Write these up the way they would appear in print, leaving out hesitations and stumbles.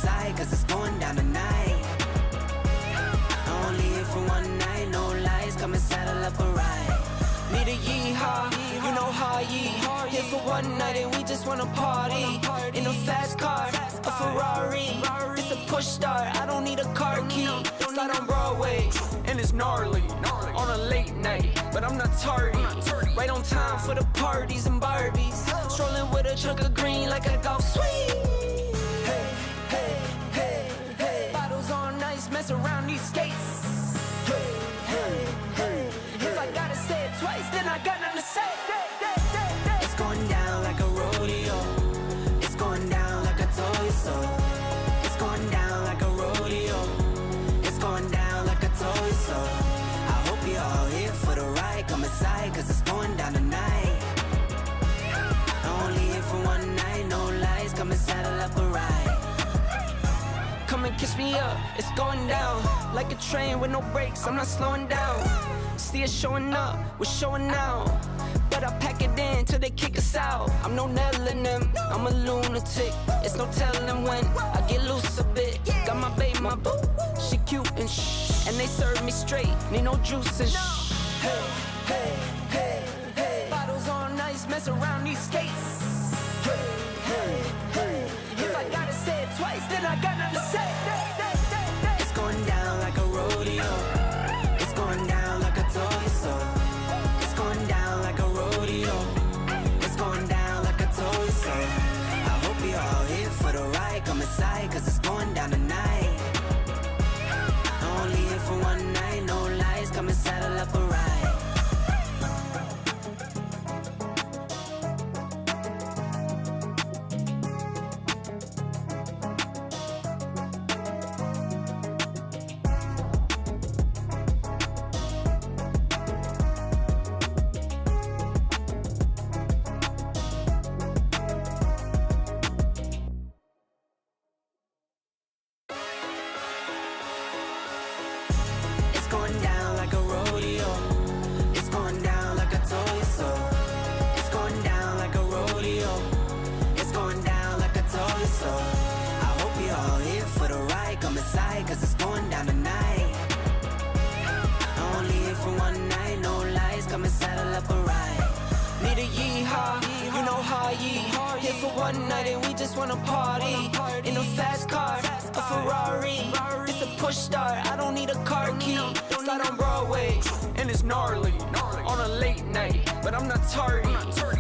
inside, cause it's going down tonight. Only here for one night, no lies, come and saddle up a ride. Need a yeehaw, you know how ye. Here for one night and we just wanna party. In a fast car, a Ferrari. It's a push start, I don't need a car key. Slide on Broadway, and it's gnarly. On a late night, but I'm not tardy. Right on time for the parties and Barbies. Strolling with a chunk of green like a golf swing. Hey, hey, hey, hey. Bottles on ice, mess around these skates. Hey, hey, hey. If I gotta say it twice, then I got nothing to say. It's going down like a rodeo. It's going down like I told you so. It's going down like a rodeo. It's going down like I told you so. I hope you're all here for the ride. Come inside, cause it's going down tonight. Only here for one night, no lies. Come and saddle up a ride. Come and kiss me up, it's going down. Like a train with no brakes, I'm not slowing down. See us showing up, we're showing out. But I pack it in till they kick us out. I'm no Nell in them, I'm a lunatic. It's no telling when I get loose a bit. Got my babe, my boo, she cute and shh. And they serve me straight, need no juice and shh. Hey, hey, hey, hey. Bottles on ice, mess around these skates. Hey, hey, hey. If I gotta say it twice, then I got nothing to say. It's going down like a rodeo. It's going down like I told you so. It's going down like a rodeo. It's going down like I told you so. I hope you're all here for the ride. Come inside, cause it's going down tonight. Only here for one night, no lies. Come and saddle up a ride. It's going down like a rodeo. It's going down like I told you so. It's going down like a rodeo. It's going down like I told you so. I hope you're all here for the ride. Come inside, cause it's going down tonight. Only here for one night, no lies. Come and saddle up a ride. Need a yeehaw, you know how ye. Here for one night and we just wanna party. In a fast car, a Ferrari. It's a push start, I don't need a car key. Slide on Broadway, and it's gnarly. On a late night, but I'm not tardy.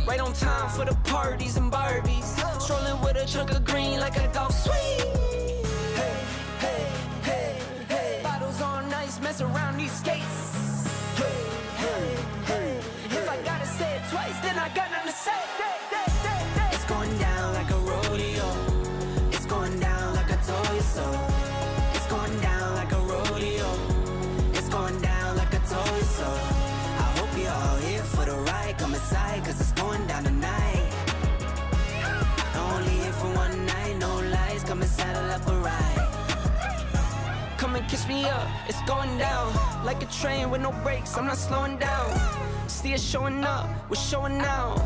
Right on time for the parties and Barbies. Strolling with a chunk of green like a golf swing. Hey, hey, hey, hey. Bottles on ice, mess around these skates. Hey, hey, hey. If I gotta say it twice, then I got nothing to say. It's going down like a rodeo. It's going down like I told you so. It's going down like a rodeo. It's going down like I told you so. I hope you're all here for the ride. Come inside, cause it's going down tonight. Only here for one night, no lies. Come and saddle up a ride. Come and kiss me up, it's going down. Like a train with no brakes, I'm not slowing down. See us showing up, we're showing out.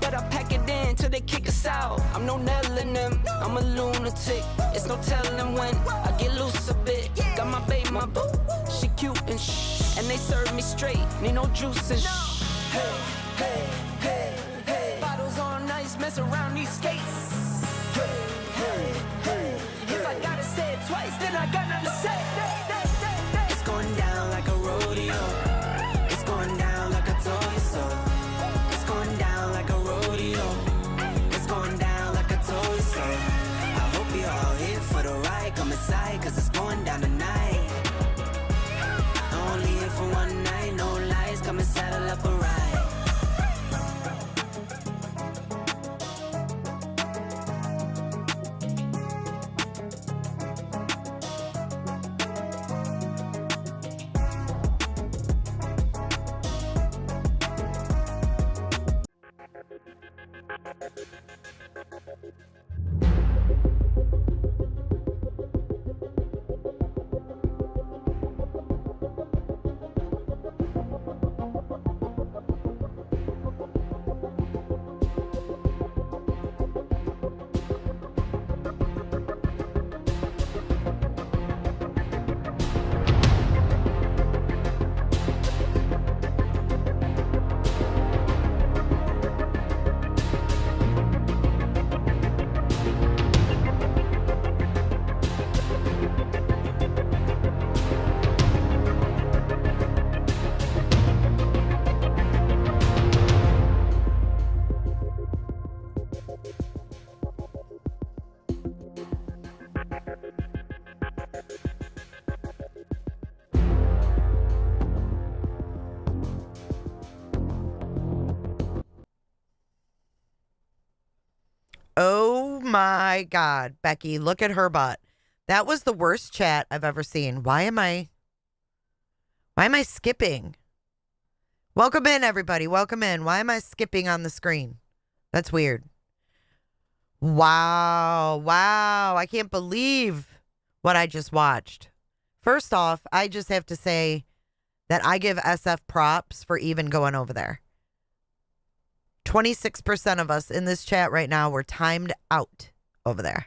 But I pack it in till they kick us out. I'm no Nell in them, I'm a lunatic. It's no telling when I get loose a bit. Got my babe, my boo, she cute and shh. And they serve me straight, need no juice and shh. Hey, hey, hey, hey. Bottles on ice, mess around these skates. Hey, hey, hey. If I gotta say it twice, then I got nothing to say. It's going down like a rodeo. It's going down like I told you so. It's going down like a rodeo. It's going down like I told you so. I hope you're all here for the ride. Come inside, cause it's going down tonight. Only here for one night, no lies. Come and saddle up a ride. Oh my God, Becky, look at her butt. That was the worst chat I've ever seen. Why am I skipping? Welcome in, everybody. Welcome in. Why am I skipping on the screen? That's weird. Wow. I can't believe what I just watched. First off, I just have to say that I give SF props for even going over there. 26% of us in this chat right now were timed out over there.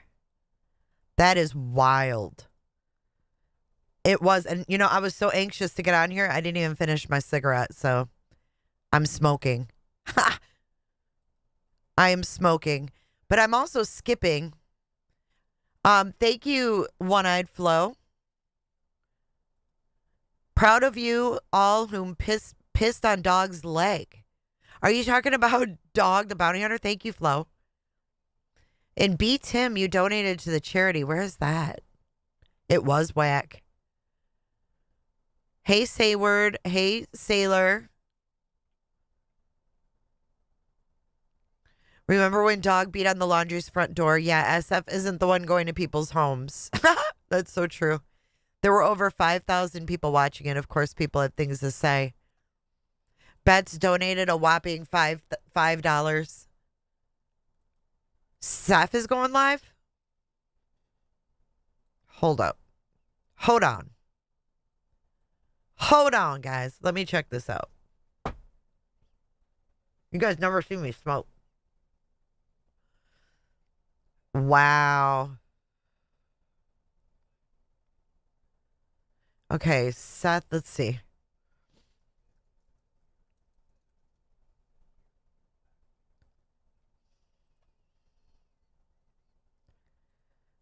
That is wild. It was, and I was so anxious to get on here, I didn't even finish my cigarette, so I'm smoking. I am smoking, but I'm also skipping. Thank you, One-Eyed Flo. Proud of you all whom pissed on Dog's leg. Are you talking about Dog the Bounty Hunter? Thank you, Flo. And B. Tim, you donated to the charity. Where is that? It was whack. Hey, Sayward. Hey, Sailor. Remember when Dog beat on the laundry's front door? Yeah, SF isn't the one going to people's homes. That's so true. There were over 5,000 people watching it. Of course, people had things to say. Bets donated a whopping $5. Seth is going live? Hold up. Hold on. Hold on, guys. Let me check this out. You guys never seen me smoke. Wow. Okay, Seth, let's see.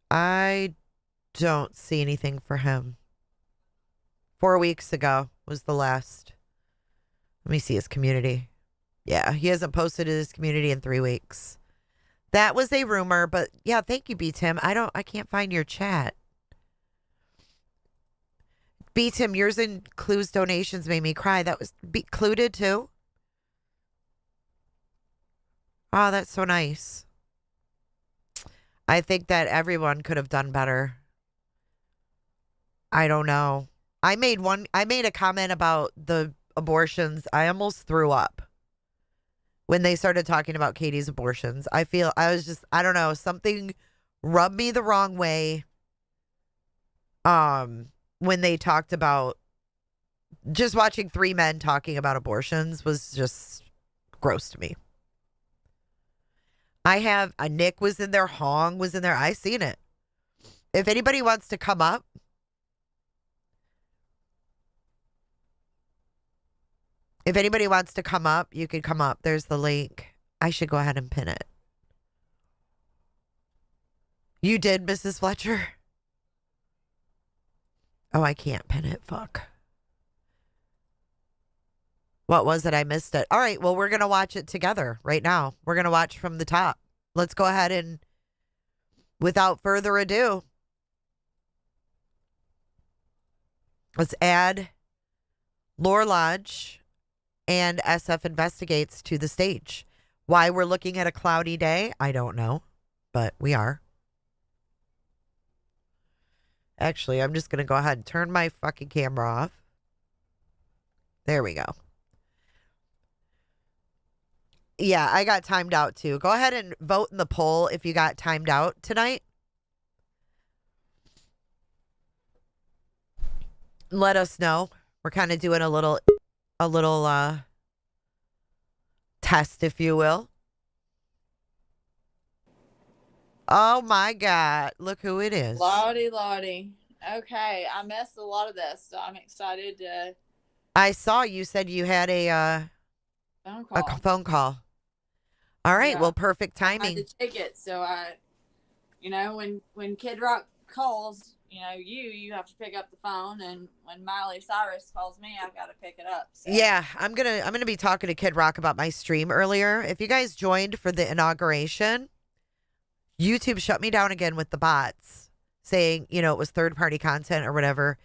I don't see anything for him. 4 weeks ago was the last. Let me see his community. Yeah, he hasn't posted his community in 3 weeks. That was a rumor, but yeah, thank you, B. Tim. I can't find your chat. B. Tim, yours and Clue's donations made me cry. That was included too? Oh, that's so nice. I think that everyone could have done better. I don't know. I made a comment about the abortions. I almost threw up when they started talking about Katie's abortions. I don't know, something rubbed me the wrong way. When they talked about just watching three men talking about abortions was just gross to me. I have Nick was in there, Hong was in there. I seen it. If anybody wants to come up, you can come up. There's the link. I should go ahead and pin it. You did, Mrs. Fletcher? Oh, I can't pin it. Fuck. What was it? I missed it. All right. Well, we're going to watch it together right now. We're going to watch from the top. Let's go ahead and, without further ado, let's add Lore Lodge and SF Investigates to the stage. Why we're looking at a cloudy day, I don't know, but we are. Actually, I'm just going to go ahead and turn my fucking camera off. There we go. Yeah, I got timed out too. Go ahead and vote in the poll if you got timed out tonight. Let us know. We're kind of doing a little test, if you will. Oh my God. Look who it is. Lottie. Okay, I missed a lot of this, so I'm excited to... I saw you said you had a phone call. All right, yeah. Well, perfect timing. I had to take it, so when Kid Rock calls, you have to pick up the phone, and when Miley Cyrus calls me, I've got to pick it up. So. Yeah, I'm gonna be talking to Kid Rock about my stream earlier. If you guys joined for the inauguration, YouTube shut me down again with the bots saying, it was third-party content or whatever,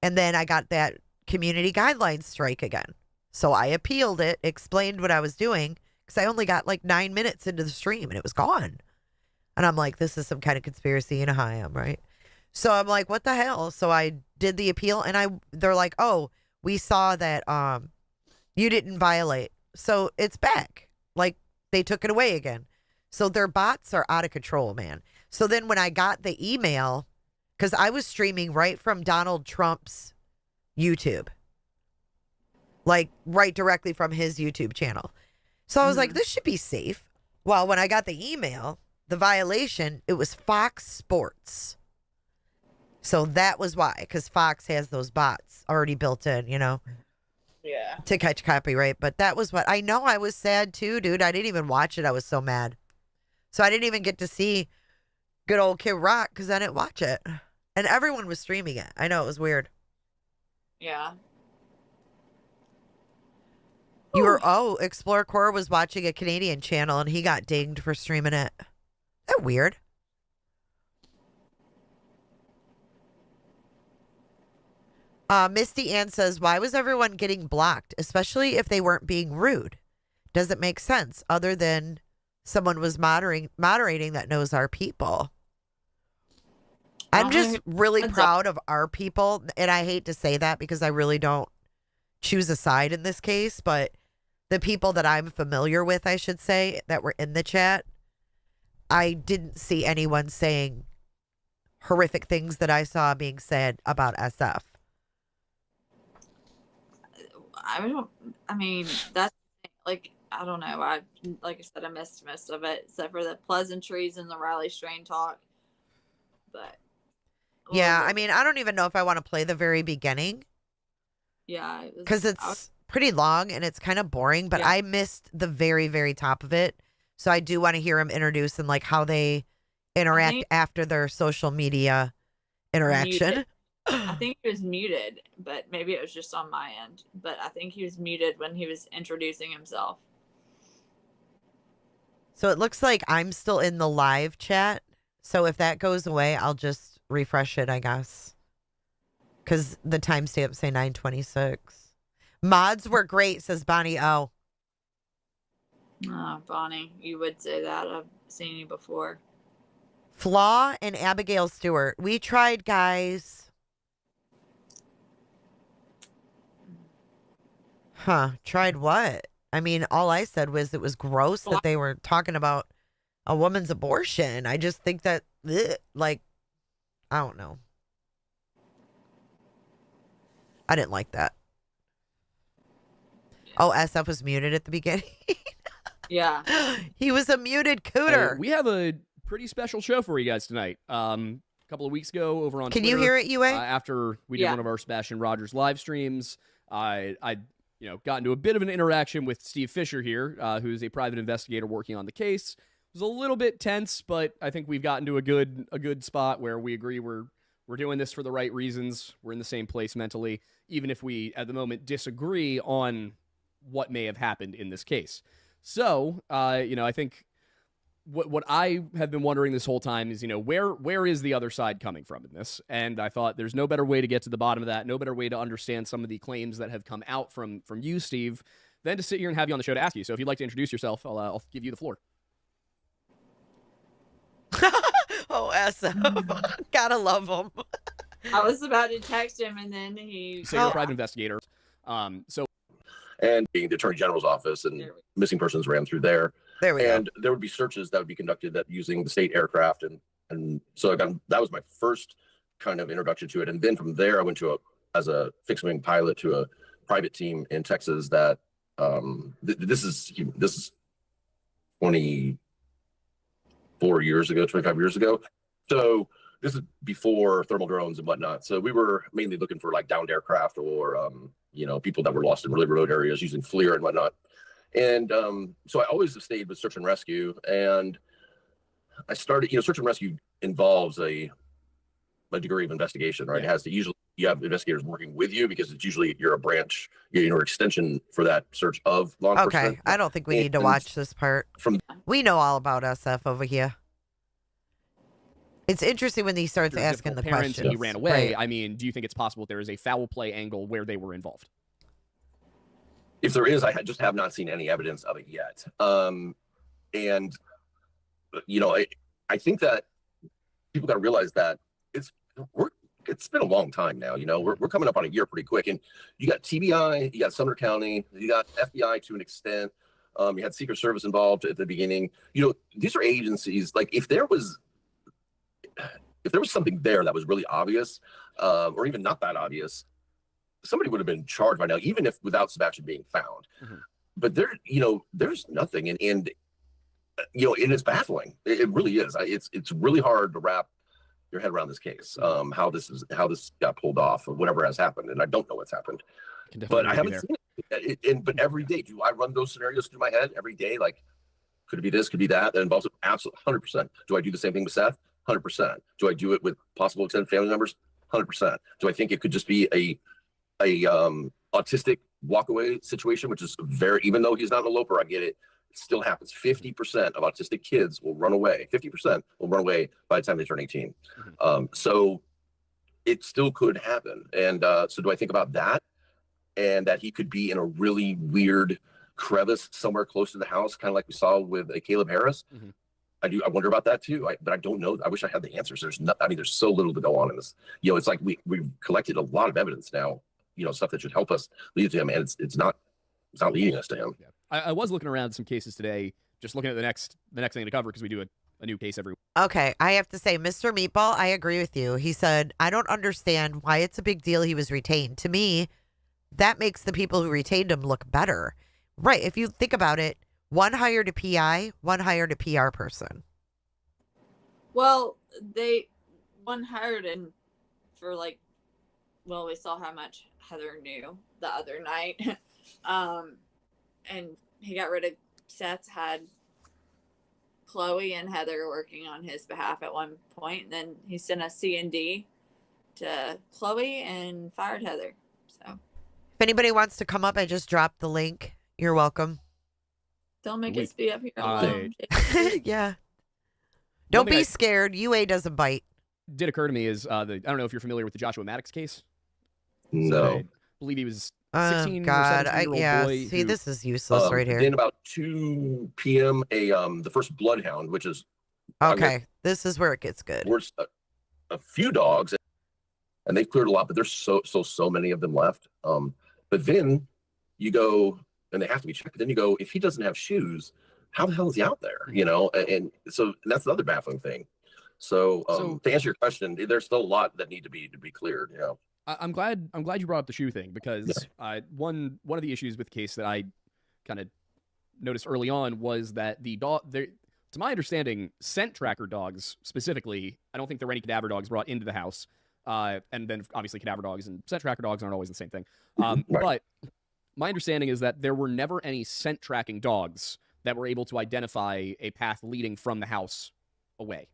and then I got that community guidelines strike again. So I appealed it, explained what I was doing, because I only got like 9 minutes into the stream and it was gone. And I'm like, this is some kind of conspiracy. You know how I am, right? So I'm like, what the hell? So I did the appeal, and they're like, oh, we saw that you didn't violate. So it's back. Like, they took it away again. So their bots are out of control, man. So then when I got the email, because I was streaming right from Donald Trump's YouTube, like right directly from his YouTube channel. So I was like, this should be safe. Well, when I got the email, the violation, it was Fox Sports. So that was why, because Fox has those bots already built in, you know, to catch copyright. But that was what I know. I was sad too, dude. I didn't even watch it. I was so mad. So I didn't even get to see good old Kid Rock because I didn't watch it. And everyone was streaming it. I know, it was weird. Yeah. You were, Explore Core was watching a Canadian channel and he got dinged for streaming it. Isn't that weird? Misty Ann says, why was everyone getting blocked, especially if they weren't being rude? Doesn't make sense other than someone was moderating that knows our people. I'm just really proud of our people, and I hate to say that because I really don't choose a side in this case, but the people that I'm familiar with, I should say, that were in the chat, I didn't see anyone saying horrific things that I saw being said about SF. I mean, that's like, I don't know. Like I said, I missed most of it, except for the pleasantries and the Riley Strain talk. But yeah, I mean, I don't even know if I want to play the very beginning. Yeah, because it's pretty long and it's kind of boring. But I missed the very, very top of it, so I do want to hear him introduce and like how they interact after their social media interaction. I think he was muted, but maybe it was just on my end. But I think he was muted when he was introducing himself. So it looks like I'm still in the live chat. So if that goes away, I'll just refresh it, I guess. Because the timestamps say 9:26. Mods were great, says Bonnie O. Oh, Bonnie, you would say that. I've seen you before. Flaw and Abigail Stewart. We tried, guys. Huh. Tried what? I mean, all I said was it was gross that they were talking about a woman's abortion. I just think that, like, I don't know. I didn't like that. Oh, SF was muted at the beginning. Yeah. He was a muted cooter. We have a pretty special show for you guys tonight. A couple of weeks ago over on Twitter. Can you hear it, UA? After we did one of our Sebastian Rogers live streams, I got into a bit of an interaction with Steve Fisher here, who's a private investigator working on the case. It was a little bit tense, but I think we've gotten to a good spot where we agree we're doing this for the right reasons. We're in the same place mentally, even if we, at the moment, disagree on what may have happened in this case. So, I think what I have been wondering this whole time is, where is the other side coming from in this? And I thought there's no better way to get to the bottom of that, no better way to understand some of the claims that have come out from you, Steve, than to sit here and have you on the show to ask you. So if you'd like to introduce yourself, I'll give you the floor. Oh, SF. Gotta love him. I was about to text him, and then he... So you're a private investigator. And being the Attorney General's office, and missing persons ran through there. There we go. And there would be searches that would be conducted that using the state aircraft. And so that was my first kind of introduction to it. And then from there, I went as a fixed wing pilot to a private team in Texas that this is 24 years ago, 25 years ago. So this is before thermal drones and whatnot. So we were mainly looking for like downed aircraft or, people that were lost in really remote areas using FLIR and whatnot. And so I always have stayed with search and rescue. And I started, search and rescue involves a degree of investigation, right? Yeah. It has to usually, you have investigators working with you because it's usually you're a branch, or extension for that search of law enforcement. Okay, I don't think we need to watch this part. We know all about SF over here. It's interesting when he starts asking the questions. And he ran away. Right. I mean, do you think it's possible there is a foul play angle where they were involved? If there is, I just have not seen any evidence of it yet. I I think that people got to realize that it's been a long time now. You know, we're coming up on a year pretty quick, and you got TBI, you got Sumner County, you got FBI to an extent. You had Secret Service involved at the beginning. You know, these are agencies. Like if there was something there that was really obvious, or even not that obvious, somebody would have been charged by now, even if without Sebastian being found. But there's nothing, and you know, and it's baffling. It really is. It's really hard to wrap your head around this case. How this got pulled off, or whatever has happened, and I don't know what's happened. But I haven't seen it. But every day, do I run those scenarios through my head every day? Like, could it be this? Could it be that? That involves absolutely 100%. Do I do the same thing with Seth? 100%. Do I do it with possible extended family members? 100%. Do I think it could just be a autistic walkaway situation, which is even though he's not an eloper, I get it. It still happens. 50% of autistic kids will run away. 50% will run away by the time they turn 18. So it still could happen. And so do I think about that? And that he could be in a really weird crevice somewhere close to the house, kind of like we saw with Caleb Harris. I wonder about that too. But I don't know. I wish I had the answers. There's so little to go on in this. You know, it's like we've collected a lot of evidence now, you know, stuff that should help us lead to him, and it's not leading us to him. Yeah. I was looking around some cases today, just looking at the next thing to cover, because we do a new case every week. Okay, I have to say, Mr. Meatball, I agree with you. He said, I don't understand why it's a big deal he was retained. To me, that makes the people who retained him look better. Right, if you think about it, one hired a PI, one hired a PR person. Well, one hired him for we saw how much Heather knew the other night. And he got rid of Seth's, had Chloe and Heather working on his behalf at one point. And then he sent a C&D to Chloe and fired Heather. So if anybody wants to come up, I just dropped the link. You're welcome. Don't make us be up here alone. Yeah. Don't be scared. UA doesn't bite. Did occur to me is I don't know if you're familiar with the Joshua Maddox case. No. I believe he was 16 God, or 17-year-old boy. See, this is useless right here. Then about 2 p.m., the first bloodhound, which is okay. This is where it gets good. There's a few dogs, and they've cleared a lot, but there's so many of them left. But then you go, and they have to be checked. But then you go, if he doesn't have shoes, how the hell is he out there? You know, and that's the other baffling thing. So to answer your question, there's still a lot that need to be cleared. You know. I'm glad you brought up the shoe thing, because one of the issues with the case that I kind of noticed early on was that the dog, to my understanding, scent tracker dogs specifically, I don't think there were any cadaver dogs brought into the house. And then obviously cadaver dogs and scent tracker dogs aren't always the same thing. Right. But my understanding is that there were never any scent tracking dogs that were able to identify a path leading from the house away.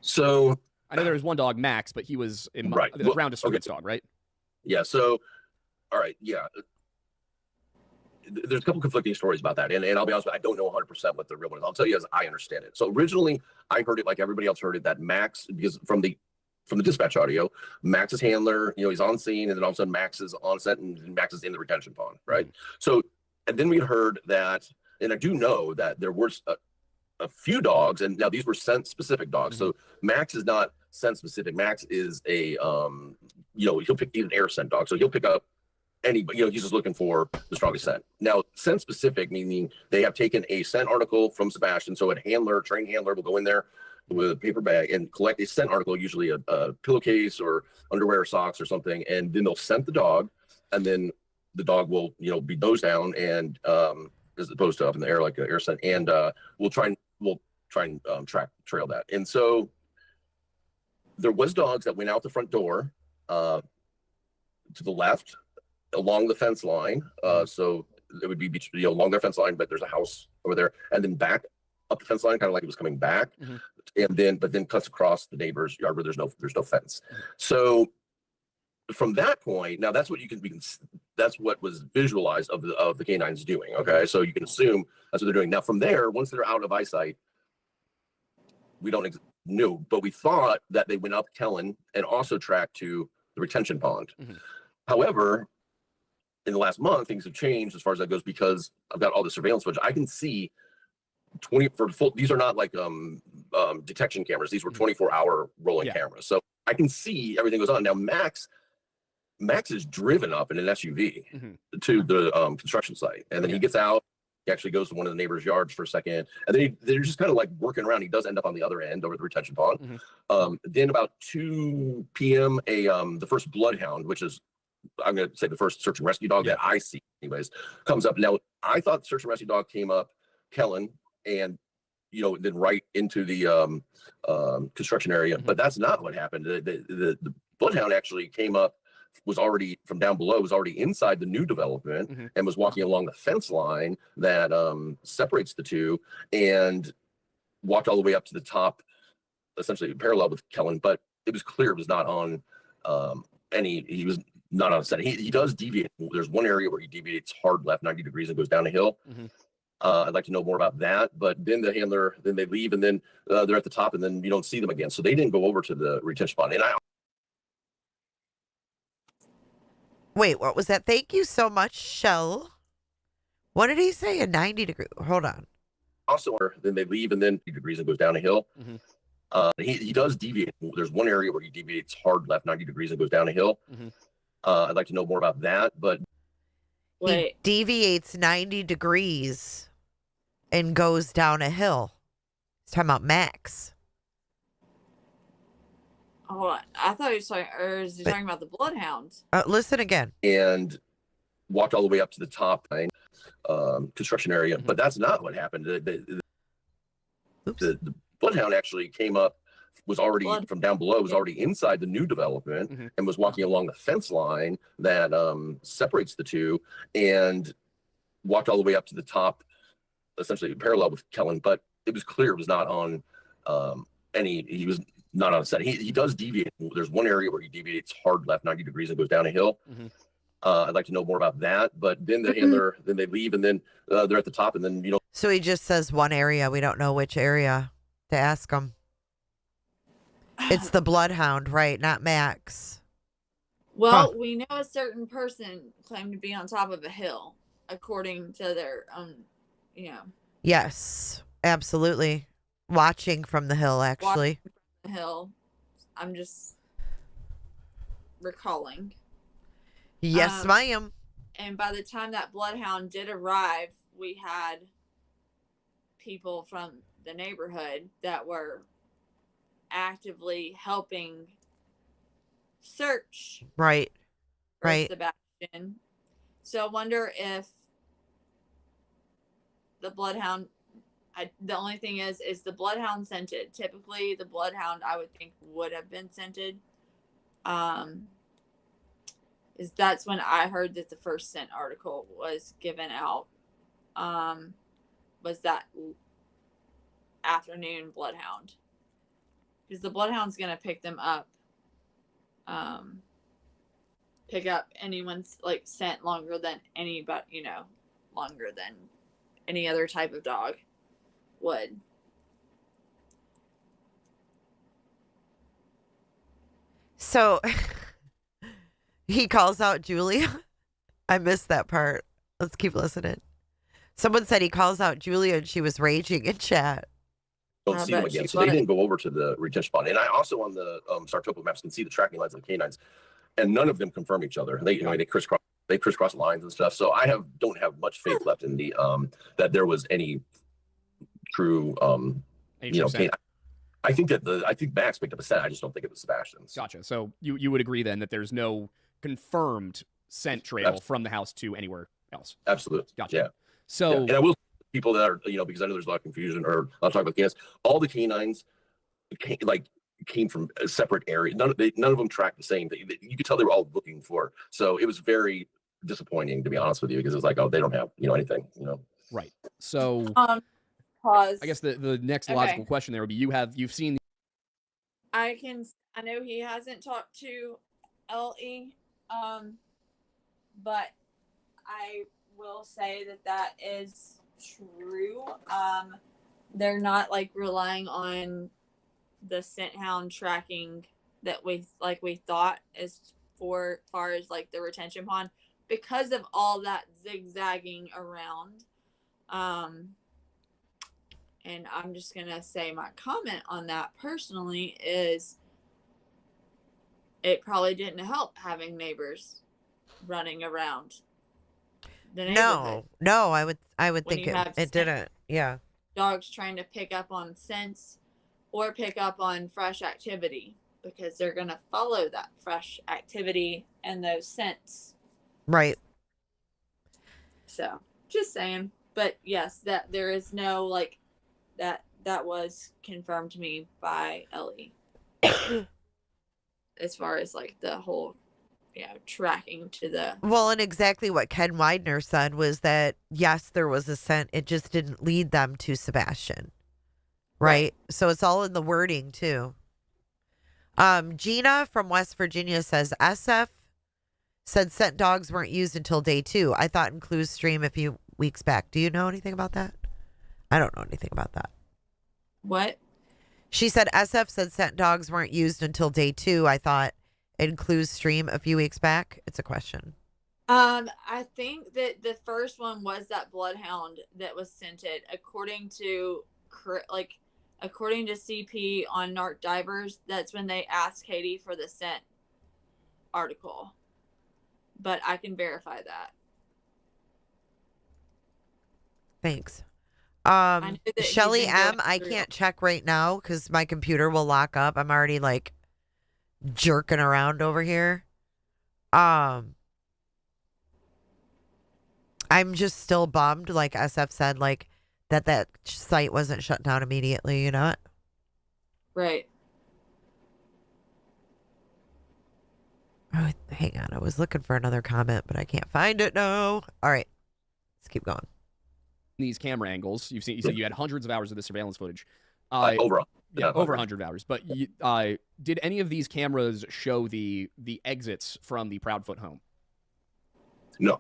So I know there was one dog, Max, but he was around a streets dog, right? Yeah. So, all right. Yeah. There's a couple conflicting stories about that. And I'll be honest with you, I don't know 100% what the real one is. I'll tell you as I understand it. So originally I heard it like everybody else heard it, that Max, because from the dispatch audio, Max's handler, you know, he's on scene, and then all of a sudden Max is on set and Max is in the retention pond. Right. So, and then we heard that, and I do know that there were a few dogs, and now these were scent specific dogs. So Max is not scent specific. Max is he's an air scent dog. So he'll pick up anybody, you know, he's just looking for the strongest scent. Now, scent specific, meaning they have taken a scent article from Sebastian. So trained handler will go in there with a paper bag and collect a scent article, usually a pillowcase or underwear or socks or something. And then they'll scent the dog, and then the dog will, you know, be nose down and, as opposed to up in the air, like an air scent. And we'll try and trail that. And so there was dogs that went out the front door to the left along the fence line. So it would be, you know, along their fence line, but there's a house over there, and then back up the fence line, kind of like it was coming back, but then cuts across the neighbor's yard where there's no fence. So from that point, now that's what that's what was visualized of the canines doing. Okay, so you can assume that's what they're doing. Now from there, once they're out of eyesight, we don't know, but we thought that they went up Kellen and also tracked to the retention pond. However, in the last month, things have changed as far as that goes, because I've got all the surveillance footage. I can see 20 for full. These are not like detection cameras. These were 24-hour rolling cameras, so I can see everything goes on. Now Max is driven up in an SUV to the construction site, and then he gets out. He actually goes to one of the neighbors' yards for a second, and then they're just kind of like working around. He does end up on the other end over the retention pond. Then about 2 p.m., the first bloodhound, which is, I'm going to say, the first search and rescue dog that I see, anyways, comes up. Now I thought the search and rescue dog came up Kellen, and then right into the construction area, but that's not what happened. The bloodhound actually came up, was already from down below, was already inside the new development, and was walking along the fence line that separates the two, and walked all the way up to the top, essentially parallel with Kellen. But it was clear it was not on he was not on a set. He does deviate. There's one area where he deviates hard left 90 degrees and goes down a hill. I'd like to know more about that. But then the handler, then they leave, and then they're at the top, and then you don't see them again. So they didn't go over to the retention pond. And Wait, what was that? Thank you so much, Shell. What did he say? A 90 degree? Hold on. Also, then they leave, and then 90 degrees and goes down a hill. He does deviate. There's one area where he deviates hard left 90 degrees and goes down a hill. I'd like to know more about that. But he deviates 90 degrees and goes down a hill. He's talking about Max. Hold on. I thought he was talking, or is he talking about the bloodhounds? Listen again. And walked all the way up to the top construction area, but that's not what happened. The bloodhound actually came up, was already from down below, was already inside the new development, and was walking along the fence line that separates the two, and walked all the way up to the top, essentially parallel with Kellen. But it was clear it was not on he was not on a set. He does deviate. There's one area where he deviates hard left 90 degrees and goes down a hill. I'd like to know more about that. But then the handler, then they leave, and then they're at the top, and then So he just says one area. We don't know which area to ask him. It's the bloodhound, right? Not Max. Well, we know a certain person claimed to be on top of a hill, according to their Yes, absolutely. Watching from the hill, actually. The hill. I'm just recalling. Yes, ma'am. And by the time that bloodhound did arrive, we had people from the neighborhood that were actively helping search. Right. For Right. Sebastian. So I wonder if the bloodhound. The only thing is the bloodhound scented? Typically, the bloodhound I would think would have been scented. That's when I heard that the first scent article was given out. Was that afternoon bloodhound? Because the bloodhound's gonna pick them up. Pick up anyone's scent longer than longer than any other type of dog would. So he calls out Julia. I missed that part. Let's keep listening. Someone said he calls out Julia and she was raging in chat. Don't see them again. So they didn't go over to the retention pond. And I also on the Sartopo maps can see the tracking lines of the canines, and none of them confirm each other. They they crisscross lines and stuff. So I don't have much faith left in the that there was any true canine. I think Max picked up a scent. I just don't think it was Sebastian's. Gotcha. So you would agree then that there's no confirmed scent trail from the house to anywhere else. Absolutely. Gotcha. Yeah. So and I will people that are because I know there's a lot of confusion, or I'll talk about canines. All the canines came from a separate area. None of them tracked the same thing. You could tell they were all looking for. So it was very disappointing, to be honest with you, because it was like, oh, they don't have anything. Right. So pause. I guess the next logical question there would be you've seen. I know he hasn't talked to LE, but I will say that is true. They're not relying on the scent hound tracking that we thought as far as the retention pond, because of all that zigzagging around. And I'm just going to say my comment on that personally is it probably didn't help having neighbors running around the neighborhood. No, I would When think you have it didn't. Yeah. Dogs trying to pick up on scents or pick up on fresh activity because they're going to follow that fresh activity and those scents. Right. So just saying, but yes, that there is no like that was confirmed to me by Ellie as far as like the whole, tracking to the. Well, and exactly what Ken Widener said was that, yes, there was a scent. It just didn't lead them to Sebastian. Right. So it's all in the wording too. Gina from West Virginia says SF said scent dogs weren't used until day 2. I thought in Clues stream a few weeks back. Do you know anything about that? I don't know anything about that. What? She said SF said scent dogs weren't used until day 2. I thought in Clues stream a few weeks back. It's a question. I think that the first one was that bloodhound that was scented according to CP on Narc Divers. That's when they asked Katie for the scent article, but I can verify that. Thanks. I know that Shelly he's been M, going I through- can't check right now because my computer will lock up. I'm already like jerking around over here. I'm just still bummed, like SF said, like that site wasn't shut down immediately, you know? Right. Oh, hang on. I was looking for another comment, but I can't find it now. All right. Let's keep going. These camera angles, you said you had hundreds of hours of the surveillance footage. Over. Over 100 hours. But did any of these cameras show the exits from the Proudfoot home? No.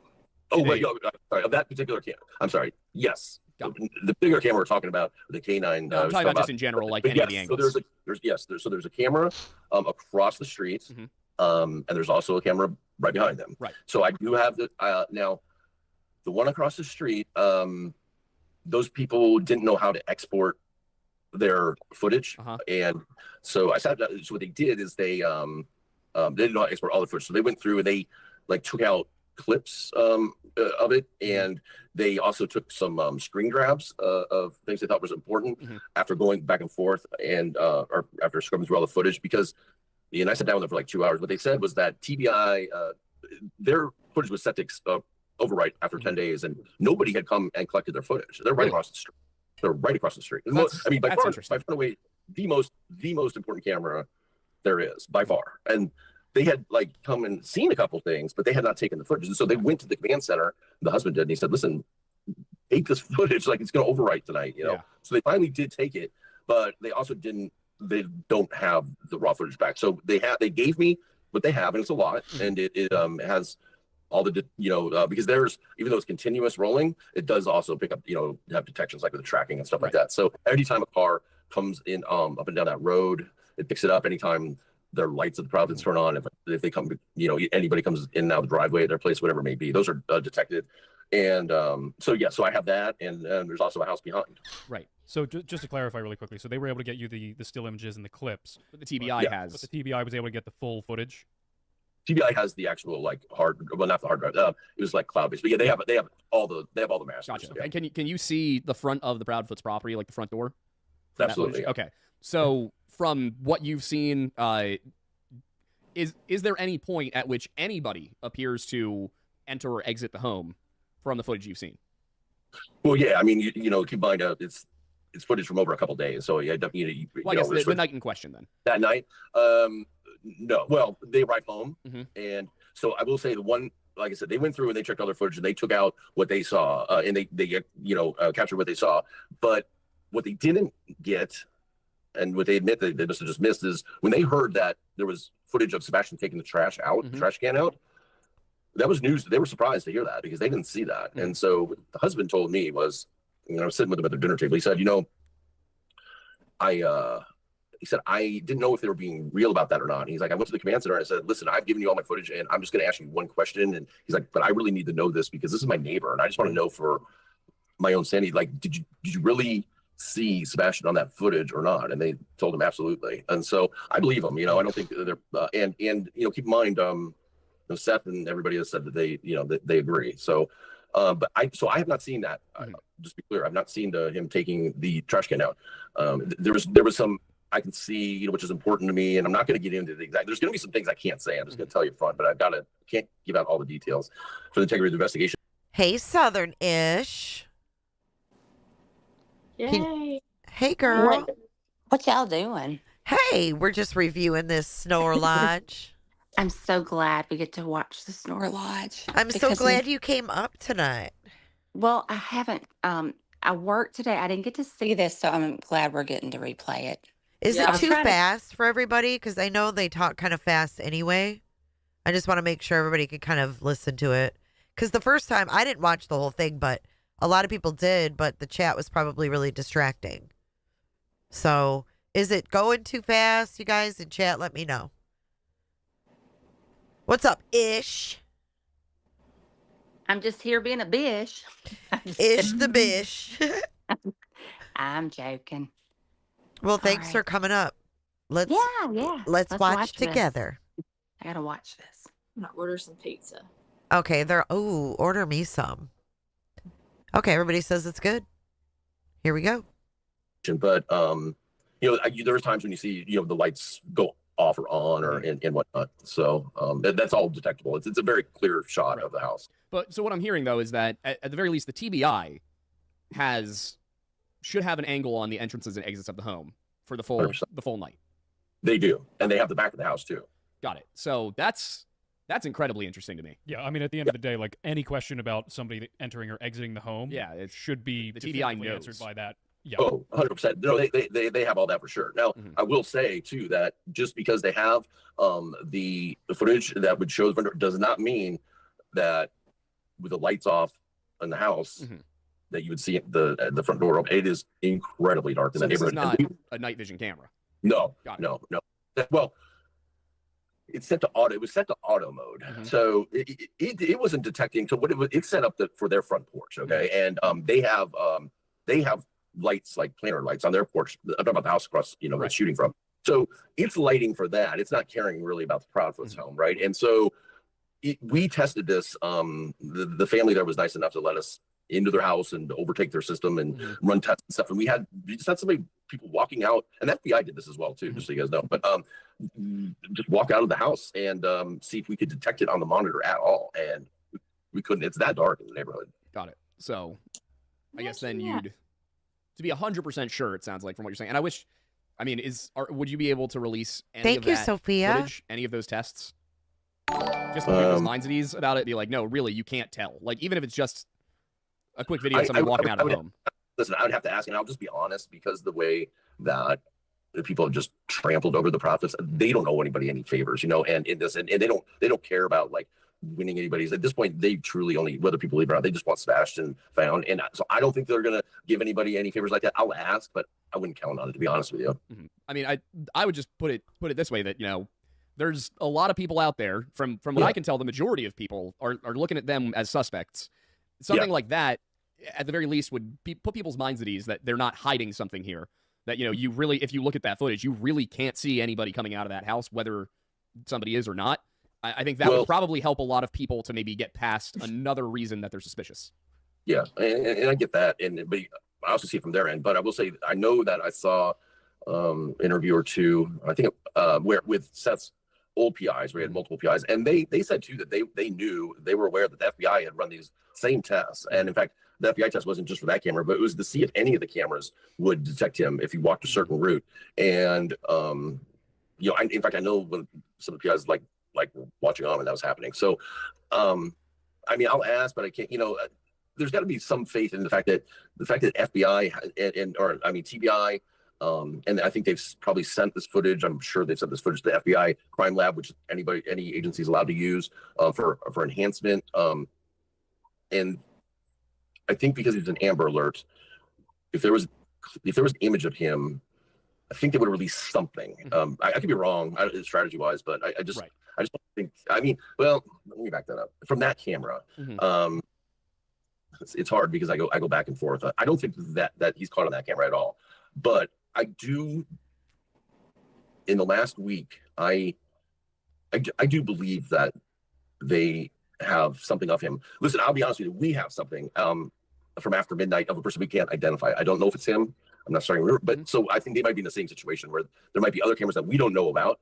Oh, Did wait. they- Sorry. Of that particular camera. I'm sorry. Yes. Got The bigger camera we're talking about, the K9. No, I'm talking about just in general, like any of the So angles. there's a camera across the street, Mhm. and there's also a camera right behind them. Right. So I do have now, the one across the street. Those people didn't know how to export their footage, and so I said. So what they did is they didn't know how to export all the footage. So they went through and they like took out clips of it, and they also took some screen grabs of things they thought was important after going back and forth and or after scrubbing through all the footage, because and I sat down with them for like 2 hours. What they said was that TBI their footage was set to overwrite after 10 days, and nobody had come and collected their footage. They're right across the street. They're right across the street. That's by far interesting. away the most important camera there is by far. And they had like come and seen a couple things, but they had not taken the footage. And so they went to the command center. The husband did, and he said, "Listen, take this footage. Like it's going to overwrite tonight." You know. Yeah. So they finally did take it, but they also didn't. They don't have the raw footage back. So they gave me what they have, and it's a lot, and it has all the because there's, even though it's continuous rolling, it does also pick up, have detections like with the tracking and stuff like that. So anytime a car comes in up and down that road, it picks it up. Anytime their lights at the Providence turn on, if they come, anybody comes in and out of the driveway, their place, whatever it may be, those are detected. And so I have that, and there's also a house behind. Right. So just to clarify really quickly, so they were able to get you the still images and the clips, But the TBI Yeah. has. but the TBI was able to get the full footage. TBI has the actual like not the hard drive. It was like cloud based, but yeah, they have all the masters. Gotcha. Yeah. And can you see the front of the Proudfoot's property, like the front door? From that Absolutely. footage? Okay. So from what you've seen, is there any point at which anybody appears to enter or exit the home from the footage you've seen? Well, yeah, I mean, keep in mind, it's footage from over a couple days, so yeah, definitely. Well, I guess the night in question then. That night, no. Well, they arrived home, and so I will say the one, like I said, they went through and they checked all their footage and they took out what they saw, and they captured what they saw. But what they didn't get, and what they admit they must have just missed, is when they heard that there was footage of Sebastian taking the trash out, the trash can out. That was news. They were surprised to hear that because they didn't see that. And so what the husband told me was, I was sitting with him at the dinner table. He said, he said, I didn't know if they were being real about that or not. And he's like, I went to the command center and I said, listen, I've given you all my footage and I'm just going to ask you one question. And he's like, but I really need to know this because this is my neighbor. And I just want to know for my own sanity, like, did you really see Sebastian on that footage or not, and they told him absolutely. And so I believe them. I don't think they're and keep in mind, Seth and everybody has said that they agree. So, but I have not seen that. Just to be clear, I've not seen him taking the trash can out. There was some I can see, which is important to me, and I'm not going to get into the exact. There's going to be some things I can't say. I'm just going to tell you up front, but can't give out all the details for the integrity of the investigation. Hey, Southern-ish. Yay. Hey, girl. What y'all doing? Hey, we're just reviewing this Snore Lodge. I'm so glad we get to watch the Snore Lodge. I'm so glad you came up tonight. Well, I haven't. I worked today. I didn't get to see this, so I'm glad we're getting to replay it. Is it too fast for everybody? Because I know they talk kind of fast anyway. I just want to make sure everybody can kind of listen to it. Because the first time, I didn't watch the whole thing, but a lot of people did, but the chat was probably really distracting. So, is it going too fast, you guys in chat? Let me know. What's up, Ish? I'm just here being a bish. Ish the bish. I'm joking. Well, thanks for coming up. Let's watch watch together. This. I gotta watch this. I'm gonna order some pizza. Okay, order me some. Okay, everybody says it's good. Here we go. But there's times when you see the lights go off or on or and whatnot. So that's all detectable. It's a very clear shot of the house. But so what I'm hearing though is that at the very least the TBI should have an angle on the entrances and exits of the home for the full 100%. the full night. They do, and they have the back of the house too. Got it. So that's incredibly interesting to me. Yeah, I mean, at the end of the day, like any question about somebody entering or exiting the home, it should be the TBI knows. answered by that. Yeah. Oh, 100%. No, they have all that for sure. Now, I will say too that just because they have the footage that would show the front door does not mean that with the lights off in the house that you would see the front door open. It is incredibly dark in the neighborhood. This is not a night vision camera. No. Well, it's set to auto. It was set to auto mode, so it wasn't detecting. So what it's set up for their front porch. Okay, and they have lights like planar lights on their porch. I'm talking about the house across, it's shooting from. So it's lighting for that. It's not caring really about the Proudfoot's home, right? And so we tested this. The family there was nice enough to let us into their house and overtake their system and run tests and stuff. And we just had people walking out, and the FBI did this as well too, just so you guys know. But just walk out of the house and see if we could detect it on the monitor at all, and we couldn't. It's that dark in the neighborhood. Got it. So I guess then you'd, to be 100% sure, it sounds like from what you're saying. And I wish, would you be able to release any of that Sophia. footage, any of those tests? Just to people's minds at ease about it, be like, no, really, you can't tell. Like, even if it's just a quick video of somebody walking out of the home. Listen, I would have to ask, and I'll just be honest, because the way that the people have just trampled over the Prophets, they don't owe anybody any favors, and in this, and they don't care about like winning anybody's. At this point, they truly only, whether people believe it or not, they just want Sebastian found. And so I don't think they're going to give anybody any favors like that. I'll ask, but I wouldn't count on it, to be honest with you. I mean, I would just put it this way, that, there's a lot of people out there, from what I can tell, the majority of people are looking at them as suspects. Something like that, at the very least, would put people's minds at ease that they're not hiding something here. That, you really, if you look at that footage, you really can't see anybody coming out of that house, whether somebody is or not. I think that would probably help a lot of people to maybe get past another reason that they're suspicious. Yeah, and I get that, but I also see it from their end. But I will say, I know that I saw interview or two, I think, where with Seth's old PIs, where he had multiple PIs, and they said too that they were aware that the FBI had run these same tests, and in fact, the FBI test wasn't just for that camera, but it was to see if any of the cameras would detect him if he walked a certain route. And in fact, I know when some of the PIs like watching on when that was happening. So, I'll ask, but I can't. There's got to be some faith in the fact that FBI or TBI. And I think they've probably sent this footage. I'm sure they've sent this footage to the FBI crime lab, which any agency is allowed to use for enhancement. And I think because he's an Amber Alert, if there was an image of him, I think they would release something. I could be wrong strategy wise, but I just don't think. Well, let me back that up. From that camera, it's hard because I go back and forth. I don't think that he's caught on that camera at all, but I do. In the last week, I do believe that they have something of him. Listen, I'll be honest with you. We have something from after midnight of a person we can't identify. I don't know if it's him. I'm not starting to remember, but so I think they might be in the same situation where there might be other cameras that we don't know about.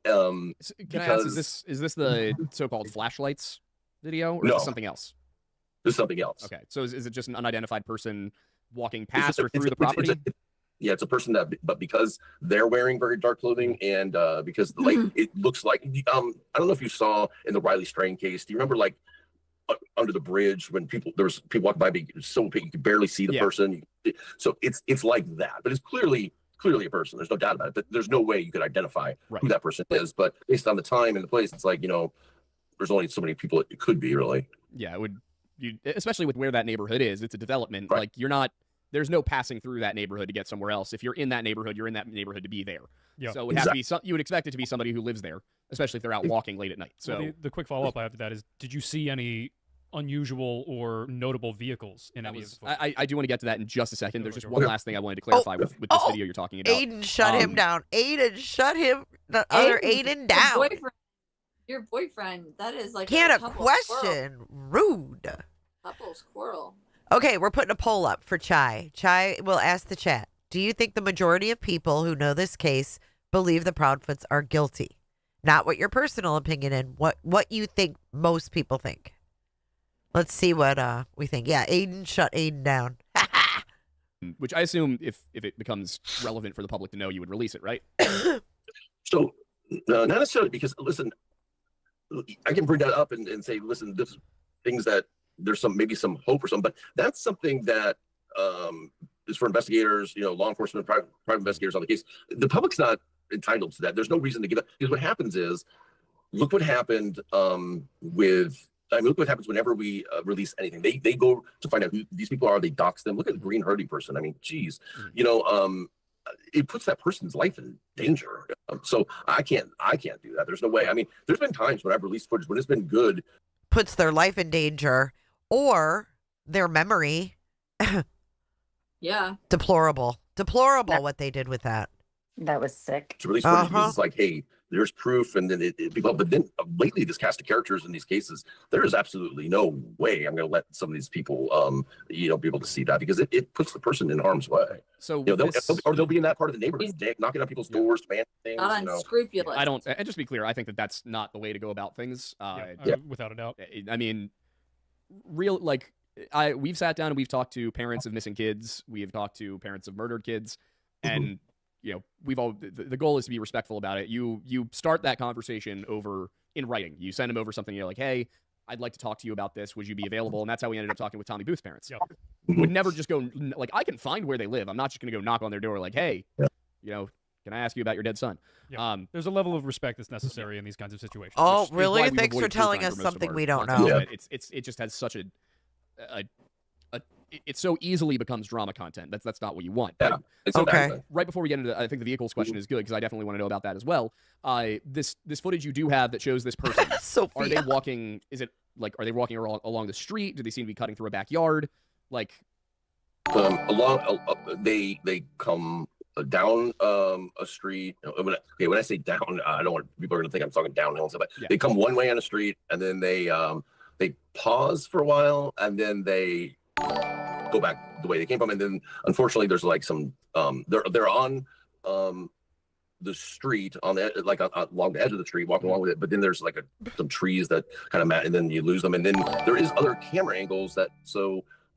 Can I ask, is this the so-called flashlights video, or is No. this something else? There's something else. Okay, so is it just an unidentified person walking past or through the property? Yeah, it's a person that, but because they're wearing very dark clothing and because the light, it looks like, I don't know if you saw in the Riley Strain case, do you remember like under the bridge when there's people walking by, so you could barely see the person. So it's like that, but it's clearly a person. There's no doubt about it, but there's no way you could identify who that person is. But based on the time and the place, it's like, there's only so many people it could be, really. Yeah, it would, especially with where that neighborhood is. It's a development. Right. Like there's no passing through that neighborhood to get somewhere else. If you're in that neighborhood, you're in that neighborhood to be there. Yep. So it would have to be you would expect it to be somebody who lives there, especially if they're out walking late at night. So well, the quick follow up I have to that is, did you see any unusual or notable vehicles in any of the footage? I do want to get to that in just a second. There's just one last thing I wanted to clarify with this video you're talking about. Aiden shut him down. Aiden shut him, the other Aiden down. Your boyfriend, that is like Can't a a question. Squirrel. Rude. Couple squirrel. Okay, we're putting a poll up for Chai. Chai will ask the chat, do you think the majority of people who know this case believe the Proudfoots are guilty? Not what your personal opinion is, what you think most people think. Let's see what we think. Yeah, Aiden shut Aiden down. Which I assume if it becomes relevant for the public to know, you would release it, right? So, not necessarily, because, listen, I can bring that up and say, listen, this things that there's maybe some hope or something, but that's something that is for investigators, law enforcement, private investigators on the case. The public's not entitled to that. There's no reason to give it, because what happens is, look what happened look what happens whenever we release anything. They go to find out who these people are. They dox them. Look at the green herding person. I mean, geez, it puts that person's life in danger. So I can't do that. There's no way. I mean, there's been times when I've released footage when it's been good. Puts their life in danger or their memory. Yeah. Deplorable what they did with that. That was sick. To release footage because it's like, hey, there's proof, and then but then lately this cast of characters in these cases, there is absolutely no way I'm going to let some of these people, be able to see that, because it puts the person in harm's way. So they'll be in that part of the neighborhood, knocking on people's doors, demanding things. Unscrupulous. I don't. And just be clear, I think that's not the way to go about things. Without a doubt. I mean, we've sat down and we've talked to parents of missing kids. We have talked to parents of murdered kids, and we've all, the goal is to be respectful about it. You start that conversation over in writing. You send them over something. You're like, hey, I'd like to talk to you about this. Would you be available? And that's how we ended up talking with Tommy Booth's parents. Yep. Would never just go like, I can find where they live. I'm not just going to go knock on their door like, hey, can I ask you about your dead son? Yeah. There's a level of respect that's necessary in these kinds of situations. Oh, really? Thanks for telling us something we don't know. Yeah. It just has such it so easily becomes drama content. That's not what you want. Yeah, it's okay. Right before we get into I think the vehicles question is good, because I definitely want to know about that as well. This footage you do have that shows this person. Sophia. Are they walking? Is it like, are they walking along the street? Do they seem to be cutting through a backyard? Like, they come down a street. When I say down, I don't want people are going to think I'm talking downhill and stuff. But they come one way on the street, and then they pause for a while, and then they go back the way they came from. And then unfortunately there's like some they're on the street on the along the edge of the street, walking along with it, but then there's like some trees that kind of and then you lose them, and then there is other camera angles that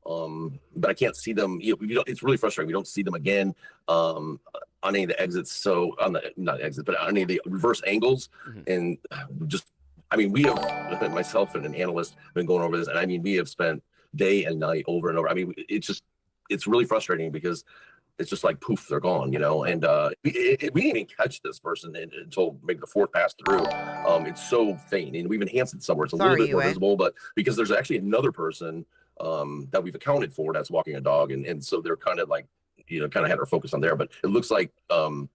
but I can't see them. It's really frustrating. We don't see them again on any of the exits. So on the not exits, but on any of the reverse angles. And we have, myself and an analyst have been going over this, and we have spent day and night over and over. It's really frustrating, because it's just like poof, they're gone, and we didn't even catch this person until maybe the fourth pass through. It's so faint, and we've enhanced it somewhere. It's a little bit more visible, but because there's actually another person that we've accounted for that's walking a dog, and so they're kind of like, kind of had our focus on there, but it looks like they're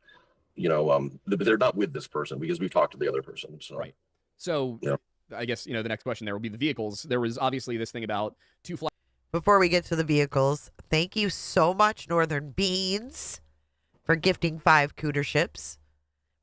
not with this person, because we've talked to the other person. So. Right. So I guess, the next question there will be the vehicles. There was obviously this thing about before we get to the vehicles, thank you so much, Northern Beans, for gifting 5 cooterships.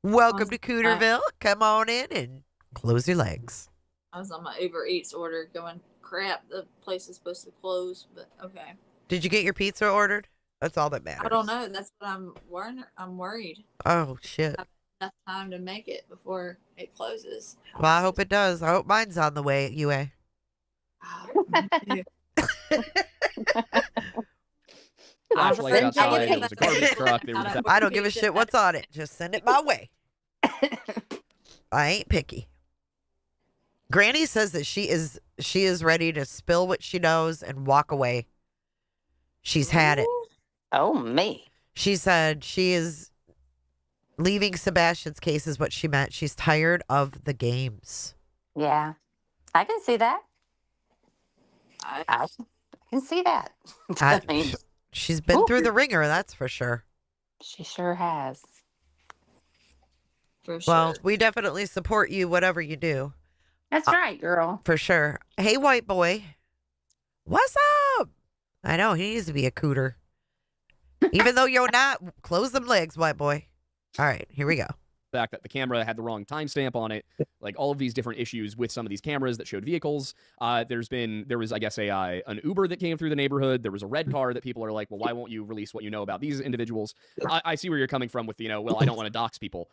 Welcome to Cooterville. Come on in and close your legs. I was on my Uber Eats order going, crap, the place is supposed to close, but okay. Did you get your pizza ordered? That's all that matters. I don't know. That's what I'm worried. Oh, shit. I have enough time to make it before it closes. Well, I hope it does. I hope mine's on the way at UA. Flashlight outside. It was a garbage truck. There was I don't give a shit what's on it. Just send it my way. I ain't picky. Granny says that she is ready to spill what she knows and walk away. She's had it. Oh, me. She said she is leaving Sebastian's case is what she meant. She's tired of the games. Yeah, I can see that. I can see that. I mean, She's been through the ringer, that's for sure. she sure has. For sure. Well, we definitely support you, whatever you do. That's right, girl. For sure. Hey, white boy. What's up? I know, he needs to be a cooter. Even though you're not, close them legs, white boy. All right, here we go. fact that the camera had the wrong timestamp on it, like all of these different issues with some of these cameras that showed vehicles. There was, I guess, an Uber that came through the neighborhood. There was a red car that people are like, well, why won't you release what you know about these individuals? I see where you're coming from with, well, I don't want to dox people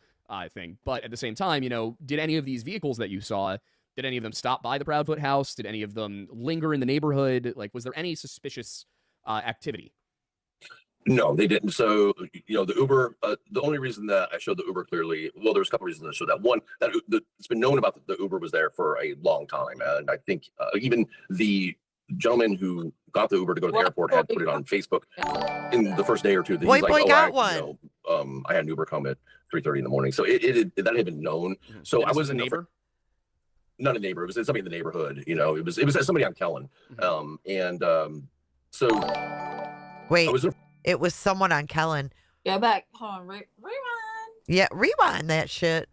thing. But at the same time, did any of these vehicles that you saw, did any of them stop by the Proudfoot house? Did any of them linger in the neighborhood? Like, was there any suspicious activity? No, they didn't. So, the Uber, the only reason that I showed the Uber clearly, well, there's a couple reasons I showed that. One, that it's been known about the Uber was there for a long time. And I think even the gentleman who got the Uber to go to the airport had put it on Facebook in the first day or two. That White he's boy like, got one. I had an Uber come at 3:30 in the morning. So that had been known. So I wasn't a neighbor. Not a neighbor. It was somebody in the neighborhood. It was somebody on Kellen. So wait. It was someone on Kellen. Go back. Hold on. Rewind. Yeah, rewind that shit.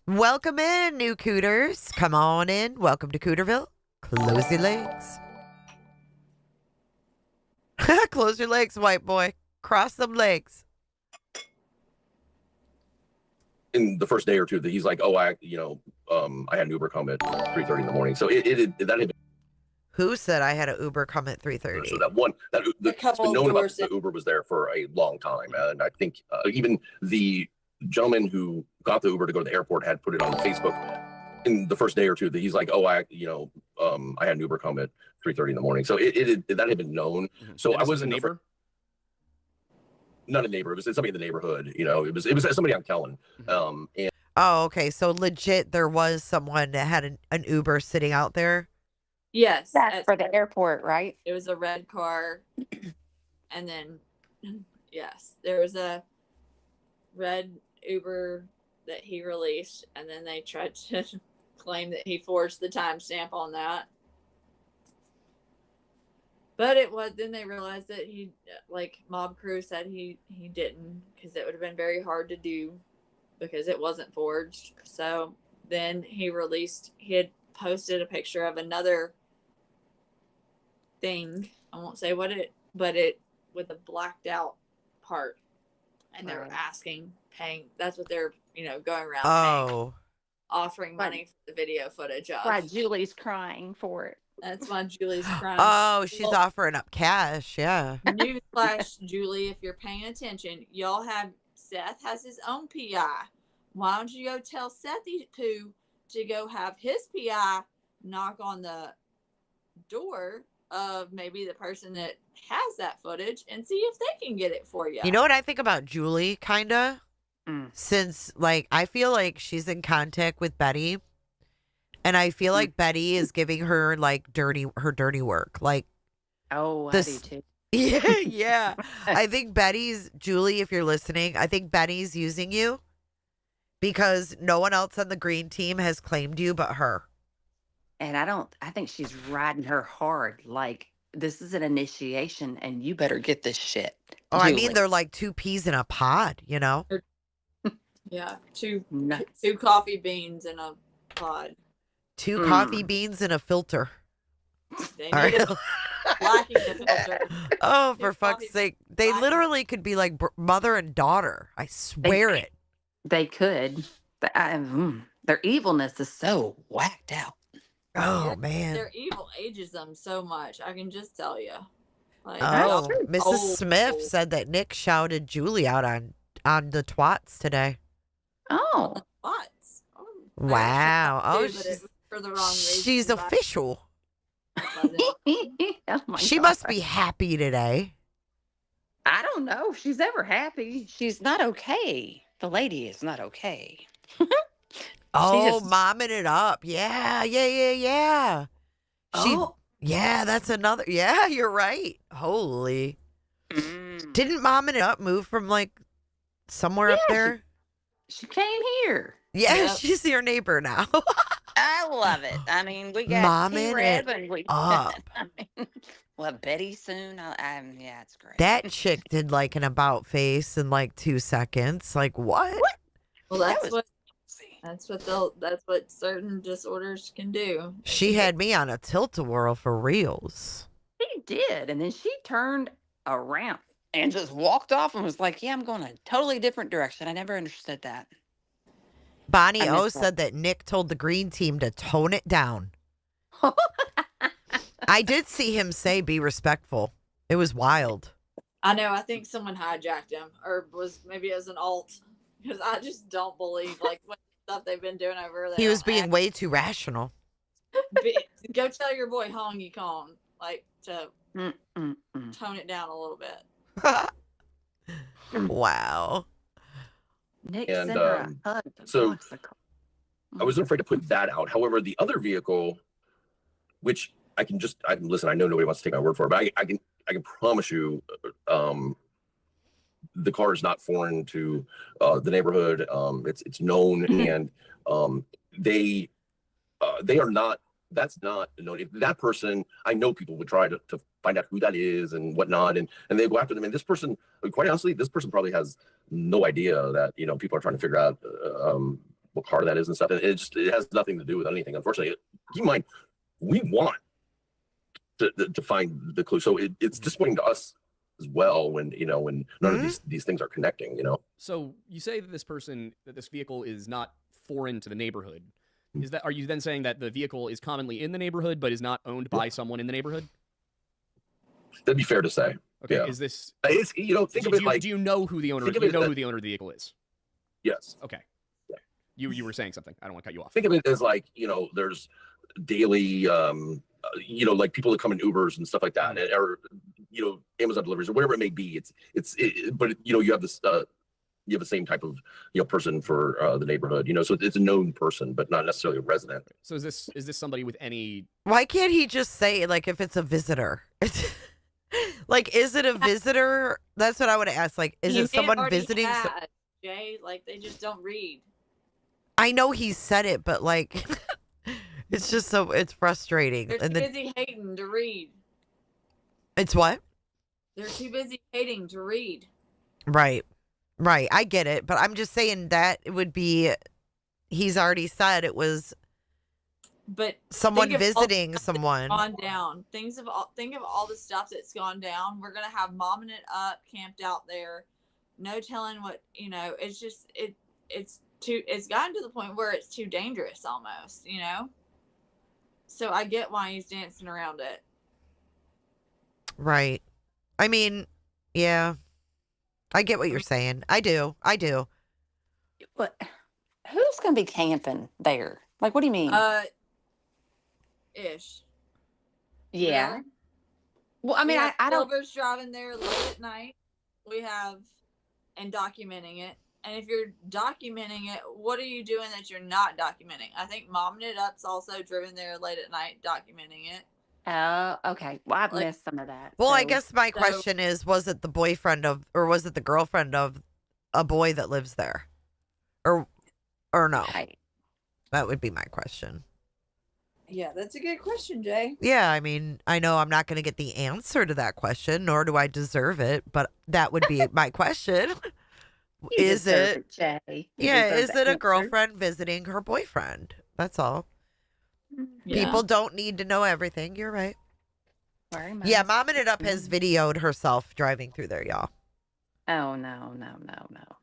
Welcome in, new cooters. Come on in. Welcome to Cooterville. Close your legs. Close your legs, white boy. Cross them legs. In the first day or two, that he's like, I had an Uber come at 3:30 in the morning. So that had been. Who said I had an Uber come at 3:30? So it's been known about the Uber was there for a long time. And I think even the gentleman who got the Uber to go to the airport had put it on Facebook in the first day or two that he's like, I had an Uber come at 3:30 in the morning. So that had been known. So I wasn't a neighbor. Not a neighbor. It was somebody in the neighborhood. It was somebody on Kellen. Oh, okay. So legit, there was someone that had an Uber sitting out there. Yes. That's for the airport, right? It was a red car. And then, yes, there was a red Uber that he released. And then they tried to claim that he forged the timestamp on that. But then they realized that Mob Crew said he didn't, because it would have been very hard to do because it wasn't forged. So then he had posted a picture of another thing. I won't say what but it with a blacked out part. And they were paying. That's what they're, going around paying, offering money for the video footage of. Why Julie's crying for it. That's why Julie's crying. Oh, she's offering up cash. Yeah. Newsflash, Julie, if you're paying attention, Seth has his own PI. Why don't you go tell Sethy Poo to go have his PI knock on the door of maybe the person that has that footage and see if they can get it for you. You know what I think about Julie, kind of? Since, I feel like she's in contact with Betty. And I feel like Betty is giving her dirty work. I do too. Yeah. I think Julie, if you're listening, I think Betty's using you because no one else on the green team has claimed you but her. And I think she's riding her hard. This is an initiation and you better get this shit. Oh, Julie. I mean, they're like two peas in a pod, Yeah. Two coffee beans in a pod. Two coffee beans in a filter. They All need right. lacking the filter. Oh, for Too fuck's sloppy, sake. They lacking- literally could be like mother and daughter. I swear it. They could. Their evilness is so whacked out. Oh, Yeah, man. Their evil ages them so much. I can just tell you. Like, Oh, y'all Mrs. old. Smith said that Nick shouted Julie out on the twats today. Oh. What? Oh, Wow. I Oh, wish I could, but it was for the wrong reason. she's official. Oh my She must God. be happy today. I don't know if she's ever happy. She's not okay. The lady is not okay. Oh, just- momming it up. Yeah. She, Oh. yeah, that's another. Yeah, you're right. Holy. Mm. Didn't momming it up move from like somewhere up Yeah, there? She came here. Yeah, Yep. she's your neighbor now. I love it. I mean, we got Momming T-Rev it and we up. I mean, we'll have Betty soon. yeah, it's great. That chick did like an about face in like 2 seconds. Like what? Well, That that's was- what certain disorders can do. She had me on a tilt-a-whirl for reals. She did, and then she turned around and just walked off and was like, "Yeah, I'm going a totally different direction." I never understood that. Bonnie I O missed that. said that Nick told the green team to tone it down. I did see him say be respectful. It was wild. I know. I think someone hijacked him, or was maybe as an alt, because I just don't believe like what stuff they've been doing over there. He was being way too rational. Go tell your boy Hongy Kong like to Mm-mm-mm. tone it down a little bit. Wow. Nick And, sent her a hug. to so box the car. I wasn't afraid to put that out. However, the other vehicle, which listen, I know nobody wants to take my word for it, but I can promise you, the car is not foreign to the neighborhood. It's known, and they are not. That's not known. If that person, I know people would try to find out who that is and whatnot, and they go after them. And this person, quite honestly, this person probably has no idea that people are trying to figure out what car that is and stuff. And it has nothing to do with anything. Unfortunately, keep in mind, we want to find the clue. So it's disappointing to us as well when when none of these things are connecting. So you say that this vehicle is not foreign to the neighborhood. Are you then saying that the vehicle is commonly in the neighborhood but is not owned by someone in the neighborhood? That'd be fair to say. Okay. Yeah. Is this? It's think of it like do you know who the owner? think of You it know as- who the owner of the vehicle is? yes. Okay. You were saying something. I don't want to cut you off. Think of it as like there's daily like people that come in Ubers and stuff like that, or Amazon deliveries or whatever it may be. But you have this you have the same type of person for the neighborhood. So it's a known person, but not necessarily a resident. So is this somebody with any? Why can't he just say like if it's a visitor? Like, is it a visitor? That's what I would ask. Like, is He may it have someone already visiting? had, Jay, like they just don't read. I know he said it, but like, it's just it's frustrating. They're too And then busy hating to read. it's what? They're too busy hating to read. Right. I get it, but I'm just saying that it would be. He's already said it was But someone think of all the visiting stuff that's someone. gone down. Think of all the stuff that's gone down. We're gonna have momming it up, camped out there. No telling what It's just it's gotten to the point where it's too dangerous almost. So I get why he's dancing around it. Right. I mean, yeah. I get what you're saying. I do. But who's going to be camping there? Like, what do you mean? Ish. Yeah. Really? Well, I mean, We have I don't. Silver's driving there late at night. We have and documenting it. And if you're documenting it, what are you doing that you're not documenting? I think Momming It Up's also driven there late at night documenting it. Oh, okay. Well, I've Like- missed some of that. Well, I so- guess my question is, was it the boyfriend of, or was it the girlfriend of a boy that lives there? Or no? Right. That would be my question. Yeah, that's a good question, Jay. Yeah, I mean, I know I'm not going to get the answer to that question, nor do I deserve it, but that would be my question. You Is deserve it? Jay. You Yeah, deserve is that it a answer. girlfriend visiting her boyfriend? That's all. Yeah. People don't need to know everything. You're right. Wearing masks. Yeah, Mom Ended Up has videoed herself driving through there, y'all. Oh, no.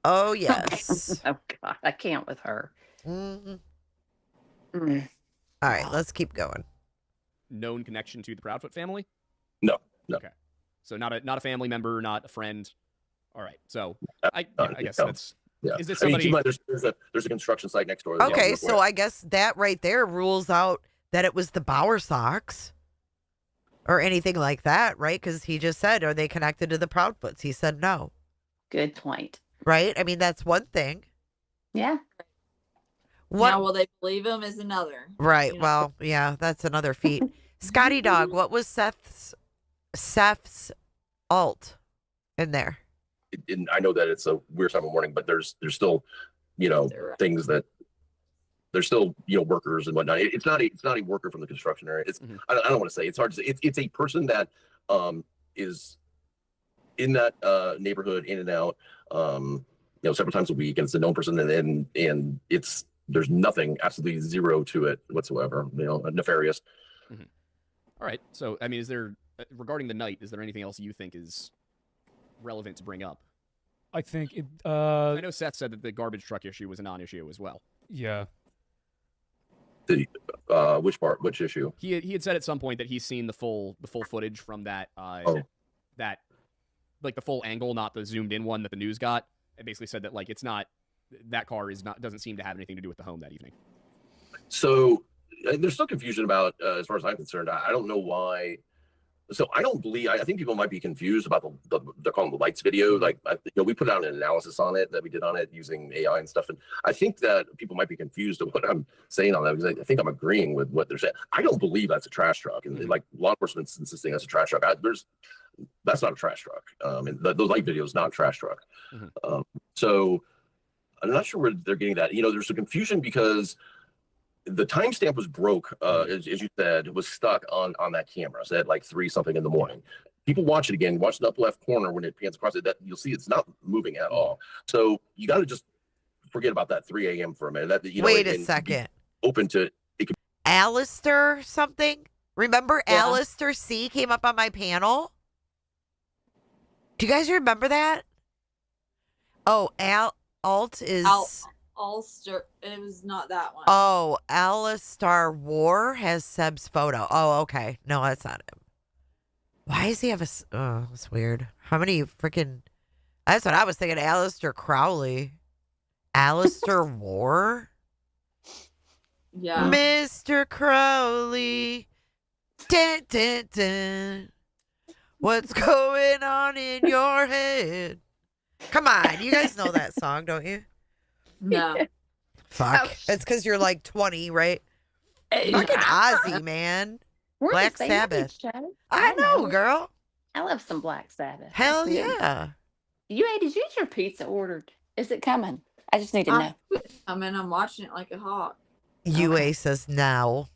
Oh, yes. Oh, God. I can't with her. hmm Mm. All right, let's keep going. Known connection to the Proudfoot family? No. Okay. So not a family member, not a friend. All right. So I guess No. that's Yeah. is this I mean, somebody? keep in mind, there's a construction site next door. that Okay, y'all so work with. I guess that right there rules out that it was the Bauer Sox or anything like that, right? Because he just said, are they connected to the Proudfoots? He said no, Good point. right? I mean, that's one thing. Yeah. What? Now, will they believe him is another. Right. you know. Well, yeah, that's another feat. Scotty Dog, what was Seth's alt in there? And I know that it's a weird time of morning, but there's still, They're- things that there's still, workers and whatnot. It's not a worker from the construction area. It's Mhm. I don't want to say, it's hard to say. It's a person that is in that neighborhood, in and out, several times a week, and it's a known person, and there's nothing, absolutely zero to it whatsoever, nefarious. All right. So I mean, is there regarding the night? Is there anything else you think is relevant to bring up? I think it. I know Seth said that the garbage truck issue was a non-issue as well. Yeah. Which part? Which issue? He had said at some point that he's seen the full footage from that that like the full angle, not the zoomed in one that the news got. It basically said that like it's not that car doesn't seem to have anything to do with the home that evening. So there's still confusion about, as far as I'm concerned. I don't know why. So I don't believe. I think people might be confused about they're calling the lights video. Like we put out an analysis on it that we did on it using AI and stuff, and I think that people might be confused of what I'm saying on that, because I think I'm agreeing with what they're saying. I don't believe that's a trash truck, and like law enforcement's insisting that's a trash truck. That's not a trash truck. And the light video is not a trash truck. Mhm. So I'm not sure where they're getting that. There's some confusion because the timestamp was broke, as you said, was stuck on that camera. So at like 3-something in the morning. People watch it again, watch the upper left corner when it pans across it, that you'll see it's not moving at all. So you got to just forget about that 3 a.m. for a minute. Wait a second. Open to it. Could Alistair something? Remember Yeah. Alistair C came up on my panel? Do you guys remember that? Oh, alt is... Ulster. It was not that one. Oh, Alistair War has Seb's photo. Oh, okay. No, that's not him. Why does he have oh, that's weird. How many freaking... That's what I was thinking. Alistair Crowley. Alistair War? Yeah. Mr. Crowley. Dun, dun, dun. What's going on in your head? Come on. You guys know that song, don't you? No. Fuck. Ouch. It's because you're like 20, right? Fucking Ozzy, man. We're Black the same age, Sabbath. Chad. I know, girl. I love some Black Sabbath. Hell That's me. yeah. Did you get your pizza ordered? Is it coming? I just need to know. I'm watching it like a hawk. UA says now.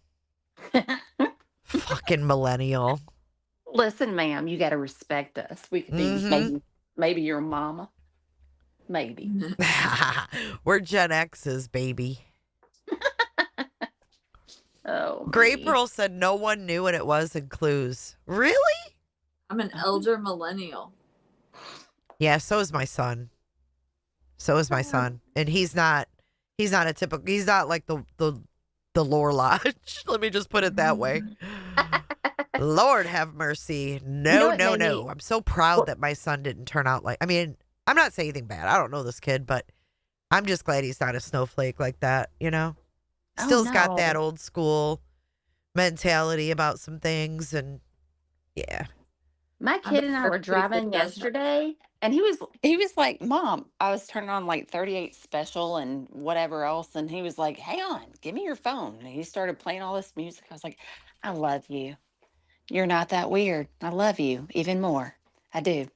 Fucking millennial. Listen, ma'am, you got to respect us. We could be Mhm. maybe your mama. Maybe. We're Gen X's, baby. Oh. Gray me. Pearl said no one knew what it was in Clues. Really? I'm an elder millennial. Yeah, so is my son. So is my son. And he's not he's not like the lore lodge. Let me just put it that way. Lord have mercy. No, what no, made no. me- I'm so proud that my son didn't turn out like, I mean, I'm not saying anything bad. I don't know this kid, but I'm just glad he's not a snowflake like that, Oh, Still's got that no. old school mentality about some things, and yeah. My I kid bet and I her were pizza driving does have- yesterday, and he was like, "Mom," I was turning on like 38 Special and whatever else, and he was like, "Hang on, give me your phone." And he started playing all this music. I was like, "I love you. You're not that weird. I love you even more. I do."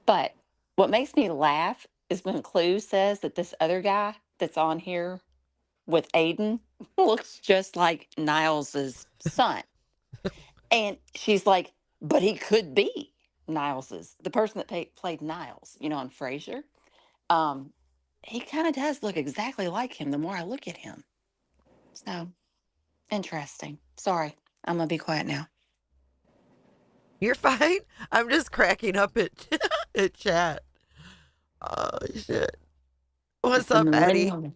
But what makes me laugh is when Clue says that this other guy that's on here with Aiden looks just like Niles's son. And she's like, but he could be Niles's, the person that played Niles, on Frasier. He kind of does look exactly like him the more I look at him. So interesting. Sorry, I'm gonna be quiet now. You're fine. I'm just cracking up at at chat. Oh shit. What's The up, Eddie? millennial.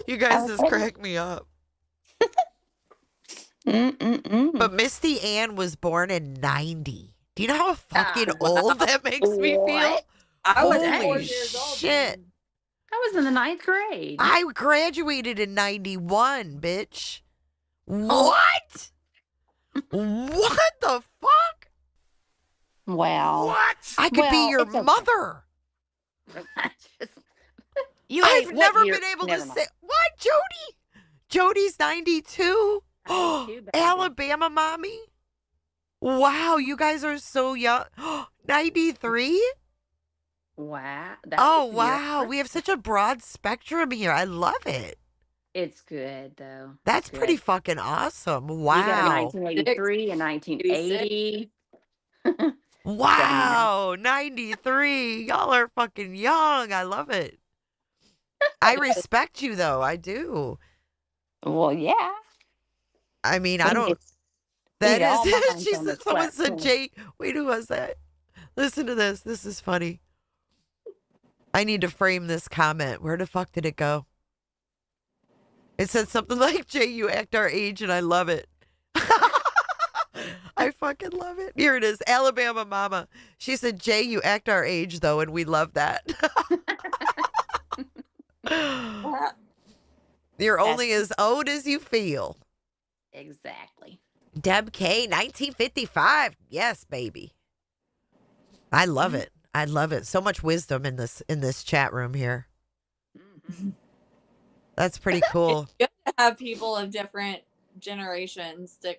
You I guys was just saying, crack me up. mm-mm-mm. But Misty Ann was born in 90. Do you know how fucking wow. old that makes me feel? What? I was Holy 4 years old. shit. then. I was in the 9th grade. I graduated in 91, bitch. Oh. What? What the fuck? Wow. I could be Well, your it's okay. mother. Just- you I've ain't- never what year- been able never to mind. say. What, Jody? Jody's 92. I do too, baby. Alabama mommy? Wow, you guys are so young. 93? Wow. That Oh, was the year wow. of We have such a broad spectrum here. I love it. It's good though. That's It's pretty good. fucking awesome. You got Wow. 1983 and 1980. Wow. 93. Y'all are fucking young. I love it. I respect you, though. I do. Well, yeah. I mean, I don't. It's- That eat all is. mine She from the said, someone said, platform. Jay. Wait, who was that? Listen to this. This is funny. I need to frame this comment. Where the fuck did it go? It said something like, Jay, you act our age, and I love it. I fucking love it. Here it is. Alabama mama. She said, Jay, you act our age, though, and we love that. You're only as old as you feel. Exactly. Deb K, 1955. Yes, baby. I love it. I love it. So much wisdom in this chat room here. Mhm. That's pretty cool. It's good to have people of different generations to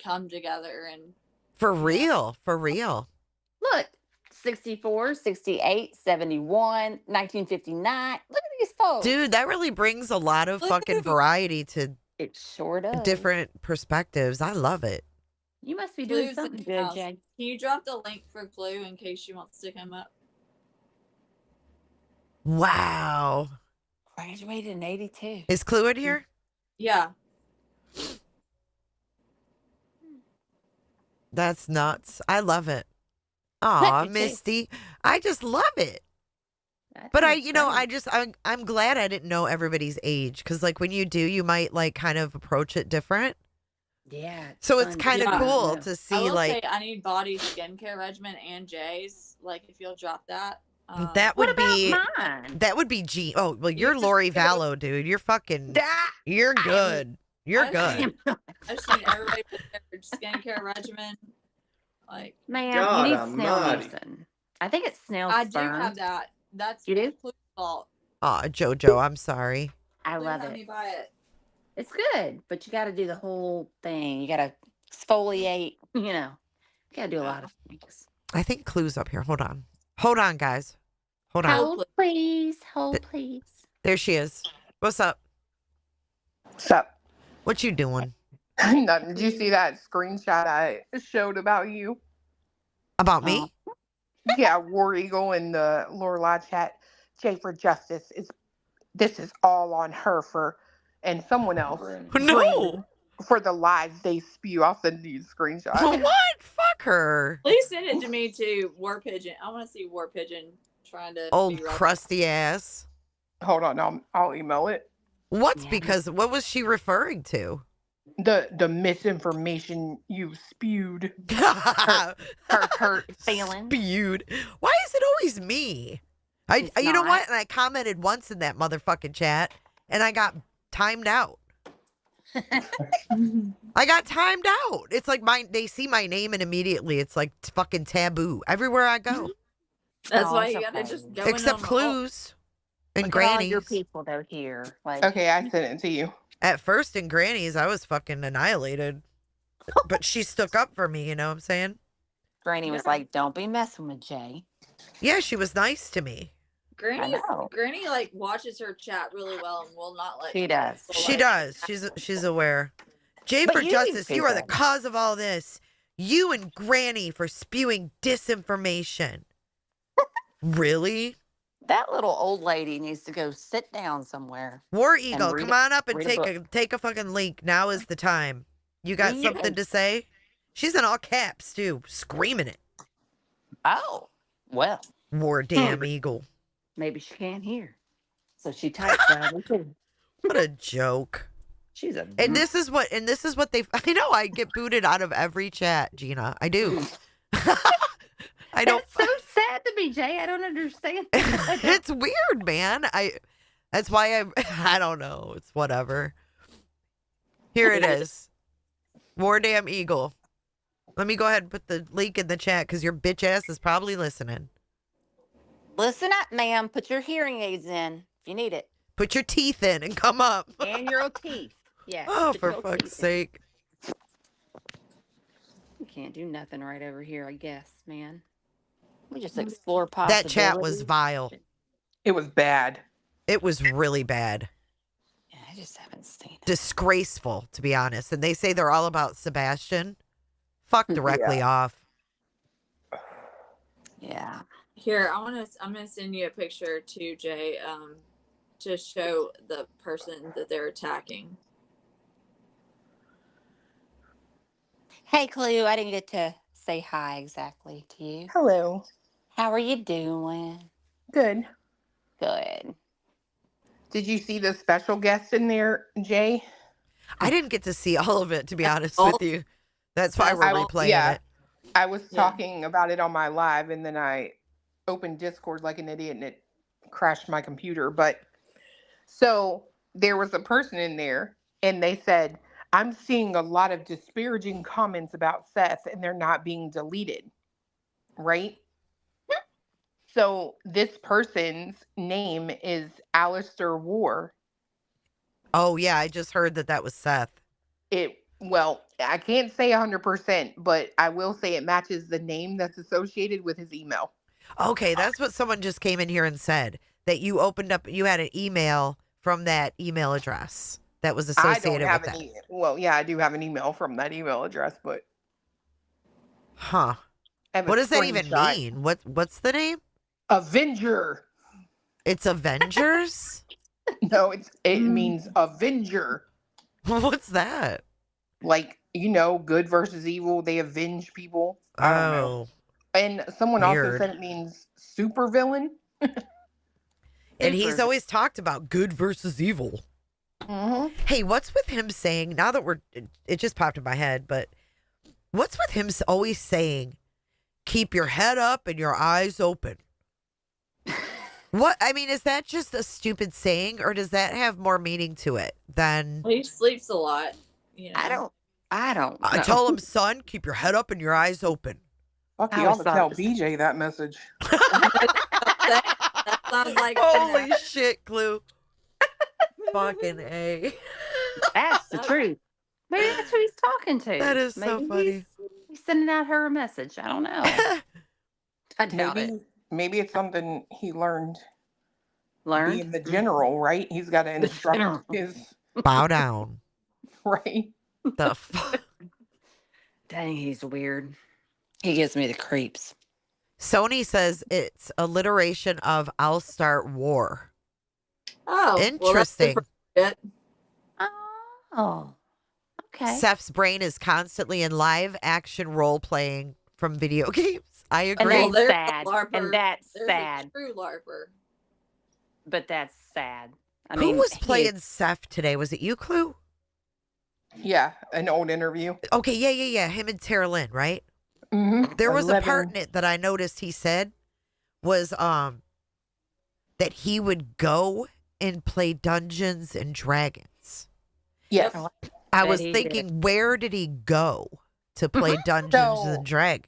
come together and For real. For real. Look, 64, 68, 71, 1959. Look at these folks. Dude, that really brings a lot of Look fucking at- variety to It sure does. different perspectives. I love it. You must be doing Clues something in the good, house. Jay. Can you drop the link for Clue in case she wants to come up? Wow. Graduated in 82. Is Clue in here? Yeah. That's nuts. I love it. Aw, Me too. Misty. I just love it. I But think it's great. I'm glad I didn't know everybody's age because like when you do, you might like kind of approach it different. Yeah. So it's fun kind of Yeah. cool know. to I see will like say I need body skincare regimen and Jay's. Like if you'll drop that. that What would be about mine? that would be G. Oh well, you're just Lori go- Vallow, dude. You're fucking. Ah, You're I am- good. You're I good. I just need everybody with their skincare regimen. Like Ma'am, God you need snail almighty. medicine. I think it's snail I do sperm. have that. That's You do? Clue's fault. Aw, JoJo, I'm sorry. I Clue love had me it. buy it. It's good, but you got to do the whole thing. You got to exfoliate, you got to do a lot of things. I think Clue's up here. Hold on. Hold on, guys. Hold on. Hold, please. Hold, please. There she is. What's up? What's up? What you doing? Nothing. Did you see that screenshot I showed about you? About me? Yeah, War Eagle and the Lorelai chat. Jay for Justice this is all on her and someone else. No. Brandy, for the lies they spew. I'll send you the screenshot. What? Fuck her. Please send it to me to War Pigeon. I want to see War Pigeon trying to Old be rough. crusty ass. Hold on, I'll email it. What's Yeah. because what was she referring to? The misinformation you spewed. Her Feeling. Spewed. Why is it always me? It's You know not. what? And I commented once in that motherfucking chat and I got timed out. I got timed out. It's like they see my name and immediately it's like fucking taboo everywhere I go. That's Oh, why it's you gotta okay. just go in Except on the- Clues and Look at all your Grannies. people though here. Like, Okay, I sent it to you. At first in Grannies, I was fucking annihilated. But she stuck up for me, you know what I'm saying? Granny was like, "Don't be messing with Jay." Yeah, she was nice to me. know. Granny like watches her chat really well and will not let She does. people, She like- does. She's aware. Jay But for you Justice, you are the people- cause of all this. You and Granny for spewing disinformation. Really? That little old lady needs to go sit down somewhere. War Eagle, read come a- on up and read a take a fucking link. Now is the time. You got You- something to say? She's in all caps, too, screaming it. Oh, well, War damn eagle. maybe she can't hear. So she types loudly too. What a joke. She's a And this is what they I know I get booted out of every chat, Gina. I do. I don't That's so sad to me, Jay. I don't understand. It's weird, man. That's why I don't know. It's whatever. Here it is. War damn eagle. Let me go ahead and put the link in the chat because your bitch ass is probably listening. Listen up, ma'am. Put your hearing aids in if you need it. Put your teeth in and come up. And your teeth. Yeah. Oh, put for your fuck's teeth in. sake. We can't do nothing right over here, I guess, man. We just explore That possibilities. chat was vile. It was bad. It was really bad. Yeah, I just haven't seen it. Disgraceful, to be honest. And they say they're all about Sebastian. Fuck directly off. Yeah. Here, I'm gonna send you a picture too, Jay, to show the person that they're attacking. Hey, Clue, I didn't get to say hi exactly to you. Hello. How are you doing? Good. Good. Did you see the special guest in there, Jay? I didn't get to see all of it, to be honest all- with you. That's why we're replaying yeah. it. I was Yeah. talking about it on my live, and then I opened Discord like an idiot, and it crashed my computer. But so there was a person in there, and they said, I'm seeing a lot of disparaging comments about Seth, and they're not being deleted. Right? So this person's name is Alistair War. Oh, yeah. I just heard that was Seth. Well, I can't say 100%, but I will say it matches the name that's associated with his email. Okay, that's what someone just came in here and said. That you opened up, you had an email from that email address that was associated with that. Well, yeah, I do have an email from that email address, but Huh. I have a What does that even screenshot. mean? What's the name? Avenger. It's Avengers? No, it means Avenger. What's that? Like, good versus evil. They avenge people. I don't know. Oh. And someone also Weird. said it means supervillain. And he's always talked about good versus evil. Mm-hmm. Hey, what's with him saying, now that it just popped in my head, but what's with him always saying, keep your head up and your eyes open? What? I mean, is that just a stupid saying, or does that have more meaning to it than... He sleeps a lot. I don't I know. tell him, son, keep your head up and your eyes open. Fuck, I you ought always to thought tell it was- BJ that message. That sounds like Holy shit, Clue. Fucking A. That's the truth. Maybe that's who he's talking to. That is so Maybe funny. He's sending out her a message. I don't know. I doubt it. Maybe it's something he learned Learn. being the general, right? He's got to instruct general. his Bow down. right. The fuck? Dang, he's weird. He gives me the creeps. Sony says it's alliteration of I'll start war. Oh, Interesting. Well, that's Oh, okay. Seth's brain is constantly in live action role playing from video games. I And agree. Well, that's there's a sad. LARPer. And that's There's sad. a true LARPer. But that's sad. I Who mean, was he playing is- Seth today? Was it you, Clue? Yeah, an old interview. Okay, yeah. Him and Tara Lynn, right? Mm-hmm. There was a part in it that I noticed he said was that he would go and play Dungeons and Dragons. Yes. I Bet was he thinking, where did he go to play Dungeons So- and Dragons?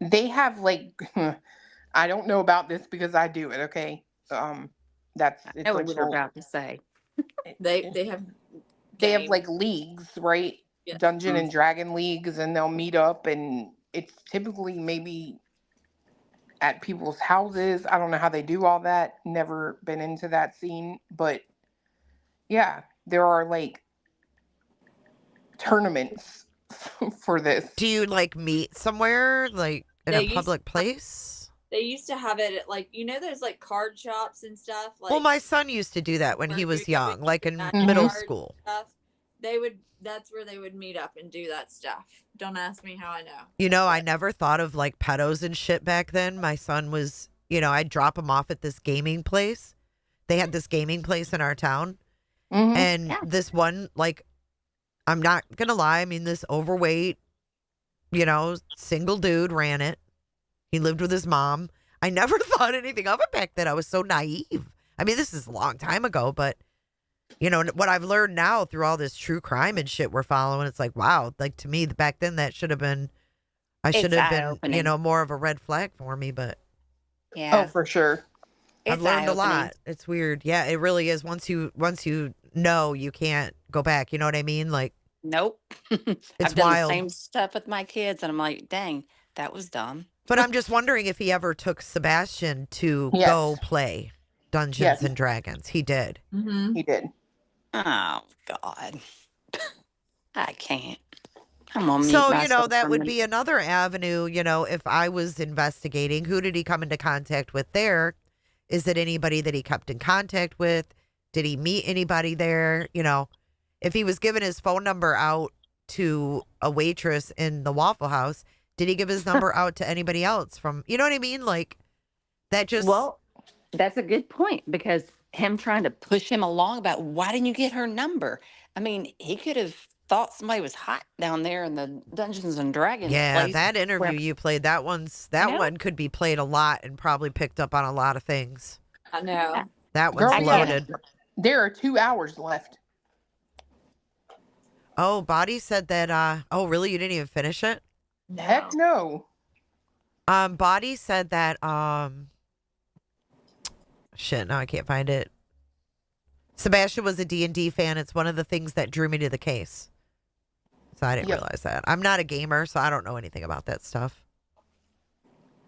They have I don't know about this because I do it. Okay, it's I a know what you're little. about to say. They have They have games. leagues, right? Yeah. Dungeon and Dragon leagues, and they'll meet up, and it's typically maybe at people's houses. I don't know how they do all that. Never been into that scene, but yeah, there are tournaments for this. Do you meet somewhere in They a used- public place? They used to have it at those card shops and stuff. Well, my son used to do that when he where was you go young, and like get in that middle card school. Stuff. That's where they would meet up and do that stuff. Don't ask me how I know. You know, I never thought of like pedos and shit back then. My son was, you know, I'd drop him off at this gaming place. They had this gaming place in our town. Mhm. And Yeah. this one, like, I'm not going to lie. I mean, this overweight, you know, single dude ran it. He lived with his mom. I never thought anything of it back then. I was so naive. I mean, this is a long time ago, but, you know, what I've learned now through all this true crime and shit we're following, it's like, wow, like to me, back then that should have been, I should It's have been, you eye-opening. know, more of a red flag for me, but Yeah. Oh, for sure. I've It's learned a eye-opening. lot. It's weird. Yeah, it really is. Once you know, you can't go back. You know what I mean? Like, Nope. it's I've done wild. the same stuff with my kids, and I'm like, dang, that was dumb. But I'm just wondering if he ever took Sebastian to Yes. go play Dungeons Yes. and Dragons. He did. Mm-hmm. He did. Oh God, I can't. I'm gonna mute So, you know, myself that for a would minute. be another avenue. You know, if I was investigating, who did he come into contact with there? Is it anybody that he kept in contact with? Did he meet anybody there? You know, if he was giving his phone number out to a waitress in the Waffle House, did he give his number out to anybody else from, you know what I mean? Like, that just, Well, that's a good point, because him trying to push him along about why didn't you get her number? I mean, he could have thought somebody was hot down there in the Dungeons and Dragons yeah, place. that interview where- you played, that know? one could be played a lot and probably picked up on a lot of things. I know. That Girl, one's yeah. loaded. There are 2 hours left. Oh, Body said that, oh, really? You didn't even finish it? Heck no. Body said that, shit, now I can't find it. Sebastian was a D&D fan. It's one of the things that drew me to the case. So I didn't Yep. realize that. I'm not a gamer, so I don't know anything about that stuff.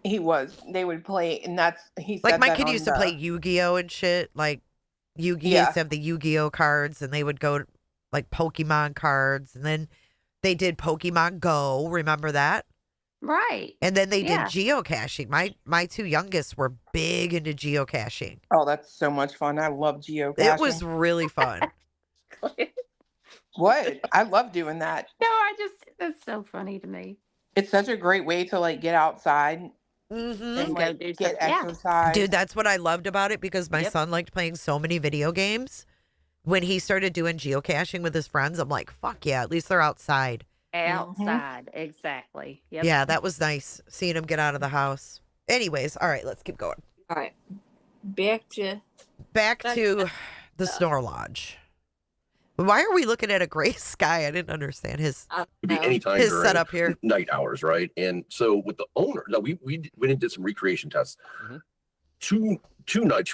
He was. They would play, and he said Like, my that kid on used to the- play Yu-Gi-Oh! And shit. Like, Yu-Gi Yeah. used to have the Yu-Gi-Oh! Cards, and they would go, like, Pokemon cards. And then they did Pokemon Go. Remember that? Right. And then they Yeah. did geocaching. My two youngest were big into geocaching. Oh, that's so much fun. I love geocaching. It was really fun. What? I love doing that. No, that's so funny to me. It's such a great way to like get outside Mm-hmm. and go like do get something. Yeah. exercise. Dude, that's what I loved about it, because my Yep. son liked playing so many video games. When he started doing geocaching with his friends, I'm like, fuck yeah, at least they're outside. Outside, exactly. Yep. Yeah, that was nice seeing him get out of the house. Anyways, all right, let's keep going. All right. Back to Back Back to the Snore Lodge. Why are we looking at a gray sky? I didn't understand his I Could be don't know. anytime his during setup here. night hours, right? And so with the owner, now we went and did some recreation tests. Mhm. Two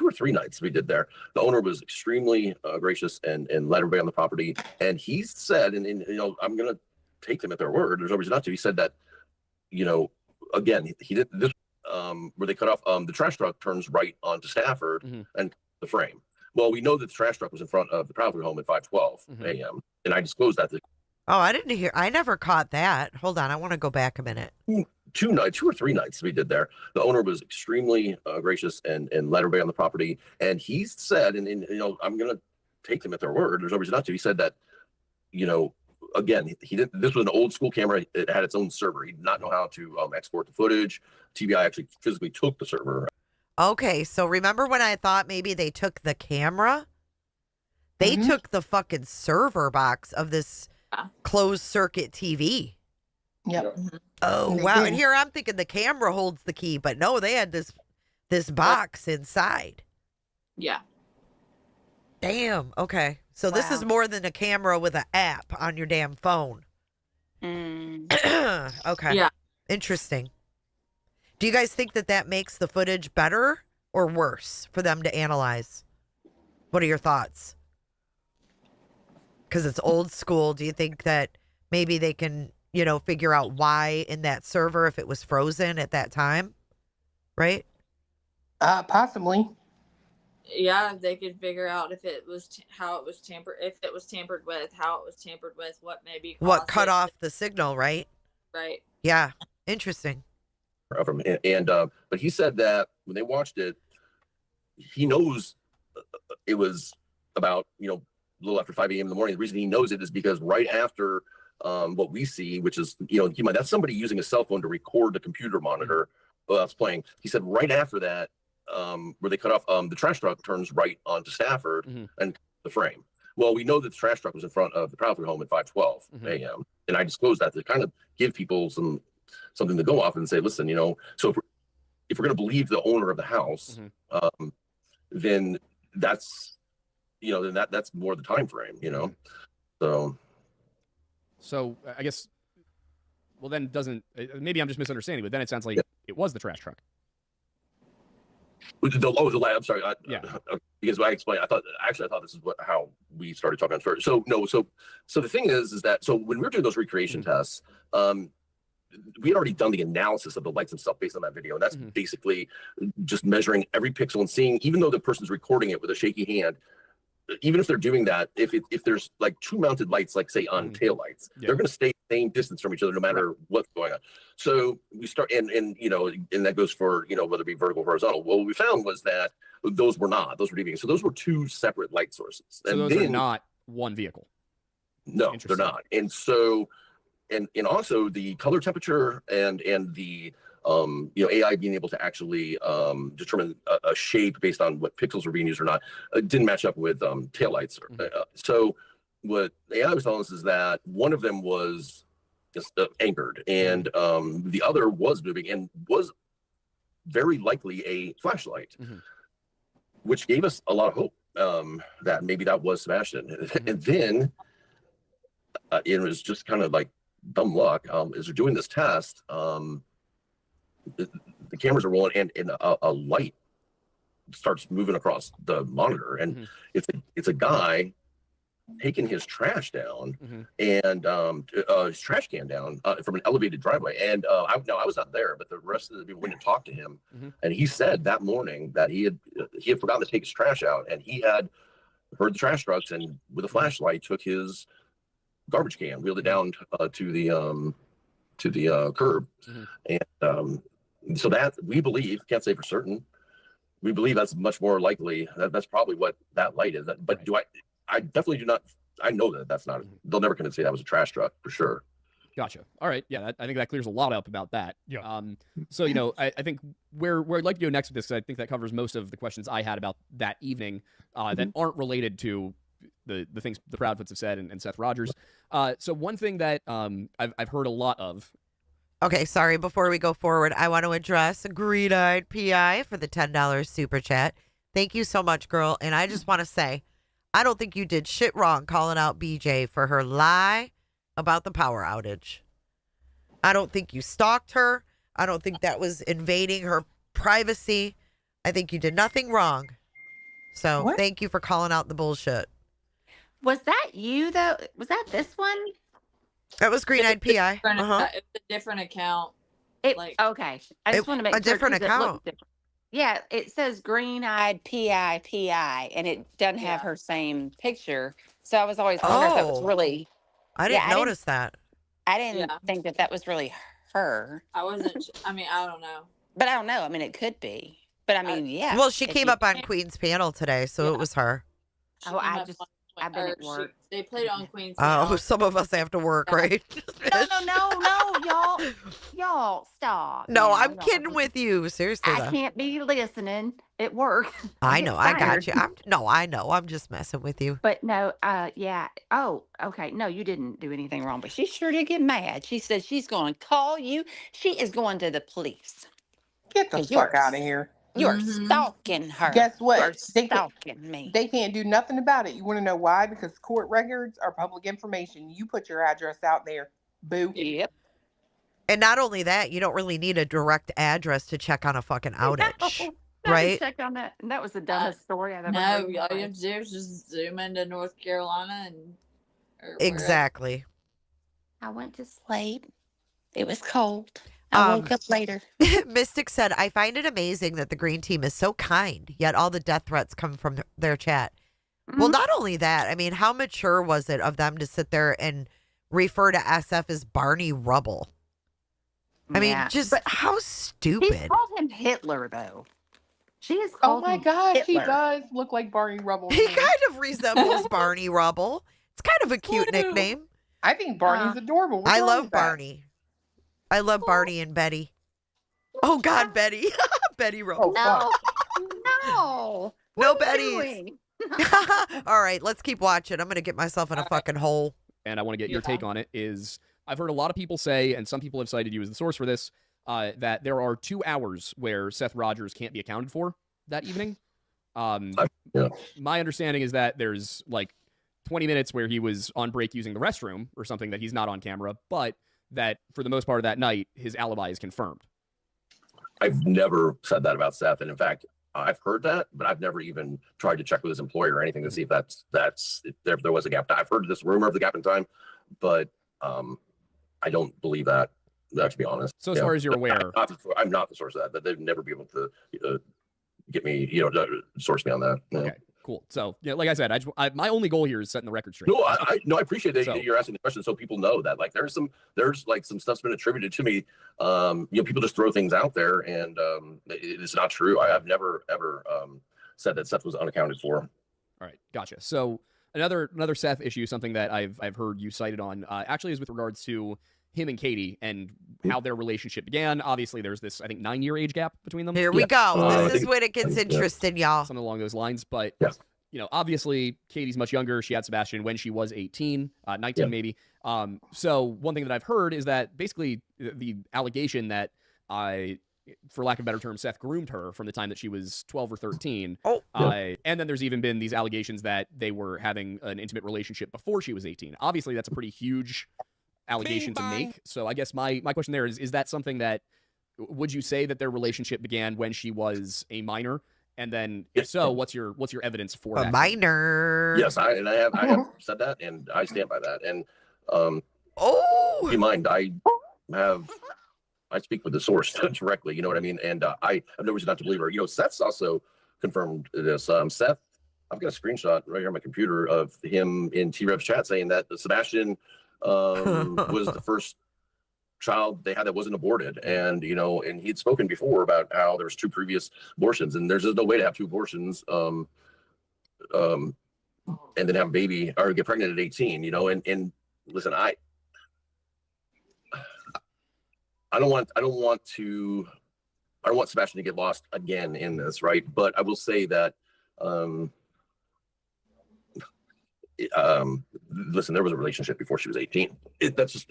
or three nights we did there. The owner was extremely gracious and let everybody on the property. And he said, and you know, I'm gonna take them at their word. There's no reason not to. He said that, you know, again, he did this where they cut off the trash truck turns right onto Stafford Mhm. and the frame. Well, we know that the trash truck was in front of the Proudfoot home at 5:12 Mhm. a.m. And I disclosed that to Oh, I didn't hear. I never caught that. Hold on, I want to go back a minute. two or three nights we did there. The owner was extremely gracious and let everybody on the property. And he said, and you know, I'm gonna take them at their word. There's no reason not to. He said that, you know, again, he did. This was an old school camera. It had its own server. He did not know how to export the footage. TBI actually physically took the server. Okay, so remember when I thought maybe they took the camera? They Mhm. took the fucking server box of this Ah. closed circuit TV. Yep. Oh They wow! did. And here I'm thinking the camera holds the key, but no, they had this box inside. Yeah. Damn. Okay, so this is Wow. more than a camera with an app on your damn phone. Mm. Okay. Yeah. Interesting. Do you guys think that that makes the footage better or worse for them to analyze? What are your thoughts? Because it's old school. Do you think that maybe they can, you know, figure out why in that server if it was frozen at that time? Right? Possibly. Yeah, they could figure out if it was how it was tampered, if it was tampered with, how it was tampered with, what maybe What caused cut it, off the signal, right? right? Yeah. Interesting. From but he said that when they watched it, he knows it was about, you know, little after 5 a.m. in the morning. The reason he knows it is because right after what we see, which is, that's somebody using a cell phone to record the computer monitor while it's playing. He said right after that, where they cut off, the trash truck turns right onto Stafford and the frame. Well, we know that the trash truck was in front of the Proudfoot home at 5:12 a.m. And I disclosed that to kind of give people something to go off and say, listen, so if we're going to believe the owner of the house, then that's, that's more the time frame, So I guess, well, then maybe I'm just misunderstanding, but then it sounds like it was the trash truck. I'm sorry. Because I explained, I thought this is how we started talking on first. So the thing is that, so when we were doing those recreation tests, we had already done the analysis of the lights and stuff based on that video. And that's basically just measuring every pixel and seeing, even though the person's recording it with a shaky hand, even if they're doing that, if there's like two mounted lights, like say on tail lights, they're going to stay the same distance from each other no matter what's going on. So we start, and that goes for, whether it be vertical or horizontal. Well, what we found was that those were deviating. So those were two separate light sources. So and those are not one vehicle. No, they're not. And so, and also the color temperature and the AI being able to actually determine a shape based on what pixels were being used or not didn't match up with taillights. So what AI was telling us is that one of them was just anchored, and the other was moving and was very likely a flashlight, which gave us a lot of hope that maybe that was Sebastian. And then it was just kind of like dumb luck. As we're doing this test, the cameras are rolling, and a light starts moving across the monitor, and it's a guy taking his trash down and his trash can down from an elevated driveway. And I was not there, but the rest of the people went and talked to him, and he said that morning that he had forgotten to take his trash out, and he had heard the trash trucks, and with a flashlight took his garbage can, wheeled it down to the curb, and so that we believe, can't say for certain, we believe that's much more likely. That's probably what that light is. But I definitely do not. I know that that's not. They'll never come and say that was a trash truck for sure. Gotcha. All right. Yeah, I think that clears a lot up about that. Yeah. So I think where I'd like to go next with this, because I think that covers most of the questions I had about that evening that aren't related to the things the Proudfoots have said and Seth Rogers. So one thing that I've heard a lot of. Okay, sorry. Before we go forward, I want to address Green-Eyed PI for the $10 super chat. Thank you so much, girl. And I just want to say, I don't think you did shit wrong calling out BJ for her lie about the power outage. I don't think you stalked her. I don't think that was invading her privacy. I think you did nothing wrong. So thank you for calling out the bullshit. Was that you, though? Was that this one? That was Green-Eyed PI. It's a different account. Okay. I just want to make a sure, different 'cause it account. looked different. Yeah, it says Green-Eyed PI, and it doesn't have her same picture. So I was always wondering if that was really. I didn't notice that. I didn't think that was really her. I wasn't. I don't know. But I don't know. I mean, it could be. But I mean, yeah. Well, she came up on Queen's panel today, so it was her. I've been at work. They played it on Queen's Oh, panel. some of us have to work, right? No, y'all, stop. No, now, I'm y'all. kidding with you. Seriously, I can't be listening at work. I know, I got tired. you. I know. I'm just messing with you. But no, yeah. Oh, okay. No, you didn't do anything wrong, but she sure did get mad. She said she's going to call you. She is going to the police. Get the fuck out of here. You're stalking her. Guess what? You're stalking me. They can't do nothing about it. You want to know why? Because court records are public information. You put your address out there. Boo. Yep. And not only that, you don't really need a direct address to check on a fucking outage, No, right? check on that. And that was the dumbest story I've ever No, heard. all you have to do is just zoom into North Carolina and. Exactly. I went to sleep. It was cold. I woke up later. Mystic said, I find it amazing that the green team is so kind, yet all the death threats come from their chat. Well, not only that, I mean, how mature was it of them to sit there and refer to SF as Barney Rubble? I mean, just how stupid. He called him Hitler, though. She is Oh called my gosh, he Hitler. does look like Barney Rubble. to He me. kind of resembles Barney Rubble. It's kind of a cute Woo. nickname. I think Barney's adorable. What's I wrong love with that? Barney. I love Barney and Betty. Oh God, Betty. Betty Rubble. Oh, fuck. No. No What are Betty's. you doing? All right, let's keep watching. I'm gonna get myself in a fucking hole. and I want to get your take on it, is I've heard a lot of people say, and some people have cited you as the source for this, that there are 2 hours where Seth Rogers can't be accounted for that evening. Yeah. My understanding is that there's like 20 minutes where he was on break using the restroom or something that he's not on camera, but that for the most part of that night, his alibi is confirmed. I've never said that about Seth, and in fact, I've heard that, but I've never even tried to check with his employer or anything to see if if there was a gap. I've heard this rumor of the gap in time, but I don't believe that. To be honest. So as far as you're aware, I'm not the source of that. That they'd never be able to get me, to source me on that. No. Okay, cool. So yeah, like I said, my only goal here is setting the record straight. No, I appreciate that So- you're asking the question so people know that like there's like some stuff's been attributed to me. People just throw things out there, and it's not true. I've never ever said that Seth was unaccounted for. All right, gotcha. So another Seth issue, something that I've heard you cited on, actually is with regards to him and Katie and how their relationship began. Obviously, there's this, I think, 9-year age gap between them. Here we Yeah. go. I This is think- when it gets yeah. interesting, y'all. Something along those lines. But, Yes. Obviously, Katie's much younger. She had Sebastian when she was 18, 19 Yeah. maybe. So one thing that I've heard is that basically the allegation that for lack of a better term, Seth groomed her from the time that she was 12 or 13. Oh. And then there's even been these allegations that they were having an intimate relationship before she was 18. Obviously, that's a pretty huge allegation to make. So I guess my question there is that something that, would you say that their relationship began when she was a minor? And then if so, what's your evidence for A that? minor. Yes, I have said that, and I stand by that. And Oh. keep in mind, I speak with the source directly. You know what I mean? And I have no reason not to believe her. Seth's also confirmed this. Seth, I've got a screenshot right here on my computer of him in T-Rev's chat saying that Sebastian was the first child they had that wasn't aborted, and and he'd spoken before about how there's 2 previous abortions, and there's just no way to have 2 abortions and then have a baby or get pregnant at 18. And listen, I don't want Sebastian to get lost again in this, right? But I will say that listen, there was a relationship before she was 18. That's just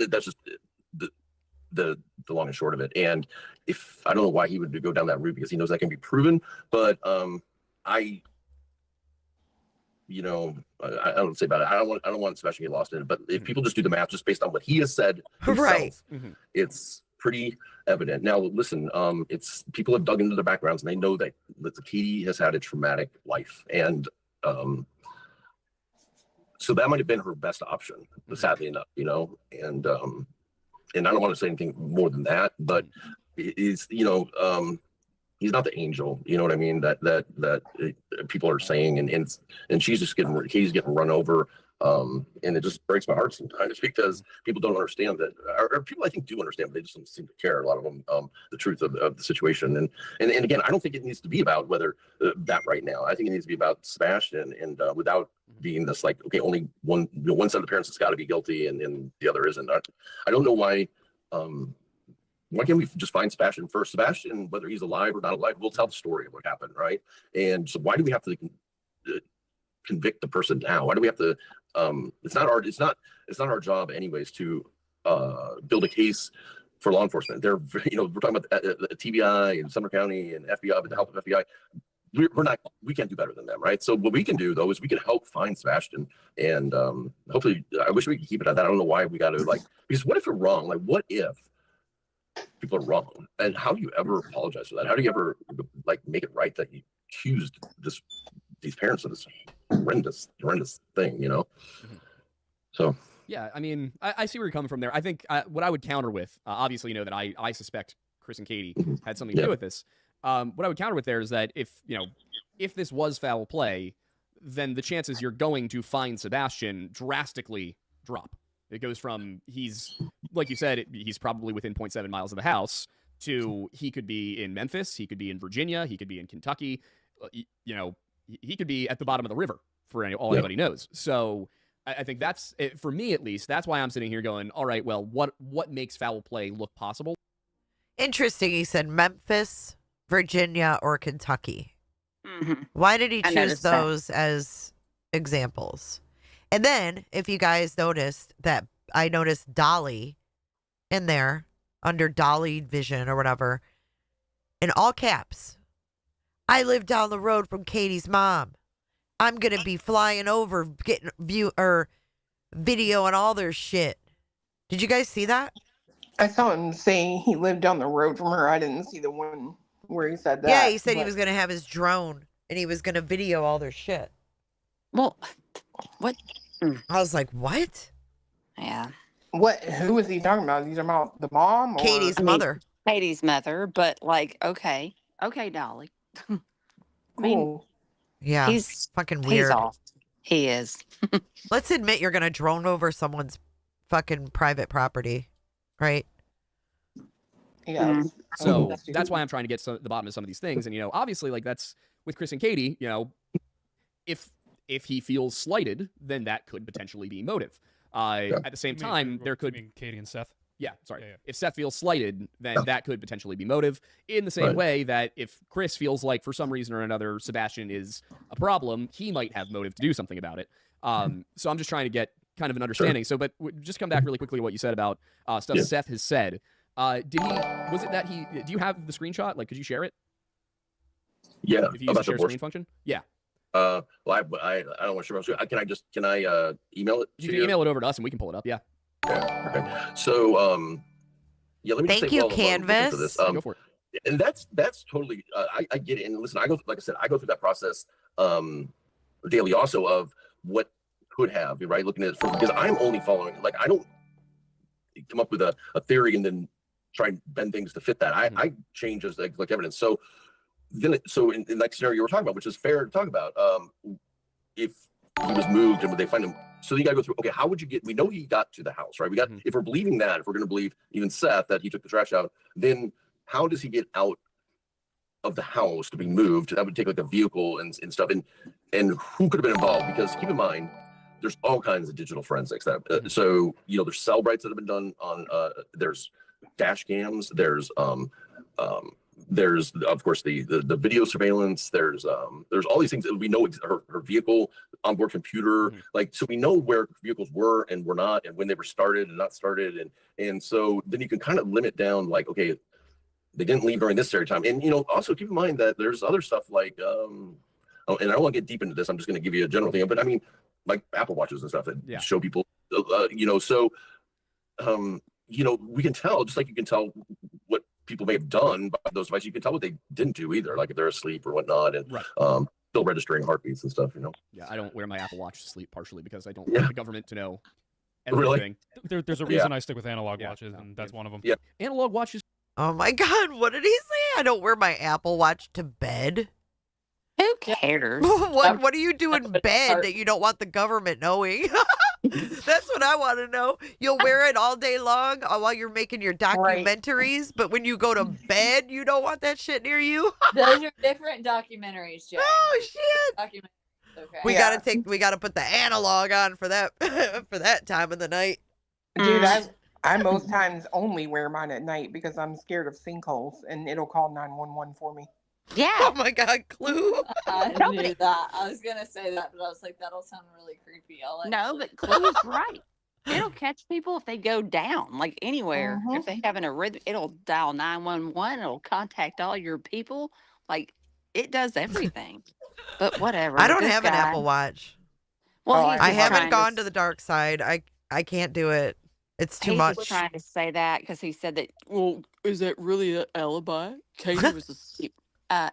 the long and short of it. And if I don't know why he would go down that route, because he knows that can be proven, but I don't say about it. I don't want Sebastian to get lost in it. But if people just do the math, just based on what he has said himself, Right. It's pretty evident. Now, listen, it's people have dug into their backgrounds and they know that Katie has had a traumatic life, and so that might have been her best option, sadly enough, and I don't want to say anything more than that, but he's he's not the angel, you know what I mean, that people are saying, and Katie's getting run over, and it just breaks my heart sometimes because people don't understand that, or people I think do understand, but they just don't seem to care, a lot of them, the truth of the situation. And again, I don't think it needs to be about whether that right now. I think it needs to be about Sebastian, and without being this like, okay, only one side of the parents has got to be guilty and the other isn't. I don't know why can't we just find Sebastian first? Sebastian, whether he's alive or not alive, we'll tell the story of what happened, right? And so why do we have to convict the person now? Why do we have to it's not our job anyways to build a case for law enforcement. We're talking about the TBI and Sumner County and FBI, with the help of FBI. We can't do better than them, right? So what we can do though is we can help find Sebastian, and hopefully, I wish we could keep it at that. I don't know why we got to because what if we're wrong? Like, what if people are wrong? And how do you ever apologize for that? How do you ever make it right that you accused these parents of this horrendous thing? Mm-hmm. So yeah, I mean, I see where you're coming from there. I think what I would counter with, obviously, that I suspect Chris and Katie had something to do with this. What I would counter with there is that if this was foul play, then the chances you're going to find Sebastian drastically drop. It goes from he's, like you said, he's probably within 0.7 miles of the house, to he could be in Memphis, he could be in Virginia, he could be in Kentucky, you know, he could be at the bottom of the river for all anybody knows. So I think that's it, for me at least. That's why I'm sitting here going, all right, well, what makes foul play look possible? Interesting. He said Memphis, Virginia, or Kentucky. Mhm. Why did he I choose noticed that. those as examples? And then, if you guys noticed that, I noticed Dolly in there under Dolly Vision or whatever, in all caps. I live down the road from Katie's mom. I'm gonna be flying over, getting video and all their shit. Did you guys see that? I saw him say he lived down the road from her. I didn't see the one where he said that. Yeah, he said he but- was gonna have his drone and he was gonna video all their shit. Well, what? I was like, what? Yeah. What? Who was he talking about? He's talking about the mom? Or? Katie's I mean, mother. Katie's mother, but like, okay, Dolly. I mean, Cool. Yeah, he's fucking he's weird. off. He is. Let's admit you're gonna drone over someone's fucking private property, right? Yeah. So that's why I'm trying to get the bottom of some of these things. And, you know, obviously, like, that's with Chris and Katie, you know, if he feels slighted, then that could potentially be motive. At the same time, there could be Katie and Seth. Yeah, sorry. Yeah. If Seth feels slighted, then that could potentially be motive. In the same way that if Chris feels like for some reason or another Sebastian is a problem, he might have motive to do something about it. So I'm just trying to get kind of an understanding. So, but just come back really quickly to what you said about stuff Seth has said. Was it that do you have the screenshot? Like, could you share it? Yeah. If you use the share screen function? Yeah. Well, I don't want to share. Can I email it? You can email it over to us and we can pull it up. Yeah. Okay. So, yeah, let me just Thank say, you, while I'm looking Canvas. for this, Go for it. and that's totally, I get it. And listen, like I said, I go through that process, daily also of what could have, right? Looking at it because I'm only following, like, I don't come up with a theory and then try and bend things to fit that. I change as like evidence. So then, in that scenario you were talking about, which is fair to talk about, if he was moved and would they find him? So you got to go through, okay, how would you get, we know he got to the house, right? We got, if we're believing that, if we're going to believe even Seth that he took the trash out, then how does he get out of the house to be moved? That would take like a vehicle and stuff. And who could have been involved? Because keep in mind, there's all kinds of digital forensics that, so, you know, there's cell rights that have been done on, there's dash cams, there's of course the video surveillance, there's all these things that we know, her vehicle, onboard computer, like, so we know where vehicles were and were not, and when they were started and not started, and so then you can kind of limit down, like, okay, they didn't leave during this time. And, you know, also keep in mind that there's other stuff like and I don't want to get deep into this, I'm just going to give you a general thing, but I mean, like Apple Watches and stuff that show people, you know, so you know, we can tell, just like you can tell what people may have done by those devices, you can tell what they didn't do either, like if they're asleep or whatnot, and still registering heartbeats and stuff, you know. Yeah, I don't wear my Apple Watch to sleep, partially because I don't want the government to know everything. Really? There's a reason I stick with analog watches, and that's one of them. Yeah. Analog watches. Oh my God, what did he say? I don't wear my Apple Watch to bed. Who cares? What do you do in bed that you don't want the government knowing? That's what I want to know. You'll wear it all day long while you're making your documentaries, but when you go to bed, you don't want that shit near you. Those are different documentaries, Jay. Oh shit! Documentaries, okay. We gotta put the analog on for that for that time of the night. Dude, I most times only wear mine at night because I'm scared of sinkholes, and it'll call 911 for me. Yeah. Oh my God, Clue. I knew that. I was gonna say that, but I was like, that'll sound really creepy. No, but Chloe's right. It'll catch people if they go down, like anywhere. If they have an arrhythmia, it'll dial 911. It'll contact all your people. Like, it does everything. But whatever. I don't this have an guy- Apple Watch. Well, Oh, I haven't gone to the dark side. I can't do it. It's too He's much. just trying to say that because he said that. Well, is that really an alibi? Katie was asleep.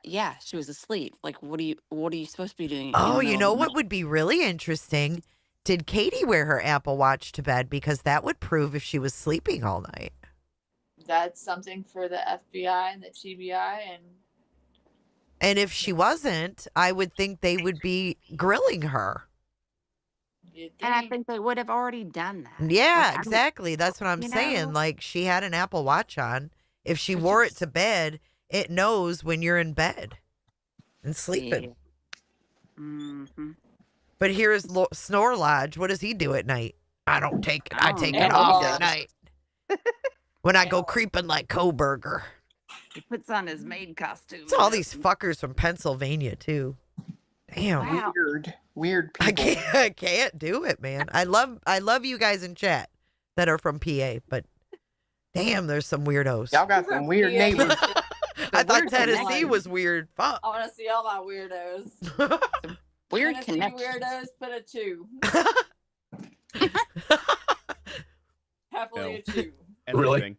Yeah, she was asleep. Like, what are you supposed to be doing? Oh, you know what would be really interesting? Did Katie wear her Apple Watch to bed? Because that would prove if she was sleeping all night. That's something for the FBI and the TBI, And if she wasn't, I would think they would be grilling her. And I think they would have already done that. Yeah, Like, exactly. That's what I'm you saying. know? Like, she had an Apple Watch on. If she wore it to bed, it knows when you're in bed and sleeping. Mm-hmm. But here's Snore Lodge. What does he do at night? I don't take it. I Oh, take no. it off Analog. at night. When I go creeping like Koberger. He puts on his maid costume. It's all these fuckers from Pennsylvania too. Damn. Wow. Weird people. I can't do it, man. I love you guys in chat that are from PA, but damn, there's some weirdos. Y'all got some weird Yeah. neighbors. I thought weird Tennessee connection. was weird. Fuck. I want to see all my weirdos. Weird Tennessee connection. weirdos, put a 2. Happily a 2. Really? Everything.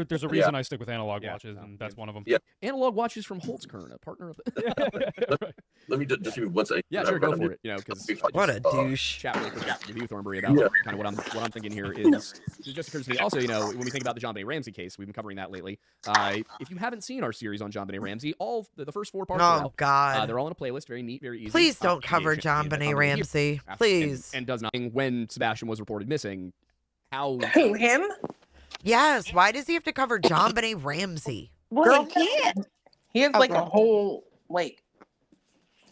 There's a reason I stick with analog Yeah. watches, and that's one of them. Yeah. Analog watches from Holtzkern, a partner of Right. Let me just give you one second. Yeah, sure, go for it. You know, because What a douche. chat really quick with you, Thornbury, about Yeah. kind of what I'm thinking here is it just occurs to me. Also, you know, when we think about the JonBenet Ramsey case, we've been covering that lately. If you haven't seen our series on JonBenet Ramsey, all the first 4 parts are Oh out. God. They're all in a playlist, very neat, very easy. Please don't The cover agent John ended up Benet coming here Ramsey. after- Please. and does nothing when Sebastian was reported missing. How Who, him? Yes. Why does he have to cover John Benet Ramsey? Well, he can't. He has like a Okay. whole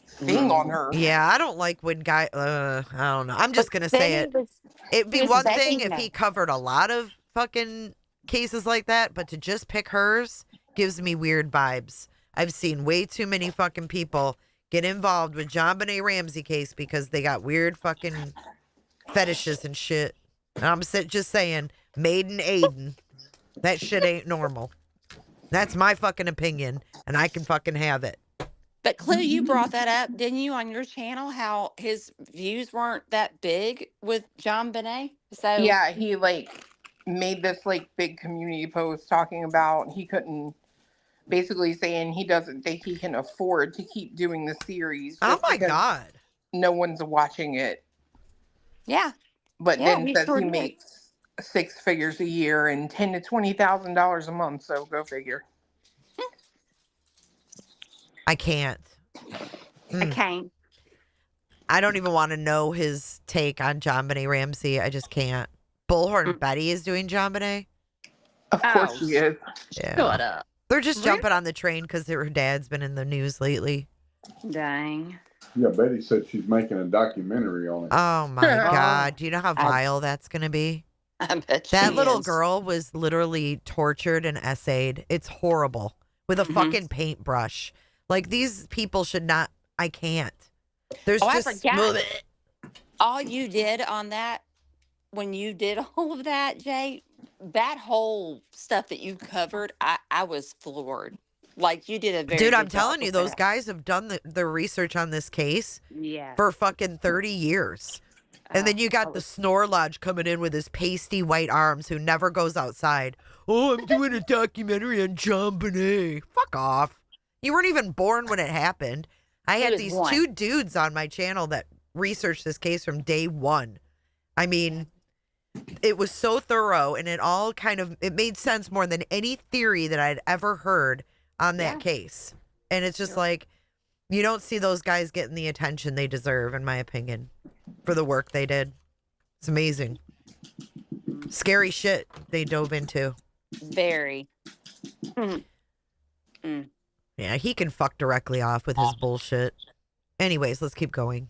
thing on her. Yeah, I don't like when I don't know. I'm just gonna say it. It'd be Who's one begging thing if them? he covered a lot of fucking cases like that, but to just pick hers gives me weird vibes. I've seen way too many fucking people get involved with John Benet Ramsey case because they got weird fucking fetishes and shit. And I'm just saying, Maiden Aiden, that shit ain't normal. That's my fucking opinion, and I can fucking have it. But Clue, you brought that up, didn't you, on your channel? How his views weren't that big with John Benet. So Yeah, he made this big community post talking about he couldn't, basically saying he doesn't think he can afford to keep doing the series. Oh just my because God. no one's watching it. yeah, But Yeah, then he says sure he did. makes 6 figures a year and $10,000 to $20,000 a month. So go figure. I can't. I can't. I don't even want to know his take on John Benet Ramsey. I just can't. Bullhorn Betty is doing John Benet. Of course she is. Yeah. Shut up. They're just Really? jumping on the train because her dad's been in the news lately. Dang. Yeah, Betty said she's making a documentary on it. Oh my God. Do you know how vile that's going to be? I bet That she little is. girl was literally tortured and essayed. It's horrible. With a Mhm. fucking paintbrush. Like, these people should not. I can't. There's Oh, I just. forgot. All you did on that, when you did all of that, Jay, that whole stuff that you covered, I was floored. Like, you did a very Dude, good I'm telling job you, with those that. guys have done the research on this case Yeah. for fucking 30 years. And then you got the Snore Lodge coming in with his pasty white arms who never goes outside. Oh, I'm doing a documentary on John Benet. Fuck off. You weren't even born when it happened. I He had was these one. 2 dudes on my channel that researched this case from day one. I mean, it was so thorough and it all it made sense more than any theory that I'd ever heard on that Yeah. case. And it's just like, you don't see those guys getting the attention they deserve, in my opinion, for the work they did. It's amazing. Scary shit they dove into. Very. Yeah, he can fuck directly off with his bullshit. Anyways, let's keep going.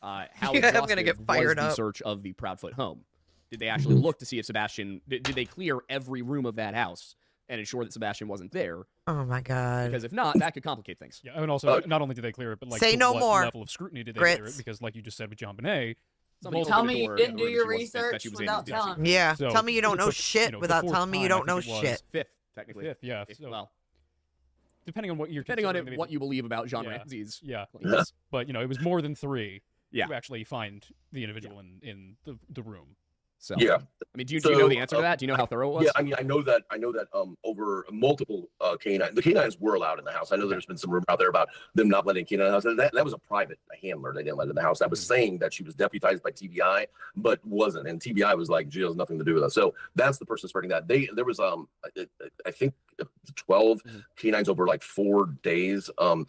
how Yeah, I'm gonna exhaustive get was fired the up. search of the Proudfoot home? Did they actually look to see if Sebastian? Did they clear every room of that house and ensure that Sebastian wasn't there? Oh my God. Because if not, that could complicate things. Yeah, and also not only did they clear it, but Say to no what more. level of scrutiny did they clear Grits. it? Because like you just said with John Benet, Somebody Tell opened the me you door didn't in a do room your she wasn't- that research she was without in. telling me. Yeah, So, tell me you don't know the- shit you know, the without fourth telling me you time, don't I know think it was shit. Fifth, technically. fifth, yeah. If- So, well, depending on what you're depending on considering, maybe- what you believe about John Yeah. Ramsey's yeah, claims. but it was more than 3 Yeah. to actually find the individual in the room. So Yeah. I mean, do you know the answer to that? Do you know how thorough it was? Yeah, I mean, I know that over multiple canines, the canines were allowed in the house. I know there's been some rumor out there about them not letting canine in the house. That was a private handler they didn't let in the house. That was saying that she was deputized by TBI, but wasn't. And TBI was like, she has nothing to do with us. So that's the person spreading that. There was I think 12 canines over like 4 days. And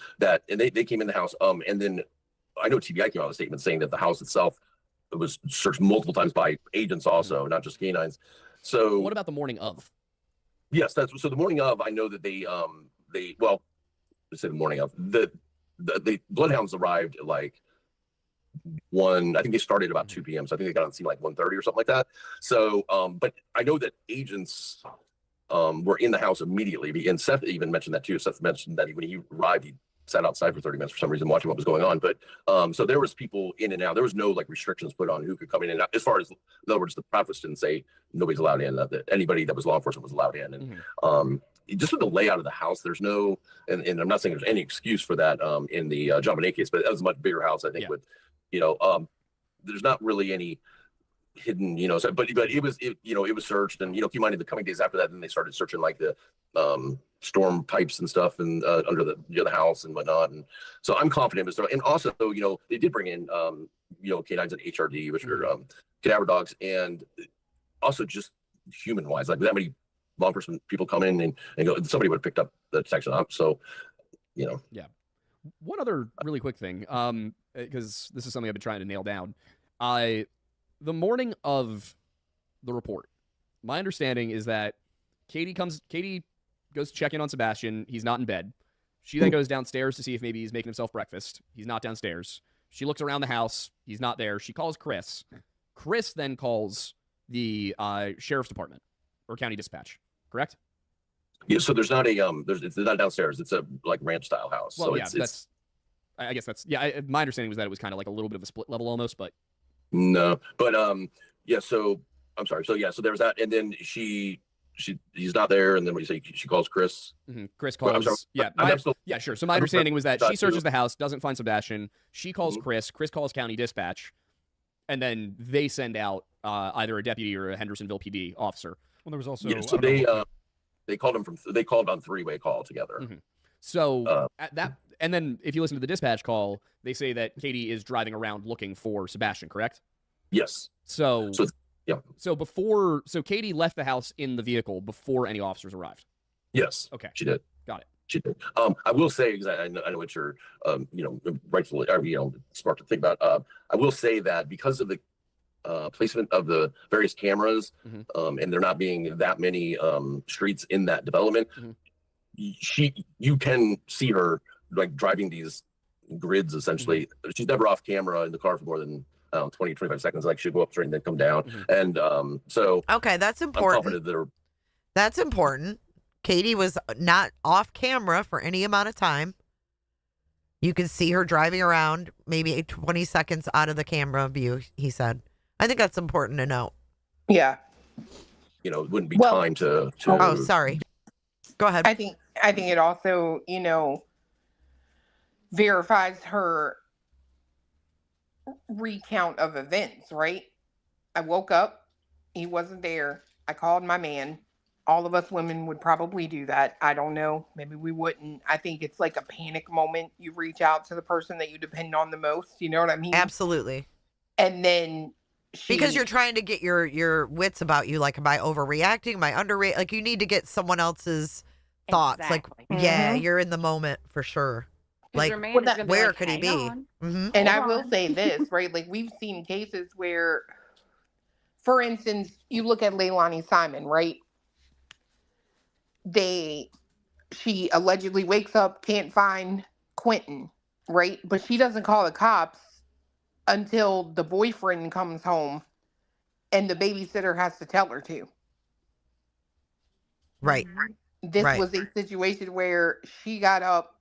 they came in the house. And then I know TBI came out with a statement saying that the house itself, it was searched multiple times by agents also, not just canines. So What about the morning of? Yes, that's so. The morning of, I know that well, let's say the morning of the bloodhounds arrived at like one. I think they started about 2 p.m. So I think they got on the scene like 1:30 or something like that. So, but I know that agents were in the house immediately, and Seth even mentioned that too. Seth mentioned that when he arrived, he sat outside for 30 minutes for some reason watching what was going on. But so there was people in and out. There was no like restrictions put on who could come in and out. As far as, in other words, the preface didn't say nobody's allowed in, that anybody that was law enforcement was allowed in. And just with the layout of the house, there's no, and I'm not saying there's any excuse for that in the John Bonet case, but that was a much bigger house, I think, with, there's not really any hidden, so, but it was searched, and, keep in mind in the coming days after that, then they started searching like the storm pipes and stuff and under the house and whatnot. And so I'm confident. And also, they did bring in, canines and HRD, which are cadaver dogs, and also just human wise, like that many law enforcement people come in and go, somebody would have picked up the detection up. So, Yeah. One other really quick thing, because this is something I've been trying to nail down. The morning of the report, my understanding is that Katie goes to check in on Sebastian. He's not in bed. She then goes downstairs to see if maybe he's making himself breakfast. He's not downstairs. She looks around the house. He's not there. She calls Chris. Chris then calls the sheriff's department or county dispatch, correct? Yeah, so there's not it's not downstairs. It's a like ranch style house. Well, so yeah, I guess that's, my understanding was that it was kind of like a little bit of a split level almost, but. No, but yeah, so I'm sorry. So yeah, so there was that, and then he's not there, and then what you say, she calls Chris. Chris calls. Well, sure. So my understanding was that she searches the house, doesn't find Sebastian. She calls Chris. Chris calls county dispatch, and then they send out either a deputy or a Hendersonville PD officer. Well, there was also so they called on three-way call together. So at that, and then if you listen to the dispatch call, they say that Katie is driving around looking for Sebastian, correct? Yes. So yeah. So Katie left the house in the vehicle before any officers arrived. Yes. Okay. She did. Got it. She did. I will say, because I know what you're, rightfully, smart to think about. I will say that because of the placement of the various cameras, and there not being that many streets in that development, you can see her like driving these grids essentially. She's never off camera in the car for more than 20, 25 seconds. Like she'll go up and then come down. And so okay, that's important. I'm confident that's important. Katie was not off camera for any amount of time. You can see her driving around maybe 20 seconds out of the camera view, he said. I think that's important to note. Yeah. It wouldn't be time to Oh, sorry. Go ahead. I think it also, verifies her recount of events, right? I woke up, he wasn't there. I called my man. All of us women would probably do that. I don't know. Maybe we wouldn't. I think it's like a panic moment. You reach out to the person that you depend on the most. You know what I mean? Absolutely. And then because you're trying to get your wits about you. Like, am I overreacting? Am I underreacting? Like, you need to get someone else's thoughts. Exactly. Like, yeah, you're in the moment for sure. Like, where could he be? And I will say this, right? Like, we've seen cases where, for instance, you look at Leilani Simon, right? She allegedly wakes up, can't find Quentin, right? But she doesn't call the cops until the boyfriend comes home and the babysitter has to tell her to. Right. This was a situation where she got up,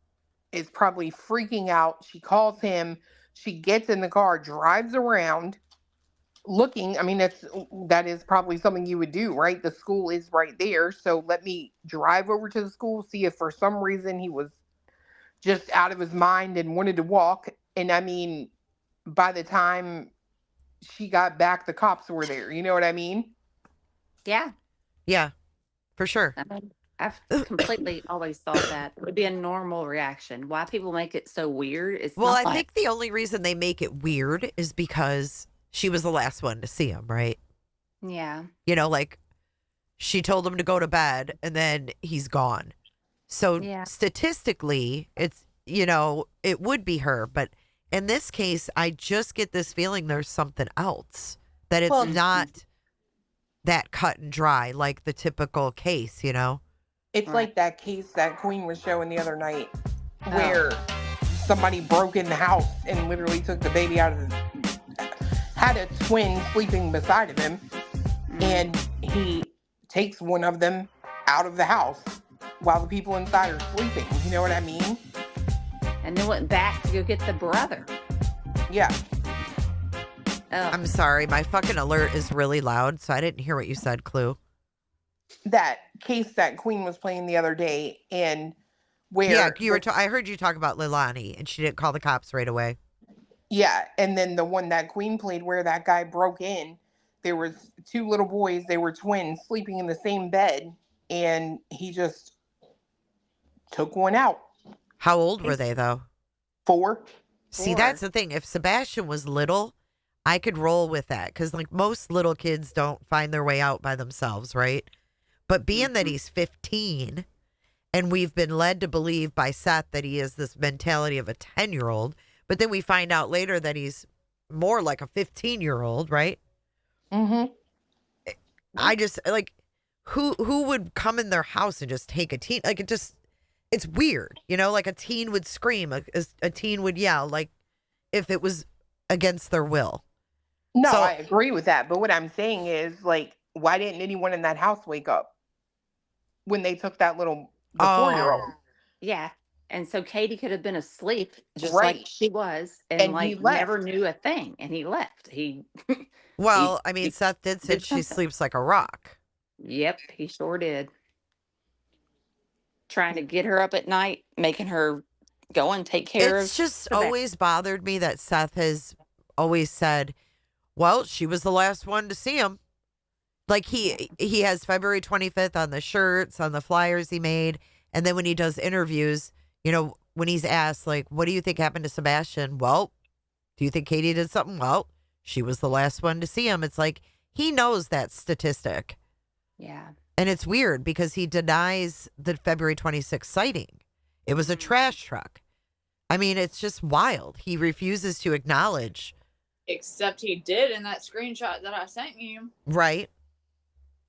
is probably freaking out. She calls him. She gets in the car, drives around looking. I mean, that is probably something you would do, right? The school is right there. So let me drive over to the school, see if for some reason he was just out of his mind and wanted to walk. And I mean, by the time she got back, the cops were there. You know what I mean? Yeah. Yeah, for sure. I mean, I've completely always thought that it would be a normal reaction. Why people make it so weird is well, I think the only reason they make it weird is because she was the last one to see him, right? Yeah. Like she told him to go to bed and then he's gone. So statistically, it's, it would be her. But in this case, I just get this feeling there's something else, that it's not that cut and dry, like the typical case, you know? It's Right. like that case that Queen was showing the other night Oh. where somebody broke in the house and literally took the baby out of had a twin sleeping beside of him, and he takes one of them out of the house while the people inside are sleeping. You know what I mean? And then went back to go get the brother. Yeah. Oh, I'm sorry, my fucking alert is really loud, so I didn't hear what you said, Clue. That case that Queen was playing the other day, and where Yeah, you were. I heard you talk about Lilani, and she didn't call the cops right away. yeah, and then the one that Queen played where that guy broke in, there was two little boys, they were twins sleeping in the same bed, and he just took one out. How old were they, though? 4. See, that's the thing. If Sebastian was little, I could roll with that because, like, most little kids don't find their way out by themselves, right? But being that he's 15, and we've been led to believe by Seth that he has this mentality of a 10-year-old, but then we find out later that he's more like a 15-year-old, right? Mm-hmm. I just, like, who would come in their house and just take a teen? Like, it's weird, you know? Like, a teen would scream, a teen would yell, like, if it was against their will. No, So- I agree with that. But what I'm saying is, like, why didn't anyone in that house wake up when they took that little the 4-year-old? yeah. And so Katie could have been asleep just Right. like she was, and And he like left. never knew a thing, and he left. Well, I mean, he Seth did say did she something. sleeps like a rock. Yep, he sure did. Trying to get her up at night, making her go and take care of. It's just Sebastian. always bothered me that Seth has always said, well, she was the last one to see him. Like he has February 25th on the shirts, on the flyers he made. And then when he does interviews, you know, when he's asked, like, what do you think happened to Sebastian? Well, do you think Katie did something? Well, she was the last one to see him. It's like he knows that statistic. Yeah. And it's weird because he denies the February 26th sighting. It was a trash truck. I mean, it's just wild. He refuses to acknowledge. Except he did in that screenshot that I sent you. Right.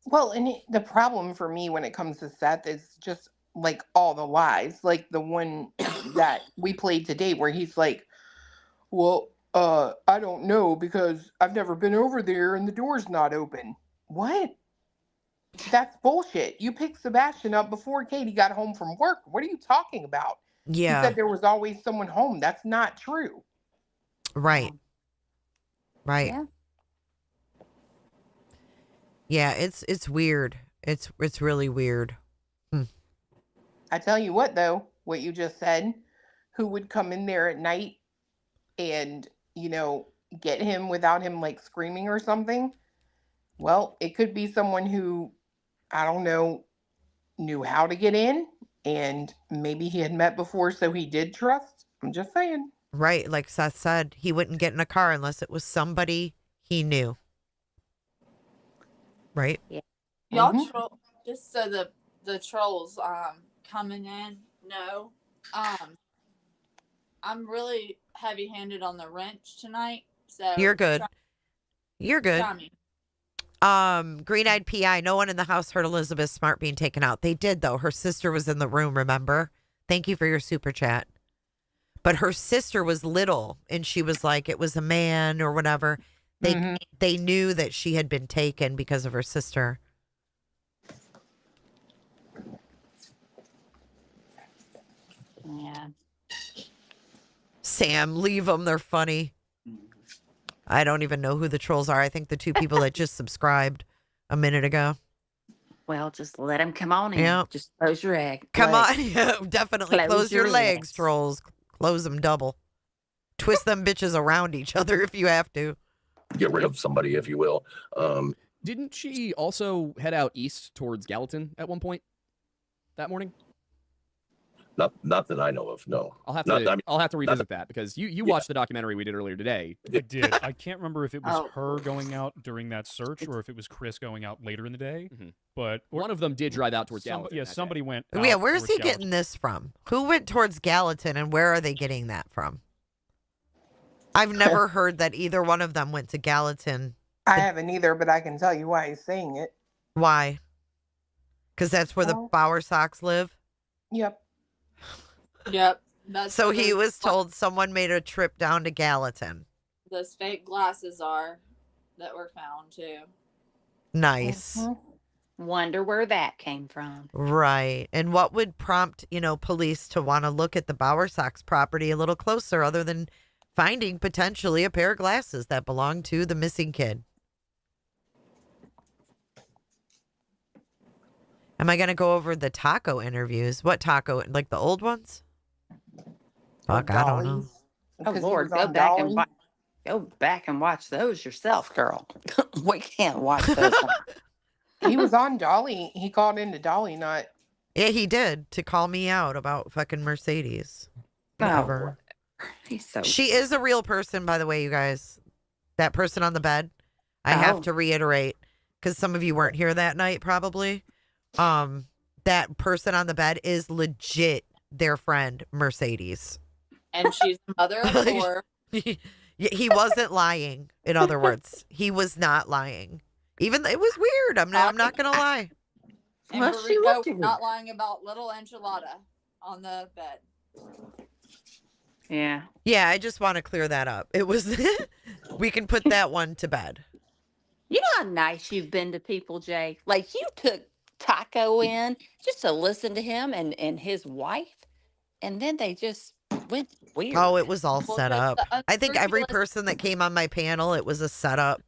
Well, and the problem for me when it comes to Seth is just like all the lies, like the one that we played today where he's like, well, I don't know because I've never been over there and the door's not open. What? That's bullshit. You picked Sebastian up before Katie got home from work. What are you talking about? Yeah. He said there was always someone home. That's not true. Right. Right. Yeah. Yeah, it's weird. It's really weird. I tell you what, though, what you just said, who would come in there at night and, you know, get him without him like screaming or something? Well, it could be someone who, I don't know, knew how to get in and maybe he had met before, so he did trust. I'm just saying. Right. Like Seth said, he wouldn't get in a car unless it was somebody he knew. Right? Y'all Mhm. troll, just so the trolls coming in know, I'm really heavy handed on the wrench tonight. So You're good. You're good. try me. Green-eyed PI, no one in the house heard Elizabeth Smart being taken out. They did, though. Her sister was in the room, remember? Thank you for your super chat. But her sister was little, and she was like, it was a man or whatever. They knew that she had been taken because of her sister. Yeah. Sam, leave them. They're funny. I don't even know who the trolls are. I think the two people that just subscribed a minute ago. Well, just let him come on in. Yeah. Just close your egg. Come leg. on. Yeah, definitely. Close your legs, trolls. Close them double. Twist them bitches around each other if you have to. Get rid of somebody, if you will. Didn't she also head out east towards Gallatin at one point that morning? Not that I know of. No. I'll have Not- to I mean, I'll have to revisit that because you Yeah. watched the documentary we did earlier today. I did. I can't remember if it was Oh. her going out during that search or if it was Chris going out later in the day. Mhm. But One of them did drive out towards some- Gallatin. yeah, that day. somebody went. Yeah, out where's towards he Gallatin. getting this from? Who went towards Gallatin and where are they getting that from? I've never heard that either one of them went to Gallatin I haven't either, but I can tell you why he's saying it. Why? Because that's where the Oh. Bower Sox live. Yep. Yep. That's So where he those was told someone made a trip down to Gallatin. those fake glasses are that were found too. Nice. Mhm. Wonder where that came from. Right. And what would prompt, police to want to look at the Bower Sox property a little closer other than finding potentially a pair of glasses that belonged to the missing kid? Am I going to go over the taco interviews? What taco? Like the old ones? Fuck, I don't know. Dolly's. Oh Because he Lord, was on go back and Dolly. watch those yourself, girl. We can't watch those. He was on Dolly. He called into Dolly, not. Yeah, he did, to call me out about fucking Mercedes. Whatever. He's so. She is a real person, by the way, you guys. That person on the bed. I have Oh. to reiterate, because some of you weren't here that night, probably. That person on the bed is legit their friend, Mercedes. And she's the mother of four. He wasn't lying, in other words. He was not lying. Even it was weird. I'm not going to lie. And Well, she Burrito looked was at not lying about little enchilada on the bed. Yeah. Yeah, I just want to clear that up. It was, we can put that one to bed. You know how nice you've been to people, Jay? Like you took Taco in just to listen to him and his wife, and then they just went weird. Oh, it was all Well, set 'cause up. the I think every unscrupulous- person that came on my panel, it was a setup.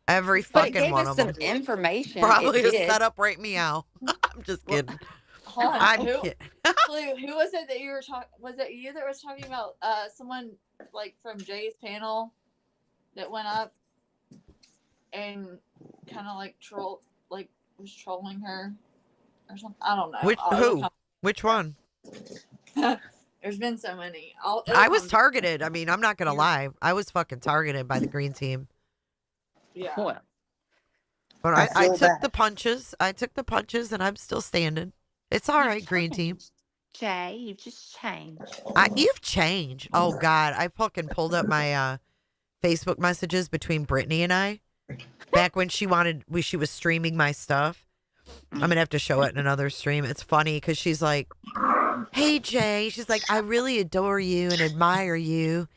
Every but it fucking gave one us of some them. information. Probably It a did. setup right meow. I'm just kidding. Hold on. I'm Who, kidding. who was it that you were talking? Was it you that was talking about someone like from Jay's panel that went up and kind of like was trolling her or something? I don't know. Who? Which one? There's been so many. I was targeted. I mean, I'm not gonna lie. I was fucking targeted by the green team. Yeah. Well, But I I feel took that. the punches. I took the punches, and I'm still standing. It's all right, green team. Jay, you've just changed. You've changed. Oh God, I fucking pulled up my Facebook messages between Brittany and I back when she was streaming my stuff. I'm gonna have to show it in another stream. It's funny because she's like, "Hey Jay," she's like, "I really adore you and admire you."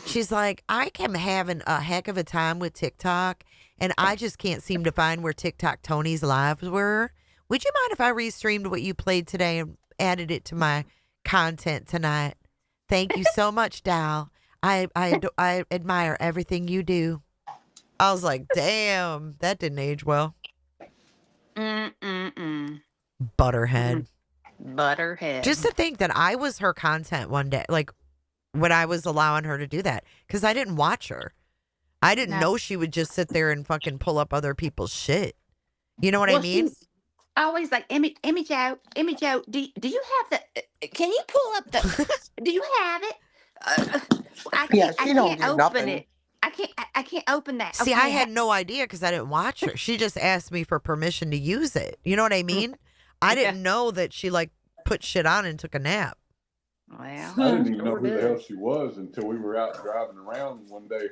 She's like, "I am having a heck of a time with TikTok, and I just can't seem to find where TikTok Tony's lives were. Would you mind if I restreamed what you played today and added it to my content tonight? Thank you so much, Dal. I admire everything you do." I was like, "Damn, that didn't age well." Butterhead. Butterhead. Just to think that I was her content one day, like when I was allowing her to do that, because I didn't watch her. I didn't know she would just sit there and fucking pull up other people's shit. You know what I mean? She's always like, Emmy Joe, do you have the, can you pull up the, do you have it? I Yeah, can't, she I don't can't do open nothing. it. I can't open that. See, Okay, I had no idea because I didn't watch her. She just asked me for permission to use it. You know what I mean? I didn't know that she like put shit on and took a nap. Well, I didn't even know sure who the did. hell she was until we were out driving around one day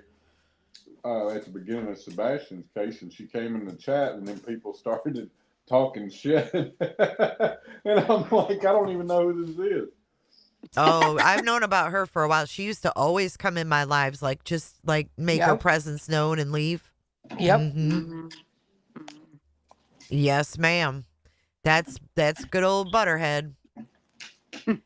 at the beginning of Sebastian's case, and she came in the chat, and then people started talking shit, and I'm like, I don't even know who this is. Oh, I've known about her for a while. She used to always come in my lives, like just like make her Yep. presence known and leave. Yep. Mhm. Yes, ma'am. That's good old Butterhead.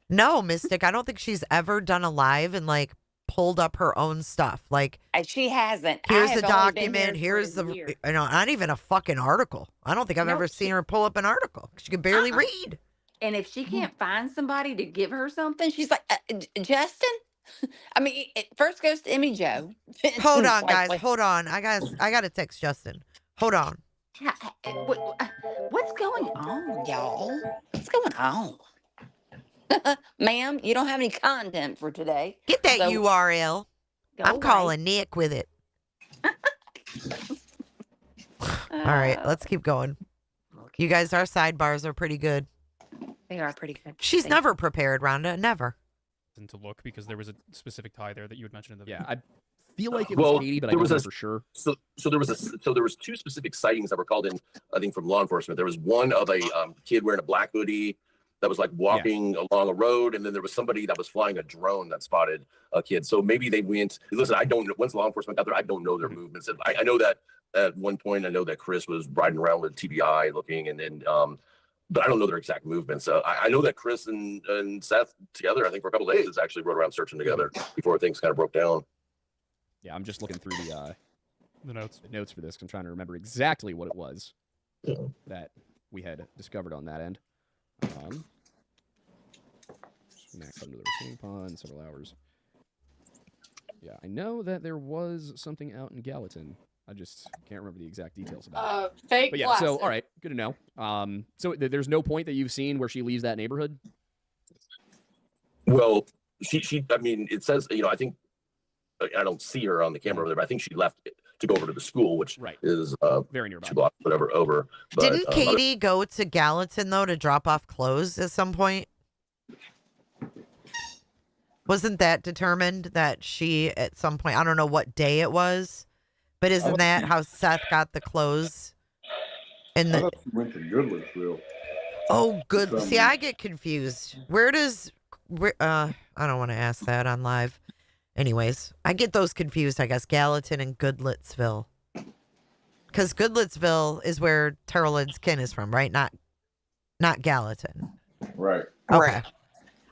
No, Mystic, I don't think she's ever done a live and like pulled up her own stuff. Like, She hasn't. I here's have the only been document, here here's for the, a year. not even a fucking article. I don't think I've Nope, ever seen her pull up an article. She can barely read. And if she can't find somebody to give her something, she's like, Justin. I mean, it first goes to Emmy Joe. Hold on, Like, guys. like, Hold on. I got to text Justin. Hold on. What's going on, y'all? What's going on? Ma'am, you don't have any content for today. Get that So, URL. go I'm away. calling Nick with it. All right, let's keep going. You guys, our sidebars are pretty good. They are pretty good. She's Thank never prepared, Rhonda. Never. To look because there was a specific tie there that you had mentioned in the Yeah, I feel like it was Well, Katie, but I there don't was know a for sure. so there was two specific sightings that were called in, I think, from law enforcement. There was one of a kid wearing a black hoodie that was like walking along a road, and then there was somebody that was flying a drone that spotted a kid. So maybe they went. Listen, I don't know. Once law enforcement got there, I don't know their movements. I know that at one point, I know that Chris was riding around with TBI looking, and then but I don't know their exact movements. I know that Chris and Seth together, I think for a couple of days, actually rode around searching together before things kind of broke down. Yeah, I'm just looking through The notes. the notes for this. 'Cause I'm trying to remember exactly what it was that we had discovered on that end. Max under the retaining pond, several hours. Yeah, I know that there was something out in Gallatin. I just can't remember the exact details about it. Fake But yeah, glasses. so all right, good to know. So there's no point that you've seen where she leaves that neighborhood. Well, she. I mean, it says, I think I don't see her on the camera over there, but I think she left to go over to the school, which is very nearby, 2 blocks, whatever, over. But, Didn't Katie go to Gallatin though to drop off clothes at some point? Wasn't that determined that she at some point? I don't know what day it was, but isn't that how Seth got the clothes? I thought she went to Goodlettsville. Oh, good. See, I get confused. Where I don't want to ask that on live. Anyways, I get those confused, I guess, Gallatin and Goodlettsville. Because Goodlettsville is where Terrell's kin is from, right? Not Gallatin. Right. Okay.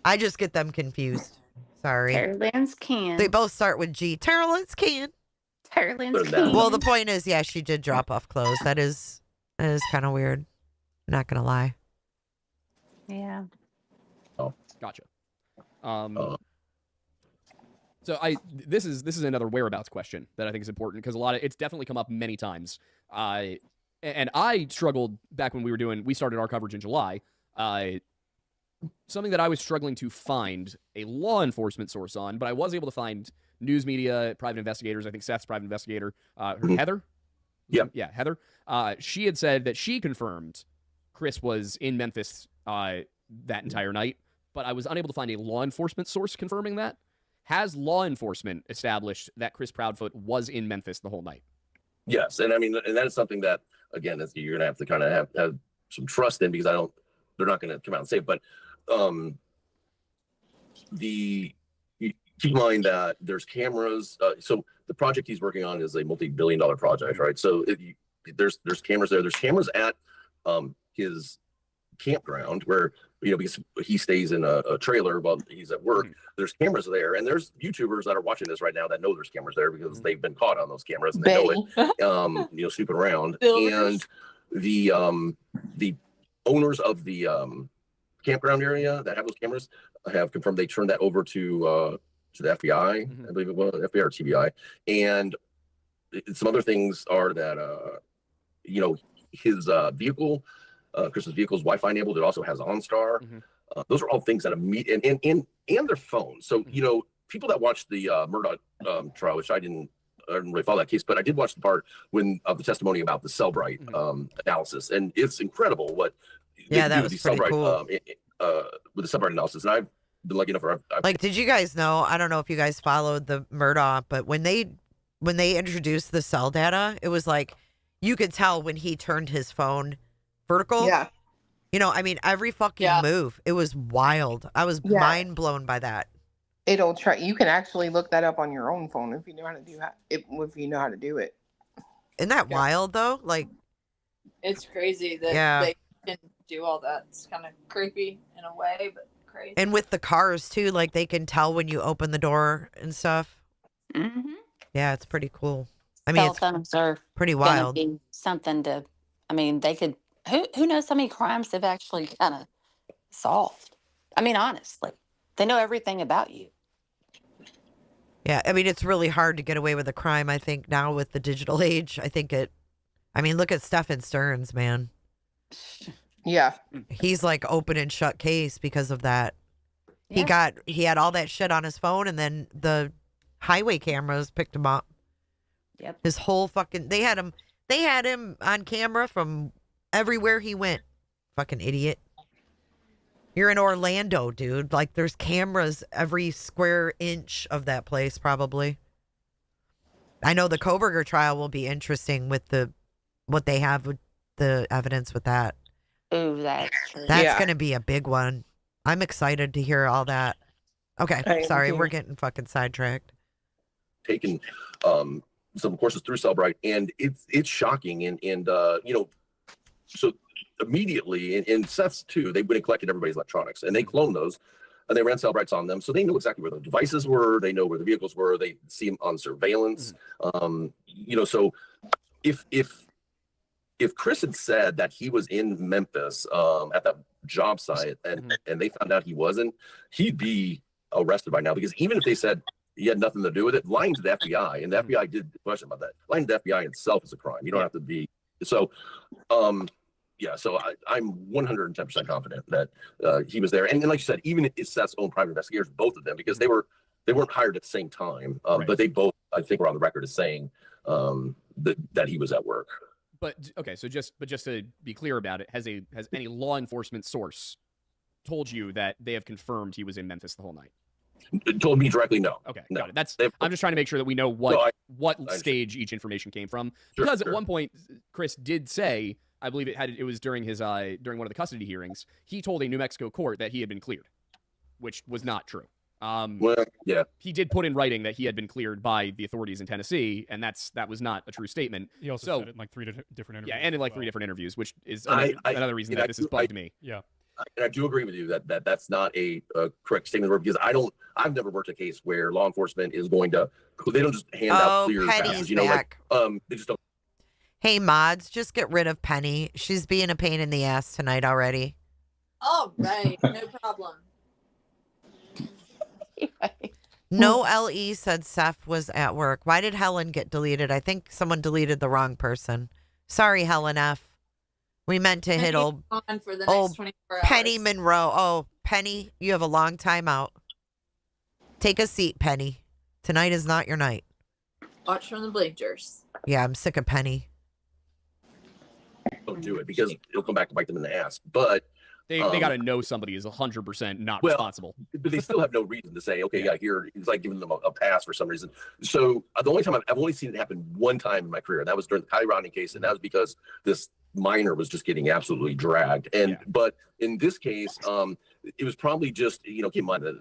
I just get them confused. Sorry. Terrell's kin. They both start with G. Terrell's kin. Terrell's kin. Well, the point is, yeah, she did drop off clothes. That is kind of weird. Not going to lie. Yeah. Oh, gotcha. So this is another whereabouts question that I think is important because it's definitely come up many times. And I struggled back when we started our coverage in July. Something that I was struggling to find a law enforcement source on, but I was able to find news media, private investigators. I think Seth's private investigator, Heather. Yeah, Heather. She had said that she confirmed Chris was in Memphis that entire night, but I was unable to find a law enforcement source confirming that. Has law enforcement established that Chris Proudfoot was in Memphis the whole night? Yes, and I mean, and that is something that, again, you're gonna have to kind of have some trust in because they're not gonna come out and say it, but you keep in mind that there's cameras. So the project he's working on is a multi-billion-dollar project, right? So there's cameras there. There's cameras at his campground where because he stays in a trailer while he's at work. There's cameras there, and there's YouTubers that are watching this right now that know there's cameras there because they've been caught on those cameras and they know it. Snooping around, and the owners of the campground area that have those cameras have confirmed they turned that over to the FBI, I believe it was FBI or TBI, and some other things are that his vehicle. Chris's vehicle's Wi-Fi enabled. It also has OnStar. Those are all things that and their phones. So people that watched the Murdoch trial, which I didn't really follow that case, but I did watch the part of the testimony about the Cellbrite analysis, and it's incredible what they do with the Cellbrite cool. With the Cellbrite analysis. And I've been lucky enough. Did you guys know? I don't know if you guys followed the Murdoch, but when they introduced the cell data, it was like you could tell when he turned his phone vertical. Yeah. I mean, every fucking move. It was wild. I was mind blown by that. It'll try. You can actually look that up on your own phone if you know how to do it. If you know how to do it. Isn't that wild though? It's crazy that they can do all that. It's kind of creepy in a way, but crazy. And with the cars too, they can tell when you open the door and stuff. Yeah, it's pretty cool. I mean, cell phones are pretty gonna wild. be something to. I mean, they could. Who knows how many crimes they've actually kind of solved? I mean, honestly, they know everything about you. Yeah, I mean, it's really hard to get away with a crime, I think, now with the digital age. Look at Stephen Stearns, man. Yeah. He's open and shut case because of that. Yeah. He had all that shit on his phone, and then the highway cameras picked him up. Yep. His whole they had him on camera from everywhere he went. Fucking idiot. You're in Orlando, dude. There's cameras every square inch of that place, probably. I know the Koberger trial will be interesting with what they have with the evidence with that. Ooh, that's true. That's Yeah. going to be a big one. I'm excited to hear all that. Okay, I am sorry, too. we're getting fucking sidetracked. Taken some courses through Cellbrite, and it's shocking. And you know, so immediately in seths too, they went and collected everybody's electronics, and they cloned those, and they ran Cellbrites on them, so they know exactly where the devices were, they know where the vehicles were, they see them on surveillance. You know, so if Chris had said that he was in Memphis at that job site, and they found out he wasn't, he'd be arrested by now, because even if they said he had nothing to do with it, lying to the FBI, and the FBI did question about that, lying to the FBI itself is a crime. You don't have to be so. Yeah, so I'm 110% confident that he was there, and like you said, even it's Seth's own private investigators, both of them, because they weren't hired at the same time, but they both, I think, were on the record as saying that he was at work. But okay, so just to be clear about it, has any law enforcement source told you that they have confirmed he was in Memphis the whole night? It told me directly, no. Okay, no. got it. I'm just trying to make sure that we know what stage each information came from, because at one point Chris did say, I believe it was during his during one of the custody hearings, he told a New Mexico court that he had been cleared, which was not true. Well, yeah, he did put in writing that he had been cleared by the authorities in Tennessee, and that was not a true statement. He also said it in like 3 different interviews. Yeah, and in like 3 different interviews, which is another reason that this has bugged me. Yeah. And I do agree with you that that's not a correct statement, because I've never worked a case where law enforcement is going to, they don't just hand out clear passes, you know, back. like they just don't. Hey, mods, just get rid of Penny. She's being a pain in the ass tonight already. All right, no problem. No LE said Seth was at work. Why did Helen get deleted? I think someone deleted the wrong person. Sorry, Helen F. We meant to hit old on for the next 24 hours. Penny Monroe. Oh, Penny, you have a long time out. Take a seat, Penny. Tonight is not your night. Watch from the bleachers. Yeah, I'm sick of Penny. Don't do it, because it'll come back to bite them in the ass. But they got to know somebody is 100% not responsible. But they still have no reason to say, okay, yeah, here, it's like giving them a pass for some reason. So the only time I've only seen it happen one time in my career, and that was during the Kylie Rodney case, and that was because this minor was just getting absolutely dragged. And but in this case, it was probably just, you know, keep in mind that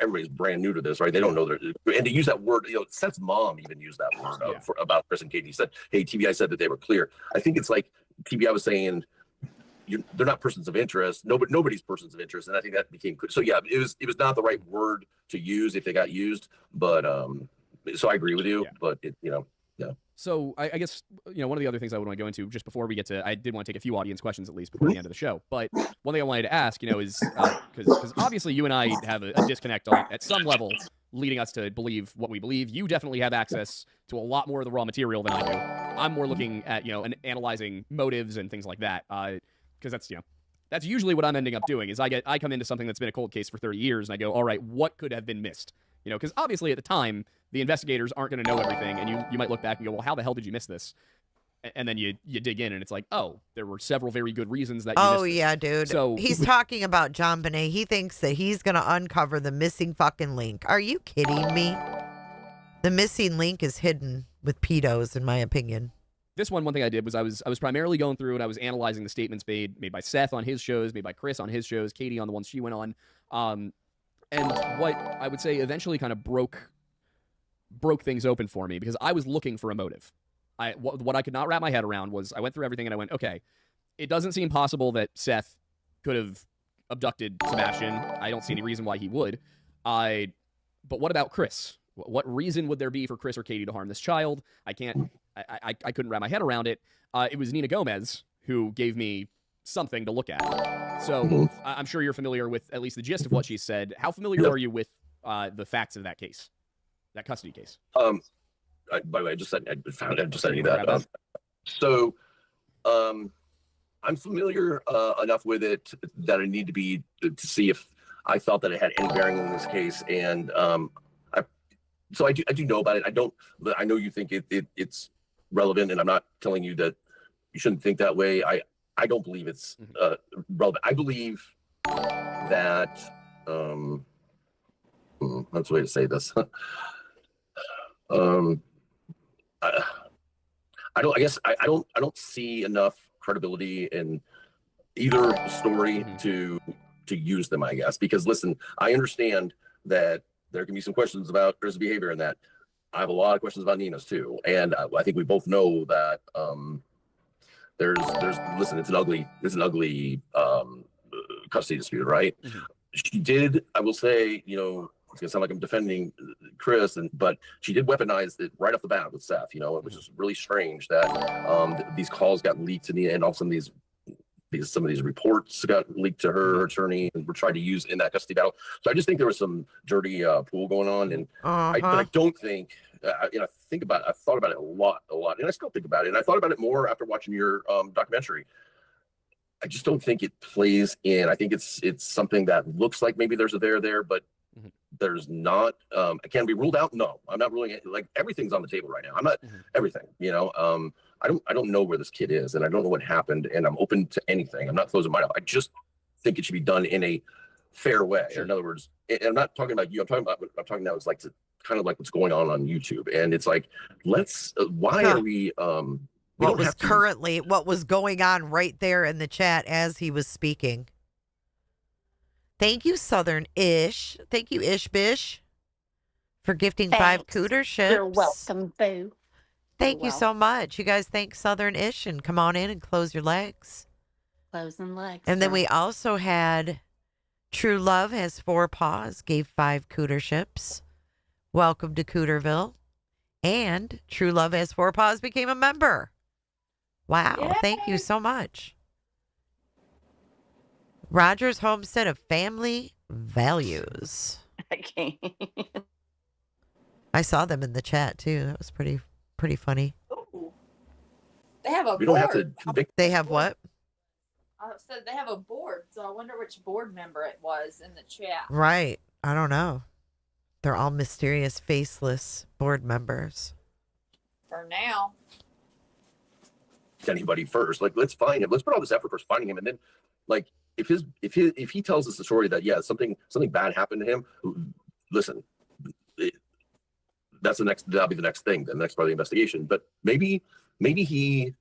everybody's brand new to this, right? They don't know and to use that word, you know, Seth's mom even used that word about Chris and Katie. He said, hey, TBI said that they were clear. I think it's like TBI was saying, they're not persons of interest. Nobody's persons of interest, and I think that became clear. So yeah, it was not the right word to use if they got used. But so I agree with you. But it, you know, yeah. So I guess, you know, one of the other things I would want to go into just before we get to, I did want to take a few audience questions at least before the end of the show. But one thing I wanted to ask, you know, is because obviously you and I have a disconnect at some level, leading us to believe what we believe. You definitely have access to a lot more of the raw material than I do. I'm more looking at, you know, and analyzing motives and things like that. Because that's, you know, that's usually what I'm ending up doing is I come into something that's been a cold case for 30 years and I go, all right, what could have been missed? You know, because obviously at the time, the investigators aren't going to know everything, and you might look back and go, well, how the hell did you miss this? And then you dig in, and it's like, oh, there were several very good reasons that you missed this. Yeah, dude. So he's talking about John Bonet. He thinks that he's going to uncover the missing fucking link. Are you kidding me? The missing link is hidden with pedos, in my opinion. This one thing I did was I was primarily going through and I was analyzing the statements made by Seth on his shows, made by Chris on his shows, Katie on the ones she went on. And what I would say eventually kind of broke things open for me, because I was looking for a motive. What I could not wrap my head around was I went through everything and I went, okay, it doesn't seem possible that Seth could have abducted Sebastian. I don't see any reason why he would. But what about Chris? What reason would there be for Chris or Katie to harm this child? I couldn't wrap my head around it. It was Nina Gomez who gave me something to look at. So I'm sure you're familiar with at least the gist of what she said. How familiar are you with the facts of that case, that custody case? By the way, I just sent you that. So I'm familiar enough with it that I need to see if I felt that it had any bearing on this case. And so I do know about it. I know you think it's relevant, and I'm not telling you that you shouldn't think that way. I don't believe it's relevant. I believe that that's the way to say this. I don't. I guess I don't. I don't see enough credibility in either story to use them. I guess because listen, I understand that there can be some questions about Chris's behavior, and that I have a lot of questions about Nina's too. And I think we both know that there's listen, it's an ugly custody dispute, right? She did. I will say, you know, it's gonna sound like I'm defending Chris, but she did weaponize it right off the bat with Seth, you know, which is really strange that these calls got leaked to Nina, and all of a sudden some of these reports got leaked to her attorney and were tried to use in that custody battle. So I just think there was some dirty pool going on, and but I don't think. You know, I thought about it a lot, and I still think about it. And I thought about it more after watching your documentary. I just don't think it plays in. I think it's something that looks like maybe there's a there, but there's not. Can be ruled out? No, I'm not ruling it. Like everything's on the table right now. I'm not everything. You know, I don't know where this kid is, and I don't know what happened, and I'm open to anything. I'm not closing my mouth. I just think it should be done in a fair way. Sure. In other words, and I'm not talking about you. I'm talking now. It's like kind of like what's going on YouTube, and it's like, why are we? What was going on right there in the chat as he was speaking. Thank you, Southern Ish. Thank you, Ish Bish, for gifting 5 cooter ships. You're welcome, boo. Thank you so much. You guys thank Southern Ish and come on in and close your legs. Closing legs. And then we also had True Love Has 4 Paws, gave 5 cooter ships. Welcome to Cooterville. And True Love Has 4 Paws became a member. Wow. Yay. Thank you so much. Rogers Homestead of Family Values. I can't. I saw them in the chat too. That was pretty funny. Ooh. They have a we board. Don't have to convict. They have what? I said they have a board, so I wonder which board member it was in the chat. Right. I don't know. They're all mysterious, faceless board members. For now. Anybody first. Like, let's find him. Let's put all this effort first finding him, and then, like, if he tells us the story that something bad happened to him, listen, that'll be the next thing, the next part of the investigation. But maybe he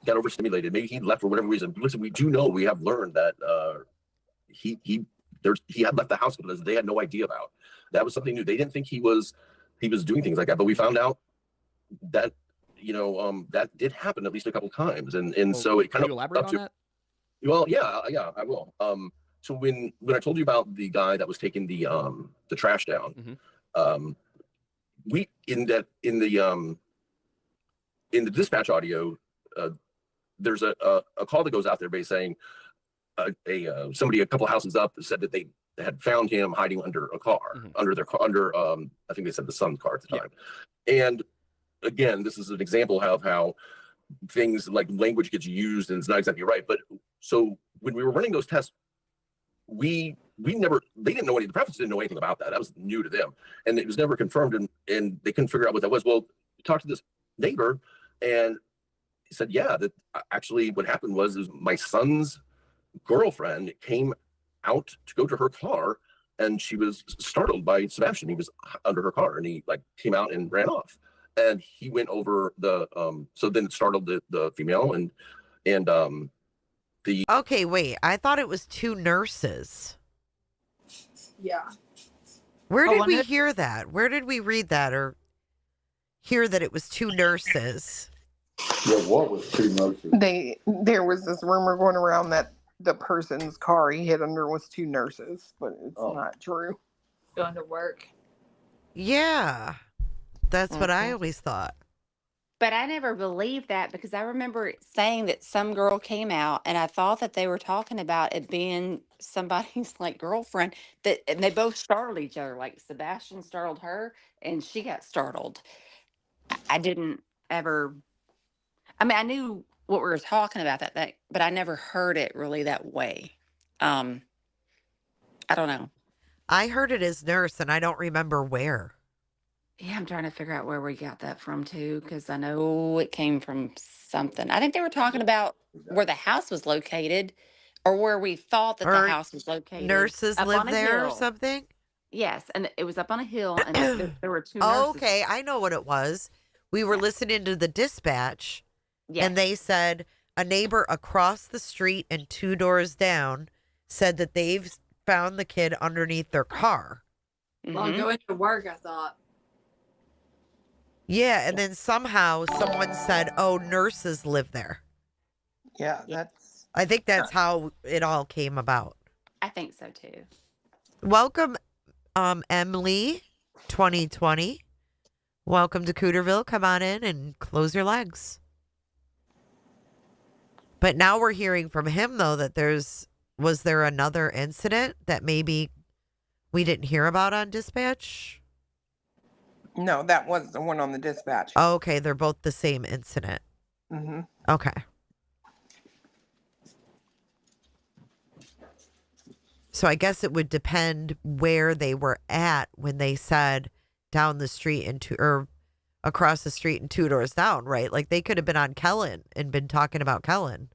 got overstimulated. Maybe he left for whatever reason. Listen, we do know, we have learned that he had left the house because they had no idea about. That was something new. They didn't think he was doing things like that, but we found out that that did happen at least a couple times, and so it kind of elaborate on that. Well, yeah, I will. So when I told you about the guy that was taking the trash down, we in the dispatch audio, there's a call that goes out there basically saying somebody a couple houses up said that they had found him hiding under a car, under I think they said the son's car at the time. And again, this is an example of how things like language gets used and it's not exactly right. But so when we were running those tests, they didn't know the preference didn't know anything about that. That was new to them. And it was never confirmed, and they couldn't figure out what that was. Well, we talked to this neighbor, and he said, yeah, that actually what happened was my son's girlfriend came out to go to her car, and she was startled by Sebastian. He was under her car, and he came out and ran off. And he went over so then it startled the female and the. Okay, wait. I thought it was 2 nurses. Yeah. Where did we hear that? Where did we read that or hear that it was 2 nurses? Yeah, what was 2 nurses? There was this rumor going around that the person's car he hit under was 2 nurses, but it's not true. Going to work. Yeah. That's what I always thought. But I never believed that because I remember saying that some girl came out and I thought that they were talking about it being somebody's girlfriend, and they both startled each other. Like Sebastian startled her and she got startled. I didn't ever, I knew what we were talking about that, but I never heard it really that way. I don't know. I heard it as nurse and I don't remember where. Yeah, I'm trying to figure out where we got that from too, because I know it came from something. I think they were talking about where the house was located, or where we thought that the house was located. Nurses live there or something? Yes, and it was up on a hill, and there were 2 nurses. Okay, I know what it was. we were listening to the dispatch, Yes. and they said a neighbor across the street and 2 doors down said that they've found the kid underneath their car. Well, going to work, I thought. Yeah, and then somehow someone said, "Oh, nurses live there." Yeah, that's. I think that's how it all came about. I think so too. Welcome, Emily, 2020. Welcome to Cooterville. Come on in and close your legs. But now we're hearing from him, though, that was there another incident that maybe we didn't hear about on dispatch? No, that was the one on the dispatch. Oh, okay, they're both the same incident. Mm-hmm. Okay. So I guess it would depend where they were at when they said down the street or across the street and 2 doors down, right? Like they could have been on Kellen and been talking about Kellen.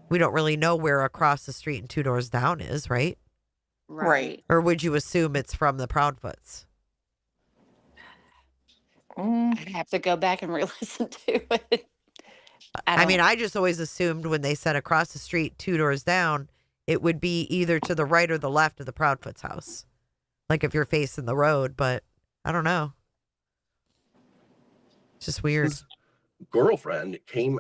We don't really know where across the street and 2 doors down is, right? Right. Or would you assume it's from the Proudfoots? I'd have to go back and re-listen to it. I mean, I just always assumed when they said across the street, 2 doors down, it would be either to the right or the left of the Proudfoot's house. Like if you're facing the road, but I don't know. It's just weird. His girlfriend came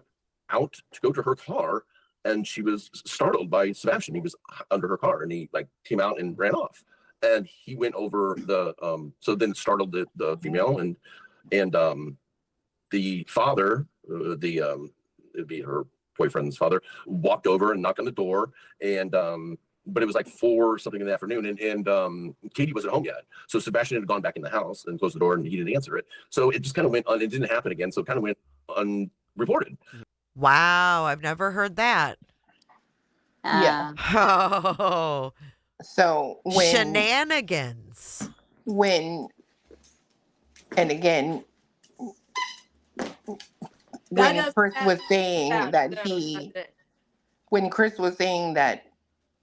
out to go to her car, and she was startled by Sebastian. He was under her car, and he like came out and ran off. And he went over the so then startled the female, and the father, it'd be her boyfriend's father, walked over and knocked on the door, and but it was like 4 something in the afternoon, and Katie wasn't home yet. So Sebastian had gone back in the house and closed the door, and he didn't answer it. So it just kind of went on. It didn't happen again. So it kind of went unreported. Wow, I've never heard that. Yeah. Oh, So when shenanigans. And again, when Chris was saying when Chris was saying that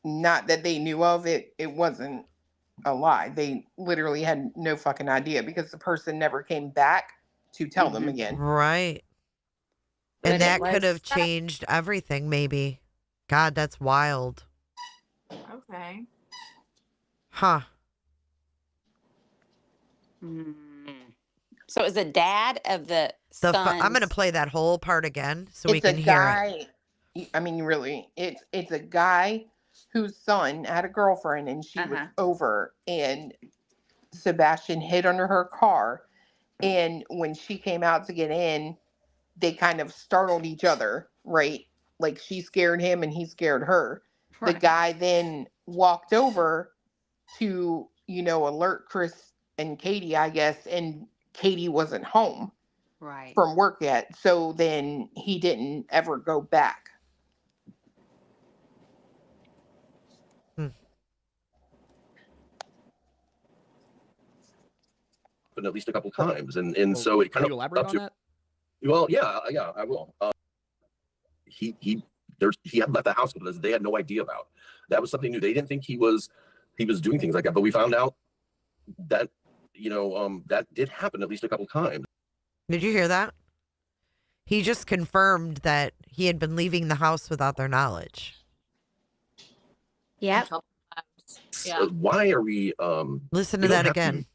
not that they knew of it, it wasn't a lie. They literally had no fucking idea because the person never came back to tell them again. Right. But And that it could was- have changed everything, maybe. God, that's wild. Okay. Huh. So it was the dad of the son. I'm going to play that whole part again so we It's a can hear guy. I mean, really, it's a guy whose son had a girlfriend and she was over, and Sebastian hid under her car, and when she came out to get in, they kind of startled each other, right? Like she scared him and he scared her. The guy then walked over to, alert Chris and Katie, I guess, and Katie wasn't home from work yet. So then he didn't ever go back. But at least a couple times, and so it kind Can you of elaborate up on to. that? Well, yeah, I will. He had left the house because they had no idea about. That was something new. They didn't think he was doing things like that, but we found out that that did happen at least a couple times. Did you hear that? He just confirmed that he had been leaving the house without their knowledge. Yep. Yeah. Why are we? Listen we to don't that have to- again.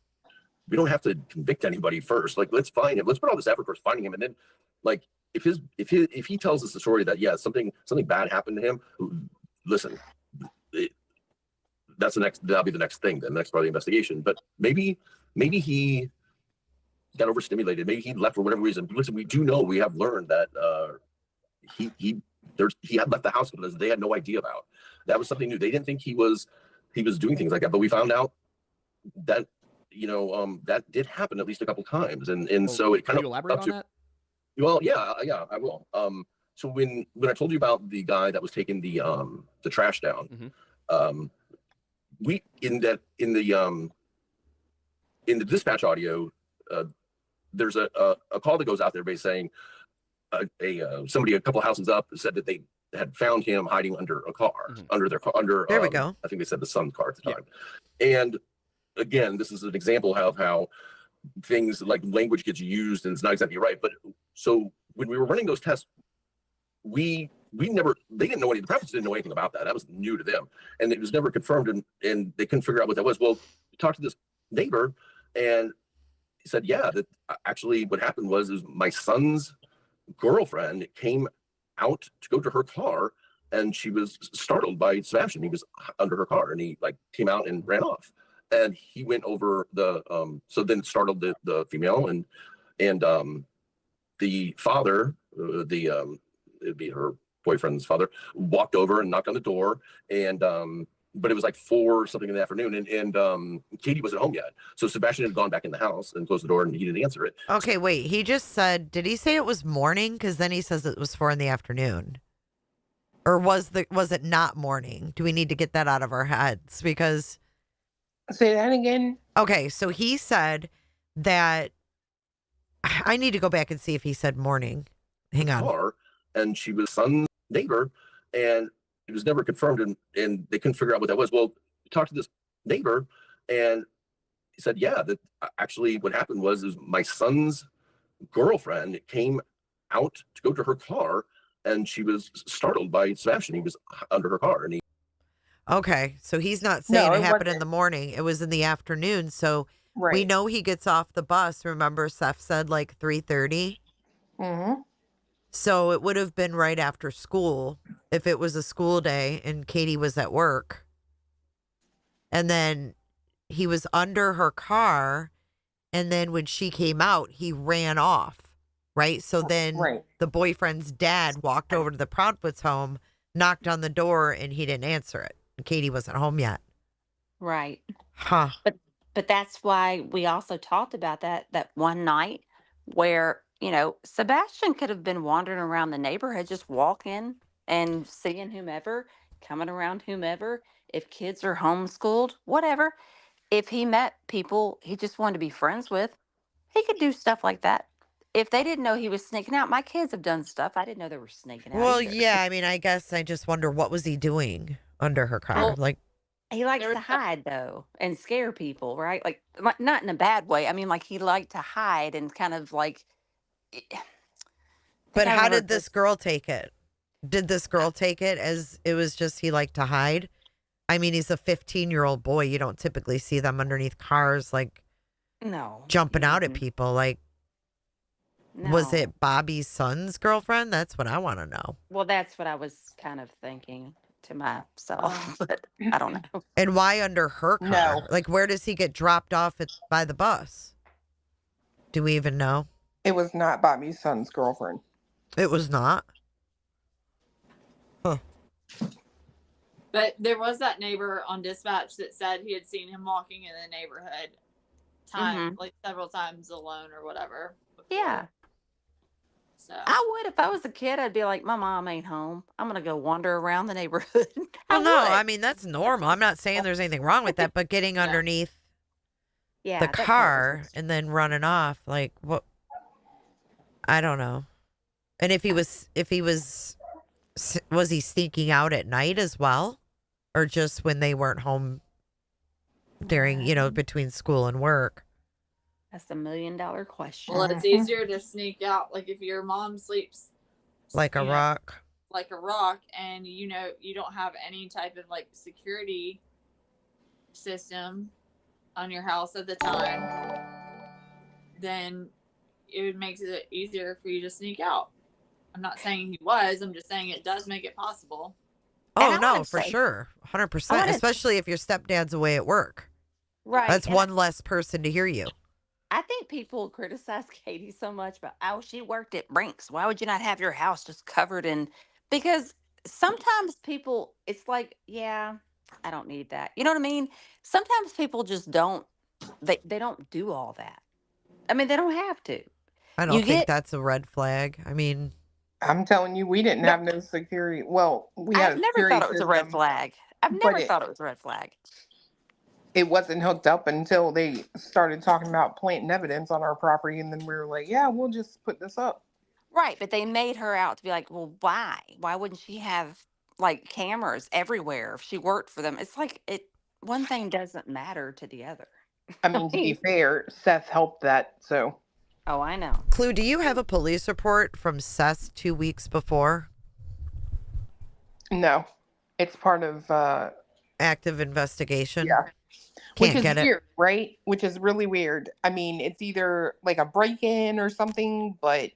we don't have to convict anybody first. Like, let's find him. Let's put all this effort towards finding him, and then, like, if he tells us the story that something bad happened to him, listen, that'll be the next thing, the next part of the investigation. But maybe he got overstimulated. Maybe he left for whatever reason. Listen, we have learned that he had left the house because they had no idea about. That was something new. They didn't think he was doing things like that, but we found out that that did happen at least a couple times, and so it kind Can you elaborate on that? Well, yeah, I will. So when I told you about the guy that was taking the trash down, we in the dispatch audio, there's a call that goes out there basically saying somebody a couple houses up said that they had found him hiding under a car, under their car, There we go. I think they said the son's car at the time. And again, this is an example of how things like language gets used and it's not exactly right. But so when we were running those tests, they didn't know the preference didn't know anything about that. That was new to them. And it was never confirmed and they couldn't figure out what that was. Well, we talked to this neighbor and he said, yeah, that actually what happened was my son's girlfriend came out to go to her car and she was startled by Sebastian. He was under her car and he like came out and ran off. And he went over so then it startled the female and the father, it'd be her boyfriend's father, walked over and knocked on the door and but it was like 4 something in the afternoon and Katie wasn't home yet. So Sebastian had gone back in the house and closed the door and he didn't answer it. Okay, wait. He just said, did he say it was morning? Because then he says it was 4 in the afternoon. Or was it not morning? Do we need to get that out of our heads? Because Say that again. okay, so he said that I need to go back and see if he said morning. Hang on. Car, and she was son's neighbor and it was never confirmed and they couldn't figure out what that was. Well, we talked to this neighbor and he said, yeah, that actually what happened was my son's girlfriend came out to go to her car and she was startled by Sebastian. He was under her car and he Okay, so he's not saying No, it it happened in wasn't. the morning. It was in the afternoon. So we Right. know he gets off the bus. Remember, Seth said like 3:30. Mm-hmm. So it would have been right after school if it was a school day and Katie was at work. And then he was under her car. And then when she came out, he ran off. Right. So then Right. the boyfriend's dad walked over to the Proudfoots home, knocked on the door, and he didn't answer it. Katie wasn't home yet. Right. Huh. But that's why we also talked about that one night where, Sebastian could have been wandering around the neighborhood, just walking and seeing whomever, coming around whomever, if kids are homeschooled, whatever. If he met people he just wanted to be friends with, he could do stuff like that. If they didn't know he was sneaking out, my kids have done stuff. I didn't know they were sneaking out Well, either. yeah. I mean, I guess I just wonder what was he doing under her car? Well, Like, He likes There to was that- hide though and scare people, right? Like not in a bad way. I mean, like he liked to hide and kind of like. but I how remember did this girl take it? Did this girl take it as it was just he liked to hide? I mean, he's a 15-year-old boy. You don't typically see them underneath cars, like No. jumping out at Mm-mm. people. Like, was No. it Bobby's son's girlfriend? That's what I want to know. Well, that's what I was kind of thinking to myself, but I don't know. And why under her car? No. Like, where does he get dropped off by the bus? Do we even know? It was not Bobby's son's girlfriend. It was not. But there was that neighbor on dispatch that said he had seen him walking in the neighborhood like several times alone or whatever. before. Yeah. So I would if I was a kid. I'd be like, my mom ain't home. I'm gonna go wander around the neighborhood. I Well, no, would. I mean, that's normal. I'm not saying there's anything wrong with that, but getting Yeah. underneath yeah, the that part car was and then running off, like, what? I don't know. And if he was he sneaking out at night as well? Or just when they weren't home during, between school and work? That's $1 million question. well, it's easier to sneak out. Like if your mom sleeps Like a you know, rock? like a rock, and you don't have any type of like security system on your house at the time, then it would make it easier for you to sneak out. I'm not saying he was. I'm just saying it does make it possible. And Oh, I no, wanna for say- sure. I 100%. wanna- Especially if your stepdad's away at work. Right. That's and one less person to hear you. I think people criticize Katie so much about, oh, she worked at Brinks. Why would you not have your house just covered in? Because sometimes people, it's like, yeah, I don't need that. You know what I mean? Sometimes people just don't, they don't do all that. I mean, they don't have to. I don't You think get- that's a red flag. I mean, I'm telling you, we didn't No. have no security. Well, we had I've a never security thought it was a red system. flag. I've but never it- thought it was a red flag. It wasn't hooked up until they started talking about planting evidence on our property, and then we were like, "Yeah, we'll just put this up." Right. But they made her out to be like, well, why? Why wouldn't she have like cameras everywhere if she worked for them? It's like one thing doesn't matter to the other. I mean, to be fair, Seth helped that, so. Oh, I know. Clue, do you have a police report from Seth's 2 weeks before? No. It's part of, Active investigation? yeah. Which Can't is get it. weird, right? Which is really weird. I mean, it's either like a break-in or something, but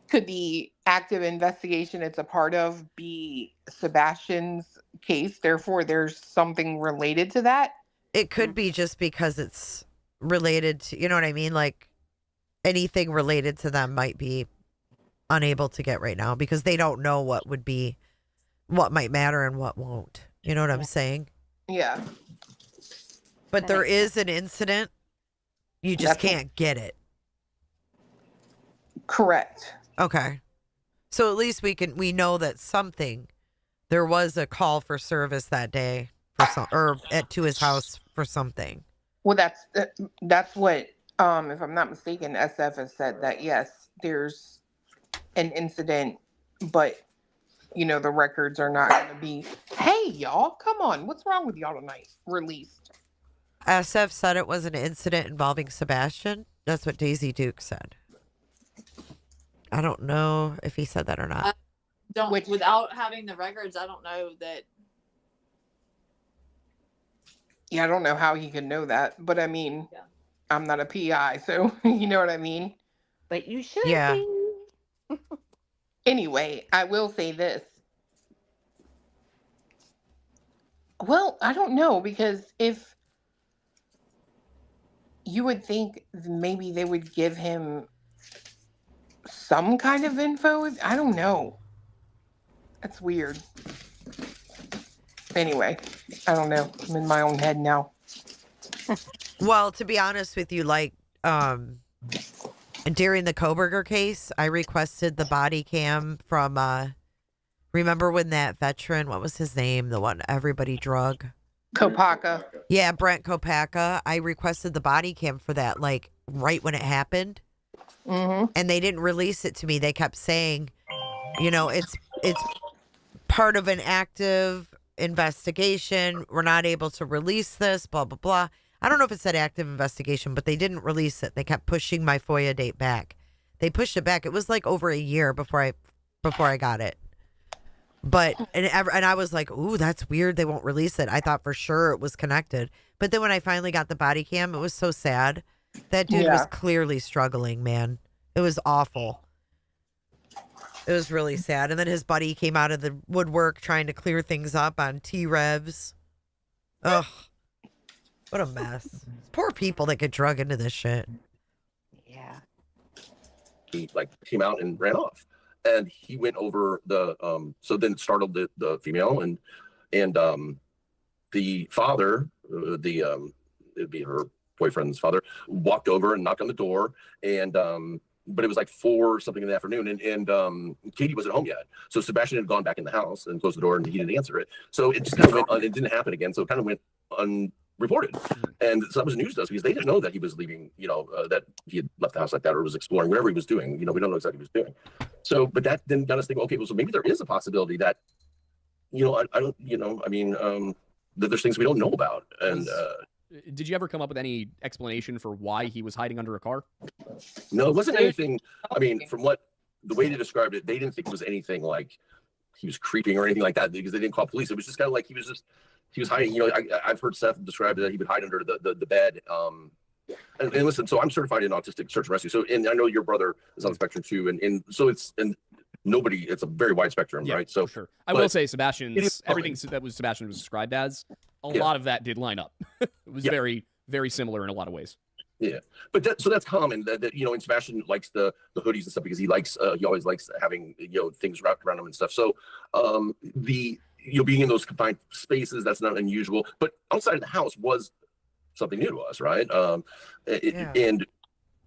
could the active investigation it's a part of be Sebastian's case? Therefore, there's something related to that. It could be just because it's related to, you know what I mean? Like anything related to them might be unable to get right now because they don't know what might matter and what won't. You know what I'm saying? Yeah. But That there makes is an incident. You just That's- can't get it. Correct. Okay. So at least we know that there was a call for service that day to his house for something. Well, that's what, if I'm not mistaken, SF has said that yes, there's an incident, but the records are not going to be. Hey, y'all, come on, what's wrong with y'all tonight? Released. SF said it was an incident involving Sebastian. That's what Daisy Duke said. I don't know if he said that or not. Without having the records, I don't know that. Yeah, I don't know how he could know that, but I mean, Yeah. I'm not a PI, so you know what I mean? But you should Yeah. be. Anyway, I will say this. Well, I don't know, because if you would think maybe they would give him some kind of info. I don't know. That's weird. Anyway, I don't know. I'm in my own head now. Well, to be honest with you, like during the Koberger case, I requested the body cam from remember when that veteran, what was his name? The one everybody drug? Kopaka. Yeah, Brent Kopaka. I requested the body cam for that, like right when it happened. Mm-hmm. And they didn't release it to me. They kept saying, it's part of an active investigation. We're not able to release this, blah, blah, blah. I don't know if it said active investigation, but they didn't release it. They kept pushing my FOIA date back. They pushed it back. It was like over a year before I got it. But, and I was like, ooh, that's weird. They won't release it. I thought for sure it was connected. But then when I finally got the body cam, it was so sad. That dude was clearly struggling, man. It was awful. It was really sad. And then his buddy came out of the woodwork trying to clear things up on T-Revs. Ugh. What a mess. Poor people that get drug into this shit. Yeah. He came out and ran off. And he went over so then it startled the female and the father, it'd be her boyfriend's father, walked over and knocked on the door and but it was like 4 something in the afternoon and Katie wasn't home yet. So Sebastian had gone back in the house and closed the door and he didn't answer it. So it just kind of went it didn't happen again. So it kind of went unreported. And so that was news to us because they didn't know that he was leaving, that he had left the house like that or was exploring whatever he was doing. We don't know exactly what he was doing. So, but that then got us thinking, okay, well, so maybe there is a possibility that, I don't, that there's things we don't know about. And did you ever come up with any explanation for why he was hiding under a car? no, it wasn't anything. I mean, from the way they described it, they didn't think it was anything like he was creeping or anything like that because they didn't call police. It was just kind of like he was hiding. I've heard Seth describe that he would hide under the bed. And listen, so I'm certified in autistic search and rescue. So, and I know your brother is on the spectrum too. And so it's a very wide spectrum, right? So sure. I will say everything that was Sebastian was described as, a lot of that did line up. It was very, very similar in a lot of ways. Yeah. But so that's common that and Sebastian likes the hoodies and stuff because he always likes having, things wrapped around him and stuff. So, being in those confined spaces, that's not unusual, but outside of the house was something new to us, right? And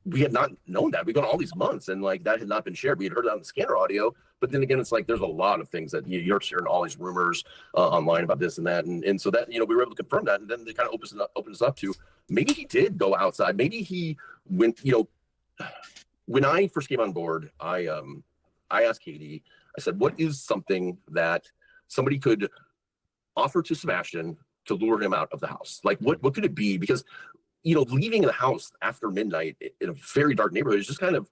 we had not known that. We've gone all these months and that had not been shared. We had heard it on the scanner audio, but then again, it's like there's a lot of things that you're hearing all these rumors online about this and that. And so that, we were able to confirm that. And then they kind of opened us up to maybe he did go outside. Maybe he went, when I first came on board, I asked Katie, I said, what is something that somebody could offer to Sebastian to lure him out of the house? Like, what could it be? Because, you know, leaving the house after midnight in a very dark neighborhood is just kind of,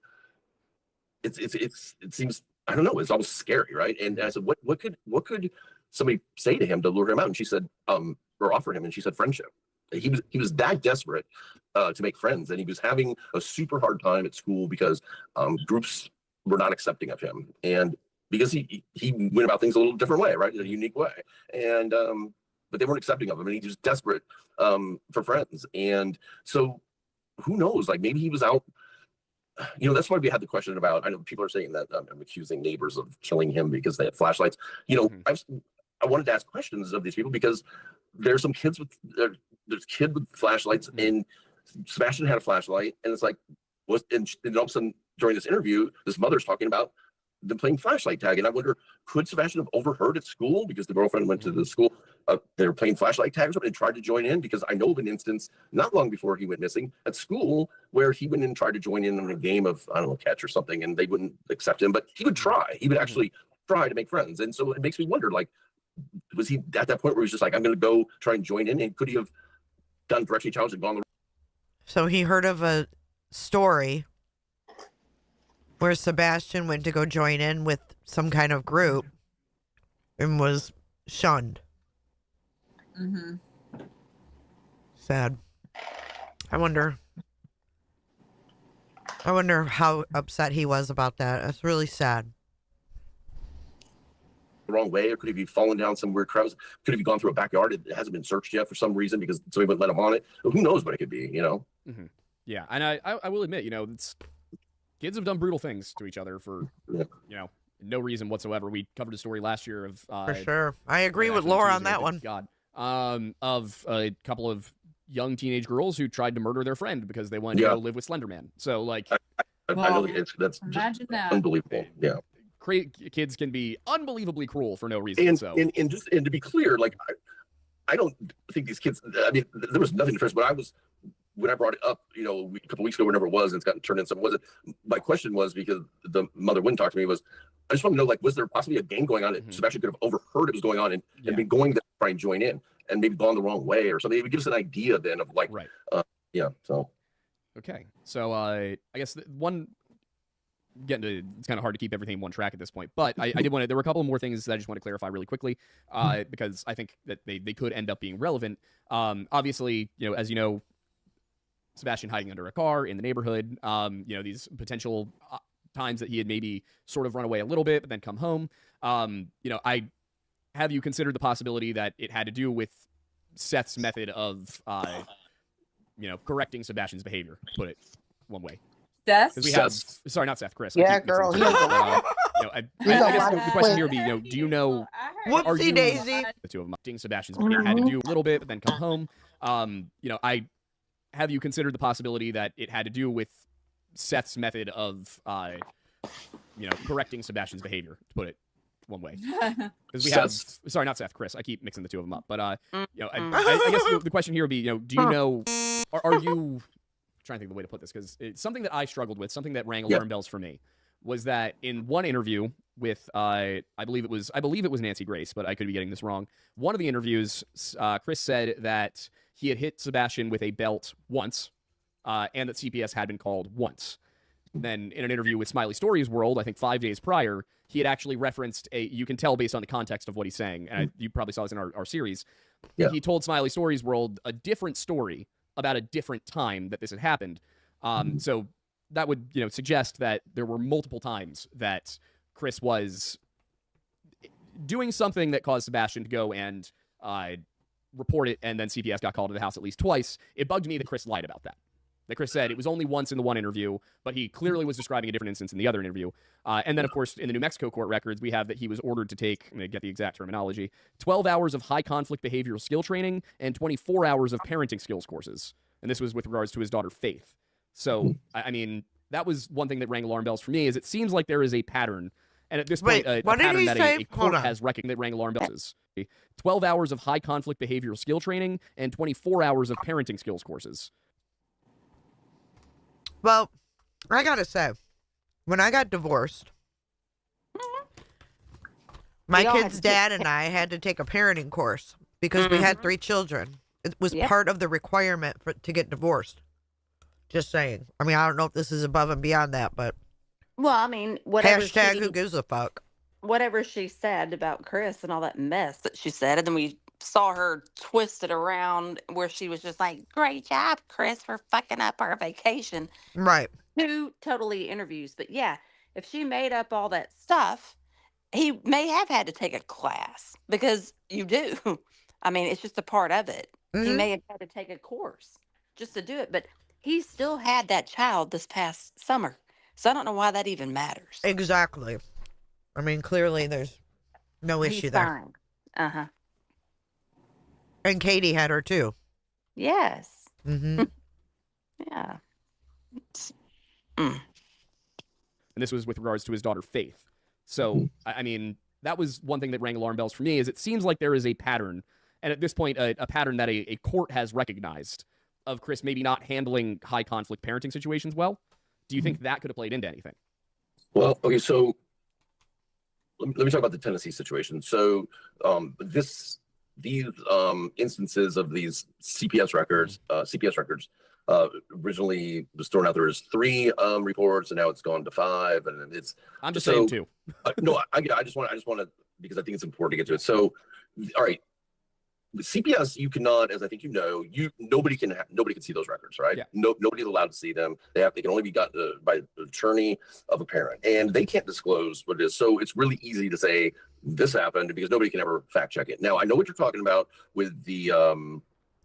it seems, I don't know, it's almost scary, right? And I said, what could somebody say to him to lure him out? And she said, or offer him, and she said friendship. He was that desperate to make friends, and he was having a super hard time at school because groups were not accepting of him, and because he went about things a little different way, right, in a unique way, and but they weren't accepting of him, and he was desperate for friends, and so who knows? Like, maybe he was out. You know, that's why we had the question about. I know people are saying that I'm accusing neighbors of killing him because they had flashlights. You know, I wanted to ask questions of these people because there's some kids with there's kid with flashlights, and Sebastian had a flashlight, and it's like and all of a sudden during this interview, this mother's talking about them playing flashlight tag, and I wonder, could Sebastian have overheard at school because the girlfriend went to the school, they were playing flashlight tag or something, and tried to join in? Because I know of an instance not long before he went missing at school where he went in and tried to join in a game of, I don't know, catch or something, and they wouldn't accept him, but he would try. He would actually try to make friends, and so it makes me wonder, like, was he at that point where he was just like, I'm going to go try and join in, and could he have done directly challenge and gone the? So he heard of a story where Sebastian went to go join in with some kind of group and was shunned. Mm-hmm. Sad. I wonder how upset he was about that. That's really sad. The wrong way, or could he have fallen down some weird crevice? Could he have gone through a backyard? It hasn't been searched yet for some reason because somebody wouldn't let him on it. Who knows what it could be, you know? Mm-hmm. Yeah, and I will admit, you know, kids have done brutal things to each other for, you know, no reason whatsoever. We covered a story last year of for sure. I agree with Laura on that one. God, of a couple of young teenage girls who tried to murder their friend because they wanted to go live with Slenderman. So, like, I know that's just unbelievable. Yeah. Kids can be unbelievably cruel for no reason. And to be clear, like, I don't think these kids. I mean, there was nothing different. But when I brought it up, you know, a couple weeks ago, whenever it was, and it's gotten turned into something. Was it? My question was, because the mother wouldn't talk to me, was I just want to know, like, was there possibly a game going on that Sebastian could have overheard it was going on and been going to try and join in and maybe gone the wrong way or something? It would give us an idea then of, like, So okay, so I guess it's kind of hard to keep everything in one track at this point, but I did want to. There were a couple more things that I just want to clarify really quickly, because I think that they could end up being relevant. Obviously, you know, as you know, Sebastian hiding under a car in the neighborhood. You know, these potential times that he had maybe sort of run away a little bit, but then come home. You know, have you considered the possibility that it had to do with Seth's method of, you know, correcting Sebastian's behavior? To put it one way. Seth? We have, sorry, not Seth, Chris. Yeah, girl. You know, I guess the question here would be, you know, do you know? Whoopsie daisy. The two of them, Sebastian's behavior had to do a little bit, but then come home. You know, have you considered the possibility that it had to do with Seth's method of, you know, correcting Sebastian's behavior? To put it one way, because we have, sorry, not Seth, Chris. I keep mixing the two of them up, but you know, I guess the question here would be, you know, do you know? Are you? Trying to think of the way to put this, because it's something that I struggled with, something that rang alarm bells for me, was that in one interview with I believe it was Nancy Grace, but I could be getting this wrong. One of the interviews, Chris said that he had hit Sebastian with a belt once, and that CPS had been called once. Then in an interview with Smiley Stories World, I think 5 days prior, he had actually referenced you can tell based on the context of what he's saying, and you probably saw this in our series. Yeah. He told Smiley Stories World a different story about a different time that this had happened. So that would, you know, suggest that there were multiple times that Chris was doing something that caused Sebastian to go and report it, and then CPS got called to the house at least twice. It bugged me that Chris lied about that. That Chris said it was only once in the one interview, but he clearly was describing a different instance in the other interview. And then, of course, in the New Mexico court records, we have that he was ordered to take, I'm going to get the exact terminology, 12 hours of high-conflict behavioral skill training and 24 hours of parenting skills courses. And this was with regards to his daughter, Faith. So, I mean, that was one thing that rang alarm bells for me, is it seems like there is a pattern. And at this point, a pattern that a court has recognized that rang alarm bells. 12 hours of high-conflict behavioral skill training and 24 hours of parenting skills courses. Well, I gotta say, when I got divorced, my kid's dad and I had to take a parenting course because we had 3 children. It was Yep. part of the requirement to get divorced. Just saying. I mean, I don't know if this is above and beyond that, but Well, I mean, whatever hashtag who gives a fuck. whatever she said about Chris and all that mess that she said, and then we saw her twist it around where she was just like, "Great job, Chris, for fucking up our vacation." Right. 2 totally interviews, but yeah, if she made up all that stuff, he may have had to take a class because you do. I mean, it's just a part of it. He Mhm. may have had to take a course just to do it, but he still had that child this past summer. So I don't know why that even matters. Exactly. I mean, clearly there's no He's issue there. fine. Uh-huh. And Katie had her too. Yes. Mm-hmm. Yeah. And this was with regards to his daughter Faith. So I mean, that was one thing that rang alarm bells for me. Is it seems like there is a pattern, and at this point, a pattern that a court has recognized of Chris maybe not handling high conflict parenting situations well. Do you think that could have played into anything? Well, okay, so let me talk about the Tennessee situation. So these instances of these CPS records, originally was thrown out there as 3 reports, and now it's gone to 5, and it's. I'm just saying 2. No, I just want to, because I think it's important to get to it. So, all right, with CPS, you cannot, as I think you know, nobody can see those records, right? Yeah. Nobody's allowed to see them. They can only be gotten by the attorney of a parent, and they can't disclose what it is. So it's really easy to say this happened because nobody can ever fact check it. Now I know what you're talking about with the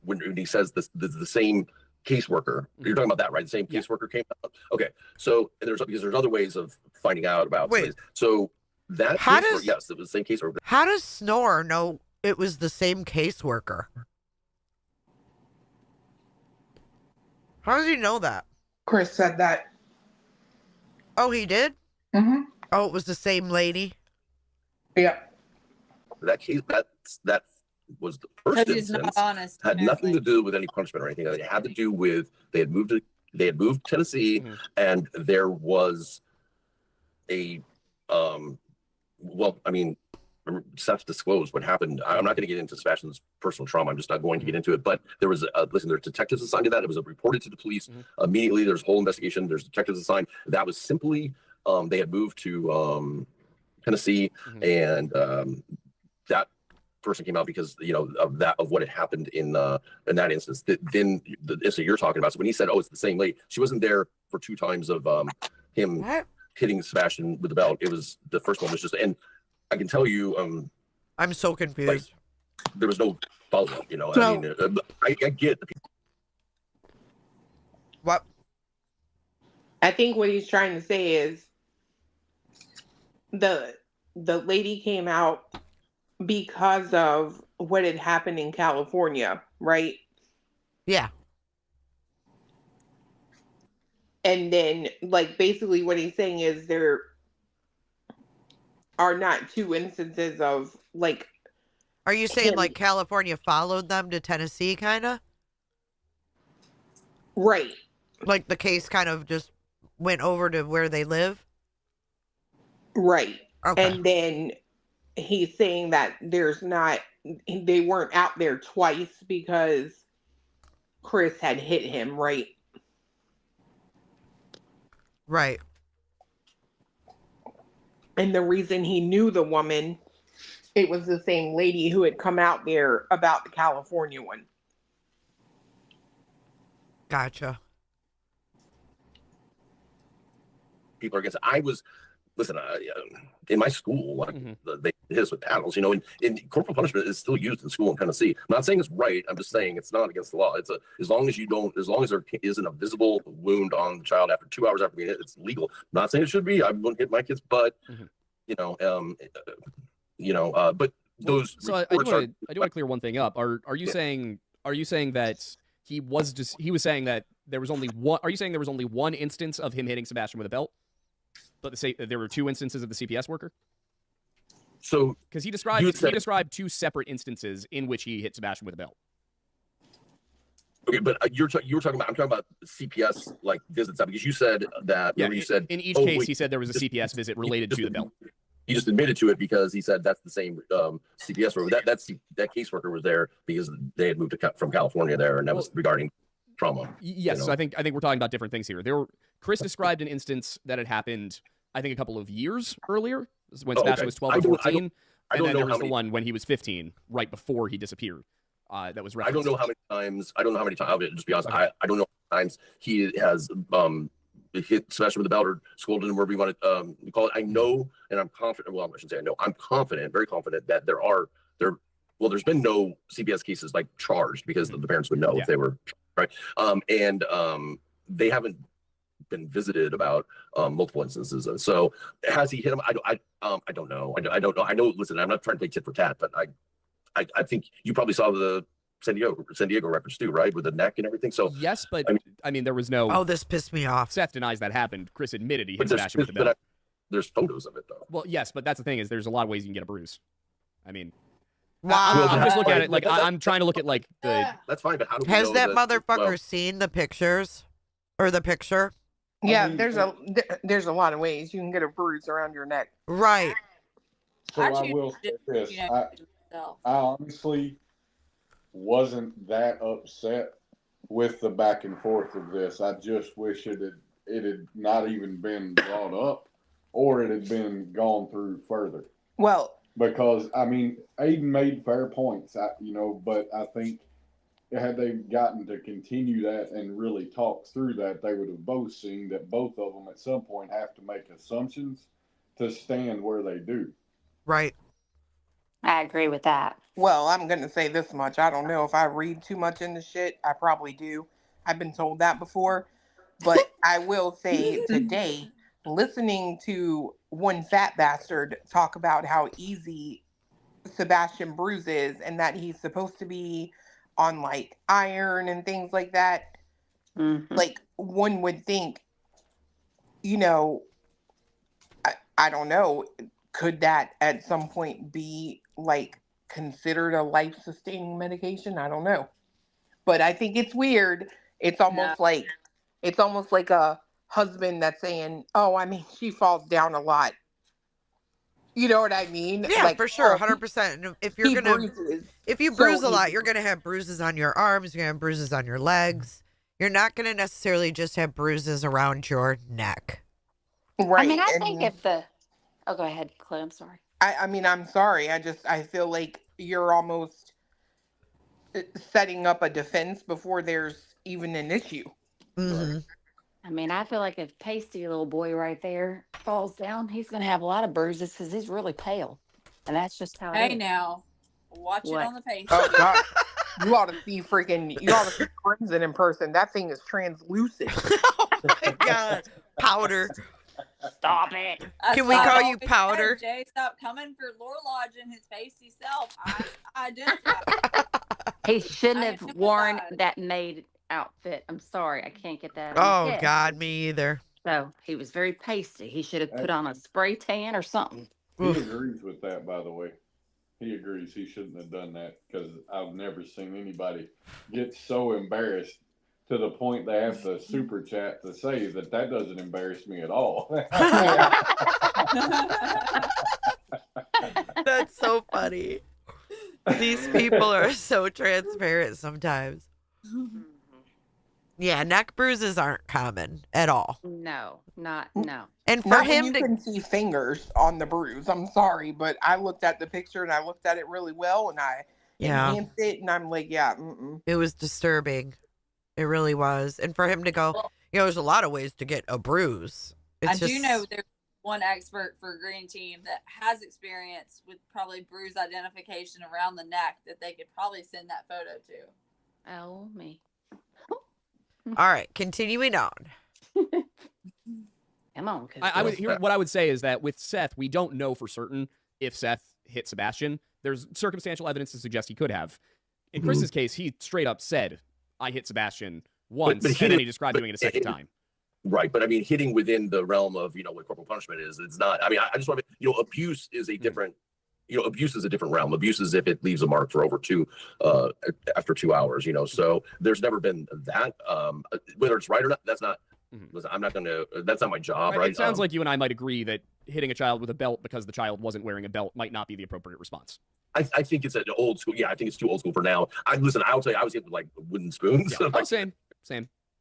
when he says this the same caseworker. You're talking about that, right? The same caseworker came out. Okay, so because there's other ways of finding out about. Wait. So that yes, it was the same caseworker. How does Snore know it was the same caseworker? How does he know that? Chris said that. Oh, he did? Mm-hmm. Oh, it was the same lady? Yeah. That case that was the first Because he's instance. not honest. Had nothing to apparently. do with any punishment or anything. It had to do with they had moved to Tennessee, and there was a well, I mean, Seth disclosed what happened. I'm not going to get into Sebastian's personal trauma. I'm just not going to get into it. But there was there's detectives assigned to that. It was reported to the police immediately. There's a whole investigation. There's detectives assigned. That was simply they had moved to Tennessee, and that person came out because of what had happened in that instance. Then the incident you're talking about. So when he said, "Oh, it's the same lady," she wasn't there for 2 times of him What? hitting Sebastian with the belt. It was the first one was just and. I can tell you, I'm so confused. there was no follow-up. So- I mean, I get the people. What? I think what he's trying to say is the lady came out because of what had happened in California, right? Yeah. And then, like, basically what he's saying is there are not 2 instances of, like, Are you saying him- like California followed them to Tennessee, kind of? right. Like the case kind of just went over to where they live? Right. Okay. And then he's saying that they weren't out there twice because Chris had hit him, right? Right. And the reason he knew the woman, it was the same lady who had come out there about the California one. Gotcha. People are against it. Listen, in my school, like, they hit us with paddles, and corporal punishment is still used in school in Tennessee. I'm not saying it's right. I'm just saying it's not against the law. It's as long as there isn't a visible wound on the child after 2 hours after being hit, it's legal. I'm not saying it should be. I wouldn't hit my kids, but but those. So I do want to clear one thing up. Are you saying that he was saying that there was only one? Are you saying there was only one instance of him hitting Sebastian with a belt? But there were 2 instances of the CPS worker. So because he described 2 separate instances in which he hit Sebastian with a belt. Okay, but you were talking about. I'm talking about CPS like visits because you said that. Yeah, you said in each case he said there was a CPS visit related to the belt. he just admitted to it because he said that's the same CPS worker. That caseworker was there because they had moved from California there, and that was regarding trauma. Yes, you know? so I think we're talking about different things here. Chris described an instance that had happened, I think, a couple of years earlier, when Sebastian was 12 or 14. And then there was the one when he was 15, right before he disappeared. That was referenced. I don't know how many times. I'll just be honest. Okay. I don't know how many times he has hit Sebastian with a belt or scolded him, whatever you want to call it. I know, and I'm confident. Well, I shouldn't say I know. I'm confident, very confident that there's been no CPS cases like charged because the parents would know if they were right. They haven't been visited about multiple instances. And so has he hit him? I don't know. I don't know. I know. Listen, I'm not trying to play tit for tat, but I think you probably saw the San Diego records too, right, with the neck and everything. So yes, but I mean there was no. Oh, this pissed me off. Seth denies that happened. Chris admitted he hit Sebastian with the belt. There's photos of it though. Well, yes, but that's the thing is there's a lot of ways you can get a bruise. I mean, wow. I'm just looking at it like I'm trying to look at like the. That's fine, but how do we has know that motherfucker seen the pictures or the picture? Yeah, there's a lot of ways you can get a bruise around your neck. Right. So I will say this: I honestly wasn't that upset with the back and forth of this. I just wish it had not even been brought up, or it had been gone through further. Well, because I mean, Aiden made fair points, but I think had they gotten to continue that and really talk through that, they would have both seen that both of them at some point have to make assumptions to stand where they do. Right. I agree with that. Well, I'm going to say this much. I don't know if I read too much into shit. I probably do. I've been told that before. But I will say today, listening to one fat bastard talk about how easy Sebastian bruises and that he's supposed to be on like iron and things like that. Mm-hmm. Like one would think, I don't know, could that at some point be like considered a life-sustaining medication? I don't know. But I think it's weird. It's almost like a husband that's saying, "Oh, I mean, she falls down a lot." You know what I mean? Yeah, like, for sure, 100%. If you bruise a lot, you're gonna have bruises on your arms. You're gonna have bruises on your legs. You're not gonna necessarily just have bruises around your neck. Right. I mean, I think if the. Oh, go ahead, Chloe. I'm sorry. I mean, I'm sorry. I feel like you're almost setting up a defense before there's even an issue. Mm-hmm. I mean, I feel like if pasty little boy right there falls down, he's going to have a lot of bruises because he's really pale. And that's just how it is. Hey, now, watch it on the face. Oh, God. You ought to see Crimson in person. That thing is translucent. Oh, my God. Powder. Stop it. Can we call you Powder? Jay, stop coming for Lore Lodge and his pasty self. I identify. He shouldn't have worn that maid outfit. I'm sorry. I can't get that. Oh, God, me either. So he was very pasty. He should have put on a spray tan or something. He agrees with that, by the way. He agrees he shouldn't have done that because I've never seen anybody get so embarrassed to the point they have to super chat to say that doesn't embarrass me at all. That's so funny. These people are so transparent sometimes. Yeah, neck bruises aren't common at all. No. And for Not him when you can see fingers on the bruise. I'm sorry, but I looked at the picture and I looked at it really well and I enhanced it and I'm like, yeah. It was disturbing. It really was. And for him to go, there's a lot of ways to get a bruise. Do know there's one expert for Green Team that has experience with probably bruise identification around the neck that they could probably send that photo to. Oh, me. All right, continuing on. Come on. What I would say is that with Seth, we don't know for certain if Seth hit Sebastian. There's circumstantial evidence to suggest he could have. In Chris's case, he straight up said, I hit Sebastian once, and then he described doing it a second time. Right, but I mean, hitting within the realm of, what corporal punishment is, it's not, I mean, I just want to, abuse is a different, abuse is a different realm. Abuse is if it leaves a mark for after 2 hours, so there's never been that, whether it's right or not, that's not, listen, I'm not going to, that's not my job, right? It sounds like you and I might agree that hitting a child with a belt because the child wasn't wearing a belt might not be the appropriate response. I think it's an old school. Yeah, I think it's too old school for now. I'll tell you, I was hit with like wooden spoons. Yeah. Like, Same.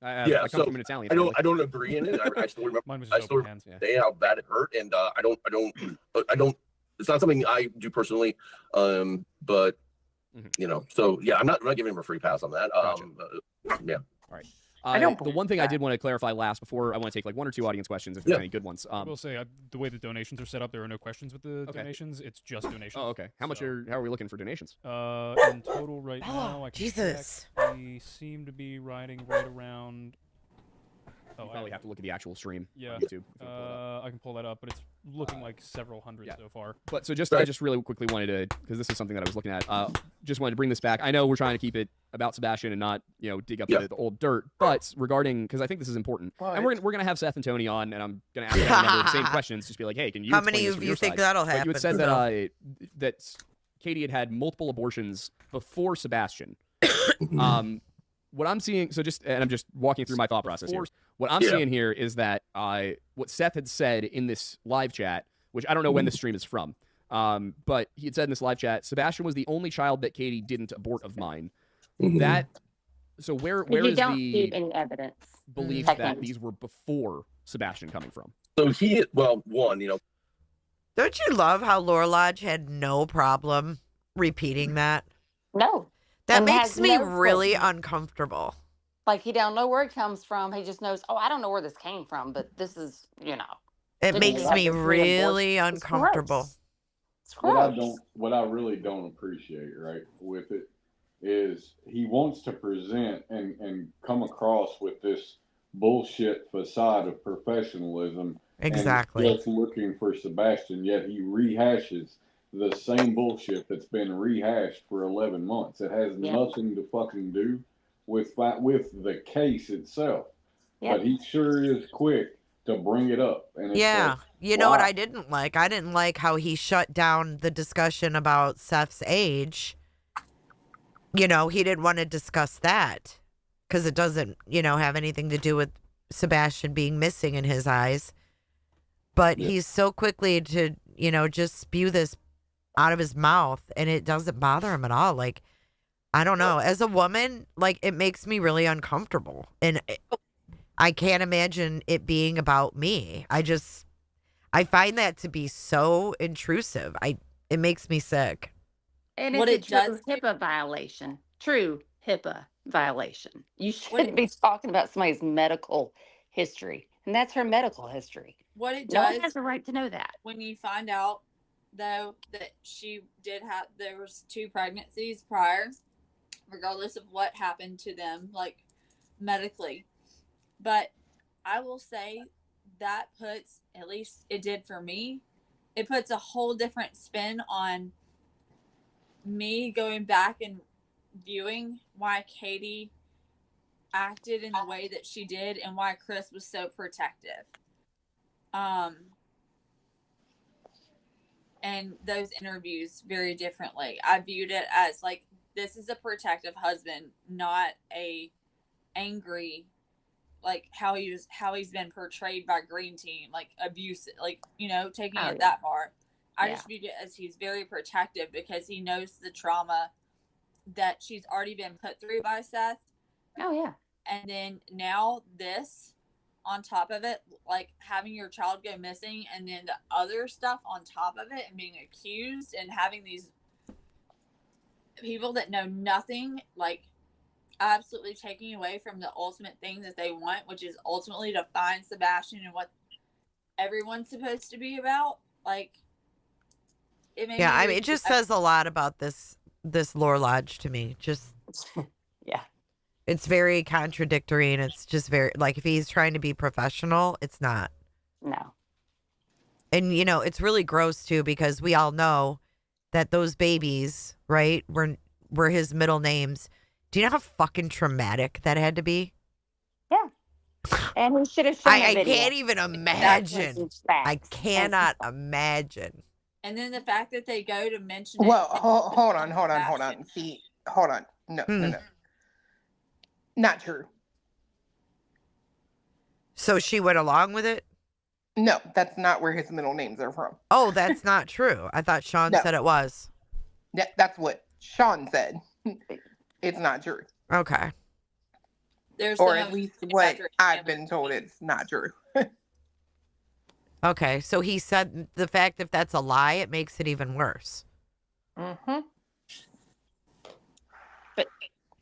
I yeah, come so from an Italian family. I don't agree in it. I still remember. Mine was I just still open hands. remember the day how bad it hurt, and I don't. It's not something I do personally. But you know, so yeah, I'm not giving him a free pass on that. Gotcha. Yeah. All right. I don't the believe one thing I that. did want to clarify last before I want to take like one or two audience questions if there's any good ones. I will say the way the donations are set up, there are no questions with the donations. It's just donations. Oh, okay. How are we looking for donations? In total right now, I can Jesus. check. We seem to be riding right around. You probably have to look at the actual stream Yeah. on YouTube. if you wanna pull it up. I can pull that up, but it's looking like several hundred so far. But so I just really quickly wanted to, because this is something that I was looking at, just wanted to bring this back. I know we're trying to keep it about Sebastian and not, dig up the old dirt, but regarding, because I think this is important, and we're going to have Seth and Tony on, and I'm going to ask them a number of the same questions, just be like, hey, can you How explain many this of from you your think side? that'll Like happen? you had said that Katie had multiple abortions before Sebastian. What I'm seeing, and I'm just walking through my thought process here. What I'm seeing here is that what Seth had said in this live chat, which I don't know when this stream is from, but he had said in this live chat, Sebastian was the only child that Katie didn't abort of mine. So where is don't the keep any evidence? belief that these were before Sebastian coming from? So one, Don't you love how Laura Lodge had no problem repeating that? No. That And makes has me no really clue. uncomfortable. Like he don't know where it comes from. He just knows, I don't know where this came from, but this is, It Didn't makes he have me this really reinforced- It's uncomfortable. gross. It's gross. What I really don't appreciate, right, with it is he wants to present and come across with this bullshit facade of professionalism. Exactly. And just looking for Sebastian, yet he rehashes the same bullshit that's been rehashed for 11 months. It has nothing to fucking do with the case itself. Yeah. But he sure is quick to bring it up. And it's Yeah. like, You know what wow. I didn't like? I didn't like how he shut down the discussion about Seth's age. He didn't want to discuss that because it doesn't, have anything to do with Sebastian being missing in his eyes. But he's so quickly to, just spew this out of his mouth, and it doesn't bother him at all. Like, I don't know. As a woman, like, it makes me really uncomfortable. And I can't imagine it being about me. I find that to be so intrusive. It makes me sick. And What it's it a true does- HIPAA violation. True HIPAA violation. You shouldn't be talking about somebody's medical history. And that's her medical history. What it No does one has the right to know that. when you find out, though, that there was 2 pregnancies prior, regardless of what happened to them, like medically. But I will say that puts, at least it did for me, it puts a whole different spin on me going back and viewing why Katie acted in the way that she did and why Chris was so protective. And those interviews very differently. I viewed it as like, this is a protective husband, not a angry, like how he's been portrayed by Green Team, like abusive, like, taking it that far. I just viewed it as he's very protective because he knows the trauma that she's already been put through by Seth. Oh, yeah. And then now this on top of it, like having your child go missing and then the other stuff on top of it and being accused and having these people that know nothing, like absolutely taking away from the ultimate thing that they want, which is ultimately to find Sebastian and what everyone's supposed to be about. Like, it made me it just says a lot about this Laura Lodge to me. Just Yeah. It's very contradictory, and it's just very, like, if he's trying to be professional, it's not. No. And, it's really gross, too, because we all know that those babies, right, were his middle names. Do you know how fucking traumatic that had to be? Yeah. And we should have shown I the video. can't even imagine. I cannot imagine. And then the fact that they go to mention Well, it. hold on. See, hold on. No. Not true. So she went along with it? No, that's not where his middle names are from. Oh, that's not true. I thought Sean No. said it was. That's what Sean said. It's not true. Okay. There's Or some at of least his what Patrick I've family been told names. it's not true. Okay. So he said the fact if that's a lie, it makes it even worse. Mm-hmm. But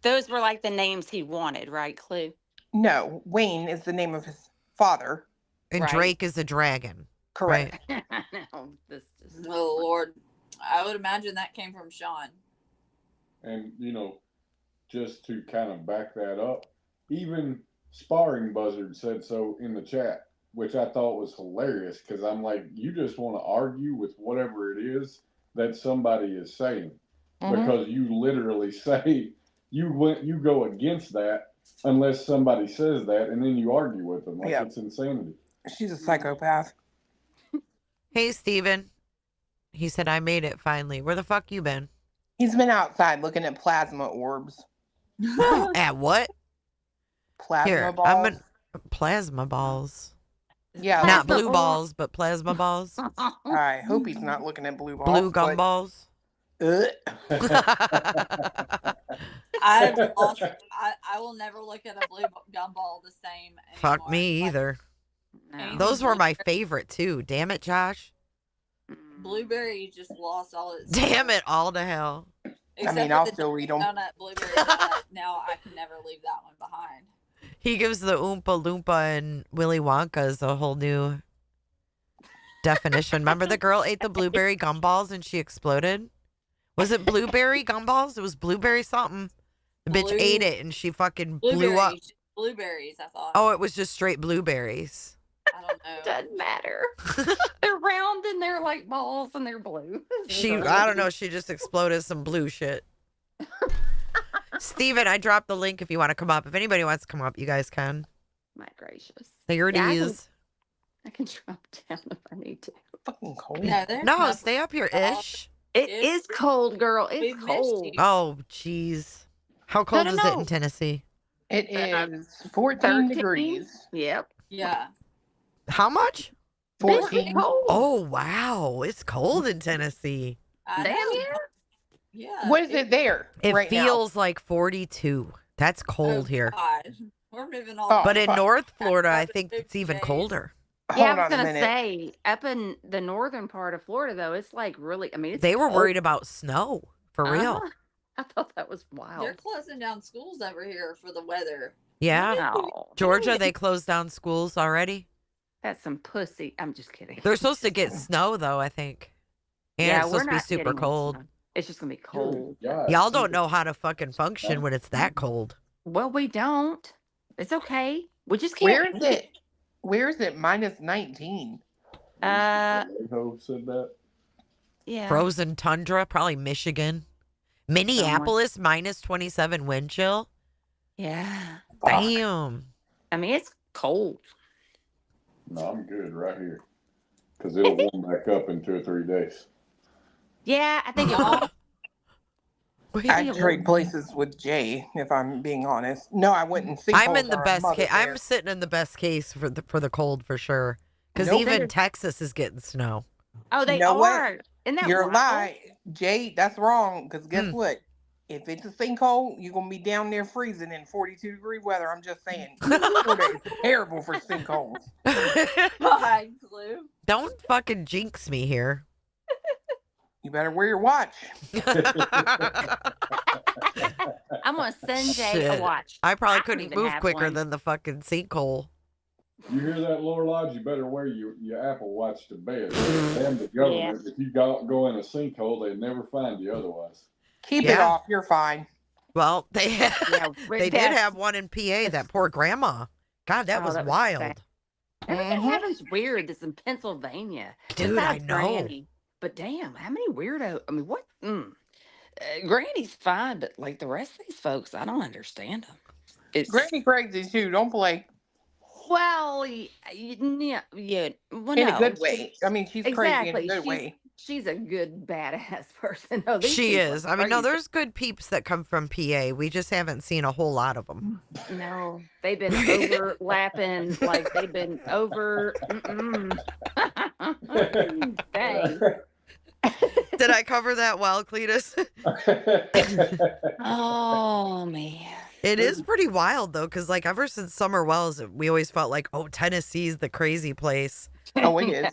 those were like the names he wanted, right, Clue? No, Wayne is the name of his father. And Right. Drake is a dragon. Correct. Right. I know. This is Oh Lord, I would imagine that came from Sean. And, just to kind of back that up, even Sparring Buzzard said so in the chat, which I thought was hilarious because I'm like, you just want to argue with whatever it is that somebody is saying because you literally say you go against that unless somebody says that and then you argue with them. Like, it's insanity. She's a psychopath. Hey, Steven. He said, I made it finally. Where the fuck you been? He's been outside looking at plasma orbs. At what? Plasma Here, balls. plasma balls. Yeah, Not Plasma blue orb. balls, but plasma balls. I hope he's not looking at blue balls. Blue gumballs. I've lost. I will never look at a blue gumball the same. Fuck anymore. me Like, either. No. Those were my favorite too. Damn it, Josh. Blueberry just lost all its. Damn it, all to hell. Except I'll for the still read them. donut blueberry donut. Now I can never leave that one behind. He gives the Oompa Loompa and Willy Wonka's a whole new definition. Remember the girl ate the blueberry gumballs and she exploded? Was it blueberry gumballs? It was blueberry something. The bitch ate it and she fucking blew up. Blueberries, I thought. Oh, it was just straight blueberries. I don't know. Doesn't matter. They're round and they're like balls and they're blue. I don't know. She just exploded some blue shit. Steven, I dropped the link if you want to come up. If anybody wants to come up, you guys can. My gracious. There it Yeah, is. I can drop down if I need to. Fucking cold. No, stay up here, ish. It is cold, girl. We've It's missed cold. you. Oh, jeez. How cold No, is no, it no. in Tennessee? It is 14 13? degrees. Yep. Yeah. How much? 14. Cold. Oh, wow. It's cold in Tennessee. I Damn, know. yeah. Yeah. What is it there It right feels like 42. That's cold here. God. We're moving on. Oh, But in fuck. North Florida, I After think 50 it's even days. colder. now? Yeah, Hold I on was a gonna minute. say up in the northern part of Florida, though, it's like really. I mean, it's They were cold. worried about snow. For real. Uh-huh. I thought that was wild. They're closing down schools over here for the weather. Yeah. Oh, Georgia, they closed down schools already. that's some pussy. I'm just kidding. They're supposed to get snow, though, I think. And yeah, it's we're supposed to be not super getting cold. snow. It's just gonna be cold. God. Y'all don't know how to fucking function when it's that cold. Well, we don't. It's okay. We just can't. Where is it? Where is it? Minus 19. Who said that? Yeah. Frozen tundra, probably Michigan. Minneapolis, minus 27 wind chill. Yeah. Damn. I mean, it's cold. No, I'm good right here. Because it'll warm back up in 2 or 3 days. Yeah, I think it will. Wait, I'd trade places with Jay, if I'm being honest. No, I wouldn't see. I'm in the best case. I'm sitting in the best case for the cold for sure. Because Nope. even Texas is getting snow. Oh, they You know what? are. Isn't that You're wild? lying. Jay, that's wrong. Because guess Hmm. what? If it's a sinkhole, you're going to be down there freezing in 42-degree weather. I'm just saying. Florida is terrible for sinkholes. Bye, Clue. Don't fucking jinx me here. You better wear your watch. I'm gonna send Jay Shit. a watch. I probably don't couldn't even move have quicker one. than the fucking sinkhole. You hear that, Laura Lodge? You better wear your Apple Watch to bed. Damn the government. If you go in a sinkhole, they never find you otherwise. Keep it Yeah. off. You're fine. Well, they Yeah, they did have one in PA. That poor grandma. God, that Oh, was that was wild. sad. Everything Mhm. happens weird. This in Pennsylvania. Dude, Besides I know. Granny. But damn, how many weirdo? I mean, what? Granny's fine, but like the rest of these folks, I don't understand them. It's Granny crazy too. Don't play. well, yeah. Well, In no, a good way. I mean, she's crazy in a Exactly. good way. she's a good badass person. No, these She people are is. I mean, no, crazy. there's good peeps that come from PA. We just haven't seen a whole lot of them. No, they've been overlapping, like they've been over. Dang. Did I cover that well, Cletus? Oh man. It is pretty wild though, because like ever since Summer Wells, we always felt like, oh, Tennessee's the crazy place. Oh, it is.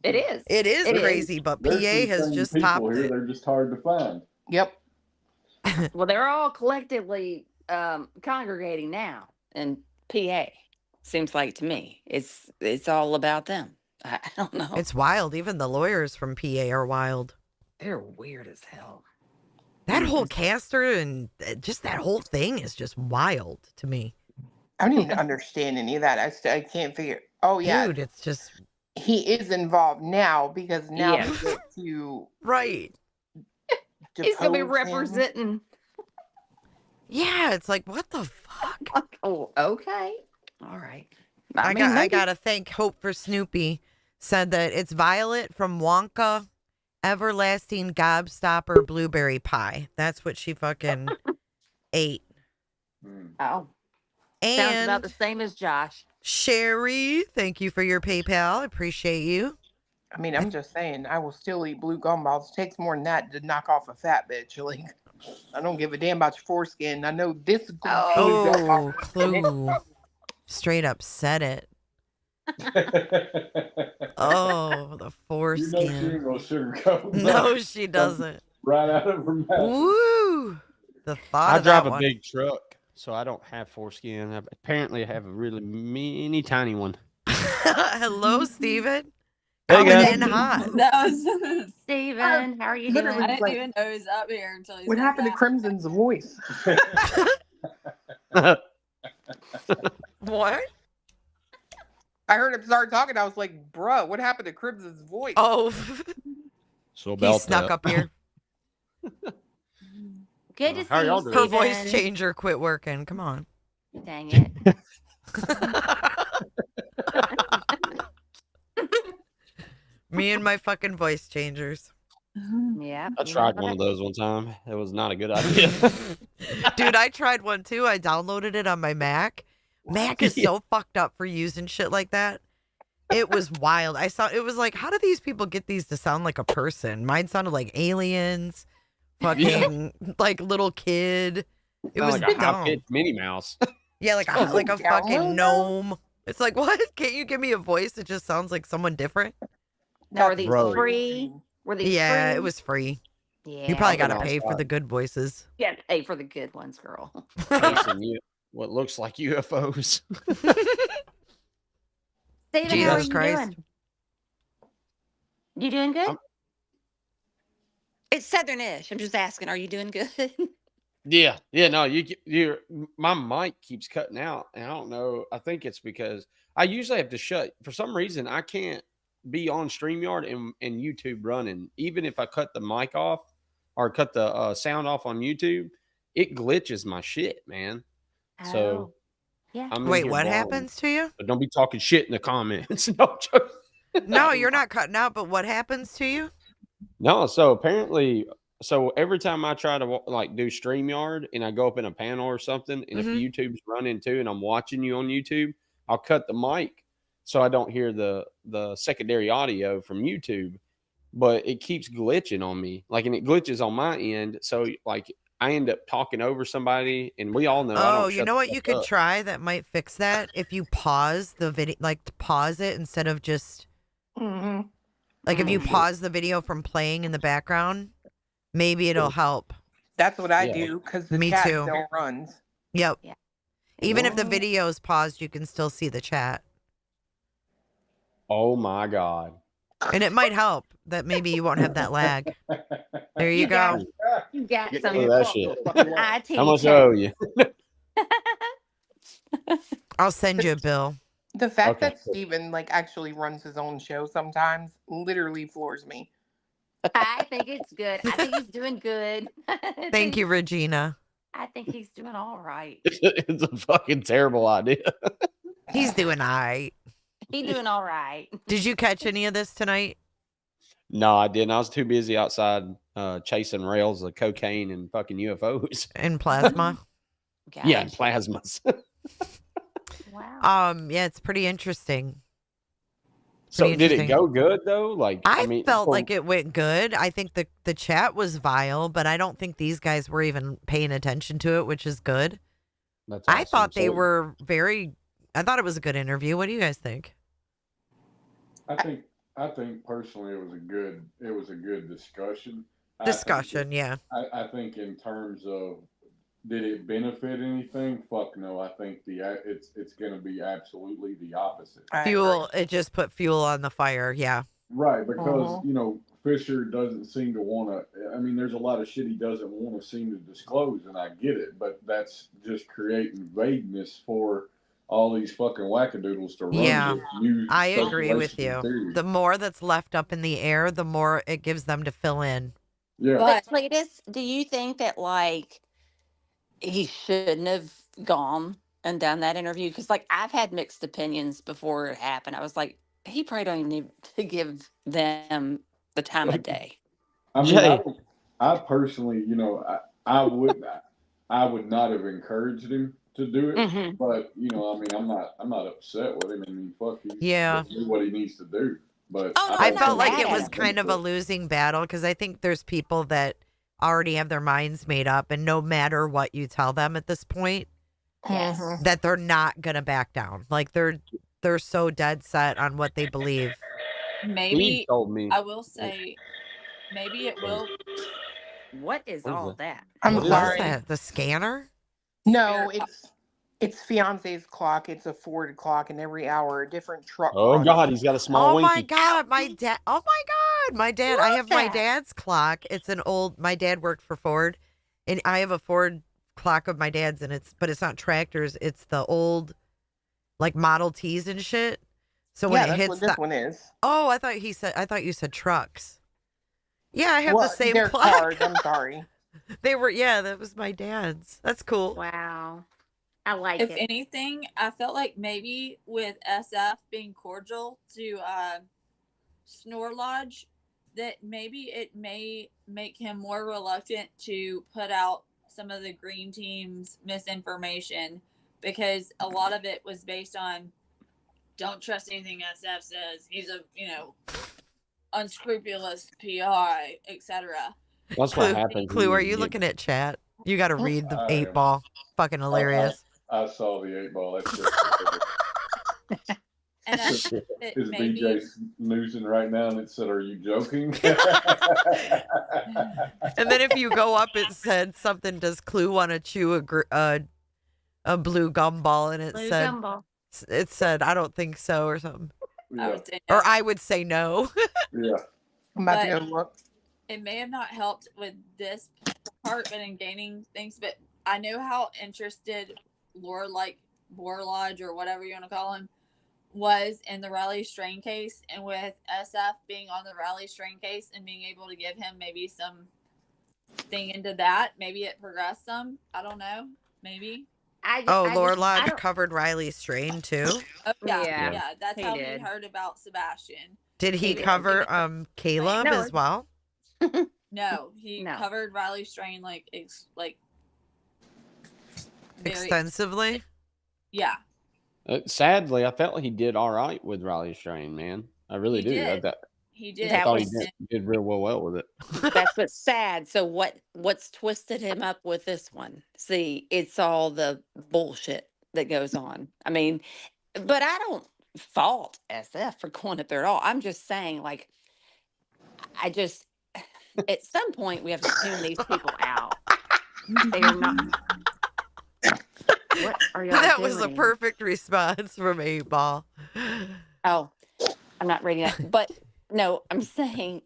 It is. It is It is. crazy, but PA There's some has sane just people topped here. it. They're just hard to find. Yep. Well, they're all collectively congregating now in PA. Seems like to me, it's all about them. I don't know. It's wild. Even the lawyers from PA are wild. They're weird as hell. That whole caster and just that whole thing is just wild to me. I don't even understand any of that. I can't figure. Oh yeah, Dude, it's just he is involved now because now Yes. we get to right. He's gonna be depose him. representing. Yeah, it's like, what the fuck? Oh, okay. All right. I maybe- gotta thank Hope for Snoopy. Said that it's Violet from Wonka, everlasting gobstopper blueberry pie. That's what she fucking ate. Oh, sounds about And the same as Josh. Sherry, thank you for your PayPal. I appreciate you. I mean, I'm just saying, I will still eat blue gumballs. It takes more than that to knock off a fat bitch. Like, I don't give a damn about your foreskin. I know this. Oh, Clue. Straight up said it. Oh, the You know she foreskin. ain't gonna sugarcoat. No, she doesn't. Right out of her mouth. Woo! The thought I of drive that a one. big truck, so I don't have foreskin. Apparently, I have a really mini tiny one. Hello, Steven. Hey, Coming guys. in hot. That was. Steven, how are you literally- I doing? didn't even know he was up here until he What said happened to that. Crimson's voice? What? I heard him start talking. I was like, bruh, what happened to Crimson's voice? Oh, So he about snuck that. up here. Good to How see y'all you, doing? Her voice Steven. changer quit working. Come on. Dang it. Me and my fucking voice changers. Yeah. I tried one of those one time. It was not a good idea. Dude, I tried one too. I downloaded it on my Mac. Mac is so fucked up for using shit like that. It was wild. I saw it was like, how do these people get these to sound like a person? Mine sounded like aliens, fucking like little kid. It was like a dumb. high-pitched Minnie Mouse. Yeah, like Oh, a download fucking that? gnome. It's like, what? Can't you give me a voice that just sounds like someone different? Now, are these Bro. free? Were these Yeah, free? it was free. Yeah. You probably I've been got to pay for outside. the good voices. You got to pay for the good ones, girl. Chasing what looks like UFOs. Steven, Jesus how are you Christ. doing? You doing good? I'm- It's Southernish. I'm just asking, are you doing good? Yeah. No, you my mic keeps cutting out, and I don't know. I think it's because I usually have to shut. For some reason, I can't be on StreamYard and YouTube running. Even if I cut the mic off or cut the sound off on YouTube, it glitches my shit, man. So Oh, yeah. I'm in Wait, here what blind. happens to you? But don't be talking shit in the comments. No joke. No, you're not cutting out, but what happens to you? No, so apparently, so every time I try to like do StreamYard and I go up in a panel or something, and if Mhm. YouTube's running too, and I'm watching you on YouTube, I'll cut the mic so I don't hear the secondary audio from YouTube. But it keeps glitching on me, like, and it glitches on my end. So like, I end up talking over somebody, and we all know. I Oh, don't you shut know the what you fuck could up. try that might fix that? If you pause the video, like pause it instead of just Mm-hmm. like if you Mhm. pause the video from playing in the background, maybe it'll help. That's what I Yeah. do because the Me chat too. still runs. Yep. Yeah. Even if the What? video is paused, you can still see the chat. Oh my god! And it might help that maybe you won't have that lag. There you You got go. You got Get some rid of that shit. IT How much I chat. owe you? I'll send you a bill. The fact Okay, that cool. Steven like actually runs his own show sometimes literally floors me. I think it's good. I think he's doing good. Thank you, Regina. I think he's doing all right. It's a fucking terrible idea. He's doing all right. He's doing all right. Did you catch any of this tonight? No, I didn't. I was too busy outside chasing rails of cocaine and fucking UFOs. In plasma. Yeah, and Gosh. plasmas. Wow. Yeah, it's pretty interesting. So Pretty did it interesting. go good though? Like I mean, felt for- like it went good. I think the chat was vile, but I don't think these guys were even paying attention to it, which is good. That's I awesome. thought they So- were I thought it was a good interview. What do you guys think? I think personally it was a good discussion. Discussion, yeah. I think in terms of did it benefit anything? Fuck no. I think it's going to be absolutely the opposite. Fuel, it just put fuel on the fire, yeah. Right, because Fisher doesn't seem to want to. I mean, there's a lot of shit he doesn't want to seem to disclose, and I get it, but that's just creating vagueness for all these fucking wackadoodles to run. Yeah, with new I agree with speculation and you. theories. The more that's left up in the air, the more it gives them to fill in. Yeah. But Cletus, do you think that like he shouldn't have gone and done that interview? Because like I've had mixed opinions before it happened. I was like, he probably don't even need to give them the time of day. I mean, Jay. I personally, I would not have encouraged him to do it, Mhm. but I mean, I'm not upset with him. I mean, fuck, he's Yeah. do what he needs to do. But Oh, no, I I'm felt not like mad it at was him. kind of a losing battle because I think there's people that already have their minds made up, and no matter what you tell them at this point, Yes. that they're not gonna back down. Like they're so dead set on what they believe. Maybe Steve told me. I will say, maybe it will. What is What is all that? that? I'm What is What is sorry. that? The scanner? No, it's fiance's clock. It's a Ford clock, and every hour a different truck. Oh runs. God, he's got a small Oh my winky. god, my dad! Oh my god, my dad! I Love have my that. dad's clock. It's an old. My dad worked for Ford, and I have a Ford clock of my dad's, and but it's not tractors. It's the old, like Model Ts and shit. So when Yeah, it that's hits what this one is. oh, I thought you said trucks. Yeah, I have Well, the same they're clock. cars. I'm sorry. They were, yeah, that was my dad's. That's cool. Wow. I like If it. anything, I felt like maybe with SF being cordial to Snore Lodge, that maybe it may make him more reluctant to put out some of the green team's misinformation, because a lot of it was based on don't trust anything SF says. He's a unscrupulous PI, etc. That's what happens. Clue, when are you get- looking at chat? You got to read the I 8-ball. Fucking hilarious. I saw the 8-ball. That's just And I think that is maybe BJ snoozing right now, and it said, "Are you joking?" And then if you go up, it said something. Does Clue want to chew a blue gumball? And it said, I don't think so, or something. I Yeah, would say no. Or I would say no. yeah. I'm about to But- go look. It may have not helped with this part, but in gaining things. But I know how interested Boar Lodge or whatever you want to call him was in the Riley Strain case, and with SF being on the Riley Strain case and being able to give him maybe some thing into that, maybe it progressed some. I don't know. Maybe. Lord Lodge covered Riley's strain too. Oh yeah, Yeah, yeah. That's he how did. we heard about Sebastian. Did he He did. cover Caleb No. as well? No, he No. covered Riley Strain like very- Extensively? Yeah. Sadly, I felt like he did all right with Riley Strain, man. I really He do. did. I He did. That thought he was- did real well with it. That's what's sad. So what's twisted him up with this one? See, it's all the bullshit that goes on. I mean, but I don't fault SF for going up there at all. I'm just saying, like, I just at some point we have to tune these people out. They are not. What are y'all That was a doing? perfect response from 8-ball. Oh, I'm not reading that. But no, I'm saying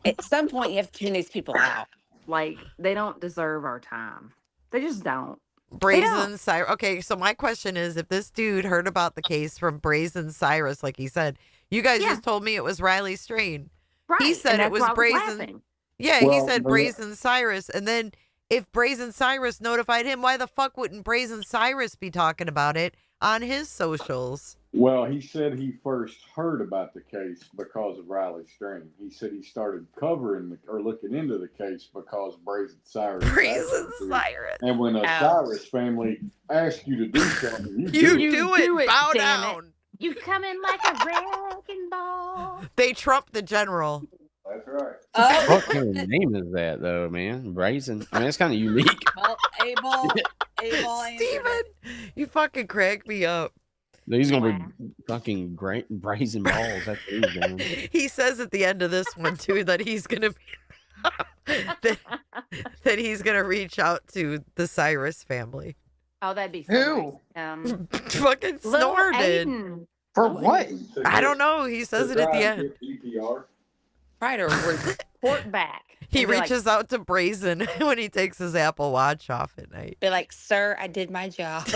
at some point you have to tune these people out. Like, they don't deserve our time. They just don't. Brazen Cyrus. Okay, so my question is, if this dude heard about the case from Brazen Cyrus, like he said, you guys Yeah. just told me it was Riley Strain. Right. said and it that's was why I brazen. laughing. Yeah, he Well, said but- Brazen Cyrus. And then if Brazen Cyrus notified him, why the fuck wouldn't Brazen Cyrus be talking about it on his socials. Well, he said he first heard about the case because of Riley Stream. He said he started covering or looking into the case because Brazen Cyrus. Brazen Cyrus. And when a Cyrus family asks you to do something, you do it. Bow damn down. It. You come in like a wrecking ball. They trump the general. That's right. What kind of name is that, though, man? Brazen. I mean, it's kind of unique. Well, Abel Steven, you fucking crack me up. He's gonna be fucking great brazen balls. That's what he's doing. He says at the end of this one too that he's gonna be that he's gonna reach out to the Cyrus family. Oh, that'd be so Who? nice. Fucking Little Snore did. Aiden. For what? I don't know. He says it at the end. EPR. Try to report back. He And be reaches out to Brazen when he takes his Apple Watch off at night. Be like, sir, I did my job.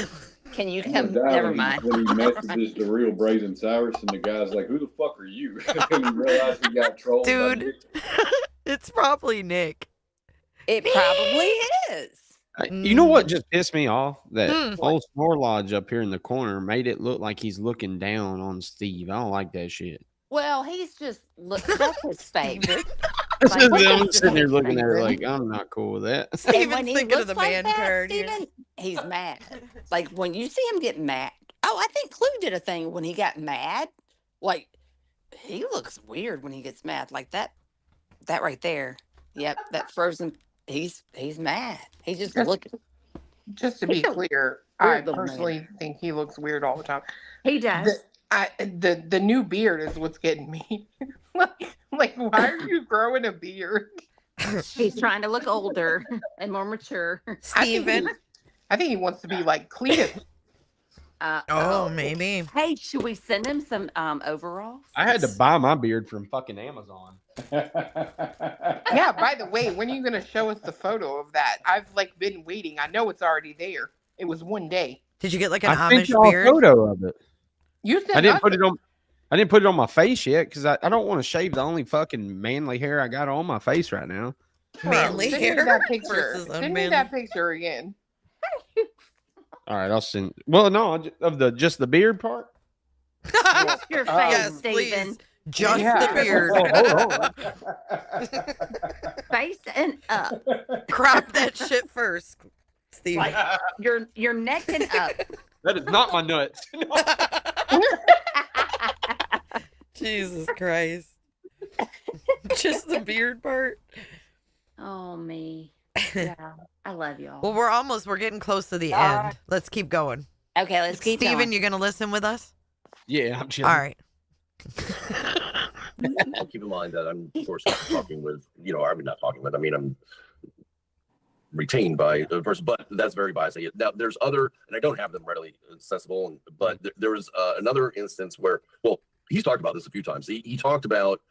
Can you I'm come? gonna die Never when he- mind. When he messages the real Brazen Cyrus, and the guy's like, "Who the fuck are you?" And he realized he got trolled. by Dude, Nick. it's probably Nick. It probably is. You know what just pissed me off? That Mm. old Snore Lodge up here in the corner made it look like he's looking down on Steve. I don't like that shit. Well, he's just that's his favorite. It's Like, just what them is sitting there his looking at her favorite? like, I'm not cool with that. And Steven's when he thinking of looks the like man that, card here. Steven, he's mad. Like when you see him get mad. Oh, I think Clue did a thing when he got mad. Like he looks weird when he gets mad. Like that right there. Yep, that frozen. He's mad. He's just Just- looking. Just to be He's a clear, I weird little man. personally think he looks weird all the time. He does. The new beard is what's getting me. like, why are you growing a beard? He's trying to look older and more mature. Steven. I think he wants to be like Cletus. Oh, maybe. Hey, should we send him some overalls? I had to buy my beard from fucking Amazon. Yeah, by the way, when are you going to show us the photo of that? I've like been waiting. I know it's already there. It was one day. Did you get like an I sent Amish y'all a beard? photo of it. You said I didn't put it on. I didn't put it on my face yet because I don't want to shave the only fucking manly hair I got on my face right now. Manly Send me hair that picture. versus Send me unmanly. that picture again. All right, I'll send. Well, no, of the just the beard part. Your face, Yes, Steven. please. Just Yeah. the beard. Face and up. Crop that shit first, Steven. Like your neck and up. That is not my nuts. Jesus Christ. Just the beard part. Oh me. Yeah. I love y'all. Well, we're getting close to the Bye. end. Let's keep going. Okay, let's keep Steven, going. you gonna listen with us? Yeah, I'm chilling. All right. Keep in mind that I'm, of course, talking with, I mean, not talking with, I mean, I'm retained by the person, but that's very biased. Now, there's other, and I don't have them readily accessible, but there was another instance where, well, he's talked about this a few times. He talked about,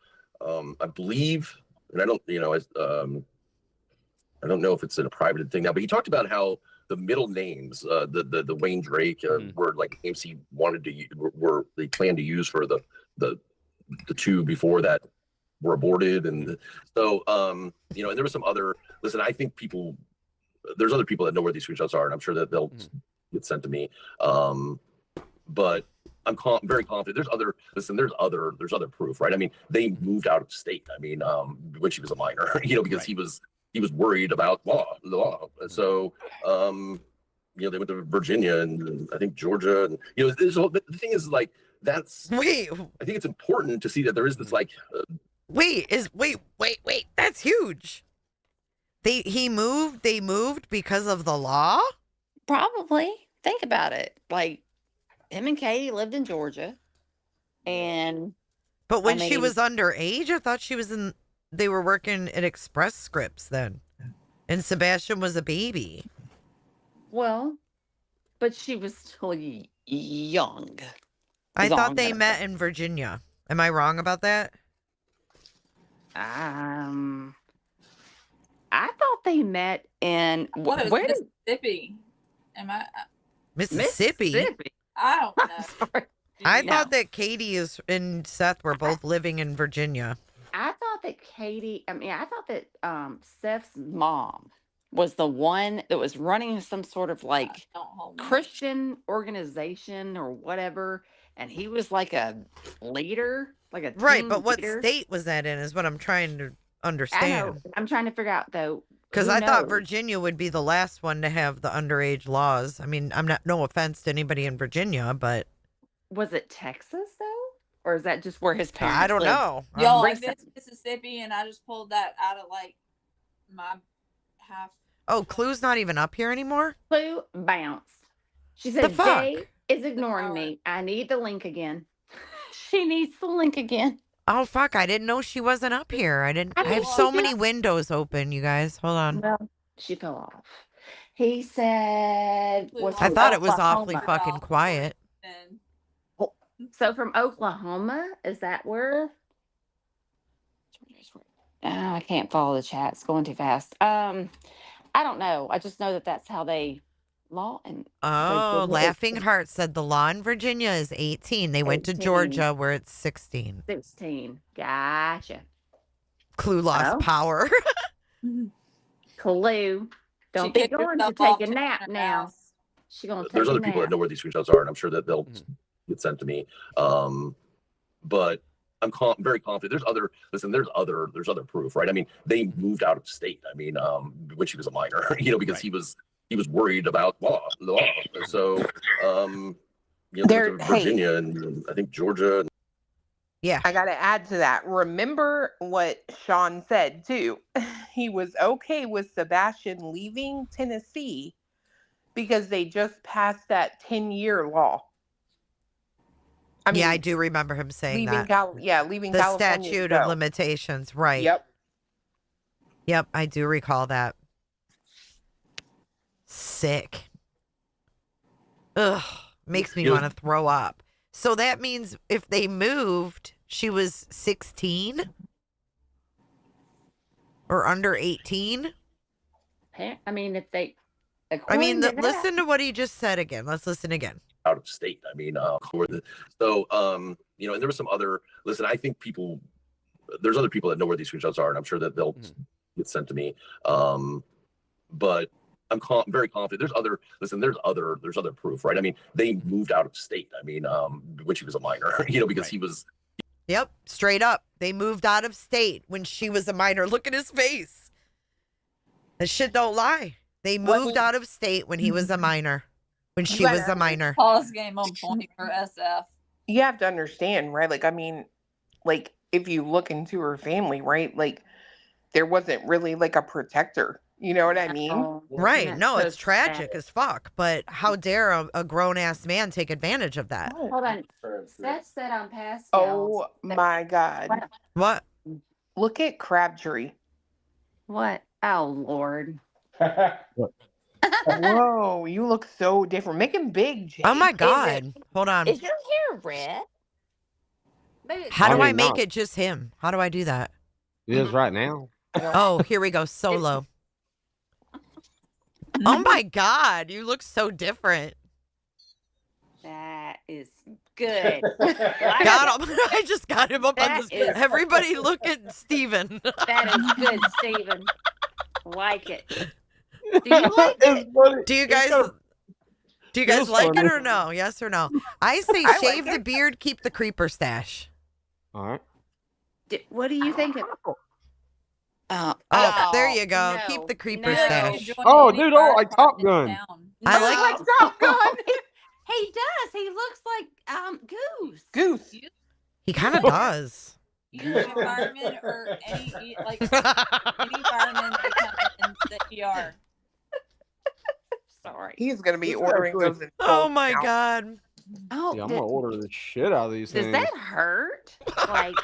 I believe, and I don't, I don't know if it's in a private thing now, but he talked about how the middle names, the Wayne Drake, were like names he wanted to were they planned to use for the two before that were aborted, and so and there was some other. Listen, I think there's other people that know where these screenshots are, and I'm sure that they'll get sent to me. But I'm very confident. There's other proof, right? I mean, they moved out of state. I mean, when she was a minor, because he was worried about the law. And so, they went to Virginia and I think Georgia, and the thing is like Wait. I think it's important to see that there is this like. Wait. That's huge. They moved because of the law? Probably. Think about it. Like him and Katie lived in Georgia. And But when she mean- was underage, I thought they were working at Express Scripts then. And Sebastian was a baby. well, but she was still young. I Long thought they ago. met in Virginia. Am I wrong about that? I thought they met in What is where did Mississippi? Am I? Mississippi. I don't I'm know. sorry. I No. thought that Katie and Seth were both living in Virginia. I thought that I thought that Seth's mom was the one that was running some sort of like Don't hold me. Christian organization or whatever, and he was like a leader, like a Right, team but what leader. state was that in is what I'm trying to I know. understand. I'm trying to figure out though. Because who I thought knows? Virginia would be the last one to have the underage laws. I mean, I'm not, no offense to anybody in Virginia, but Was it Texas though, or is that just where his parents? I don't lived? know. Y'all, Recent- this Mississippi, and I just pulled that out of like my half. Oh, Clue's not even up here anymore? Clue bounced. She The said, fuck? Jay is ignoring me. I need the link again. She needs the link again. Oh, fuck. I didn't know she wasn't up here. I didn't. I have mean, so she many just- windows open, you guys. Hold on. Well, she fell off. He said, Clue was I from thought it was awfully Oklahoma. fucking quiet. And So from Oklahoma, is that where? Oh, I can't follow the chat. It's going too fast. I don't know. I just know that that's how they law and Oh, Virginia is Laughing Heart said the law in Virginia is 18. They went to 18. Georgia where it's 16. 16. Gotcha. Clue lost Oh. power. Clue. Don't she be kicked going to herself take off a to nap her now. house. She gonna take There's a other people that nap. know where these screenshots are, and I'm sure that they'll get sent to me. But I'm very confident. There's other proof, right? I mean, they moved out of state. I mean, when she was a minor, because he was worried about the law. So, There- went to Virginia and I think Georgia. Yeah. I got to add to that. Remember what Sean said too. He was okay with Sebastian leaving Tennessee because they just passed that 10-year law. I mean, yeah, I do remember him saying leaving that. leaving The California. to statute of go. limitations, right. Yep. Yep, I do recall that. Sick. Ugh, makes me You know- want to throw up. So that means if they moved, she was 16 or under 18? I mean, if they. I mean, according to that- listen to what he just said again. Let's listen again. Out of state. I mean, and there was some other. Listen, I think there's other people that know where these screenshots are, and I'm sure that they'll get sent to me. But I'm very confident. There's other proof, right? I mean, they moved out of state. I mean, when she was a minor, because he was. Yep, straight up. They moved out of state when she was a minor. Look at his face. That shit don't lie. They moved out of state when he was a minor. When she You was better- a minor. Pause game on point for SF. You have to understand, right? Like, I mean, like, if you look into her family, right? Like, there wasn't really like a protector. You know what I mean? Oh, Right. that's No, so it's tragic sad. as fuck. But how dare a grown ass man take advantage of that? Hold on. Seth said on past. Oh my God. What? Look at Crabtree. What? Oh Lord. Whoa, you look so different. Make him big, Jay. Oh my God. Hold on. Is your hair red? How do I mean, make no. it just him? How do I do that? It is right now. Oh, here we go. Solo. Oh my God. You look so different. That is good. Got him. I just got him up on That this. is- Everybody look at Steven. That is good, Steven. Like it. Do you like it? Do you guys feels like it funny. or no? Yes or no? I say I like shave the it. beard, keep the creeper stash. All right. What do you think? Oh, there you go. no, Keep the creeper no. stash. Oh, dude, oh, like Top Gun. I like- Like Top Gun. He does. He looks like Goose. Goose. He kind of does. Any fireman or any fireman that come in the ER. Sorry. He's gonna be This is ordering actually- those. in Oh bulk my now. God. Oh, Yeah, I'm gonna order the shit out of these does things. that hurt? Like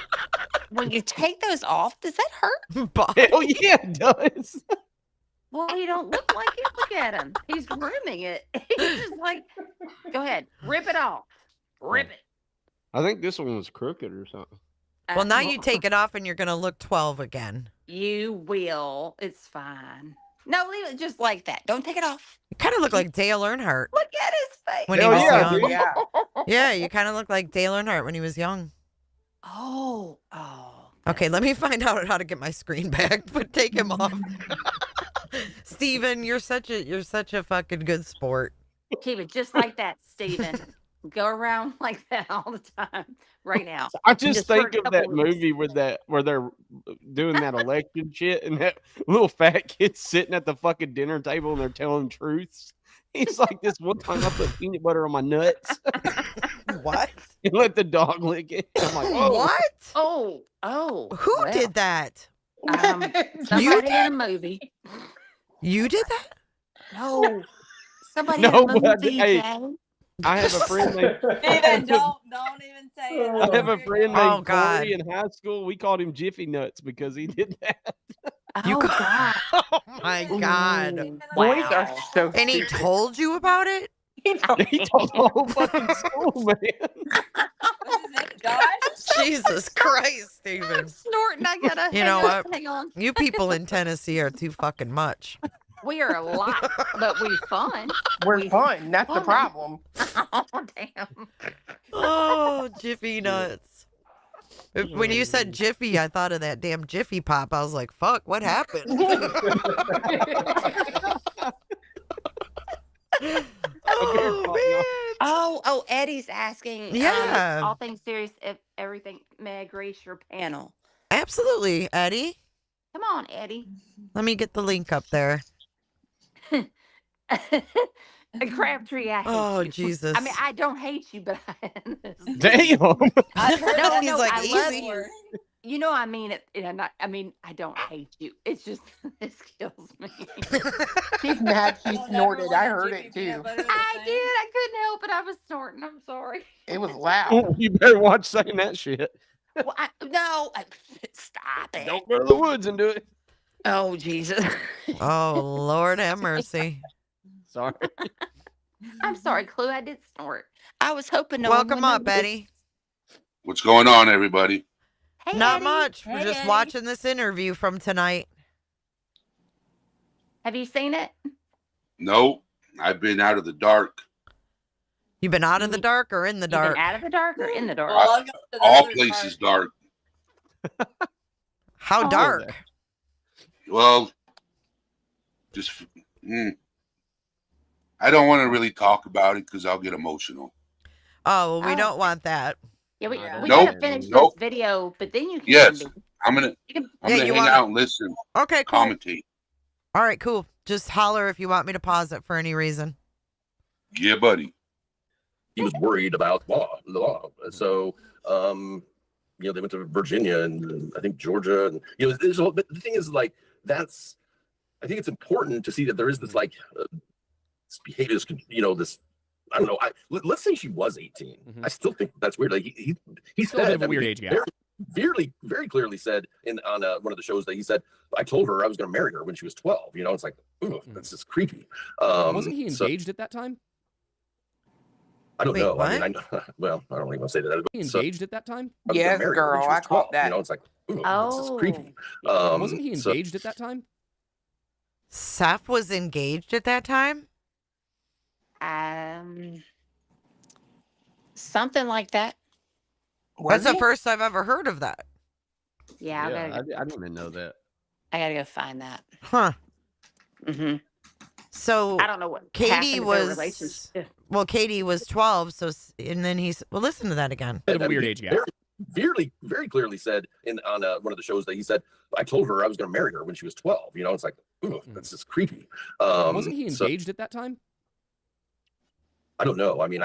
when you take those off, does that hurt? Bob. Hell yeah, it does. Well, he don't look like it. Look at him. He's grooming it. He's just like, go ahead, rip it off. Rip it. I think this one was crooked or something. Well, now you take it off and you're going to look 12 again. You will. It's fine. No, leave it just like that. Don't take it off. You kind of look like Dale Earnhardt. Look at his face. When he Hell was yeah, young. dude. Yeah. Yeah, you kind of look like Dale Earnhardt when he was young. Oh. Okay, let me find out how to get my screen back, but take him off. Steven, you're such a fucking good sport. Keep it just like that, Steven. Go around like that all the time right now. I just for a think of that couple weeks. movie with that where they're doing that election shit, and that little fat kid sitting at the fucking dinner table and they're telling truths. He's like, this one time I put peanut butter on my nuts What? and let the dog lick it. I'm like, whoa. What? Oh. Who well, did that? Somebody in a movie. You did that? No. Somebody No, in a but movie, hey, Daddy. I have a friend named Steven, don't even say it. I have a friend Oh, named God. Corey in high school. We called him Jiffy Nuts because he did that. You Oh, God. God. Oh my God. Ooh, Boys wow. are so And he stupid. told you about it? He told the whole fucking school, man. What's his name? Josh? Jesus Christ, I'm Steven. snorting. I gotta You hang know on, what? hang on. You people in Tennessee are too fucking much. We are a lot, but we fun. We're fun. That's the fun. problem. Oh, damn. Oh, Jiffy Nuts. When you said Jiffy, I thought of that damn Jiffy Pop. I was like, fuck, what happened? Oh, man. Oh, Eddie's asking. Yeah. All things serious, if everything, may I grace your panel? Absolutely, Eddie. Come on, Eddie. Let me get the link up there. Crabtree, I hate Oh, you. Jesus. I mean, I don't hate you, but Damn. I've heard No, that He's no, like, I love easy. you. You know, I mean it. I mean, I don't hate you. It's just this kills me. She's mad she Don't snorted. ever I want heard Jiffy it peanut too. butter the I same. did. I couldn't help it. I was snorting. I'm sorry. It was loud. You better watch saying that shit. Well, stop it. Don't go to the woods and do it. Oh, Jesus. Oh, Lord have mercy. Sorry. I'm sorry, Clue. I did snort. I was hoping no one Welcome would up, notice. Eddie. What's going on, everybody? Hey, Not Eddie. much. We're Hey, just Eddie. watching this interview from tonight. Have you seen it? No, I've been out of the dark. You been out of the dark or in the You've dark? been out of the dark or in the dark? Well, I'll go to the All other places part. dark. How Oh. dark? Well, just I don't want to really talk about it because I'll get emotional. Oh, well, we Oh. don't want that. Yeah, we Yeah. Nope. gotta finish Nope. this video, but then you can. Yes, I'm gonna You can I'm Yeah, gonna you hang wanna- out and listen, Okay, cool. commentate. All right, cool. Just holler if you want me to pause it for any reason. Yeah, buddy. He was worried about the law. So, they went to Virginia and I think Georgia, and but the thing is, like, I think it's important to see that there is this this behavior, this. I don't know. Let's say she was 18. Mhm. I still think that's weird. Like he Still a bit said, of a weird age gap. very clearly said on one of the shows that he said, I told her I was going to marry her when she was 12. It's like, ooh, that's just creepy. Wasn't he so engaged at that time? I don't Wait, know. what? I mean, well, I don't even want to say that. He So, engaged at that time? I was gonna Yes, marry her when girl, she was I caught 12. that. It's like, ooh, that's just creepy. Wasn't he so- engaged at that time? Seth was engaged at that time? something like that. That's the first I've ever heard of that. Yeah, I didn't even know that. I gotta go find that. Huh. Hmm So I don't know what Katie happened to their was relationship. well, Katie was 12, and then listen to that again. Bit of a I mean, weird he age gap. very clearly said on one of the shows that he said, I told her I was going to marry her when she was 12. It's like, ooh, that's just creepy. Wasn't he so- engaged at that time? I don't know. I mean,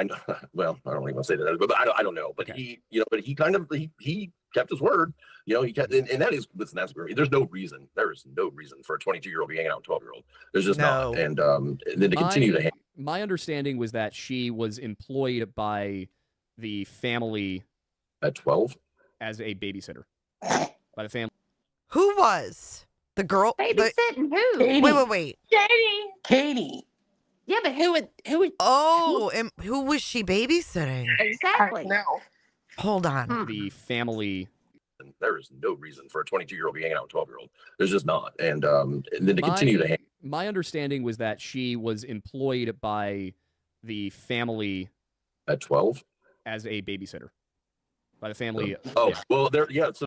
well, I don't even want to say that, but I don't know. But Okay. he kind of he kept his word. He kept, and that is, listen, that's where there's no reason. There is no reason for a 22-year-old to be hanging out with a 12-year-old. There's just No. not. And then to continue to hang. My understanding was that she was employed by the family At 12, as a babysitter. By the family. Who was the girl? Babysitting who? Katie. Wait. Katie. Yeah, but who would Oh, and who was she babysitting? exactly? No. Hold on. The family. there is no reason for a 22-year-old to be hanging out with a 12-year-old. There's just not. And then to continue to hang. My understanding was that she was employed by the family At 12. as a babysitter. By the family. Oh, yeah. well, there. Yeah. So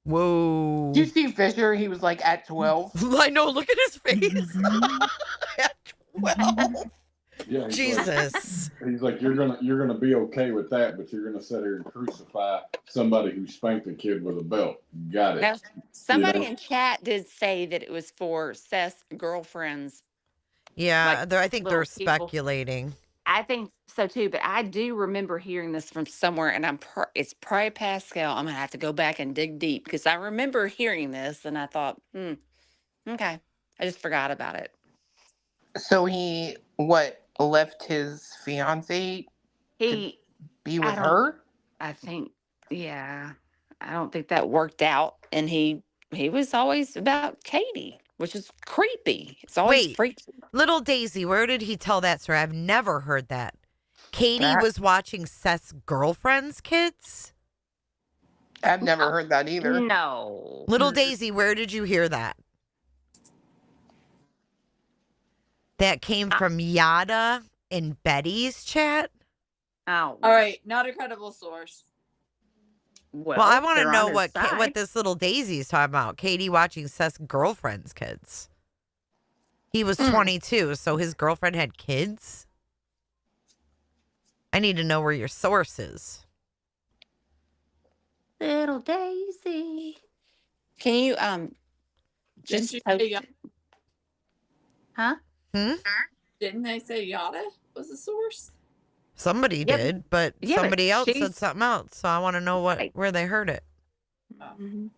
Whoa. Do you see Fisher? He was like at 12. I know. Look at his face. At 12. Yeah, Jesus. He's like, you're gonna be okay with that, but you're gonna sit here and crucify somebody who spanked a kid with a belt. Got it. Now, somebody know? in chat did say that it was for Seth's girlfriends. Yeah, Like I think they're little people. speculating. I think so too, but I do remember hearing this from somewhere, and it's probably Pascal. I'm gonna have to go back and dig deep because I remember hearing this, and I thought, okay, I just forgot about it. So he left his fiance to be with her? I think, yeah, I don't think that worked out, and he was always about Katie, which is creepy. It's always Wait, freaky. Little Daisy, where did he tell that story? I've never heard that. Katie was watching Seth's girlfriend's kids? I've never heard that either. No. Little Daisy, where did you hear that? That came from Yada in Betty's chat? Oh. All right, not a credible source. Well, I want to know what this little Daisy is talking about. Katie watching Seth's girlfriend's kids. He was 22, so his girlfriend had kids? I need to know where your source is. Little Daisy. Can you just Didn't post you say it? Huh? Didn't they say Yada was the source? Somebody Yeah, did, but yeah, but somebody else said she's- something else, so I want to know where they heard it. Mhm.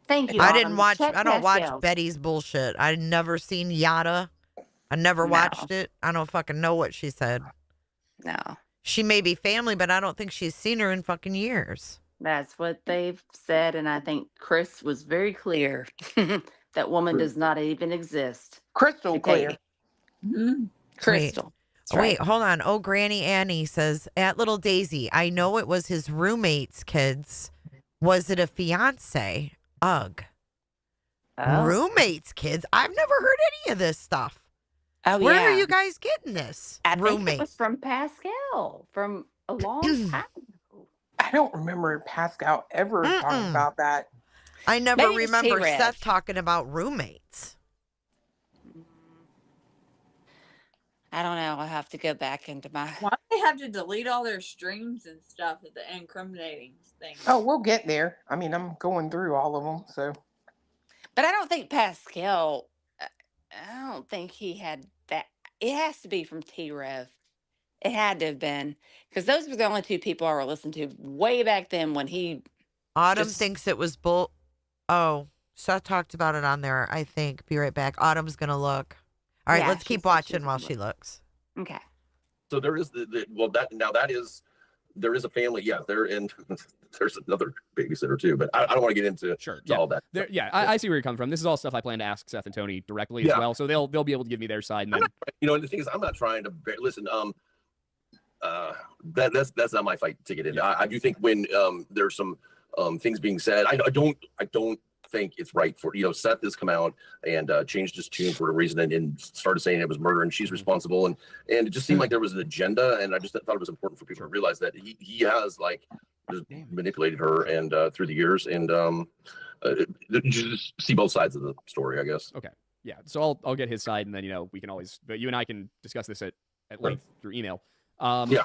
Thank you. I didn't Autumn. watch. Check I don't watch Pascal's. Betty's bullshit. I never seen Yada. I never watched it. I don't fucking know what she said. No. She may be family, but I don't think she's seen her in fucking years. That's what they've said, and I think Chris was very clear. That woman does not even exist. Crystal to clear. Katie. Mm-hmm. Crystal. That's Wait, right. hold on. Oh, Granny Annie says, at Little Daisy, I know it was his roommate's kids. Was it a fiance? Ugh. Oh. Roommate's kids? I've never heard any of this stuff. Oh, Where yeah. are you guys getting this? I think it Roommate. was from Pascal from a long time ago. I don't remember Pascal ever talking about that. I never Maybe it's remember T-Rev. Seth talking about roommates. I don't know. I'll have to go back into my. Why do they have to delete all their streams and stuff at the incriminating thing? Oh, we'll get there. I mean, I'm going through all of them, so. But I don't think Pascal. I don't think he had that. It has to be from T-Rev. It had to have been because those were the only two people I were listening to way back then when he. Autumn just- thinks it was bull. Oh, Seth talked about it on there, I think. Be right back. Autumn's going to look. All right, Yeah, let's she keep said she watching was while gonna she look. looks. Okay. So there is there is a family. Yeah, there and there's another babysitter too. But I don't want to get into all that. I see where you're coming from. This is all stuff I plan to ask Seth and Tony directly as well, so they'll be able to give me their side. And then And the thing is, I'm not trying to listen. That's not my fight to get into. I do think when there's some things being said, I don't think it's right for Seth has come out and changed his tune for a reason and started saying it was murder and she's responsible and it just seemed like there was an agenda, and I just thought it was important for people to realize that he has just manipulated her and through the years and just see both sides of the story, I guess. Okay. Yeah. So I'll get his side, and then we can always, but you and I can discuss this at length through email.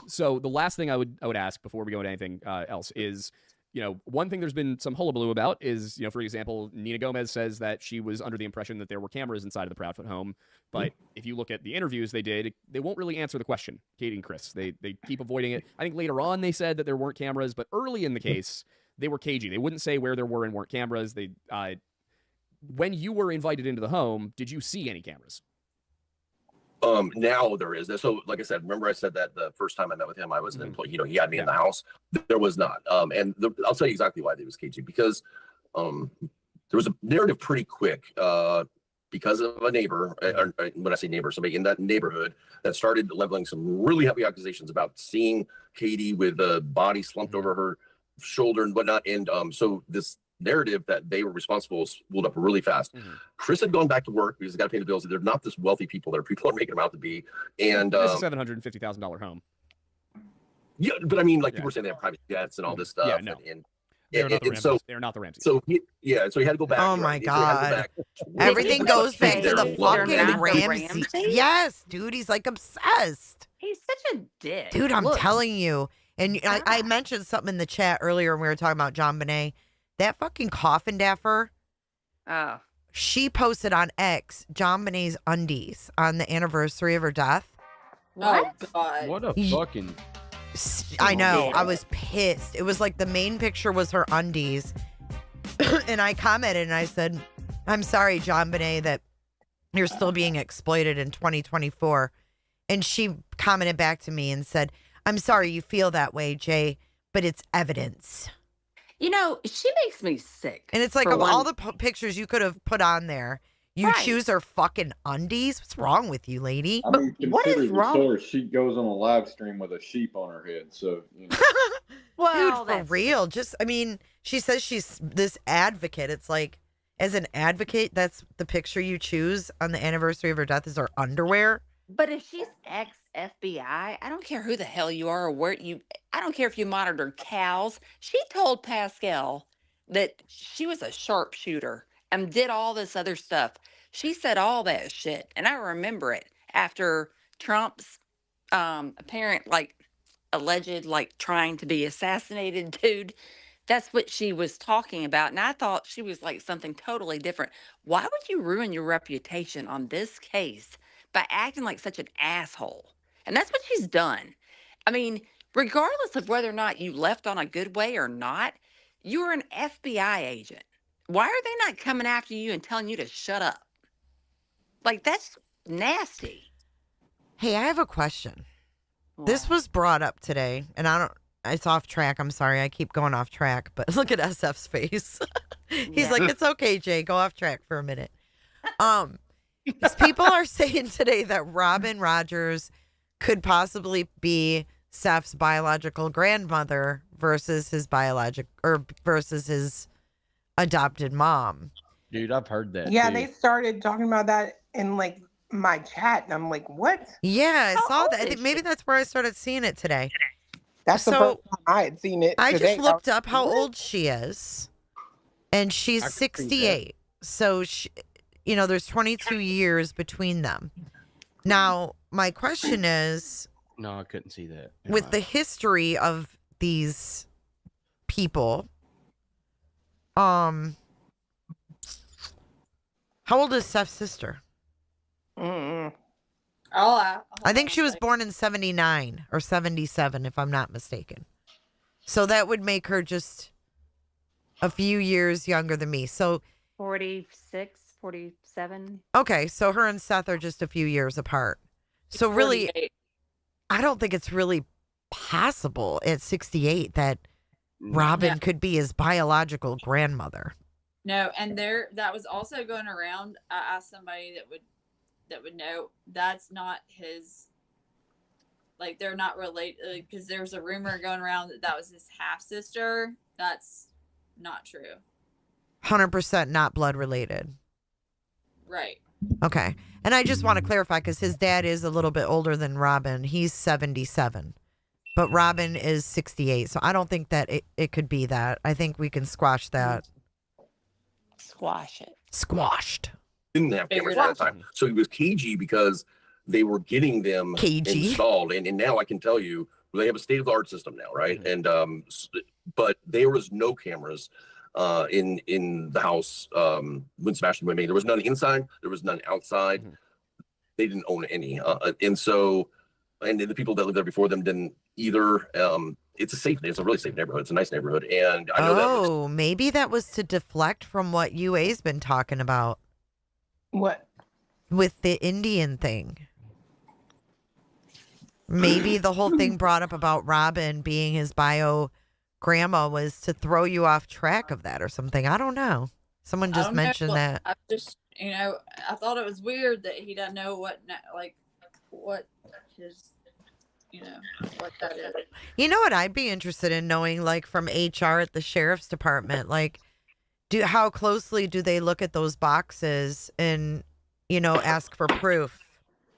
So the last thing I would ask before we go into anything else is, one thing there's been some hullabaloo about is, for example, Nina Gomez says that she was under the impression that there were cameras inside of the Proudfoot home. But if you look at the interviews they did, they won't really answer the question, Katie and Chris. They keep avoiding it. I think later on they said that there weren't cameras, but early in the case, they were cagey. They wouldn't say where there were and weren't cameras. When you were invited into the home, did you see any cameras? Now there is. So, like I said, remember I said that the first time I met with him, I was an employee. He had me in the house. There was not. And I'll tell you exactly why they was cagey, because there was a narrative pretty quick because of a neighbor. When I say neighbor, somebody in that neighborhood that started leveling some really heavy accusations about seeing Katie with a body slumped over her shoulder and whatnot. And so this narrative that they were responsible spooled up really fast. Chris had gone back to work because he's got to pay the bills. They're not this wealthy people that people are making them out to be. And This is a $750,000 home. Yeah, but I mean, people were saying they have private jets and all this stuff. Yeah, no. And They're not the and so Ramses. They're not the Ramses. so he had to go back. Oh you're my right. So he had to go God. back. Everything Did goes he back say to the they're fucking not the Ramses. Ramses? Yes, dude. He's like obsessed. He's such a dick. Dude, I'm Look, telling you. And I mentioned something in the chat earlier when we were talking about John Bonet. That fucking coffin daffer, Oh, she posted on X John Bonet's undies on the anniversary of her death. what? Oh God. What a Ye- fucking. I know. weird. I was pissed. It was like the main picture was her undies. And I commented and I said, I'm sorry, John Bonet, that you're still being exploited in 2024. And she commented back to me and said, I'm sorry you feel that way, Jay, but it's evidence. You know, she makes me sick. And it's like, for of all one- the pictures you could have put on there, you Right. choose her fucking undies? What's wrong with you, lady? I mean, what is consider the wrong- source. She goes on a live stream with a sheep on her head. So, you know. Well, Dude, for real. Just, I mean, she says she's this advocate. It's like, as an advocate, that's the picture you choose on the anniversary of her death is her underwear. But if she's ex FBI, I don't care who the hell you are or where you. I don't care if you monitored cows. She told Pascal that she was a sharpshooter and did all this other stuff. She said all that shit, and I remember it after Trump's apparent alleged trying to be assassinated dude. That's what she was talking about. And I thought she was like something totally different. Why would you ruin your reputation on this case by acting like such an asshole? And that's what she's done. I mean, regardless of whether or not you left on a good way or not, you're an FBI agent. Why are they not coming after you and telling you to shut up? Like, that's nasty. Hey, I have a question. This was brought up today, and it's off track. I'm sorry. I keep going off track, but look at SF's face. He's Yeah. like, it's okay, Jay. Go off track for a minute. These people are saying today that Robin Rogers could possibly be Seth's biological grandmother versus his versus his adopted mom. Dude, I've heard that. Yeah, too. they started talking about that in like my chat, and I'm like, what? Yeah, I How saw old that. I is think maybe she? that's where I started seeing it today. That's the So, first time I had seen it. I today. just looked was up how like, what? old she is, and she's I could see that. 68. So, there's 22 years between them. Now, my question is, No, I couldn't see that. Never with mind. the history of these people, how old is Seth's sister? Mm-mm. I think she was born in 79 or 77, if I'm not mistaken. So that would make her just a few years younger than me. So, 46, 47. okay, so her and Seth are just a few years apart. So really, 48. I don't think it's really possible at 68 that Robin No. could be his biological grandmother. No, and that was also going around. I asked somebody that would know that's not his. Like, they're not related, because there's a rumor going around that was his half sister. That's not true. 100% not blood related. Right. Okay. And I just want to clarify because his dad is a little bit older than Robin. He's 77, but Robin is 68. So I don't think that it could be that. I think we can squash that. Squash it. Squashed. Didn't have cameras Figured at that time. So it was cagey because they were getting them Cagey. installed. And now I can tell you, they have a state of the art system now, right? And but there was no cameras in the house when Sebastian went made. There was none inside, there was none outside. They didn't own any. And the people that lived there before them didn't either. It's a really safe neighborhood. It's a nice neighborhood. And I know that was, Oh, maybe that was to deflect from what UA's been talking about What? with the Indian thing. Maybe the whole thing brought up about Robin being his bio grandma was to throw you off track of that or something. I don't know. Someone I just don't know, mentioned but that. I just, I thought it was weird that he doesn't know what his, what that is. You know what I'd be interested in knowing, like from HR at the sheriff's department, like how closely do they look at those boxes and, ask for proof?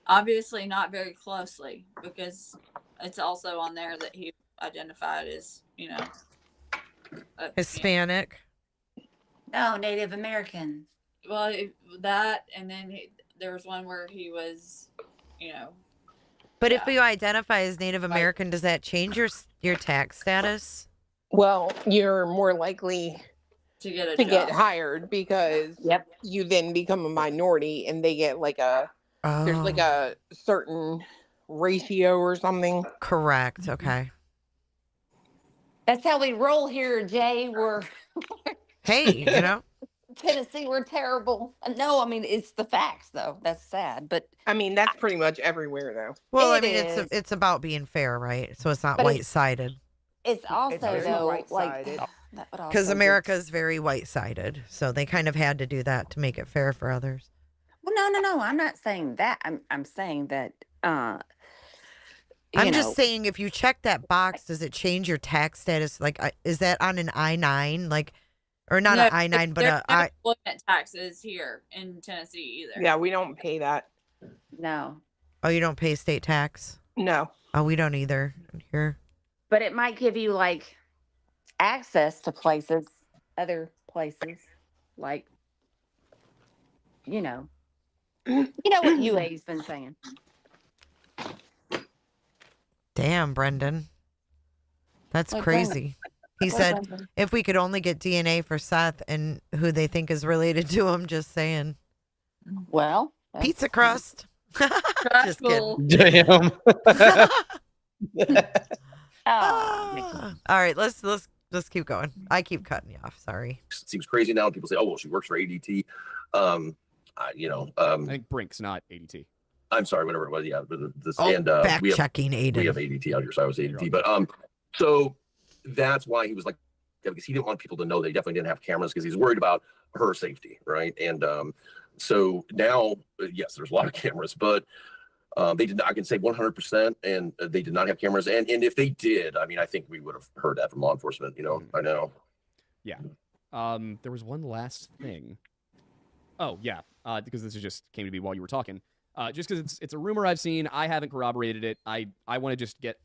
Obviously not very closely, because it's also on there that he identified as, Hispanic. No, Native American. Well, that, and then there was one where he was, you know. But if you identify as Native American, does that change your tax status? Well, you're more likely to get get hired because you then become a minority and they get like there's like a certain ratio or something. Correct. Okay. That's how we roll here, Jay. We're hey, you know, Tennessee, we're terrible. No, I mean it's the facts though. That's sad, but I mean that's pretty much everywhere though. Well, I mean it's about being fair, right? So it's not white-sided. It's also though like because America is very white-sided, so they kind of had to do that to make it fair for others. Well, no. I'm not saying that. I'm saying that. I'm just saying, if you check that box, does it change your tax status? Like, is that on an I-9? Like, or not an I-9, but a I. Employment taxes here in Tennessee either. Yeah, we don't pay that. No. Oh, you don't pay state tax? No. Oh, we don't either here. But it might give you like access to places, other places, like you know what UA's been saying. Damn, Brendan. That's crazy. He said if we could only get DNA for Seth and who they think is related to him, just saying. Well, pizza crust. Just kidding. Damn. All right, let's keep going. I keep cutting you off. Sorry. It seems crazy now. People say, "Oh, well, she works for ADT." I think Brink's not ADT. I'm sorry, whatever it was. Yeah, fact checking Aiden. We have ADT out here, so I was ADT. But so that's why he was like, because he didn't want people to know they definitely didn't have cameras because he's worried about her safety, right? And so now, yes, there's a lot of cameras, but they did not. I can say 100%, and they did not have cameras. And if they did, I mean, I think we would have heard that from law enforcement. You know, I know. Yeah. There was one last thing. Oh yeah, because this just came to be while you were talking. Just because it's a rumor I've seen, I haven't corroborated it. I want to just get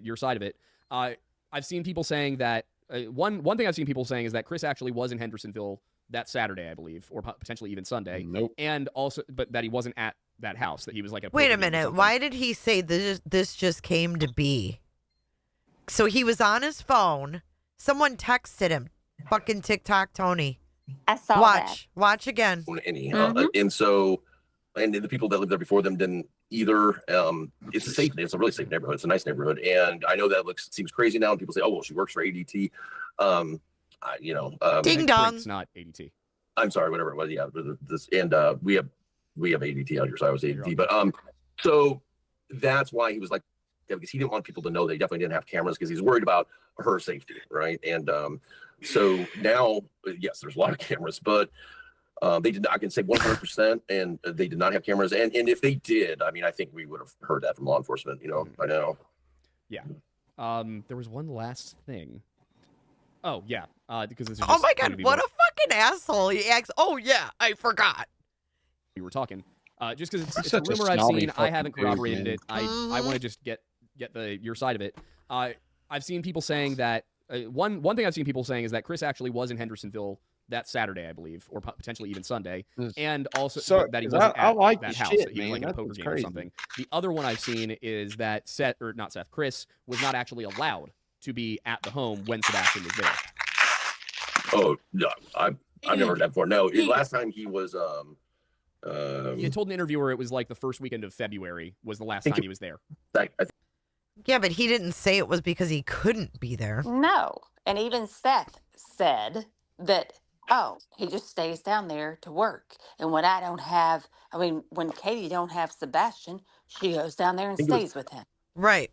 your side of it. I've seen people saying that one thing I've seen people saying is that Chris actually was in Hendersonville that Saturday, I believe, or potentially even Sunday. Nope. And also, but that he wasn't at that house. That he was like Wait a minute. Why did he say this just came to be? So he was on his phone. Someone texted him. Fucking TikTok Tony. I saw that. Watch again. And so. And the people that lived there before them didn't either. It's a really safe neighborhood. It's a nice neighborhood. And I know that seems crazy now. And people say, "Oh, well, she works for ADT." Ding dong. It's not ADT. I'm sorry, whatever it was. Yeah, we have ADT out here, so I was ADT. But so that's why he was like, because he didn't want people to know they definitely didn't have cameras because he's worried about her safety, right? And so now, yes, there's a lot of cameras, but. They did not, I can say 100%, and they did not have cameras. And if they did, I mean, I think we would have heard that from law enforcement. You know, I know. Yeah. There was one last thing. Oh yeah. Because this is oh my god, what a fucking asshole! He acts. Oh yeah, I forgot. We were talking. Just because it's a rumor I've seen, I haven't corroborated it. I want to just get your side of it. I've seen people saying that one thing I've seen people saying is that Chris actually was in Hendersonville that Saturday, I believe, or potentially even Sunday, and also that he wasn't at that house, that he was like in a poker game or something. The other one I've seen is that Chris was not actually allowed to be at the home when Sebastian was there. Oh no, I've never heard that before. No, last time he was. He told an interviewer it was like the first weekend of February was the last time he was there. Yeah, but he didn't say it was because he couldn't be there. No, and even Seth said that. Oh, he just stays down there to work. And when when Katie don't have Sebastian, she goes down there and stays with him. Right.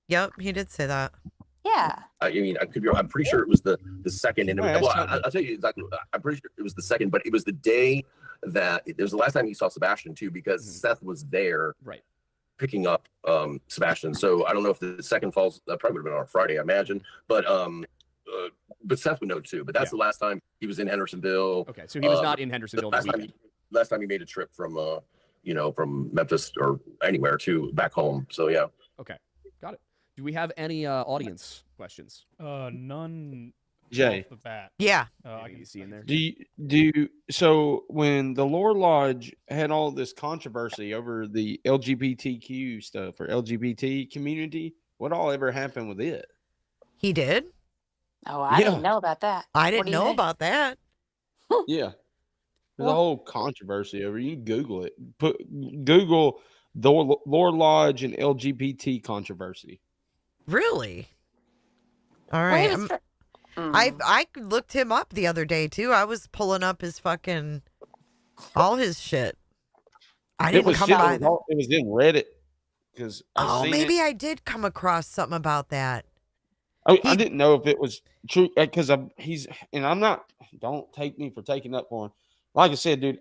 Yep, he did say that. Yeah. I mean, I could be wrong. I'm pretty sure it was the second. And I'll tell you exactly. I'm pretty sure it was the second, but it was the day that it was the last time he saw Sebastian too, because Seth was there, right, picking up Sebastian. So I don't know if the second falls. That probably would have been on a Friday, I imagine. But Seth would know too. But that's the last time he was in Hendersonville. Okay, so he was not in Hendersonville that weekend. Last time he made a trip from from Memphis or anywhere to back home. So yeah. Okay, got it. Do we have any audience questions? None Jay, off the bat. Yeah. I can you see in there? So when the Lore Lodge had all this controversy over the LGBTQ stuff or LGBT community, what all ever happened with it? He did? Oh, I Yeah. didn't know about that. I What didn't do you know think? about that. Yeah. There's a whole controversy over it. You can Google it. Google the Lore Lodge and LGBT controversy. Really? All Well, he right. was I looked him up the other day too. I was pulling up his fucking all his shit. I didn't come by that. It was in Reddit because Maybe I did come across something about that. I didn't know if it was true because I'm not. Don't take me for taking up for him. Like I said, dude,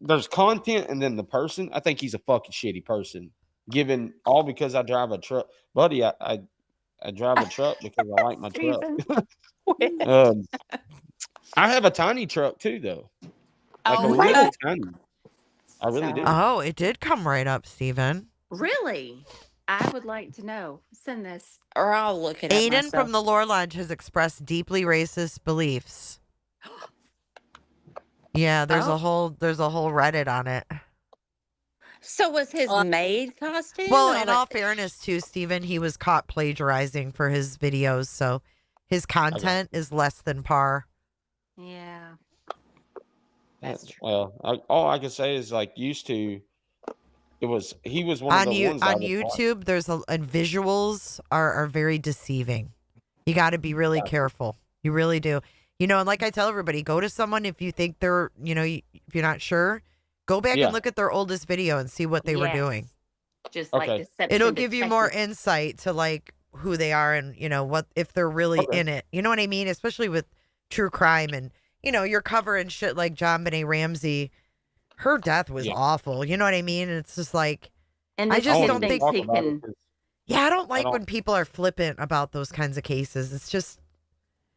there's content and then the person. I think he's a fucking shitty person. Given all because I drive a truck, buddy. I drive a truck because I like my truck. I have a tiny truck too, though. Like a really tiny. I really do. Oh, it did come right up, Steven. Really? I would like to know. Send this, or I'll look it up Aiden myself. from the Lore Lodge has expressed deeply racist beliefs. Yeah, there's a whole Reddit on it. So was his maid costume? Well, in all fairness, too, Steven, he was caught plagiarizing for his videos, so his content is less than par. Yeah. That's true. Well, all I can say is used to. He was one of the ones on YouTube. There's and visuals are very deceiving. You got to be really careful. You really do. And like I tell everybody, go to someone if you think they're, if you're not sure, go back and look at their oldest video and see what they were doing. Just like deception. It'll give you more insight to who they are and what if they're really in it. You know what I mean? Especially with true crime and you're covering shit like John Benet Ramsey. Her death was awful. You know what I mean? And it's just and I just don't think he can. Yeah, I don't like when people are flippant about those kinds of cases. It's just.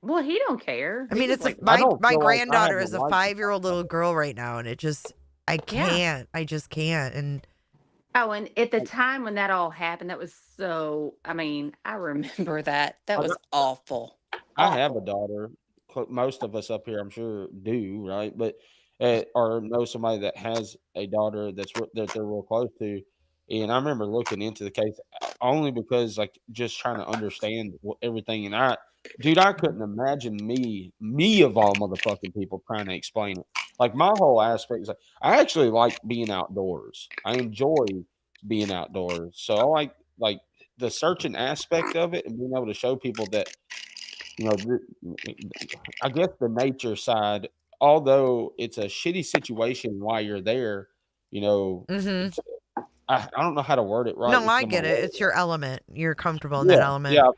Well, he don't care. I mean, it's like my granddaughter is a 5-year-old little girl right now, and it just I can't. I just can't. And and at the time when that all happened, that was so. I mean, I remember that. That was awful. I have a daughter. Most of us up here, I'm sure, do, right? But or know somebody that has a daughter that they're real close to. And I remember looking into the case only because just trying to understand everything. And I couldn't imagine me of all motherfucking people trying to explain it. My whole aspect is I actually like being outdoors. I enjoy being outdoors. So I like the searching aspect of it and being able to show people that, I guess the nature side, although it's a shitty situation while you're there, I don't know how to word it right. No, I get it. It's your element. You're comfortable in that element. Yeah,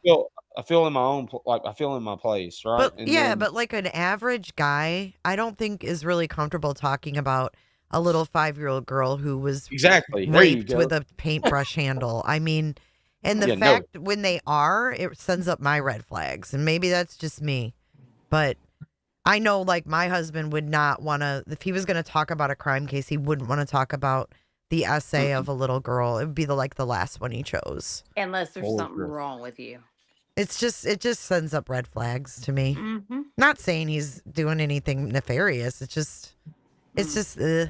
I feel in my own I feel in my place, right? But but like an average guy, I don't think is really comfortable talking about a little 5-year-old girl who was raped with a paintbrush handle. I mean, and the fact when they are, it sends up my red flags, and maybe that's just me, but I know my husband would not want to. If he was going to talk about a crime case, he wouldn't want to talk about the essay of a little girl. It would be the last one he chose. Unless there's something wrong with you. It just sends up red flags to me. Mm-hmm. Not saying he's doing anything nefarious. It's just kind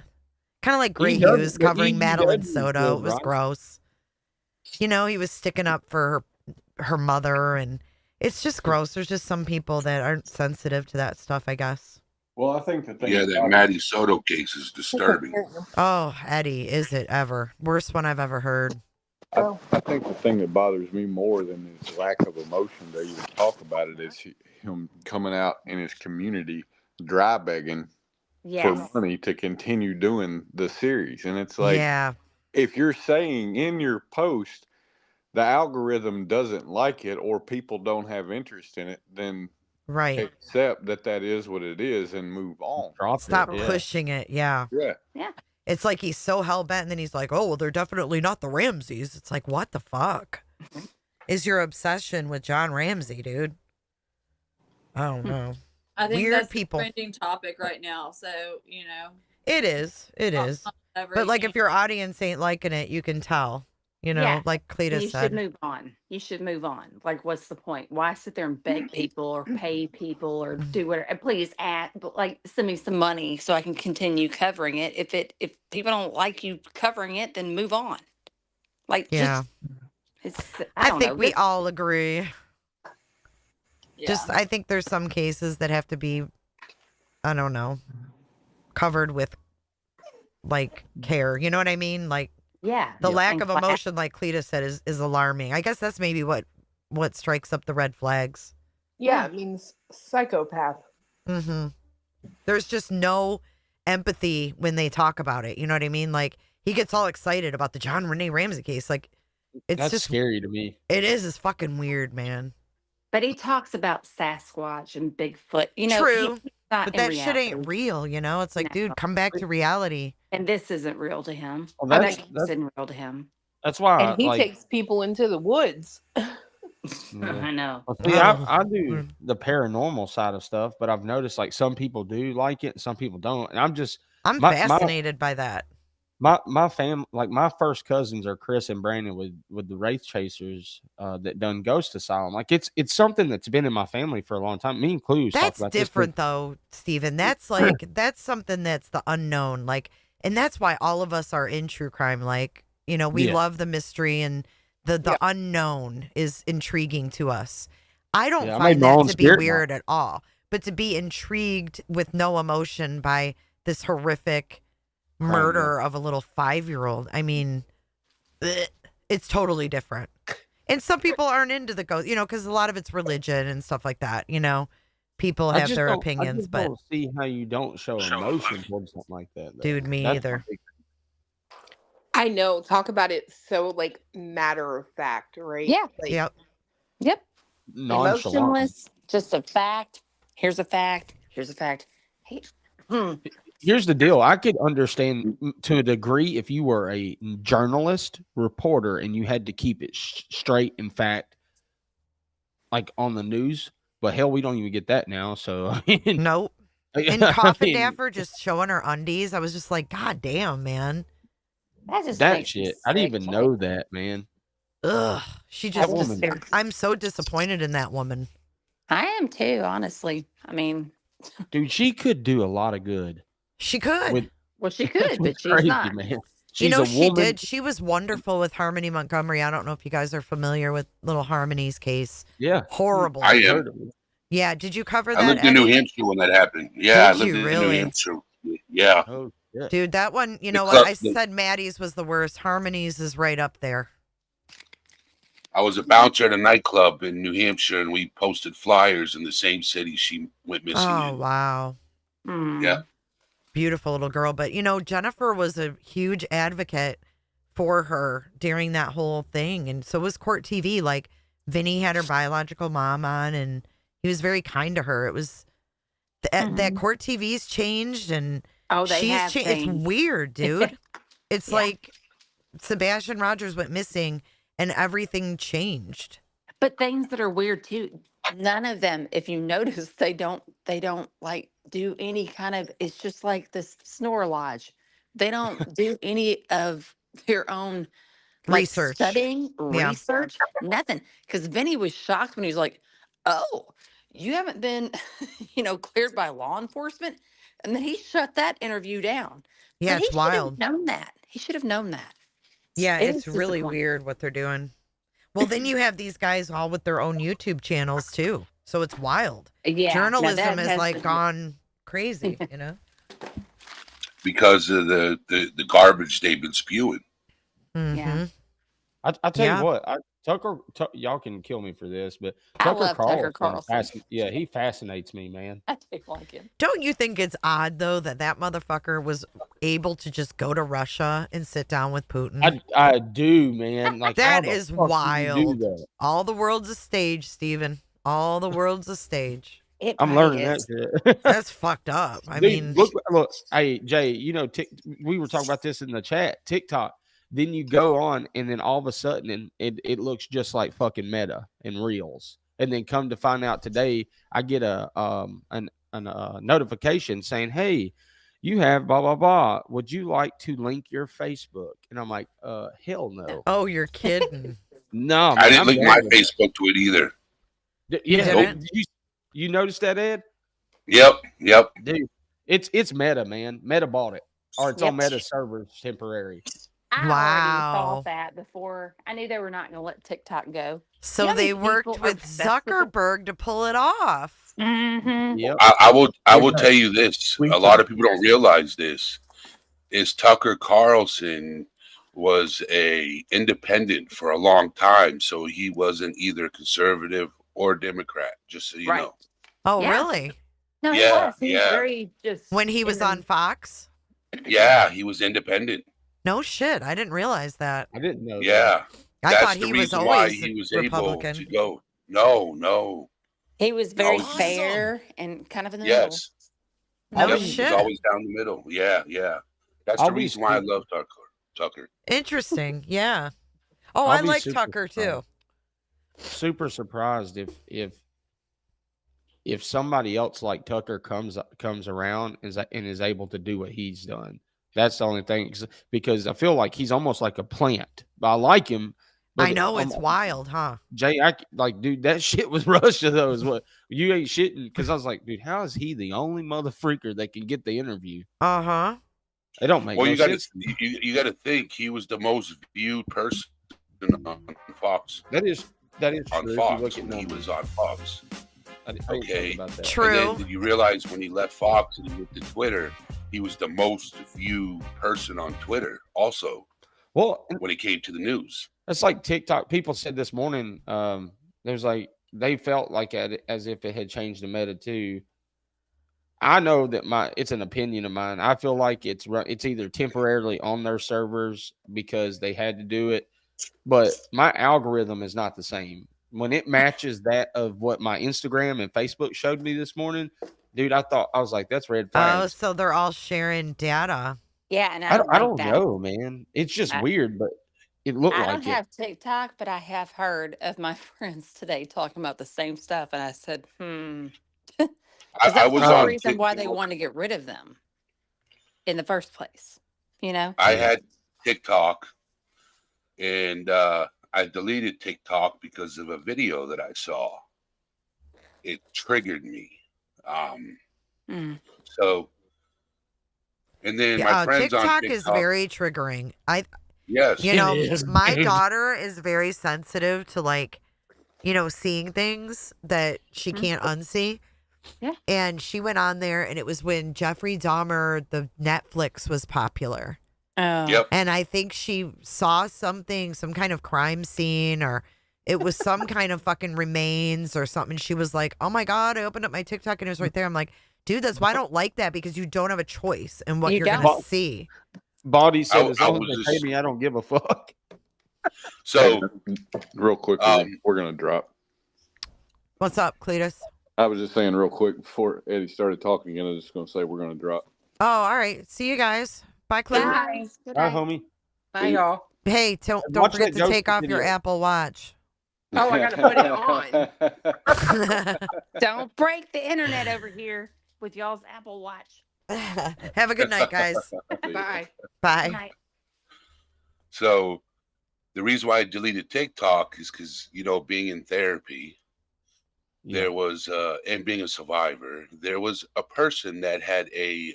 of like Gray Hughes covering Madeline Soto. It was gross. He was sticking up for her mother, and it's just gross. There's just some people that aren't sensitive to that stuff, I guess. Well, I think the thing. Yeah, that Maddie Soto case is disturbing. Oh, Eddie, is it ever? Worst one I've ever heard. I think the thing that bothers me more than his lack of emotion to even talk about it is him coming out in his community dry begging for money to continue doing the series. And it's if you're saying in your post the algorithm doesn't like it or people don't have interest in it, then accept that is what it is and move on. Stop pushing it. Yeah. It's like he's so hell-bent, and then he's like, oh, well, they're definitely not the Ramseys. It's like, what the fuck is your obsession with John Ramsey, dude? I don't know. I think Weird that's people. the trending topic right now. So, It is. But if your audience ain't liking it, you can tell. You know, Yeah. like And Cleta you should said. move on. You should move on. Like, what's the point? Why sit there and beg people or pay people or Mm. do whatever? And please but like send me some money so I can continue covering it. If people don't like you covering it, then move on. Like, Yeah. I I don't think know. we all agree. Yeah. Just, I think there's some cases that have to be, I don't know, covered with like care. You know what I mean? Like Yeah. the lack And of emotion, like Cleta said, is alarming. I guess that's maybe what strikes up the red flags. Yeah, it means psychopath. Mm-hmm. There's just no empathy when they talk about it. You know what I mean? Like he gets all excited about the John Renee Ramsey case. Like it's That's just scary to me. It is. It's fucking weird, man. But he talks about Sasquatch and Bigfoot. You know, True, he's not but in that shit ain't reality. real. You know, it's like, No. dude, come back to reality. And this isn't real to him. Well, That that's case isn't real to him. why, And he like, takes people into the woods. yeah. I know. Well, see, Oh. I do the paranormal side of stuff, but I've noticed like some people do like it, and some people don't. And I'm my fascinated by that. my fam, like my first cousins are Chris and Brandon with the Wraith Chasers that done Ghost Asylum. Like it's something that's been in my family for a long time. Me and Clues talk That's about this, different, though, Steven. That's like that's something that's the unknown. Like, and that's why all of us are in true crime. Like, you know, we Yeah. love the mystery and the unknown is intriguing to us. I don't Yeah, I find made my that own to be spirit weird at all. But to be intrigued with no emotion by this horrific murder of a little 5-year-old, I mean, it's totally different. And some people aren't into the ghost, you know, because a lot of it's religion and stuff like that. You know, people have their I opinions, just but don't see how you don't show emotion towards something like that. Though. dude, me That's either. my big- I know. Talk about it so like matter of fact, right? Yeah. Like, Yep. Yep. nonchalant. Emotionless. Just a fact. Here's a fact. Here's a fact. Hey. Here's the deal. I could understand to a degree if you were a journalist, reporter, and you had to keep it straight and fact, like on the news. But hell, we don't even get that now. So I mean, Nope. And Coffin Dapper just showing her undies. I was just like, God damn, man. That just that makes me shit. I didn't sick. even know that, man. Ugh. She That just, woman- I'm so disappointed in that woman. I am too, honestly. I mean, Dude, she could do a lot of good. She could. With- well, she could, but she's Crazy, not. man. You She's know, a she woman. did. She was wonderful with Harmony Montgomery. I don't know if you guys are familiar with little Harmony's case. Yeah. Horrible. I am. Yeah. Did you cover that? I lived in New Eddie? Hampshire when that happened. Yeah, I Did lived you in really? New Hampshire. Yeah. Oh, shit. Dude, that one, you know The what? I club- said Maddie's was the worst. Harmony's is right up there. I was a bouncer at a nightclub in New Hampshire, and we posted flyers in the same city she went missing Oh, in. wow. Yeah. Beautiful little girl. But, you know, Jennifer was a huge advocate for her during that whole thing. And so was Court TV. Like, Vinny had her biological mom on, and he was very kind to her. It was that Court TV's changed, and Oh, they she's have It's changed. weird, dude. It's Yeah. like Sebastian Rogers went missing, and everything changed. But things that are weird too. None of them, if you notice, they don't like do any kind of, it's just like this snore lodge. They don't do any of their own like Research. studying, Yeah. research, nothing. Because Vinny was shocked when he was like, "Oh, you haven't been, cleared by law enforcement," and then he shut that interview down. Yeah, But it's he should have wild. known that. He should have known that. Yeah, It it's is really disappointing. weird what they're doing. Well, then you have these guys all with their own YouTube channels too. So it's wild. Yeah, now Journalism that has has like been- gone crazy, you know? Because of the garbage they've been spewing. Mhm. I tell Yeah. you what, Tucker, y'all can kill me for this, but I Tucker love Tucker Carlson, Carlson. he fascinates me, man. I do like him. Don't you think it's odd though that motherfucker was able to just go to Russia and sit down with Putin? I do, man. Like That how the is fuck do you do wild. that? All the world's a stage, Steven. All the world's a stage. It I'm probably learning is. that shit. That's fucked up. I Dude, mean, look. Hey, Jay, we were talking about this in the chat. TikTok. Then you go on, and then all of a sudden, it looks just like fucking Meta and Reels. And then come to find out today, I get a notification saying, "Hey, you have blah blah blah. Would you like to link your Facebook? And I'm like, hell no. Oh, you're kidding. No, I man, didn't I'm link done my with it. Facebook to it either. Yeah, didn't? you noticed that, Ed? Yep. Dude, it's Meta, man. Meta bought it, or it's on Yep. Meta servers temporary. I Wow. already thought that before. I knew they were not going to let TikTok go. So You know how they many people worked are with obsessed with it? Zuckerberg to pull it off. Mm-hmm. Yep. I will tell you this. A lot of people don't realize this. Is Tucker Carlson was a independent for a long time, so he wasn't either conservative or Democrat. Just so you Right. know. Oh, Yeah. really? No, he Yeah, was. He was yeah. very just. When he in was the- on Fox? Yeah, he was independent. No shit. I didn't realize that. I didn't know. Yeah, I that's thought the he was reason why always he was Republican. able to go. No. He was very Awesome. fair and kind of in the middle. Yes. No Yep, he shit. was always down the middle. Yeah. That's I'll the be reason why I super- love Tucker. Interesting. Yeah. Oh, I'll I be like super Tucker too. Super surprised if somebody else like Tucker comes around and is able to do what he's done. That's the only thing, because I feel like he's almost like a plant. But I like him. But I know it's wild, huh? Jay, dude, that shit was Russia though. Is what you ain't shitting, because I was like, dude, how is he the only motherfreaker that can get the interview? Uh-huh. It don't make Well, no you got sense. you got to think he was the most viewed person on Fox. That is On true. If you Fox look at when he numbers. was on Fox. I didn't Okay. think about that. True. And then did you realize when he left Fox and he went to Twitter, he was the most viewed person on Twitter also Well, when it came to the news. it's like TikTok. People said this morning, there's like they felt like as if it had changed the meta too. I know that it's an opinion of mine. I feel like it's either temporarily on their servers because they had to do it, but my algorithm is not the same. When it matches that of what my Instagram and Facebook showed me this morning, dude, I was like, that's red Oh, flags. so they're all sharing data. Yeah, and I I don't that. know, man. It's just I- weird, but it looked I like don't it. have TikTok, but I have heard of my friends today talking about the same stuff, and I said, because I that's was the whole on reason why they TikTok. want to get rid of them in the first place. You know? I had TikTok and I deleted TikTok because of a video that I saw. It triggered me. Mm. So, and then my Yeah, friends TikTok on TikTok is very triggering. yes, You know, is, my dude. daughter is very sensitive to seeing things that she can't unsee. Yeah. And she went on there, and it was when Jeffrey Dahmer, the Netflix was popular. Oh. Yep. And I think she saw something, some kind of crime scene, or it was some kind of fucking remains or something. She was like, oh my God, I opened up my TikTok and it was right there. I'm like, dude, that's why I don't like that, because you don't have a choice in what You you're don't. going to see. Body said, as I long as was they just- pay me, I don't give a fuck. So real quick, we're gonna drop. What's up, Cletus? I was just saying real quick before Eddie started talking again. I was just gonna say we're gonna drop. Oh, all right. See you guys. Bye, Cletus. Bye. Good Bye, night. homie. Bye, y'all. Hey, don't Watch forget that to Joker take off your video. Apple Watch. Oh, I gotta put it on. Don't break the internet over here with y'all's Apple Watch. Have a good night, guys. Bye. Bye. Good night. So the reason why I deleted TikTok is because, being in therapy, there was, and being a survivor, there was a person that had a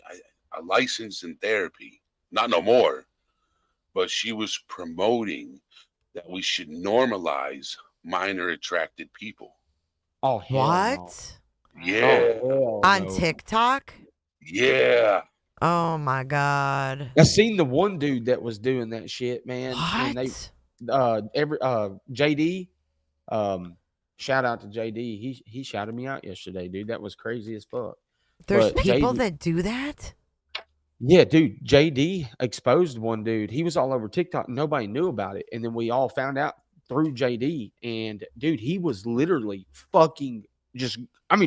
license in therapy, not no more, but she was promoting that we should normalize minor attracted people. Oh, hell no. What? Yeah. Oh, hell On no. TikTok? Yeah. Oh my God. I seen the one dude that was doing that shit, man. And they, What? JD, shout out to JD. He shouted me out yesterday, dude. That was crazy as fuck. There's but people JD that do that? Yeah, dude. JD exposed one dude. He was all over TikTok. Nobody knew about it. And then we all found out through JD. And dude, he was literally fucking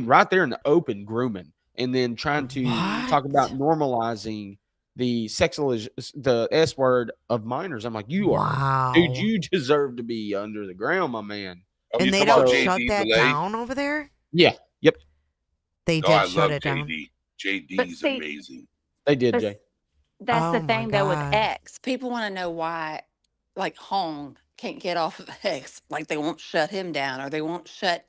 right there in the open grooming. And then trying to talk about normalizing the the S word of minors. I'm like, Wow. dude, you deserve to be under the ground, my man. Oh, And you they talking about don't JD shut that Delay? down over there? Yeah. Yep. They Oh, I did shut love it down. JD. JD But is see, amazing. They did, But Jay. that's Oh the my thing though with God. X. People want to know why, like Hong can't get off of X. Like they won't shut him down, or they won't shut.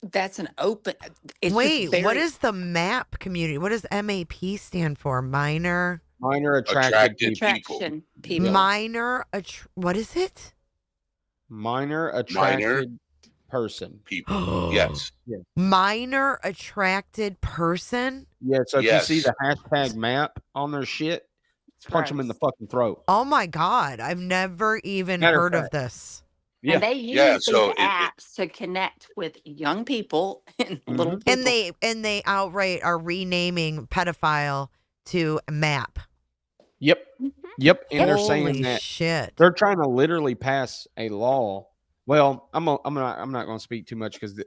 That's an open. It's Wait, just very what is the MAP community? What does MAP stand for? Minor Attracted people. attraction people. what is it? Minor attracted person. People. Yes. Minor attracted person? Yeah, so if you see Yes. the hashtag map on their shit, punch them in the fucking throat. Oh my God. I've never even Matter of heard of fact. this. Yeah. And they use Yeah, these so apps to connect with young people and little people. And they outright are renaming pedophile to MAP. Yep. Yep. And they're saying Holy that shit. they're trying to literally pass a law. Well, I'm not going to speak too much because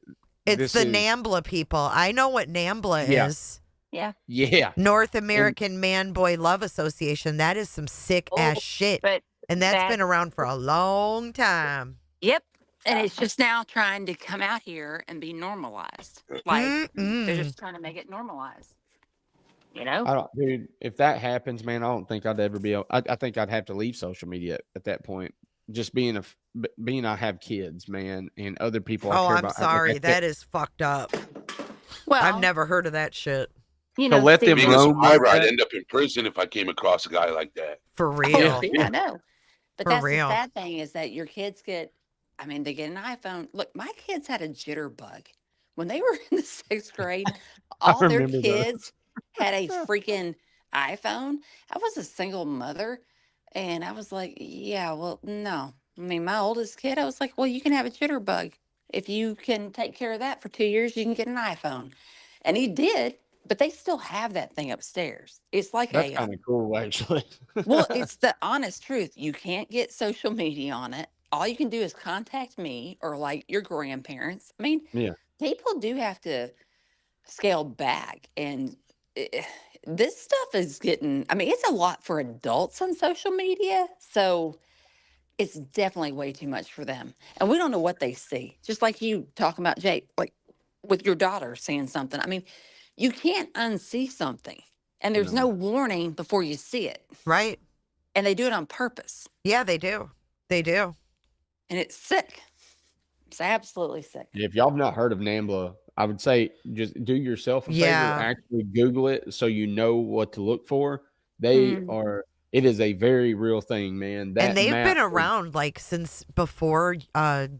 It's the NAMBLA people. I know what NAMBLA Yeah. is. Yeah. North American Man Boy Love Association. That is some sick ass shit. But And that's that- been around for a long time. Yep. And it's just now trying to come out here and be normalized. Like they're just trying to make it normalized. You know? Dude, if that happens, man, I don't think I'd ever be able. I think I'd have to leave social media at that point. Just being I have kids, man, and other people. I care I'm about. sorry. That is fucked up. Well, I've never heard of that shit. You To know, let them Steve- Being a roam like survivor, I'd that. end up in prison if I came across a guy like that. For Oh, real. yeah, I know. But For that's real. the sad thing is that your kids they get an iPhone. Look, my kids had a jitterbug. When they were in the 6th grade, all their remember those. kids had a freaking iPhone. I was a single mother, and I was like, yeah, well, no. I mean, my oldest kid, I was like, well, you can have a jitterbug. If you can take care of that for 2 years, you can get an iPhone. And he did, but they still have that thing upstairs. It's like That's kind of cool, actually. well, it's the honest truth. You can't get social media on it. All you can do is contact me or like your grandparents. I mean, Yeah. people do have to scale back. And this stuff is getting, it's a lot for adults on social media. So it's definitely way too much for them. And we don't know what they see. Just like you talking about, Jake, like with your daughter seeing something. I mean, you can't unsee something. And there's no warning before you see it. Right. And they do it on purpose. Yeah, they do. They do. And it's sick. It's absolutely sick. If y'all have not heard of NAMBLA, I would say just do yourself a favor. Yeah. Actually Google it so you know what to look for. They are. It is a very real thing, man. And they've been around like since before the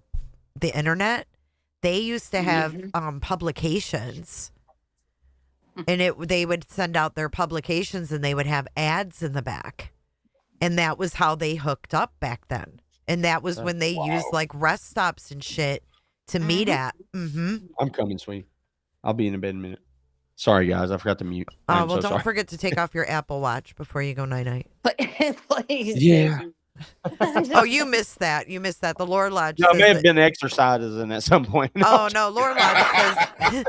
internet. They used to have publications. And they would send out their publications and they would have ads in the back. And that was how they hooked up back then. And that was when they used like rest stops and shit to meet at. Mm-hmm. I'm coming, sweet. I'll be in bed in a minute. Sorry, guys. I forgot to mute. I'm Well, so don't sorry. forget to take off your Apple Watch before you go night-night. Please. Yeah. Oh, you missed that. You missed that. The Lord Lodge No, I says may have that- been exercising at some point. Oh no, Lord Lodge says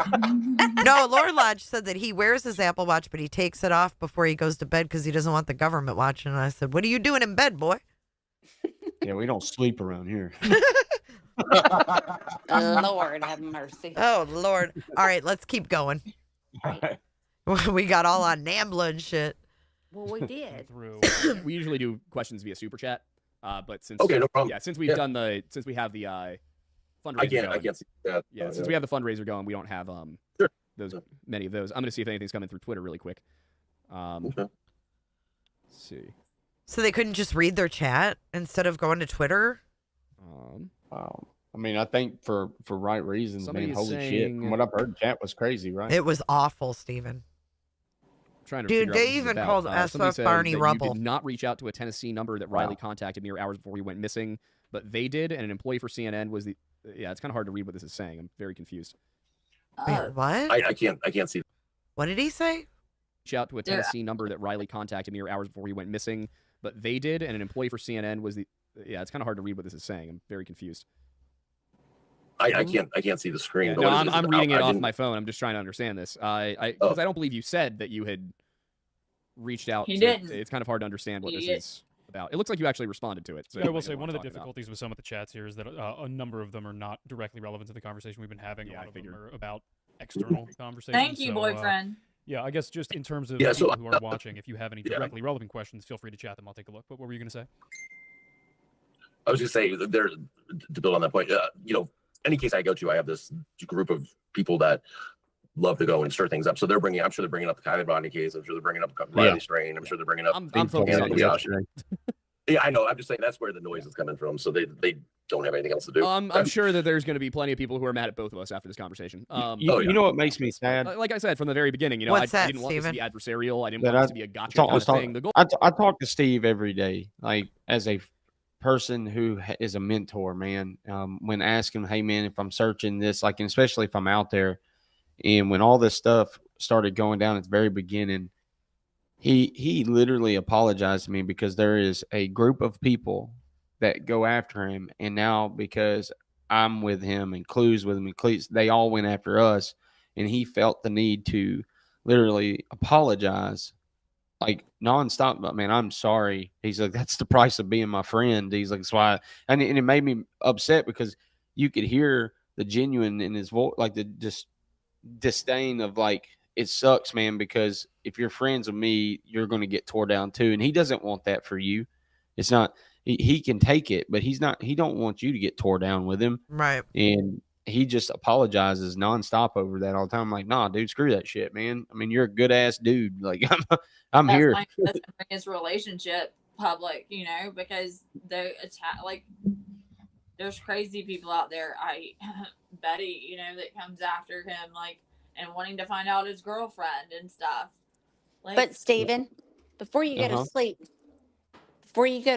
no. Lord Lodge said that he wears his Apple Watch, but he takes it off before he goes to bed because he doesn't want the government watching. And I said, "What are you doing in bed, boy?" Yeah, we don't sleep around here. Lord have mercy. Oh Lord! All right, let's keep going. We got all on NAMBLA and shit. Well, we did. We usually do questions via super chat, but since Okay, no problem. Yeah, since we have the fundraiser I going, can't see that. Yeah, since we have the fundraiser going, we don't have Sure. many of those. I'm gonna see if anything's coming through Twitter really quick. Okay. Let's see. So they couldn't just read their chat instead of going to Twitter. Wow. I mean, I think for right reasons, Somebody man. is Holy shit! saying- From what I've heard, chat was crazy, right? It was awful, Steven. Trying to Dude, figure out they what this is even about. called Somebody SF said Barney that Rubble. You did not reach out to a Tennessee number that Riley contacted mere hours before he went missing, but they did, and an employee for CNN was the. Yeah, it's kind of hard to read what this is saying. I'm very confused. Wait, what? I can't see. What did he say? Reach out to a Tennessee number that Riley contacted mere hours before he went missing, but they did, and an employee for CNN was the. Yeah, it's kind of hard to read what this is saying. I'm very confused. I can't see the screen. Yeah, but no, what is this I'm about? reading it I off didn't- my phone. I'm just trying to understand this. Because I don't believe you said that you had reached out. He to, didn't. It's kind of hard to understand what this Idiot. is about. It looks like you actually responded to it. So I will that's say what one of the we're talking about. difficulties with some of the chats here is that a number of them are not directly relevant to the conversation we've been having. Yeah, a I lot of them figured. are about external conversations. Thank you, so, boyfriend. Yeah, I guess just in terms of Yeah, people so who are watching, if you have any yeah. directly relevant questions, feel free to chat them. I'll take a look. But what were you going to say? I was just saying there to build on that point. Any case I go to, I have this group of people that love to go and stir things up. So I'm sure they're bringing up the Kylie Bonnie case. I'm sure they're bringing up Riley Strain. I'm sure they're bringing up. I'm focused on yesterday. Yeah, I know. I'm just saying that's where the noise is coming from. So they don't have anything else to do. I'm sure that there's going to be plenty of people who are mad at both of us after this conversation. You know what makes me sad? Like I said from the very beginning, I didn't want this to be adversarial. I didn't want this to be a gotcha kind of thing. The goal. I talk to Steve every day, like as a person who is a mentor, man. When asking, hey man, if I'm searching this, like, and especially if I'm out there, and when all this stuff started going down at the very beginning, he literally apologized to me because there is a group of people that go after him, and now because I'm with him and Clue's with him and Cleats, they all went after us, and he felt the need to literally apologize, like nonstop. But man, I'm sorry. He's like, that's the price of being my friend. He's like, that's why, and it made me upset because you could hear the genuine in his voice, like the just disdain of like, it sucks, man, because if you're friends with me, you're going to get tore down too. And he doesn't want that for you. It's not, he can take it, but he don't want you to get tore down with him. Right. And he just apologizes nonstop over that all the time. I'm like, nah, dude, screw that shit, man. I mean, you're a good ass dude. Like I'm That's here. That's bring his relationship public, because they like there's crazy people out there. Betty, that comes after him, like, and wanting to find out his girlfriend and stuff. Like, But Steven, before you go to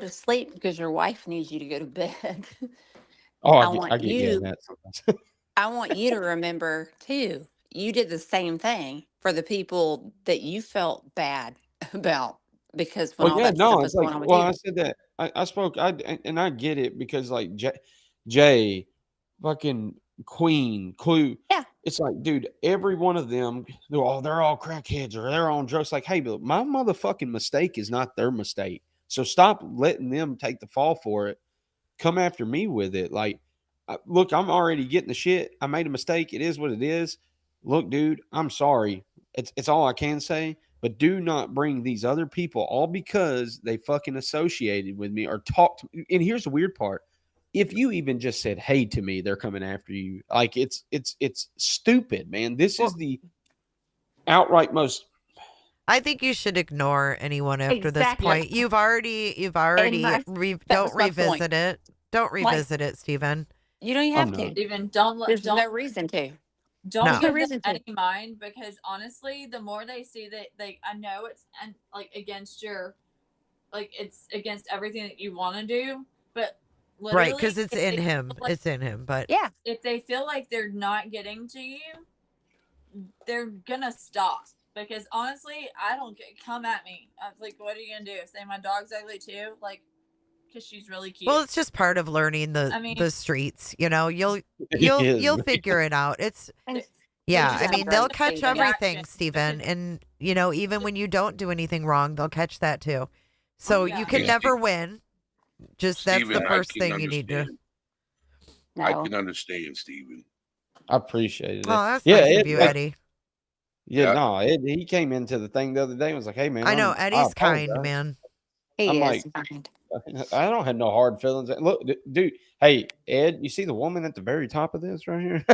sleep, because your wife needs you to go to bed. I get you that sometimes. I want you to remember too, you did the same thing for the people that you felt bad about, because when all that stuff was going on with you. I said that I spoke, and I get it, because like Jay, fucking Queen, Clue. Yeah. It's like, dude, every one of them, they're all crackheads or they're on drugs. Like, hey, but my motherfucking mistake is not their mistake. So stop letting them take the fall for it. Come after me with it. Like, look, I'm already getting the shit. I made a mistake. It is what it is. Look, dude, I'm sorry. It's all I can say. But do not bring these other people all because they fucking associated with me or talked to me. And here's the weird part. If you even just said, hey, to me, they're coming after you. Like, it's stupid, man. This is the outright most. I think you should ignore anyone after this Exactly. point. You've already don't revisit it. Don't revisit it, Stephen. You don't even have to. Even There's no reason to. Don't No. give them any mind, because honestly, the more they see that, I know it's against it's against everything that you want to do, but Right, because it's in him. It's in him. But yeah, if they feel like they're not getting to you, they're gonna stop. Because honestly, I don't come at me. I'm like, what are you gonna do? Say my dog's ugly too? Like, because she's really cute. well, it's just part of learning the streets. You'll figure it out. It's yeah. I mean, they'll catch everything, Stephen, and even when you don't do anything wrong, they'll catch that too. So you can never win. Just Steven, that's the first thing you need to. I can understand, Steven. I appreciate it. Oh, that's nice of you, Eddie. Yeah, no, he came into the thing the other day and was like, hey, man. I know, Eddie's kind, man. He I'm is like, kind. I don't have no hard feelings. Look, dude, hey, Ed, you see the woman at the very top of this right here?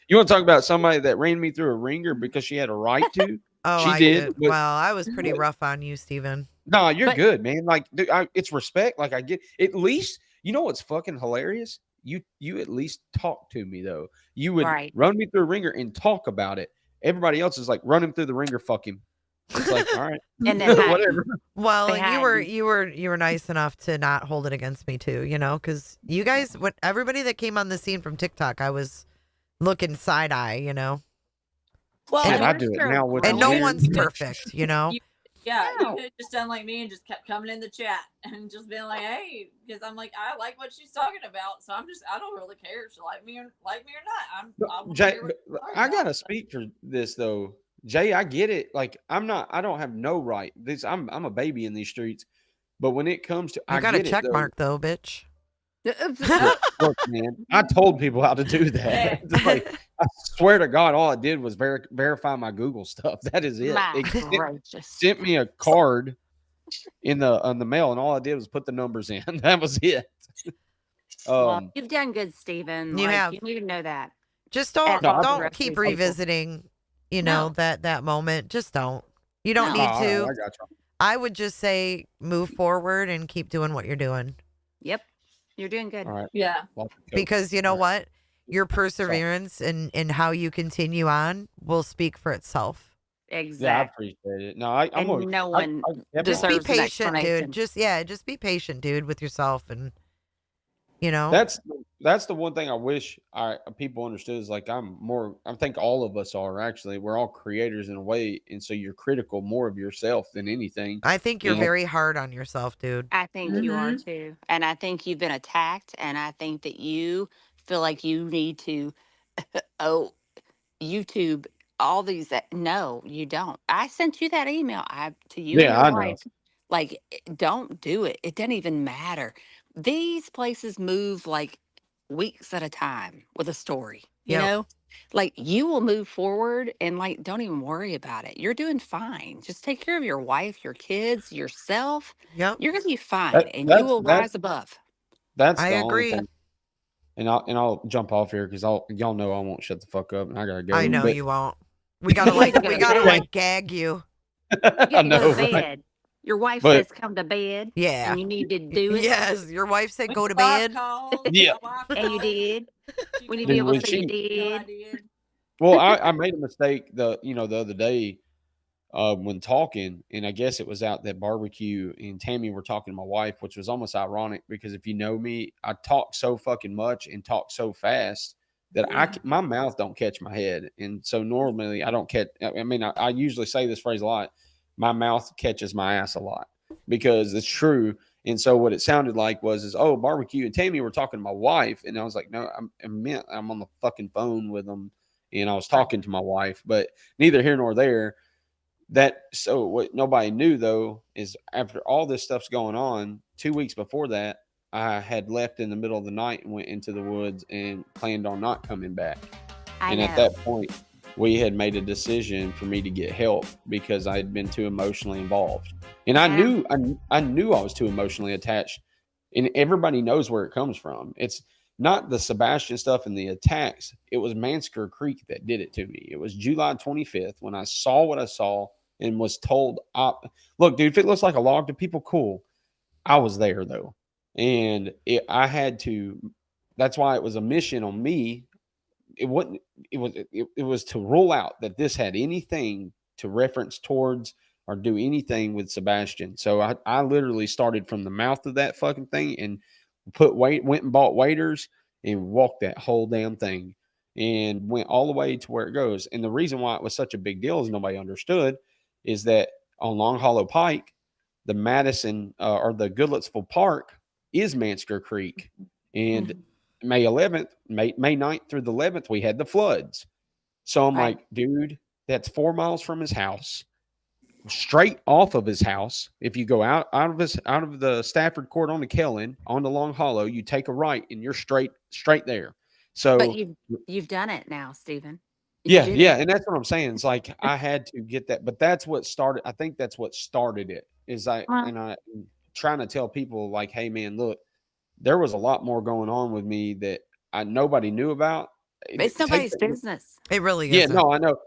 You want to talk about somebody that ran me through a ringer because she had a right to? Oh, she I did. Well, I was pretty rough on you, Stephen. No, you're good, man. Like, dude, it's respect. Like, I get, at least, you know what's fucking hilarious? You at least talk to me, though. You would run me through a ringer and talk about it. Everybody else is like, run him through the ringer, fuck him. It's like, all right, and then whatever. Well, you were nice enough to not hold it against me too, because you guys, everybody that came on the scene from TikTok, I was looking side eye, Well, and I do it now with and no one's perfect, Yeah, you could have just done like me and just kept coming in the chat and just been like, hey, because I'm like, I like what she's talking about, so I don't really care if she like me or not. Jay, I gotta speak for this though. Jay, I get it. Like, I don't have no right. I'm a baby in these streets. But when it comes to, I got a check mark though, bitch. Look, man, I told people how to do that. It's like, I swear to God, all I did was verify my Google stuff. That is it. My It gracious. sent me a card on the mail, and all I did was put the numbers in. That was it. Well, you've done good, Stephen. You like, have. you need to know that. Just As don't all the don't rest of keep these people. revisiting, that moment. Just don't. You don't No. need Oh, to. I got you. I would just say move forward and keep doing what you're doing. Yep. You're doing good. All right. Yeah. Because you know All right. what? Your perseverance and how you continue on will speak for itself. Yeah, I Exactly. appreciate it. No, I'm And gonna, no I one definitely- Just be deserves an patient, explanation. dude. Just be patient, dude, with yourself, and That's the one thing I wish people understood is like I think all of us are actually, we're all creators in a way, and so you're critical more of yourself than anything. I think you're You know? very hard on yourself, dude. I think you are too. And I think you've been attacked. And I think that you feel like you need to, YouTube, all these. No, you don't. I sent you that email to you and Yeah, your I know. wife. Like, don't do it. It doesn't even matter. These places move like weeks at a time with a story, you Yep. know? Like, you will move forward and, like, don't even worry about it. You're doing fine. Just take care of your wife, your kids, yourself. Yep. You're going to be fine, That- and you that's- will that- rise above. That's I the only agree. thing. And I'll jump off here because y'all know I won't shut the fuck up, and I gotta go. I know but- you won't. We gotta You have to go we to gotta bed. gag you. You I get to know, go to right? bed. Your wife But- says come to bed, Yeah. and you need to do it. Yes, your wife said go to My wife bed. called, Yeah. my wife And you called. did. She We need to did. be able Dude, to say you No, I did. did. Well, I made a mistake the other day when talking, and I guess it was out that barbecue, and Tammy were talking to my wife, which was almost ironic because if you know me, I talk so fucking much and talk so fast that my mouth don't catch my head, and so normally I don't catch. I mean, I usually say this phrase a lot. My mouth catches my ass a lot because it's true. And so what it sounded like was barbecue, and Tammy were talking to my wife, and I was like, no, I'm on the fucking phone with them. And I was talking to my wife, but neither here nor there. So what nobody knew though is after all this stuff's going on, 2 weeks before that, I had left in the middle of the night and went into the woods and planned on not coming back. I know. At that point, we had made a decision for me to get help because I had been too emotionally involved, and I knew I was too emotionally attached. And everybody knows where it comes from. It's not the Sebastian stuff and the attacks. It was Mansker Creek that did it to me. It was July 25th when I saw what I saw and was told, look, dude, if it looks like a log to people, cool. I was there though. And I had to, that's why it was a mission on me. It was to rule out that this had anything to reference towards or do anything with Sebastian. So I literally started from the mouth of that fucking thing and went and bought waders and walked that whole damn thing and went all the way to where it goes. And the reason why it was such a big deal is nobody understood is that on Long Hollow Pike, the Madison or the Goodlettsville Park is Mansker Creek. And May 11th, May 9th through the 11th, we had the floods. So I'm like, dude, that's 4 miles from his house. Straight off of his house, if you go out of the Stafford Court on the Kellen onto Long Hollow, you take a right and you're straight there. So, But you've done it now, Stephen. yeah, and that's what I'm saying. It's like I had to get that, but that's what started. I think that's what started it. I'm trying to tell people like, hey, man, look, there was a lot more going on with me that nobody knew about. It's nobody's business. It really is. Yeah, no, I know,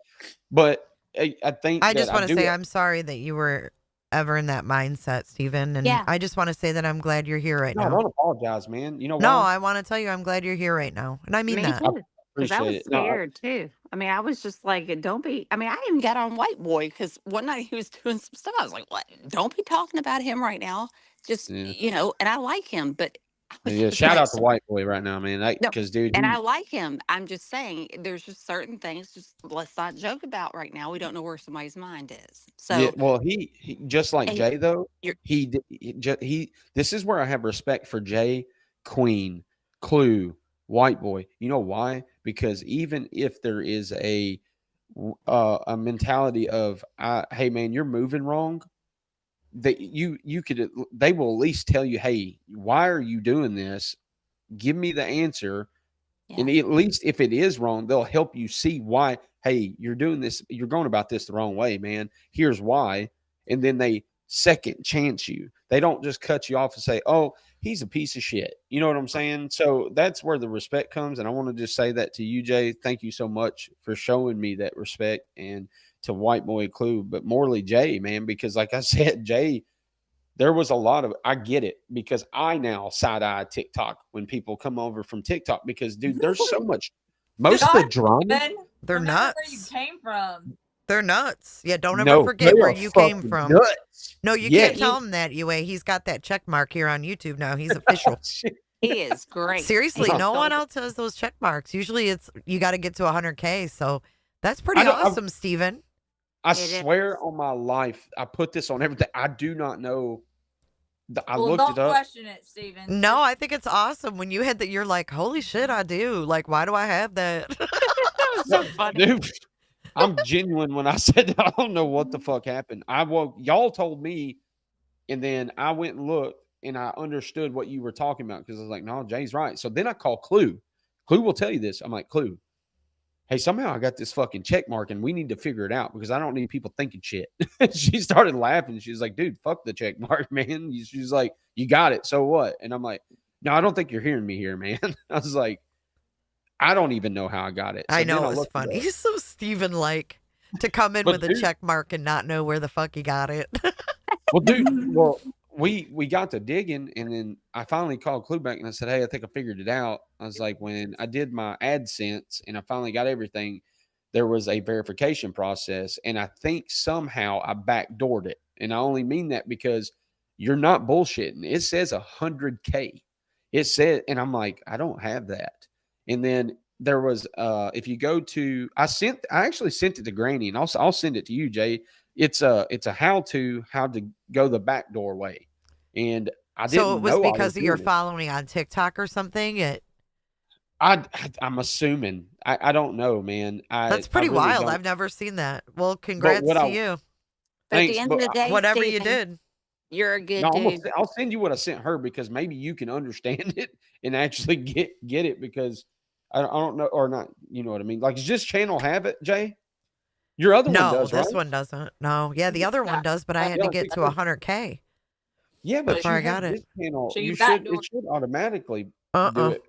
but I think I just want to say I'm sorry that you were ever in that mindset, Stephen. And I just want to say that I'm glad you're here right now. Don't apologize, man. You know No, why? I want to tell you I'm glad you're here right now. And I mean that. Too. Because I was Appreciate it. No, scared too. I mean, I was just like, don't be. I mean, I even got on White Boy because one night he was doing some stuff. I was like, what? Don't be talking about him right now. Just, and I like him, but. Yeah, shout out to White Boy right now, man. Because, dude. And I like him. I'm just saying, there's just certain things, just let's not joke about right now. We don't know where somebody's mind is. So, yeah, well, he just like Jay, though, this is where I have respect for Jay, Queen, Clue, White Boy. You know why? Because even if there is a mentality of, hey, man, you're moving wrong, that they will at least tell you, hey, why are you doing this? give me the answer. Yeah. And at least if it is wrong, they'll help you see why. Hey, you're doing this. You're going about this the wrong way, man. Here's why. And then they second chance you. They don't just cut you off and say, oh, he's a piece of shit. You know what I'm saying? So that's where the respect comes. And I want to just say that to you, Jay. Thank you so much for showing me that respect, and to White Boy Clue, but morely Jay, man, because like I said, Jay, there was a lot of, I get it, because I now side-eye TikTok when people come over from TikTok, because dude, there's so much, most of the drama. Ben, They're remember nuts. where you came from. They're nuts. Yeah, don't ever No, forget they where are you came fucking from. nuts. No, you Yeah, can't tell him that, Yue. He's got that check mark here on YouTube now. He's official. He is great. Seriously, He's no one so- else has those check marks. Usually it's you got to get to 100K. So that's pretty I don't- awesome, Steven. I It is. swear on my life, I put this on everything. I do not know. I Well, looked don't it up. question it, Steven. No, I think it's awesome. When you hit that, you're like, holy shit, I do. Like, why do I have that? That was so funny. Dude, I'm genuine when I said that. I don't know what the fuck happened. Y'all told me, and then I went and looked, and I understood what you were talking about, because I was like, no, Jay's right. So then I called Clue. Clue will tell you this. I'm like, Clue, hey, somehow I got this fucking check mark, and we need to figure it out, because I don't need people thinking shit. She started laughing. She's like, dude, fuck the check mark, man. She's like, you got it. So what? And I'm like, no, I don't think you're hearing me here, man. I was like, I don't even know how I got it. So I then know, it's looked it funny. up. He's so Steven-like to come in But with a dude- check mark and not know where the fuck he got it. Well, dude, we got to digging, and then I finally called Clue back, and I said, hey, I think I figured it out. I was like, when I did my AdSense and I finally got everything, there was a verification process, and I think somehow I backdoored it. And I only mean that because you're not bullshitting. It says 100K. It said, and I'm like, I don't have that. And then there was, if you go to, I actually sent it to Granny, and I'll send it to you, Jay. It's a how to go the back door way. And I didn't So it was know I because of your doing it. following on TikTok or something? I'm assuming. I don't know, man. That's I pretty really wild. don't. I've never seen that. Well, congrats what to I- you. But at Thanks, the end but of the day, Whatever you Steven, did. you're a good No, dude. I'll send you what I sent her, because maybe you can understand it and actually get it, because I don't know, or not. You know what I mean? Like, does this channel have it, Jay? Your other one No, does, this right? one doesn't. No. Yeah, the other one does, but I had to Yeah, get to 100K. Yeah, but before you I got have it. this channel. So you It backdoor- should automatically do Uh-uh. it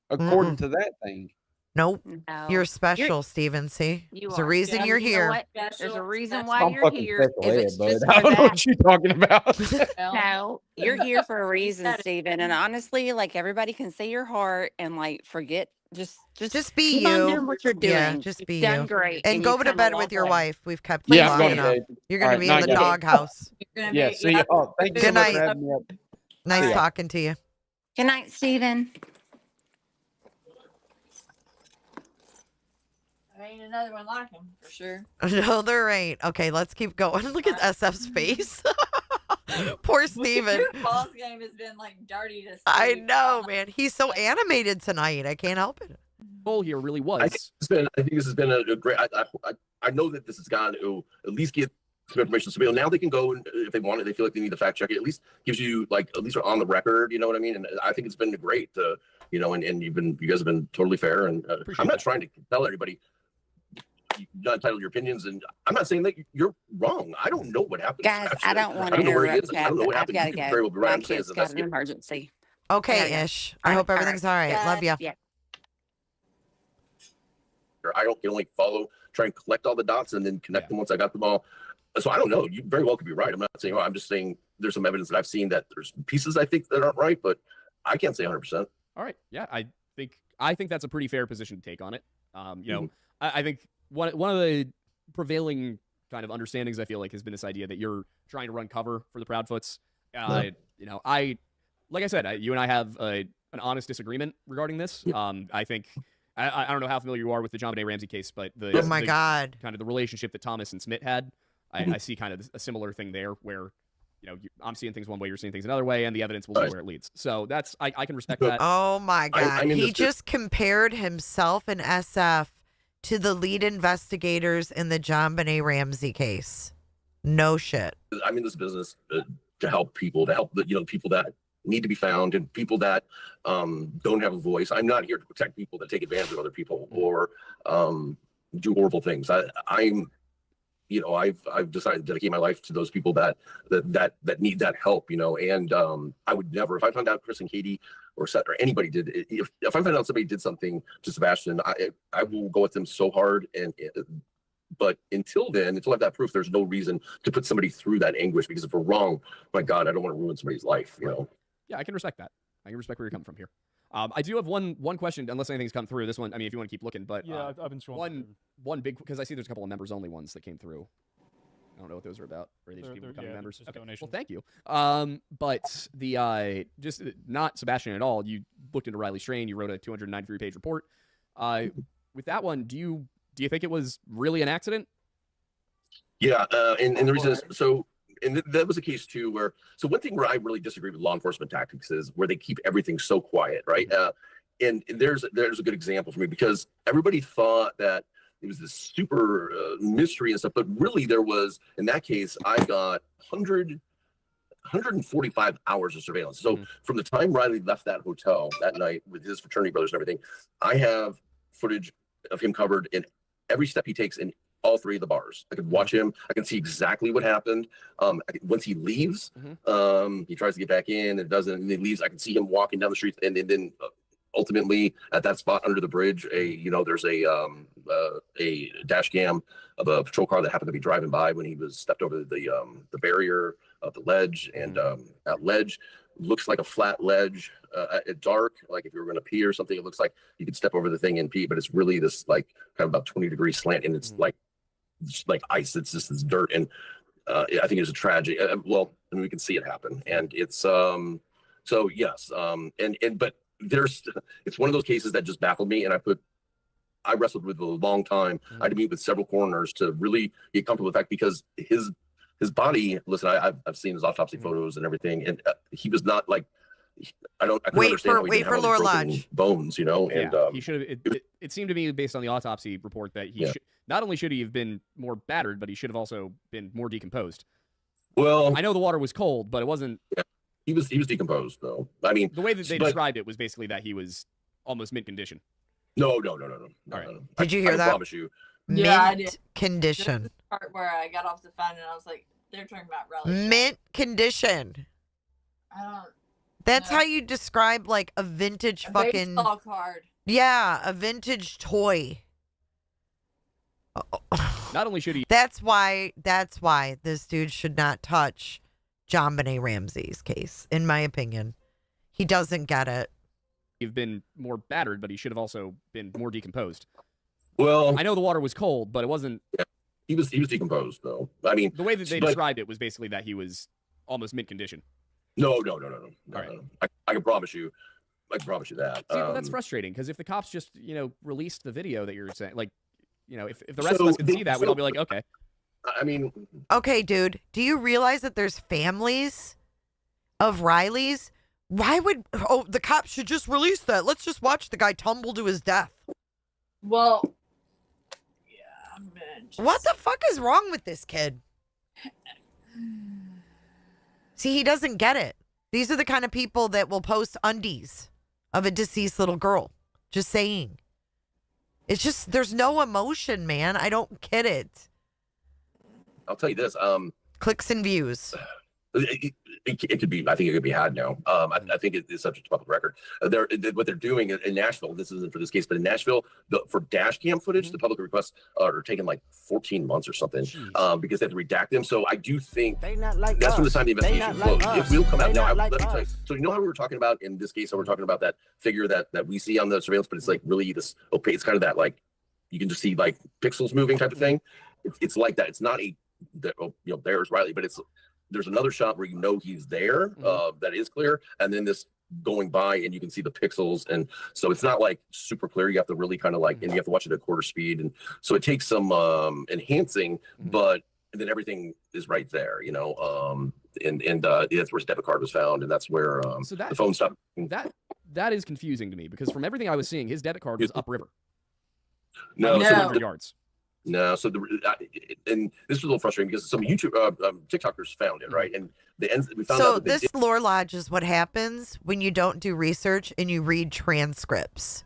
according to that thing. Nope. No. You're special, Steven. See? You There's a are. reason Yeah, you're you know here. what? There's a Special, reason special. why I'm you're fucking here. special If ed, it's bud. just I for don't know that. what you're talking about. Well, No, you're here for a reason, That is- Steven. And honestly, like everybody can see your heart and like forget. Just be keep on you. doing what you're doing. Yeah, just You've be done you. great. And go you've to come a bed long with your way. wife. We've kept you Yeah, I'm long going enough. to. You're All going to right, be now in the you got it. doghouse. you're gonna Yeah, be- see you. Oh, thank you so Good much for night. having me up. Nice See ya. talking to you. Good night, Steven. There ain't another one like him for sure. No, there ain't. Okay, let's keep going. Look at SF's face. Poor Steven. Your boss game has been like dirty to see. I know, man. He's so animated tonight. I can't help it. Goal here really was. I think this has been a great. I know that this has gone to at least get some information. So now they can go, and if they want it, they feel like they need to fact check it. At least gives you like at least on the record. You know what I mean? And I think it's been great. You know, and you guys have been totally fair. And I'm not trying to tell everybody you're not entitled to your opinions, and I'm not saying that you're wrong. I don't know what happened. Guys, I don't want to know where he interrupt is. I Chad, don't know but what I've happened. got to You could go. very well be right. My I'm saying kid's it's got an investigative. emergency. Okay, Yeah. Ish. I hope everything's all right. Love you. Yeah. I can only try and collect all the dots and then connect them once I got them all. So I don't know. You very well could be right. I'm not saying, I'm just saying there's some evidence that I've seen that there's pieces I think that aren't right, but I can't say 100%. All right. Yeah, I think that's a pretty fair position to take on it. You know, I think one of the prevailing kind of understandings I feel like has been this idea that you're trying to run cover for the Proudfoots. You know, like I said, you and I have an honest disagreement regarding this. I think I don't know how familiar you are with the JonBenet Ramsey case, but Oh my God. kind of the relationship that Thomas and Smith had. I see kind of a similar thing there where, you know, I'm seeing things one way, you're seeing things another way, and the evidence will be where it leads. So that's I can respect that. Oh my God. I'm in He this- just compared himself and SF to the lead investigators in the JonBenet Ramsey case. No shit. I'm in this business to help people, to help the people that need to be found, and people that don't have a voice. I'm not here to protect people that take advantage of other people or do horrible things. I'm I've decided to dedicate my life to those people that need that help, and I would never, if I found out Chris and Katie or Seth or anybody did, if I find out somebody did something to Sebastian, I will go at them so hard. But until then, until I have that proof, there's no reason to put somebody through that anguish, because if we're wrong, my God, I don't want to ruin somebody's life, Yeah, I can respect that. I can respect where you're coming from here. I do have one question, unless anything's come through. This one, I mean, if you want to keep looking, but yeah, I've been scrolling. One big, because I see there's a couple of members only ones that came through. I don't know what those are about. Or are they just people becoming members? Okay. Well, thank you. But the just not Sebastian at all. You looked into Riley Strain. You wrote a 293-page report. With that one, do you think it was really an accident? Yeah, and the reason is and that was a case too where, so one thing where I really disagree with law enforcement tactics is where they keep everything so quiet, right? And there's a good example for me, because everybody thought that it was this super mystery and stuff, but really there was, in that case, I got 145 hours of surveillance. So from the time Riley left that hotel that night with his fraternity brothers and everything, I have footage of him covered in every step he takes in all three of the bars. I could watch him. I can see exactly what happened. Once he leaves, he tries to get back in and doesn't, and he leaves. I can see him walking down the street, and then ultimately at that spot under the bridge, there's a dash cam of a patrol car that happened to be driving by when he was stepped over the barrier of the ledge, and that ledge looks like a flat ledge at dark. Like if you were going to pee or something, it looks like you could step over the thing and pee, but it's really this like kind of about 20-degree slant, and it's like ice. It's just this dirt, and I think it's a tragedy. Well, and we can see it happen, and it's so yes, but it's one of those cases that just baffled me, and I wrestled with it a long time. I had to meet with several coroners to really get comfortable with the fact, because his body. Listen, I've seen his autopsy photos and everything, and he was not like. I can understand how he didn't have all these broken bones, and he should have. It seemed to me, based on the autopsy report, that he should, not only should he have been more battered, but he should have also been more decomposed. Well, I know the water was cold, but it wasn't. Yeah, he was decomposed though. I mean, the way that they described it was basically that he was almost mint condition. No. All right. Did you hear that? I promise you. Yeah, I Mint did. condition. This is the part where I got off the phone and I was like, they're talking about relish. Mint condition. I don't. That's No. how you describe like a vintage fucking baseball card. Yeah, a vintage toy. Not only should he. That's why this dude should not touch John Benet Ramsey's case, in my opinion. He doesn't get it. Have been more battered, but he should have also been more decomposed. Well, I know the water was cold, but it wasn't. Yeah, he was decomposed though. I mean, the way that they described it was basically that he was almost mint condition. No. Right. I can promise you. I can promise you that. See, well, that's frustrating, because if the cops just released the video that you're saying, like, if the rest of us could see that, we'd all be like, okay. I mean, okay, dude, do you realize that there's families of Riley's? Why would the cops should just release that? Let's just watch the guy tumble to his death. Well, yeah, man. What the fuck is wrong with this kid? See, he doesn't get it. These are the kind of people that will post undies of a deceased little girl. Just saying. It's just, there's no emotion, man. I don't get it. I'll tell you this. Clicks and views. It could be. I think it could be had now. I think it is subject to public record. What they're doing in Nashville. This isn't for this case, but in Nashville, for dash cam footage, the public requests are taking like 14 months or something, because they have to redact them. So I do think that's from the time the investigation closed. It will come out now. Let me tell you. So you know how we were talking about in this case? How we're talking about that figure that we see on the surveillance, but it's like really this opaque. It's kind of that like you can just see like pixels moving type of thing. It's like that. It's not there's Riley, but there's another shot where he's there, that is clear, and then this going by and you can see the pixels, and so it's not like super clear. You have to really kind of like, and you have to watch it at quarter speed, and so it takes some enhancing, but then everything is right there, and that's where his debit card was found, and that's where the phone stopped. That is confusing to me, because from everything I was seeing, his debit card was upriver. No, 200 yards. No, so and this was a little frustrating because some YouTube TikTokers found it, right? And we found out So that they this lore lodge is what happens when you don't do research and you read transcripts.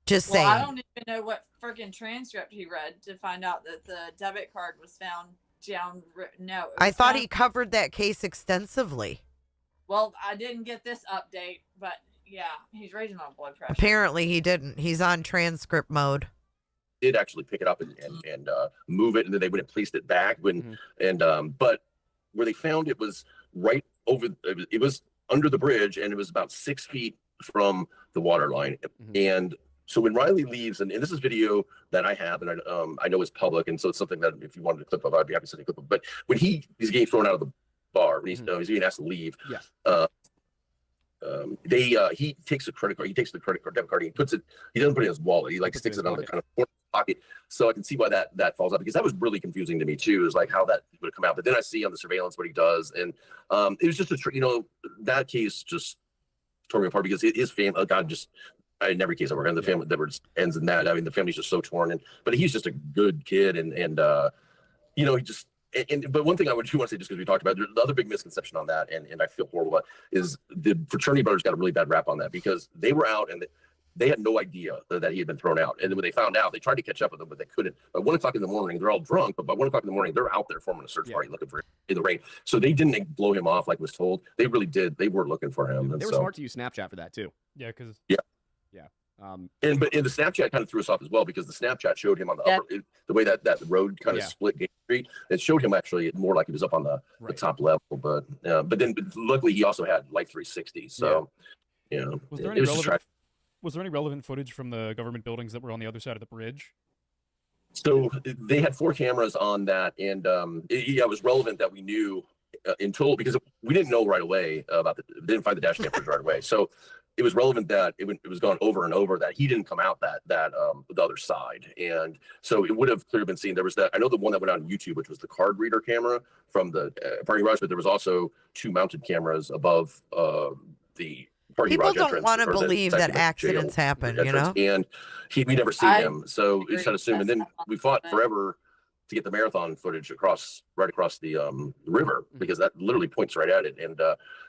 Just Well, I saying. don't even know what freaking transcript he read to find out that the debit card was found down. No, it I was thought found- he covered that case extensively. Well, I didn't get this update, but yeah, he's raising my blood pressure. Apparently he didn't. He's on transcript mode. did actually pick it up and move it, and then they went and placed it back but where they found it was right over. It was under the bridge, and it was about 6 feet from the water line, and. So when Riley leaves, and this is video that I have, and I know is public, and so it's something that if you wanted to clip of, I'd be happy to send a clip of. But when he's getting thrown out of the bar, when he's being asked to leave, he takes a credit card, debit card, and he puts it. He doesn't put it in his wallet. He like sticks it on the kind of corner pocket. So I can see why that falls out, because that was really confusing to me too. Is like how that would come out. But then I see on the surveillance what he does, and it was just that case just tore me apart because his family, God, just. In every case I work on, the family that ends in that. I mean, the family's just so torn, but he's just a good kid, and he just. But one thing I do want to say, just because we talked about the other big misconception on that, and I feel horrible about, is the fraternity brothers got a really bad rap on that because they were out and they had no idea that he had been thrown out. And then when they found out, they tried to catch up with him, but they couldn't. By 1 o'clock in the morning, they're all drunk, but by 1 o'clock in the morning, they're out there forming a search party looking for him in the rain. So they didn't blow him off like was told. They really did. They were looking for him. And they were smart to use Snapchat for that too. Yeah, because but the Snapchat kind of threw us off as well, because the Snapchat showed him on the upper, the way that road kind of split Gate Street. It showed him actually more like he was up on the top level, but then luckily he also had Life 360. So was there any relevant footage from the government buildings that were on the other side of the bridge? So they had 4 cameras on that, and it was relevant that we knew until, because we didn't know right away about didn't find the dash cameras right away. So it was relevant that it was gone over and over that he didn't come out that the other side, and so it would have clearly been seen. There was that, I know the one that went out on YouTube, which was the card reader camera from the parking garage, but there was also 2 mounted cameras above the parking garage People entrance. don't want to or the believe that section of accidents jail happen, entrance. And we never seen him, so we just had to assume. And then we fought forever to get the marathon footage right across the river, because that literally points right at it. And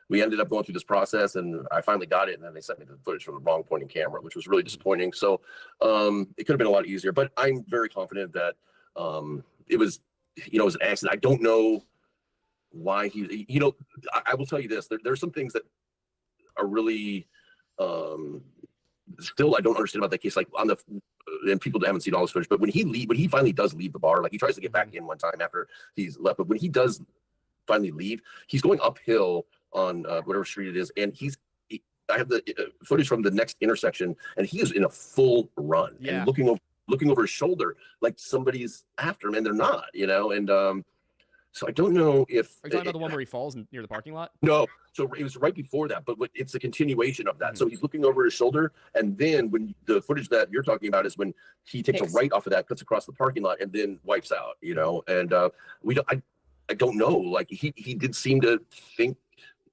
we ended up going through this process, and I finally got it, and then they sent me the footage from the wrong pointing camera, which was really disappointing. So it could have been a lot easier, but I'm very confident that it was an accident. I don't know why I will tell you this, there's some things that are really still I don't understand about that case, like on the and people haven't seen all this footage, but when he finally does leave the bar, like he tries to get back in one time after he's left, but when he does finally leave, he's going uphill on whatever street it is, and I have the footage from the next intersection, and he is in a full run and looking over his shoulder like somebody's after him, and they're not, and so I don't know if are you talking about the one where he falls near the parking lot? No, so it was right before that, but it's a continuation of that. So he's looking over his shoulder, and then when the footage that you're talking about is when he takes a right off of that, cuts across the parking lot, and then wipes out. And I don't know. Like he did seem to think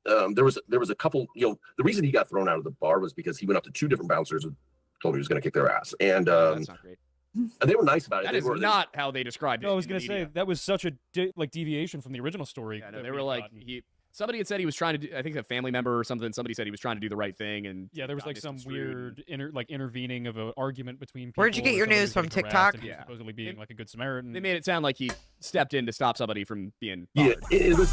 there was a couple. The reason he got thrown out of the bar was because he went up to 2 different bouncers and told him he was going to kick their ass, and that's not great. And they were nice about it. That is not how they described it. No, I was going to say that was such a deviation from the original story. Yeah, no, they were like somebody had said he was trying to do, I think a family member or something. Somebody said he was trying to do the right thing, and there was like some weird intervening of an argument between people. Where'd you get your news from? TikTok? Supposedly being like a good Samaritan. They made it sound like he stepped in to stop somebody from being. It was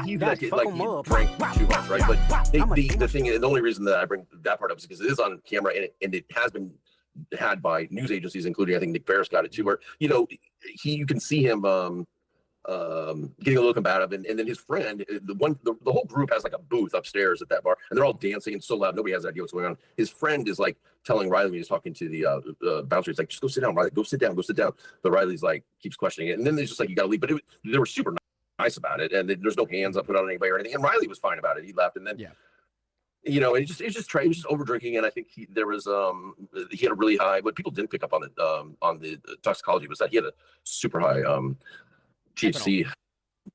he drank too much, right? But the thing, the only reason that I bring that part up is because it is on camera, and it has been had by news agencies, including I think Nick Barris got it too, where you can see him getting a little combative, and then his friend, the whole group has like a booth upstairs at that bar, and they're all dancing and so loud, nobody has any idea what's going on. His friend is like telling Riley when he's talking to the bouncer, he's like, just go sit down, Riley, go sit down. But Riley's like keeps questioning it, and then he's just like, you gotta leave. But they were super nice about it, and there's no hands up put on anybody or anything, and Riley was fine about it. He left, and then it just over drinking, and I think he had a really high. What people didn't pick up on the toxicology was that he had a super high THC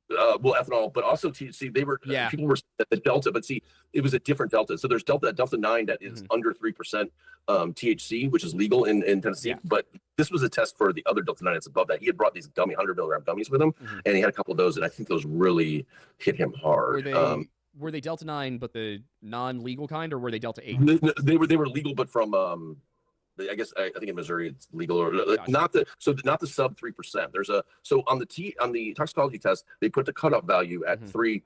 well, ethanol, but also THC. They were people were at the Delta, but see, it was a different Delta. So there's Delta 9 that is under 3% THC, which is legal in Tennessee. But this was a test for the other Delta 9 that's above that. He had brought these 100 milligram gummies with him, and he had a couple of those, and I think those really hit him hard. Were they Delta 9, but the non-legal kind, or were they Delta 8? They were legal, but from I guess I think in Missouri it's legal, or not the sub 3%. There's on the toxicology test they put the cutoff value at 3%,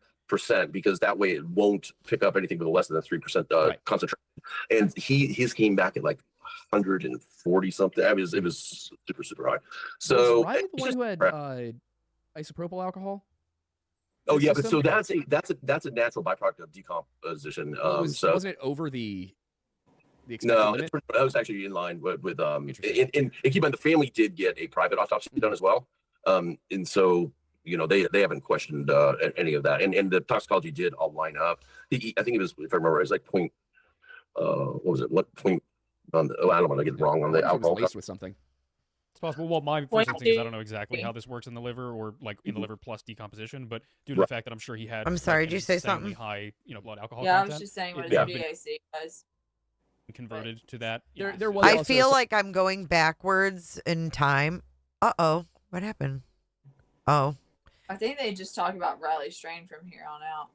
because that way it won't pick up anything with less than a 3% concentration. And his came back at like 140 something. I mean, it was super high. So was the one who had isopropyl alcohol? Oh yeah, but so that's a natural byproduct of decomposition. Wasn't it over the no, limit? that was actually in line with and keep in mind the family did get a private autopsy done as well, and so they haven't questioned any of that, and the toxicology did all line up. I think it was, if I remember, it was like point what was it? What point on the, I don't want to get it wrong on the alcohol. Laced with something. It's possible. Well, my first instinct is I don't know exactly how this works in the liver, or like in the liver plus decomposition, but due to the fact that I'm sure he had. I'm sorry, did you say something? High, blood alcohol. Yeah, content, I was just saying what his BAC was. Converted to that. There was. I feel like I'm going backwards in time. Uh-oh, what happened? Oh. I think they just talk about Riley Strain from here on out.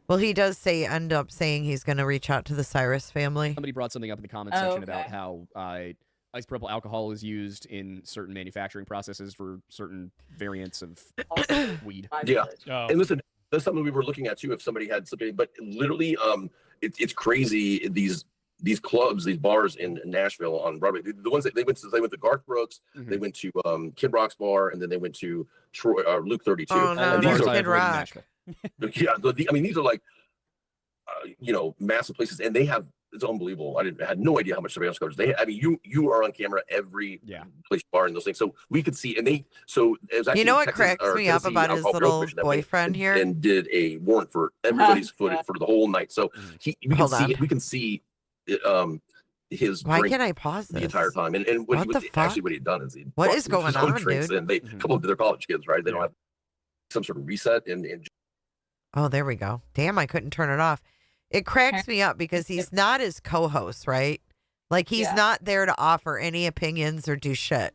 Well, he does end up saying he's going to reach out to the Cyrus family. Somebody brought something up in the comments section about how isopropyl alcohol is used in certain manufacturing processes for certain variants of weed. Yeah, and listen, that's something we were looking at too. If somebody had something, but literally, it's crazy. These clubs, these bars in Nashville on Broadway, the ones that they went to Garth Brooks, they went to Kid Rock's bar, and then they went to Luke 32. Oh no, and these are Kid Rock. Yeah, I mean, these are like massive places, and they have, it's unbelievable. I had no idea how much surveillance coverage they had. I mean, you are on camera every place bar and those things, so we could see. And it was actually, what cracks me up about his little boyfriend here, and did a warrant for everybody's footage for the whole night. So we can see his why drink can't I pause this the entire time, and what he had done is what is going on, drinks, dude? and a couple of their college kids, right? They don't have some sort of reset and oh, there we go. Damn, I couldn't turn it off. It cracks me up because he's not his co-host, right? Like he's not there to offer any opinions or do shit.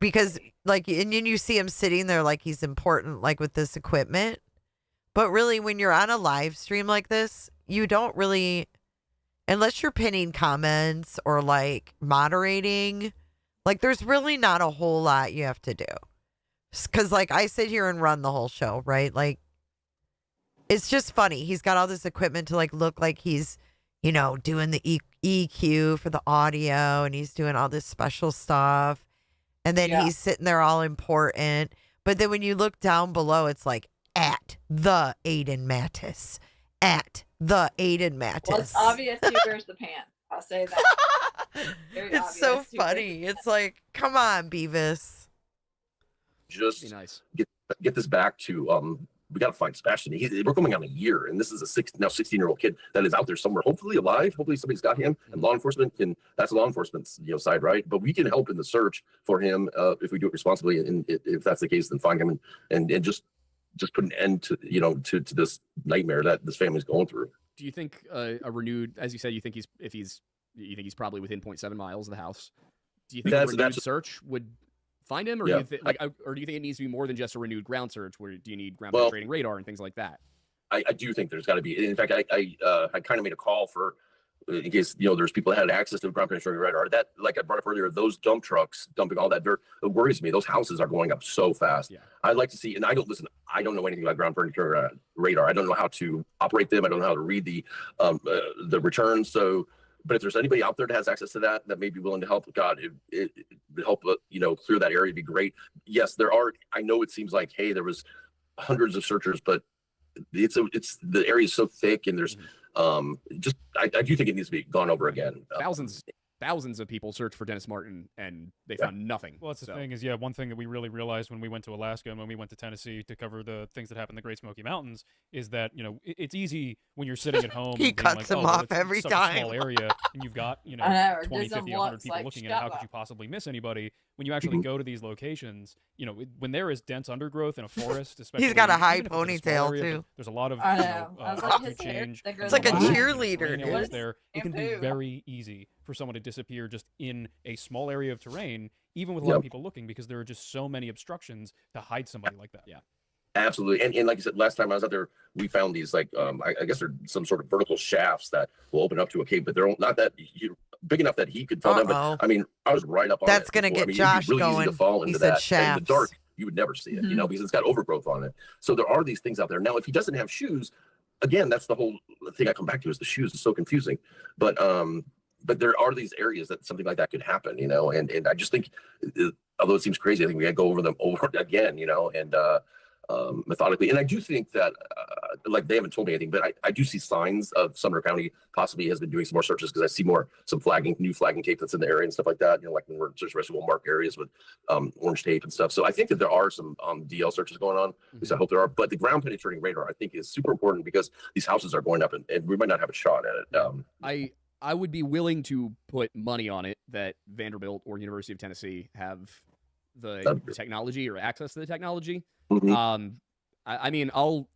Because and then you see him sitting there like he's important, like with this equipment. But really, when you're on a live stream like this, you don't really, unless you're pinning comments or like moderating, like there's really not a whole lot you have to do. Because like I sit here and run the whole show, right? Like, it's just funny. He's got all this equipment to like look like he's, doing the EQ for the audio, and he's doing all this special stuff. And then he's sitting there all important. But then when you look down below, it's like at the Aiden Mattis. At the Aiden Mattis. Well, it's obvious he wears the pants. I'll say that. It's so funny. It's like, come on, Beavis. Just be nice. Get this back to we got to find Sebastian. We're going on a year, and this is a 16-year-old kid that is out there somewhere, hopefully alive. Hopefully somebody's got him, and law enforcement that's law enforcement's side, right? But we can help in the search for him if we do it responsibly, and if that's the case, then find him and just put an end to to this nightmare that this family's going through. Do you think a renewed, as you said, you think he's probably within 0.7 miles of the house? Do you think a renewed search would find him, or do you think it needs to be more than just a renewed ground search? Where do you need ground penetrating radar and things like that? I do think there's got to be. In fact, I kind of made a call for in case there's people that had access to ground penetrating radar. That, like I brought up earlier, those dump trucks dumping all that dirt, it worries me. Those houses are going up so fast. I'd like to see, and I don't know anything about ground penetrating radar. I don't know how to operate them. I don't know how to read the returns. So. But if there's anybody out there that has access to that may be willing to help, God, it help clear that area would be great. Yes, there are. I know it seems like, hey, there was hundreds of searchers, but it's the area is so thick, and there's I do think it needs to be gone over again. Thousands of people searched for Dennis Martin, and they found nothing. Well, that's the thing is, one thing that we really realized when we went to Alaska and when we went to Tennessee to cover the things that happen in the Great Smoky Mountains is that, it's easy when you're sitting at home. He cuts him off every it's such time. a small area, and you've got, 20, 50, 100 people looking at it. How could you possibly miss anybody? when you actually go to these locations, when there is dense undergrowth in a forest, especially He's got a high even if it's in a small ponytail, area, too. There's a lot of I know. I was like, altitude his hair change. thicker and It's like a a lot of, cheerleader, terrain dude. elements there. It can be Shampoo. very easy for someone to disappear just in a small area of terrain, even with a lot of people looking, because there are just so many obstructions to hide somebody like that. Yeah. Absolutely. And like you said, last time I was out there, we found these like I guess they're some sort of vertical shafts that will open up to a cave, but they're not that big enough that he could fall down. But I mean, I was right up on That's it. gonna before. get I mean, Josh it'd be really going. easy to fall He into said that. And in the shafts. dark, you would never see it, because it's got overgrowth on it. So there are these things out there. Now, if he doesn't have shoes, again, that's the whole thing I come back to is the shoes. It's so confusing. But there are these areas that something like that could happen, and I just think, although it seems crazy, I think we got to go over them over again, and methodically. And I do think that, like, they haven't told me anything, but I do see signs of Sumner County possibly has been doing some more searches, because I see some new flagging tape that's in the area and stuff like that. Like when we're searching rest, we'll mark areas with orange tape and stuff. So I think that there are some DL searches going on. At least I hope there are. But the ground penetrating radar, I think, is super important, because these houses are going up, and we might not have a shot at it. I would be willing to put money on it that Vanderbilt or University of Tennessee have the technology or access to the technology. I mean, I'll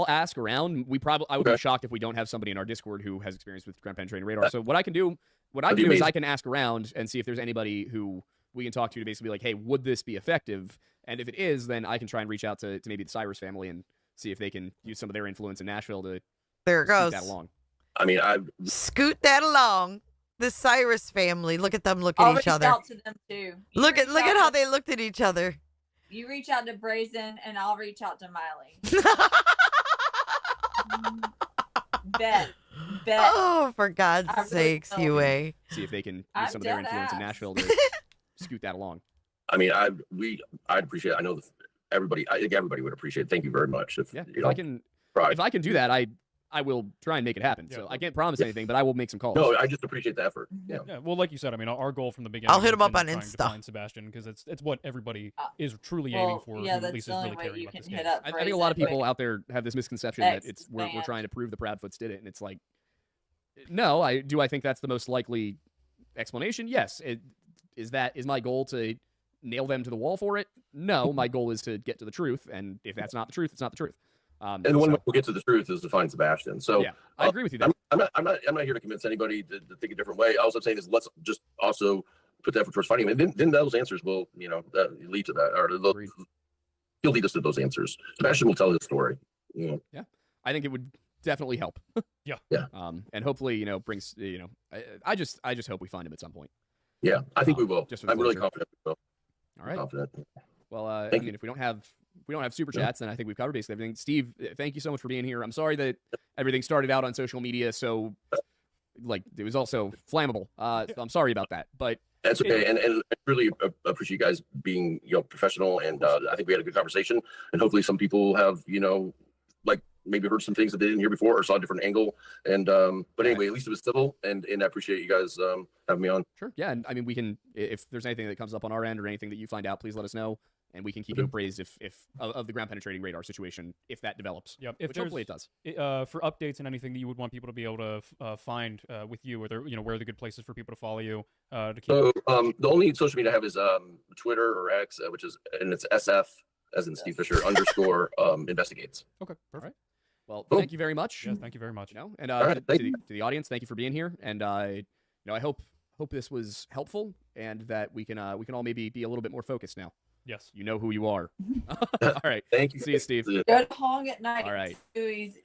ask around. I would be shocked if we don't have somebody in our Discord who has experience with ground penetrating radar. So what I can do is I can ask around and see if there's anybody who we can talk to basically be like, hey, would this be effective? And if it is, then I can try and reach out to maybe the Cyrus family and see if they can use some of their influence in Nashville to goes. that along. I mean, Scoot that along. The Cyrus family. Look at them look at each other. I'll reach out to them too. Look at how they looked at each other. You reach out to Brazen, and I'll reach out to Miley. Bet. Oh, for God's sakes, will. UA. See if they can use I'm some of their dead influence in ass. Nashville to scoot that along. I mean, I'd appreciate it. I know everybody, I think everybody would appreciate it. Thank you very much. If I can do that, I will try and make it happen. So I can't promise anything, but I will make some calls. No, I just appreciate the effort. Yeah. Well, like you said, I mean, our goal from the beginning. I'll hit him has up been on trying to Insta. find Sebastian, because it's what everybody is truly Well, aiming for. yeah, who at that's least the is only really way caring you about can this hit game. up I think a lot of people Brazen. out there have this misconception that we're trying to prove the Proudfoots did it, and it's like, no. I think that's the most likely explanation. Yes. Is my goal to nail them to the wall for it? No, my goal is to get to the truth, and if that's not the truth, it's not the truth. And the one way we'll get to the truth is to find Sebastian. So yeah, I agree with you there. I'm not here to convince anybody to think a different way. All I'm saying is let's just also put the effort towards finding him, and then those answers will lead to that, or he'll lead us to those answers. Sebastian will tell his story. Yeah, I think it would definitely help. Yeah. And hopefully brings I just hope we find him at some point. Yeah, I think we will. I'm really closure. confident we will. All right. Confident. Well, I mean, if we don't have super chats, then I think we've covered basically everything. Steve, thank you so much for being here. I'm sorry that everything started out on social media, so it was also flammable. So I'm sorry about that, but that's okay. And I really appreciate you guys being professional, and I think we had a good conversation, and hopefully some people have maybe heard some things that they didn't hear before or saw a different angle. And but anyway, at least it was civil, and I appreciate you guys having me on. Sure. Yeah, and I mean, we can, if there's anything that comes up on our end or anything that you find out, please let us know, and we can keep you appraised if of the ground penetrating radar situation if that develops. Yeah, which hopefully it does. For updates and anything that you would want people to be able to find with you, or where are the good places for people to follow you? To keep... So the only social media I have is Twitter or X, and it's SF as in Steve Fisher _, investigates. Okay, perfect. Well, thank you very much. Yeah, thank you very much. And right, to the audience, thank you for being here. And I hope this was helpful, and that we can all maybe be a little bit more focused now. Yes. You know who you are. All right. Thank you. See you, Steve. Go to Hong at night. All right. He's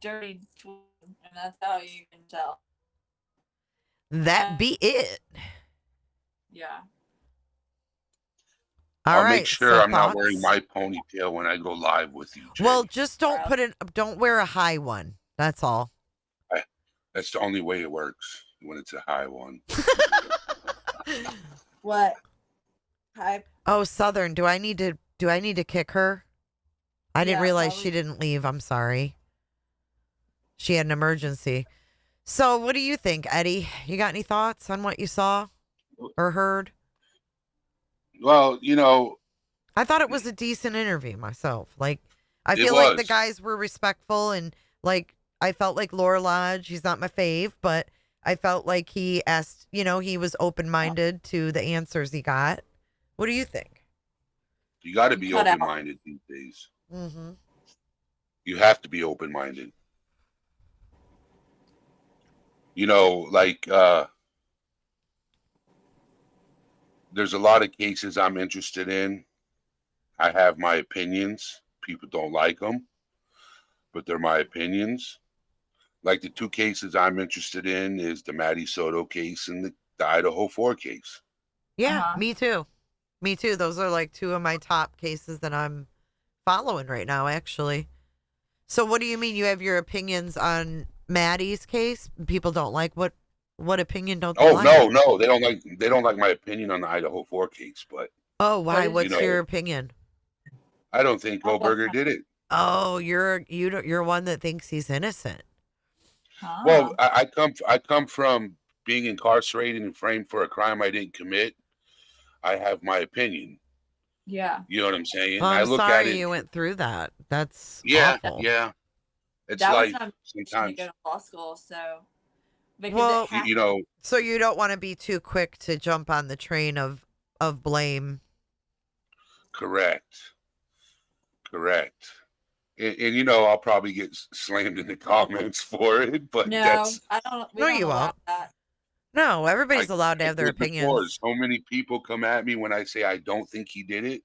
dirty, and that's how you can tell. That be it. Yeah. All I'll right. make sure so I'm not thoughts? wearing my ponytail when I go live with you, Jay. Well, just don't wear a high one. That's all. That's the only way it works, when it's a high one. What? Hi. Oh, Southern, do I need to kick her? I didn't Yeah, realize probably. she didn't leave. I'm sorry. She had an emergency. So, what do you think, Eddie? You got any thoughts on what you saw or heard? Well, I thought it was a decent interview myself. I It feel like the was. guys were respectful, and I felt like Laura Lodge, he's not my fave, but I felt like he asked, he was open-minded to the answers he got. What do you think? You got to be Cut out. open-minded these days. Mm-hmm. You have to be open-minded. You know, like there's a lot of cases I'm interested in. I have my opinions. People don't like them, but they're my opinions. Like the two cases I'm interested in is the Matty Soto case and the Idaho 4 case. Yeah, Uh-huh. me too. Me too. Those are like two of my top cases that I'm following right now, actually. So what do you mean you have your opinions on Maddie's case? People don't like what opinion don't they Oh, like? no, they don't like my opinion on the Idaho 4 case, but Oh, why? is- What's you know, your opinion? I don't think Oh, Goldberger did it. Oh, you're one that thinks he's innocent. Huh. Well, I come from being incarcerated and framed for a crime I didn't commit. I have my opinion. Yeah. You know what I'm saying? Well, I I'm look at sorry it. you went through that. That's Yeah, awful. yeah. It's That life was not to sometimes. go to law school, so because Well, it happened. You know, So you don't want to be too quick to jump on the train of blame. correct. And you know, I'll probably get slammed in the comments for it, but No, that's I don't. We No, don't you allow won't. that. No, everybody's I allowed to have their said before, opinions. so many people come at me when I say I don't think he did it,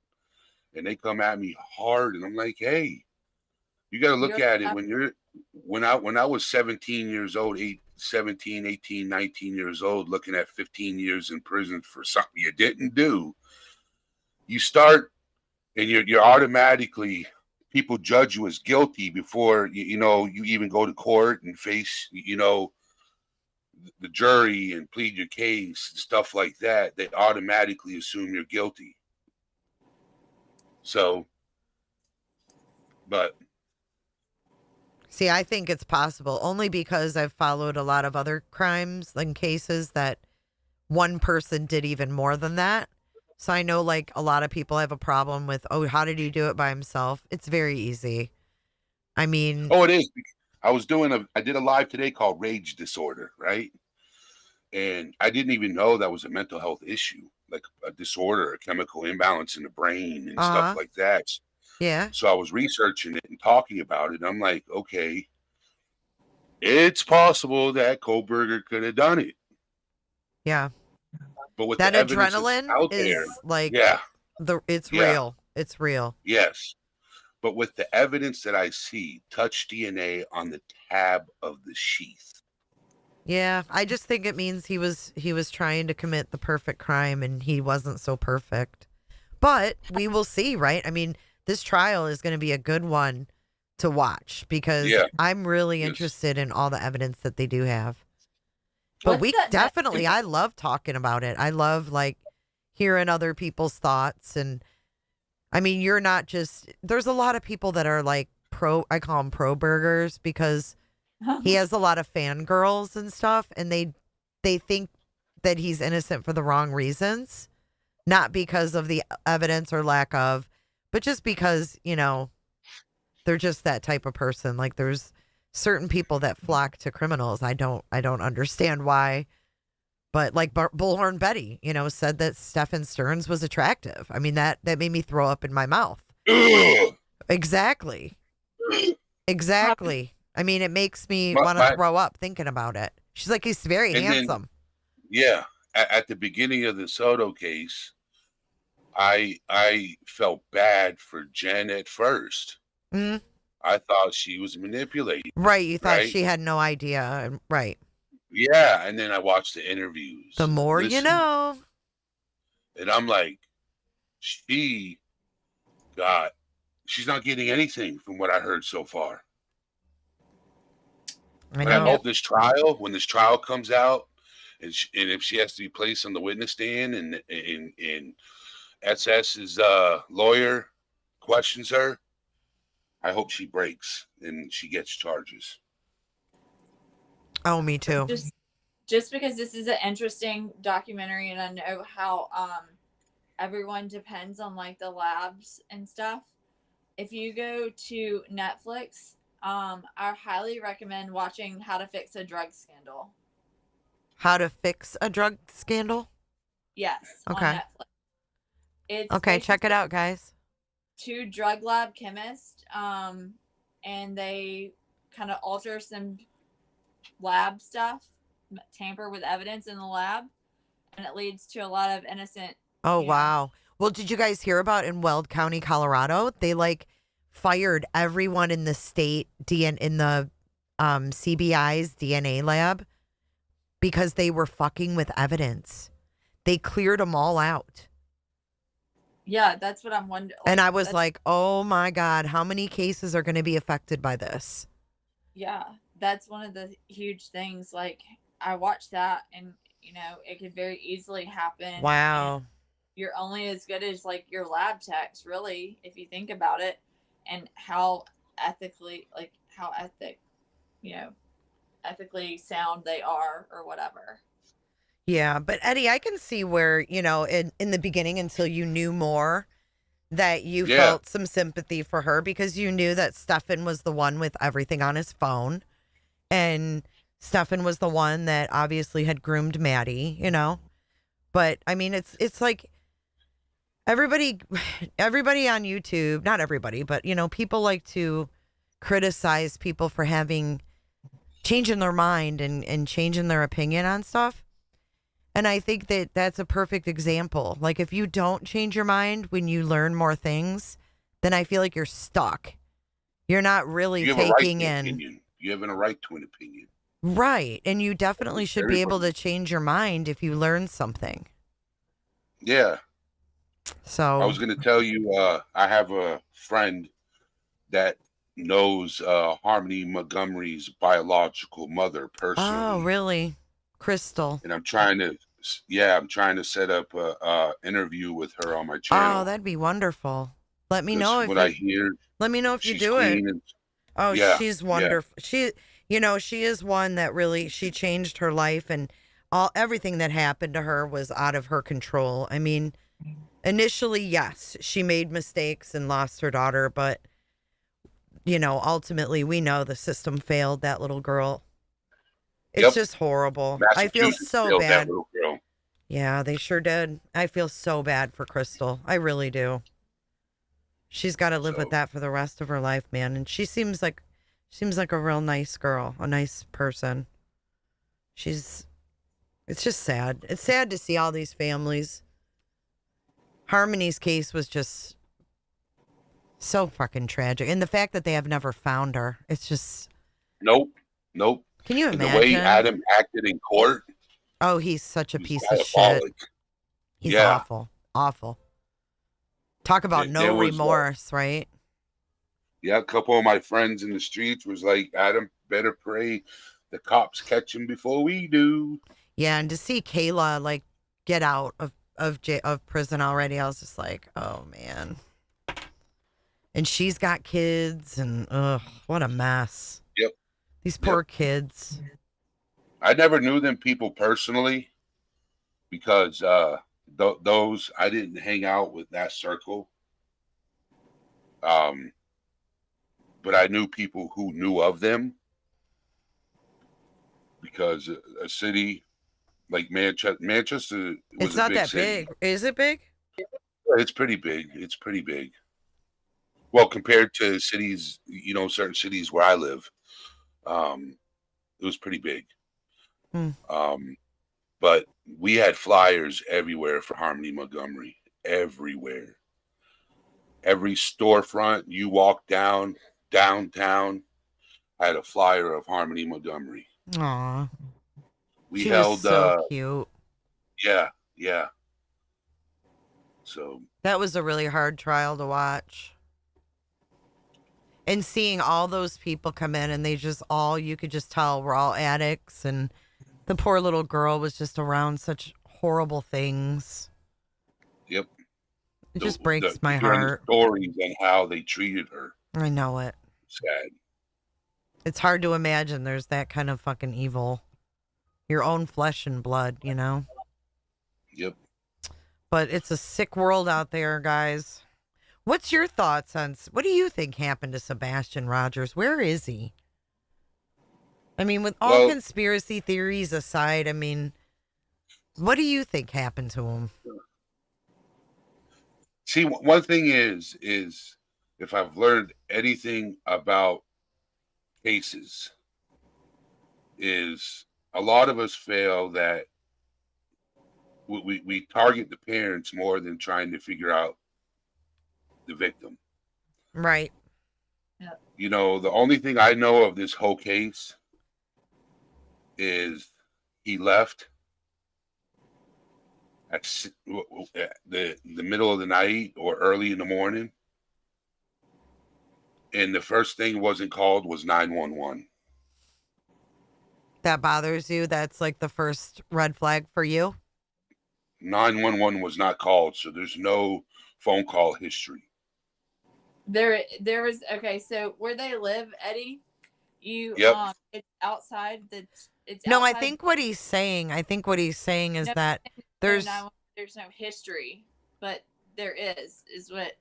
and they come at me hard, and I'm like, hey, you got to look You're at it when I was 17 years old, 17, 18, 19 years old, looking at 15 years in prison for something you didn't do. You start and you're automatically, people judge you as guilty before you know you even go to court and face the jury and plead your case and stuff like that. They automatically assume you're guilty. So, but See, I think it's possible only because I've followed a lot of other crimes and cases that one person did even more than that. So I know like a lot of people have a problem with, oh, how did he do it by himself? It's very easy. I mean, oh, it is. I did a live today called Rage Disorder, right? And I didn't even know that was a mental health issue, like a disorder, a chemical imbalance in the brain and stuff like that. yeah. So I was researching it and talking about it. And I'm like, okay, it's possible that Kohlberger could have done it. Yeah. But with That the evidence that's adrenaline out is there, like yeah, it's yeah. real. It's real. Yes. But with the evidence that I see, touch DNA on the tab of the sheath. Yeah, I just think it means he was trying to commit the perfect crime and he wasn't so perfect. But we will see, right? I mean, this trial is going to be a good one to watch because Yeah. I'm really Yes. interested in all the evidence that they do have. But What's that definitely, I love talking about it. I love like hearing other people's thoughts. And I mean, you're not just, there's a lot of people that are like I call them pro burgers because he has a lot of fangirls and stuff, and they think that he's innocent for the wrong reasons, not because of the evidence or lack of, but just because, you know, they're just that type of person. Like there's certain people that flock to criminals. I don't understand why. But like Bullhorn Betty, you know, said that Stephen Stearns was attractive. I mean, that made me throw up in my mouth. Ugh. Exactly. Exactly. I mean, it makes me My- want to my- throw up thinking about it. She's like, he's very And then- handsome. Yeah. At the beginning of the Soto case, I felt bad for Jen at first. Mhm. I thought she was manipulating. Right. You thought Right. she had no idea. Right. Yeah. And then I watched the interviews. The more you listened, know. And I'm like, she's not getting anything from what I heard so far. I But I know. hope when this trial comes out, and if she has to be placed on the witness stand, and SS's lawyer questions her, I hope she breaks and she gets charges. Oh, me too. Just because this is an interesting documentary, and I know how everyone depends on like the labs and stuff. If you go to Netflix, I highly recommend watching How to Fix a Drug Scandal. How to fix a drug scandal? Yes, Okay. on Netflix. It's Okay, basically check it out, guys. 2 drug lab chemists, and they kind of alter some lab stuff, tamper with evidence in the lab, and it leads to a lot of innocent. Oh, you know, wow. Well, did you guys hear about in Weld County, Colorado? They like fired everyone in the state in the CBI's DNA lab because they were fucking with evidence. They cleared them all out. Yeah, that's what I'm wondering. And I was like, oh my God, how many cases are going to be affected by this? Yeah, that's one of the huge things. Like, I watched that, and it could very easily happen. Wow. And you're only as good as like your lab techs, really, if you think about it, and how ethically sound they are, or whatever. Yeah, but Eddie, I can see where, in the beginning, until you knew more, that you felt some sympathy for her because you knew that Stefan was the one with everything on his phone. And Stefan was the one that obviously had groomed Maddie, But I mean, it's like everybody on YouTube, not everybody, but people like to criticize people for changing their mind and changing their opinion on stuff. And I think that that's a perfect example. Like, if you don't change your mind when you learn more things, then I feel like you're stuck. You're not really taking in. Opinion. You have a right to an opinion. Right. And you definitely should be able to change your mind if you learn something. Yeah. So I was going to tell you, I have a friend that knows Harmony Montgomery's biological mother personally. Oh, really? Crystal. And I'm trying to set up a interview with her on my channel. Oh, that'd be wonderful. Let me know I hear. Let me know if you She's do it. Oh, yeah, she's wonderful. She is one that really, she changed her life, and everything that happened to her was out of her control. I mean, initially, yes, she made mistakes and lost her daughter, but ultimately we know the system failed that little girl. It's just horrible. I feel so bad. Yeah, they sure did. I feel so bad for Crystal. I really do. She's got to live with that for the rest of her life, man. And she seems like a real nice girl, a nice person. It's just sad. It's sad to see all these families. Harmony's case was just so fucking tragic. And the fact that they have never found her, it's just... Nope. Can you And imagine? the way Adam acted in court. Oh, he's such a piece of shit. He's awful. Awful. Talk about no remorse, right? Yeah, a couple of my friends in the streets was like, Adam, better pray the cops catch him before we do. Yeah, and to see Kayla like get out of prison already, I was just like, oh man. And she's got kids, and what a mess. Yep. These poor kids. I never knew them people personally because those I didn't hang out with that circle. But I knew people who knew of them because a city like Manchester was It's not a big that city. big. Is it big? It's pretty big. It's pretty big. Well, compared to cities, certain cities where I live, it was pretty big. But we had flyers everywhere for Harmony Montgomery, everywhere. Every storefront you walk downtown, I had a flyer of Harmony Montgomery. Aw. We She held was so cute. Yeah. So That was a really hard trial to watch. And seeing all those people come in, and they just you could just tell were all addicts, and the poor little girl was just around such horrible things. Yep. It just breaks my heart. The stories and how they treated her. I know it. Sad. It's hard to imagine there's that kind of fucking evil. Your own flesh and blood, Yep. But it's a sick world out there, guys. What's your thoughts on... What do you think happened to Sebastian Rogers? Where is he? I mean, with all conspiracy theories aside, I mean, what do you think happened to him? See, one thing is if I've learned anything about cases, is a lot of us fail that we target the parents more than trying to figure out the victim. Right. You know, the only thing I know of this whole case is he left at the middle of the night or early in the morning, and the first thing wasn't called was 911. That bothers you? That's like the first red flag for you? 911 was not called, so there's no phone call history. There was okay. So where they live, Eddie, you Yep. it's outside. It's No, I outside- think what he's saying is No, that no, there's there's no history, but there is what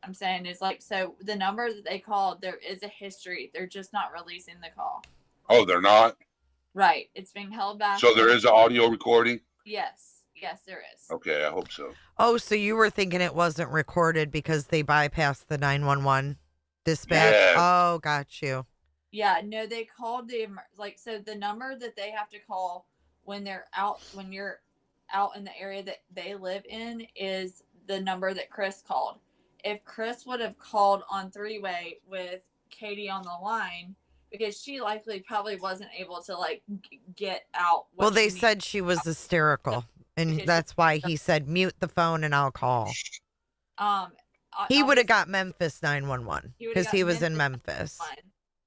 I'm saying is like, so the number that they called, there is a history. They're just not releasing the call. Oh, they're not? Right. It's being held back. So there is an audio recording? Yes, there is. Okay, I hope so. Oh, so you were thinking it wasn't recorded because they bypassed the 911 dispatch? Yes. Oh, got you. Yeah, no, they called so the number that they have to call when you're out in the area that they live in is the number that Chris called. If Chris would have called on three-way with Katie on the line, because she probably wasn't able to like get out. Well, they said she was hysterical, and that's why he said mute the phone and I'll call. He would have got Memphis 911 because he was in Memphis.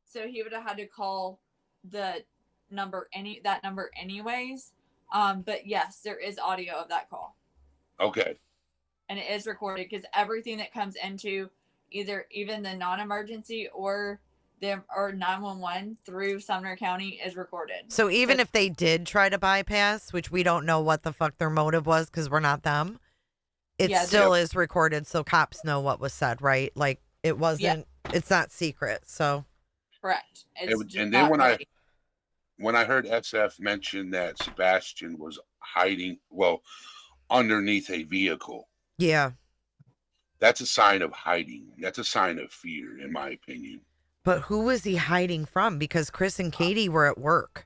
So he would have had to call that number anyways. But yes, there is audio of that call. Okay. And it is recorded because everything that comes into even the non-emergency or 911 through Sumner County is recorded. So even if they did try to bypass, which we don't know what the fuck their motive was because we're not them, it still is recorded so cops know what was said, right? Like it wasn't, it's not secret. So correct. And then when I heard SF mention that Sebastian was hiding, underneath a vehicle. Yeah. That's a sign of hiding. That's a sign of fear, in my opinion. But who was he hiding from? Because Chris and Katie were at work.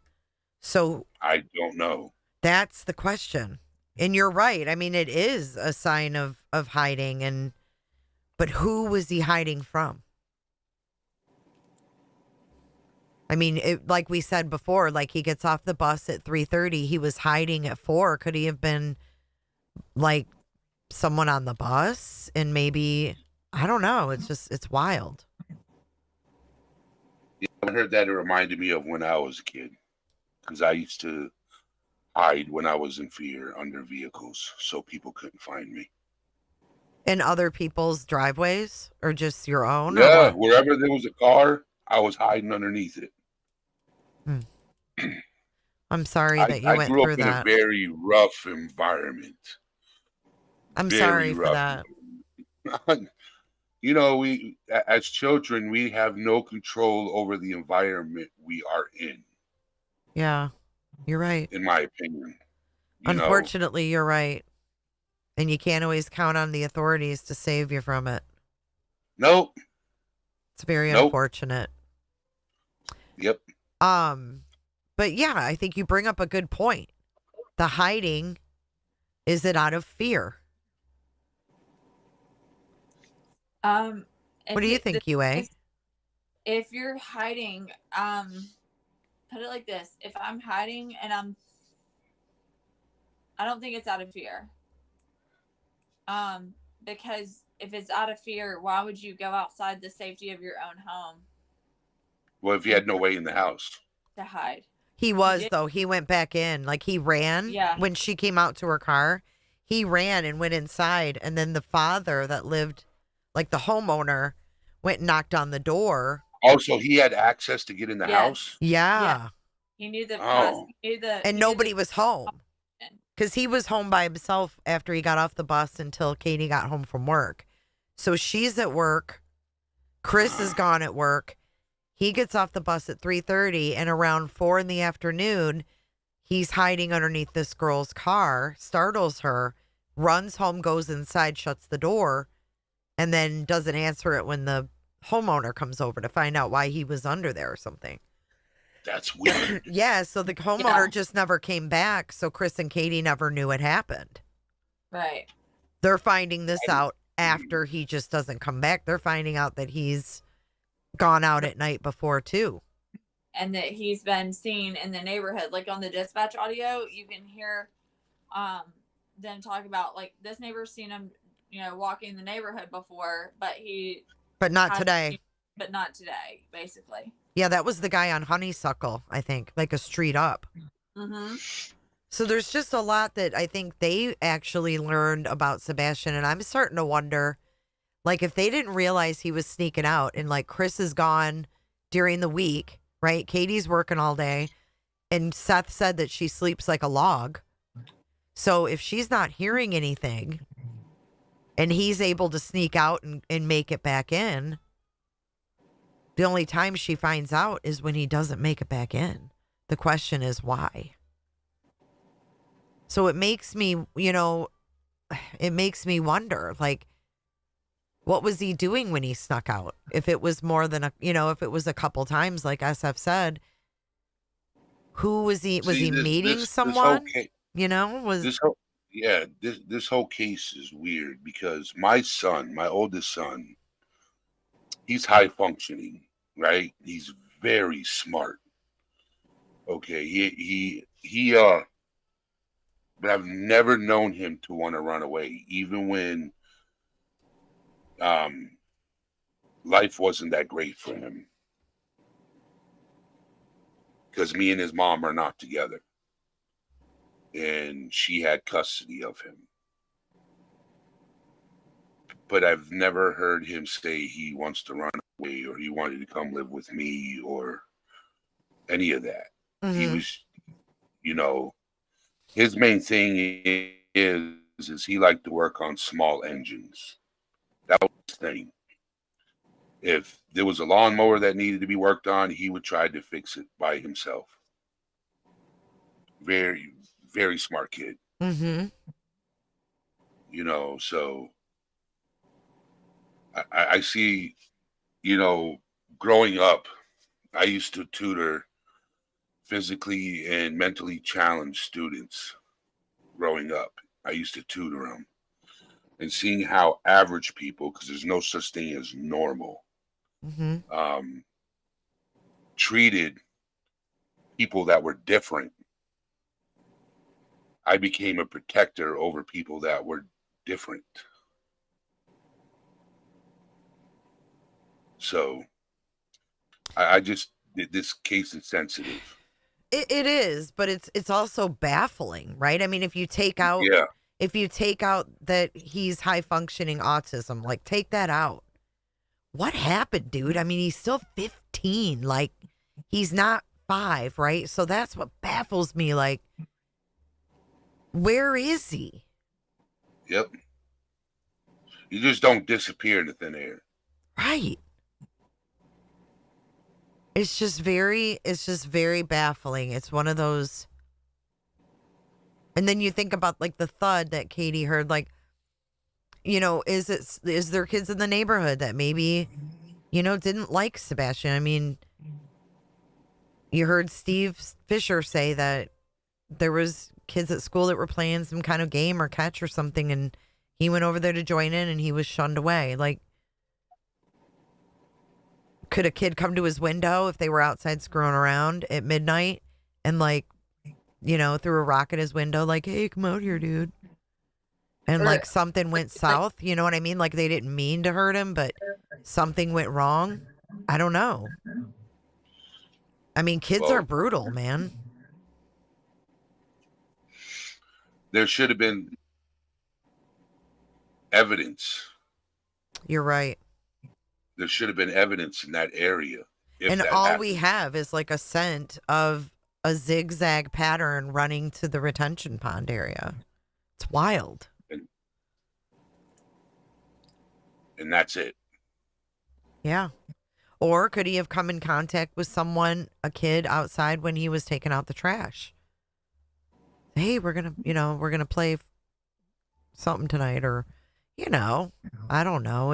So I don't know. That's the question. And you're right. I mean, it is a sign of hiding. But who was he hiding from? I mean, like we said before, like he gets off the bus at 3:30. He was hiding at 4. Could he have been like someone on the bus? And maybe, I don't know. It's wild. Yeah, I heard that. It reminded me of when I was a kid, because I used to hide when I was in fear under vehicles so people couldn't find me. In other people's driveways or just your own? Yeah, wherever there was a car, I was hiding underneath it. I'm sorry that you went through through up that. in a very rough environment. I'm Very sorry for rough. that. You know, we as children, we have no control over the environment we are in. Yeah, you're right. In my opinion. Unfortunately, you're right. And you can't always count on the authorities to save you from it. Nope. It's very unfortunate. Yep. But yeah, I think you bring up a good point. The hiding, is it out of fear? What do you think, UA? If you're hiding, put it like this: if I'm hiding and I don't think it's out of fear. Because if it's out of fear, why would you go outside the safety of your own home? Well, if you had no way in the house to hide. He was, though. He went back in. Like, he ran when she came out to her car. He ran and went inside. And then the father that lived, like the homeowner, went and knocked on the door. Also, he had access to get in the house? Yeah. He knew the and nobody was home. Because he was home by himself after he got off the bus until Katie got home from work. So she's at work. Chris is gone at work. He gets off the bus at 3:30, and around 4 p.m, he's hiding underneath this girl's car, startles her, runs home, goes inside, shuts the door, and then doesn't answer it when the homeowner comes over to find out why he was under there or something. That's weird. Yeah, so the homeowner just never came back, so Chris and Katie never knew it happened. Right. They're finding this out after he just doesn't come back. They're finding out that he's gone out at night before, too. And that he's been seen in the neighborhood. Like on the dispatch audio, you can hear them talk about, like, this neighbor's seen him, walking the neighborhood before, but not today. But not today, basically. Yeah, that was the guy on Honeysuckle, I think, like a street up. Mm-hmm. So there's just a lot that I think they actually learned about Sebastian, and I'm starting to wonder, like, if they didn't realize he was sneaking out, and like Chris is gone during the week, right? Katie's working all day, and Seth said that she sleeps like a log. So if she's not hearing anything, and he's able to sneak out and make it back in, the only time she finds out is when he doesn't make it back in. The question is why. So it makes me, it makes me wonder, like, what was he doing when he snuck out? If it was more than if it was a couple times, like SF said, who was he? Was he meeting someone? This whole case is weird because my oldest son, he's high functioning, right? He's very smart. Okay, but I've never known him to want to run away, even when life wasn't that great for him. Because me and his mom are not together. And she had custody of him. But I've never heard him say he wants to run away or he wanted to come live with me or any of that. Mm-hmm. He was, his main thing is he liked to work on small engines. That was his thing. If there was a lawnmower that needed to be worked on, he would try to fix it by himself. Very, very smart kid. Mm-hmm. So I see, growing up, I used to tutor physically and mentally challenged students growing up. I used to tutor them. And seeing how average people, because there's no such thing as normal, mm-hmm. Treated people that were different, I became a protector over people that were different. So I just, this case is sensitive. It is, but it's also baffling, right? I mean, if you take out that he's high functioning autism, like take that out. What happened, dude? I mean, he's still 15. Like, he's not 5, right? So that's what baffles me. Like, where is he? Yep. You just don't disappear into thin air. Right. It's just very baffling. It's one of those. And then you think about like the thud that Katie heard, like, is there kids in the neighborhood that maybe, didn't like Sebastian? I mean, you heard Steve Fisher say that there was kids at school that were playing some kind of game or catch or something, and he went over there to join in and he was shunned away. Like, could a kid come to his window if they were outside screwing around at midnight and like, threw a rock at his window, like, hey, come out here, dude. And like something went south, you know what I mean? Like they didn't mean to hurt him, but something went wrong. I don't know. I mean, kids are brutal, man. There should have been evidence. You're right. There should have been evidence in that area. And all we have is like a scent of a zigzag pattern running to the retention pond area. It's wild. And that's it. Yeah. Or could he have come in contact with someone, a kid outside when he was taking out the trash? Hey, we're going to play something tonight, or, I don't know.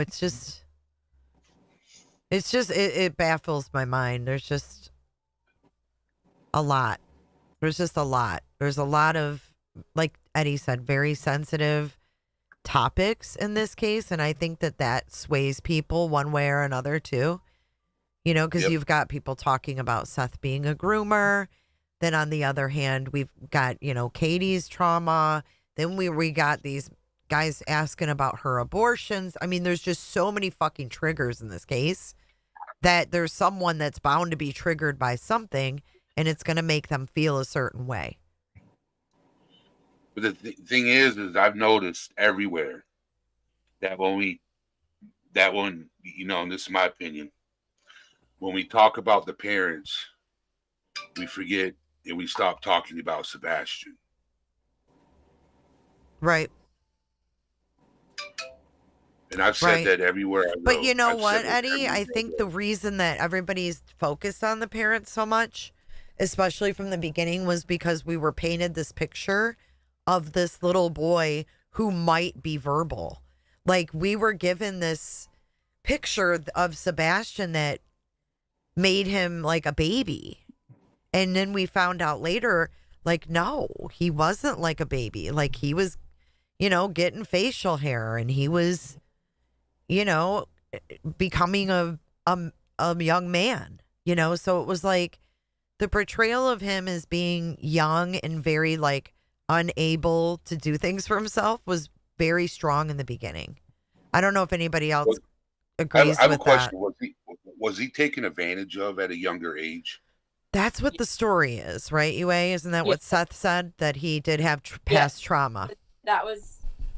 It baffles my mind. There's just a lot. There's just a lot. There's a lot of, like Eddie said, very sensitive topics in this case. And I think that sways people one way or another too. Because Yep. you've got people talking about Seth being a groomer. Then on the other hand, we've got, Katie's trauma. Then we got these guys asking about her abortions. I mean, there's just so many fucking triggers in this case that there's someone that's bound to be triggered by something, and it's going to make them feel a certain way. But the thing is I've noticed everywhere that and this is my opinion, when we talk about the parents, we forget and we stop talking about Sebastian. Right. And I've said that everywhere I go. But you know I've what, said that Eddie? I think the reason that everybody's focused on the parents so much, especially from the beginning, was because we were painted this picture of this little boy who might be verbal. Like, we were given this picture of Sebastian that made him like a baby. And then we found out later, like, no, he wasn't like a baby. Like, he was, getting facial hair, and he was, becoming a young man, so it was like the portrayal of him as being young and very like unable to do things for himself was very strong in the beginning. I don't know if anybody else agrees I have with a question. that. Was he taken advantage of at a younger age? That's what the story is, right, UA? Isn't that what Seth said? That he did have past trauma. That was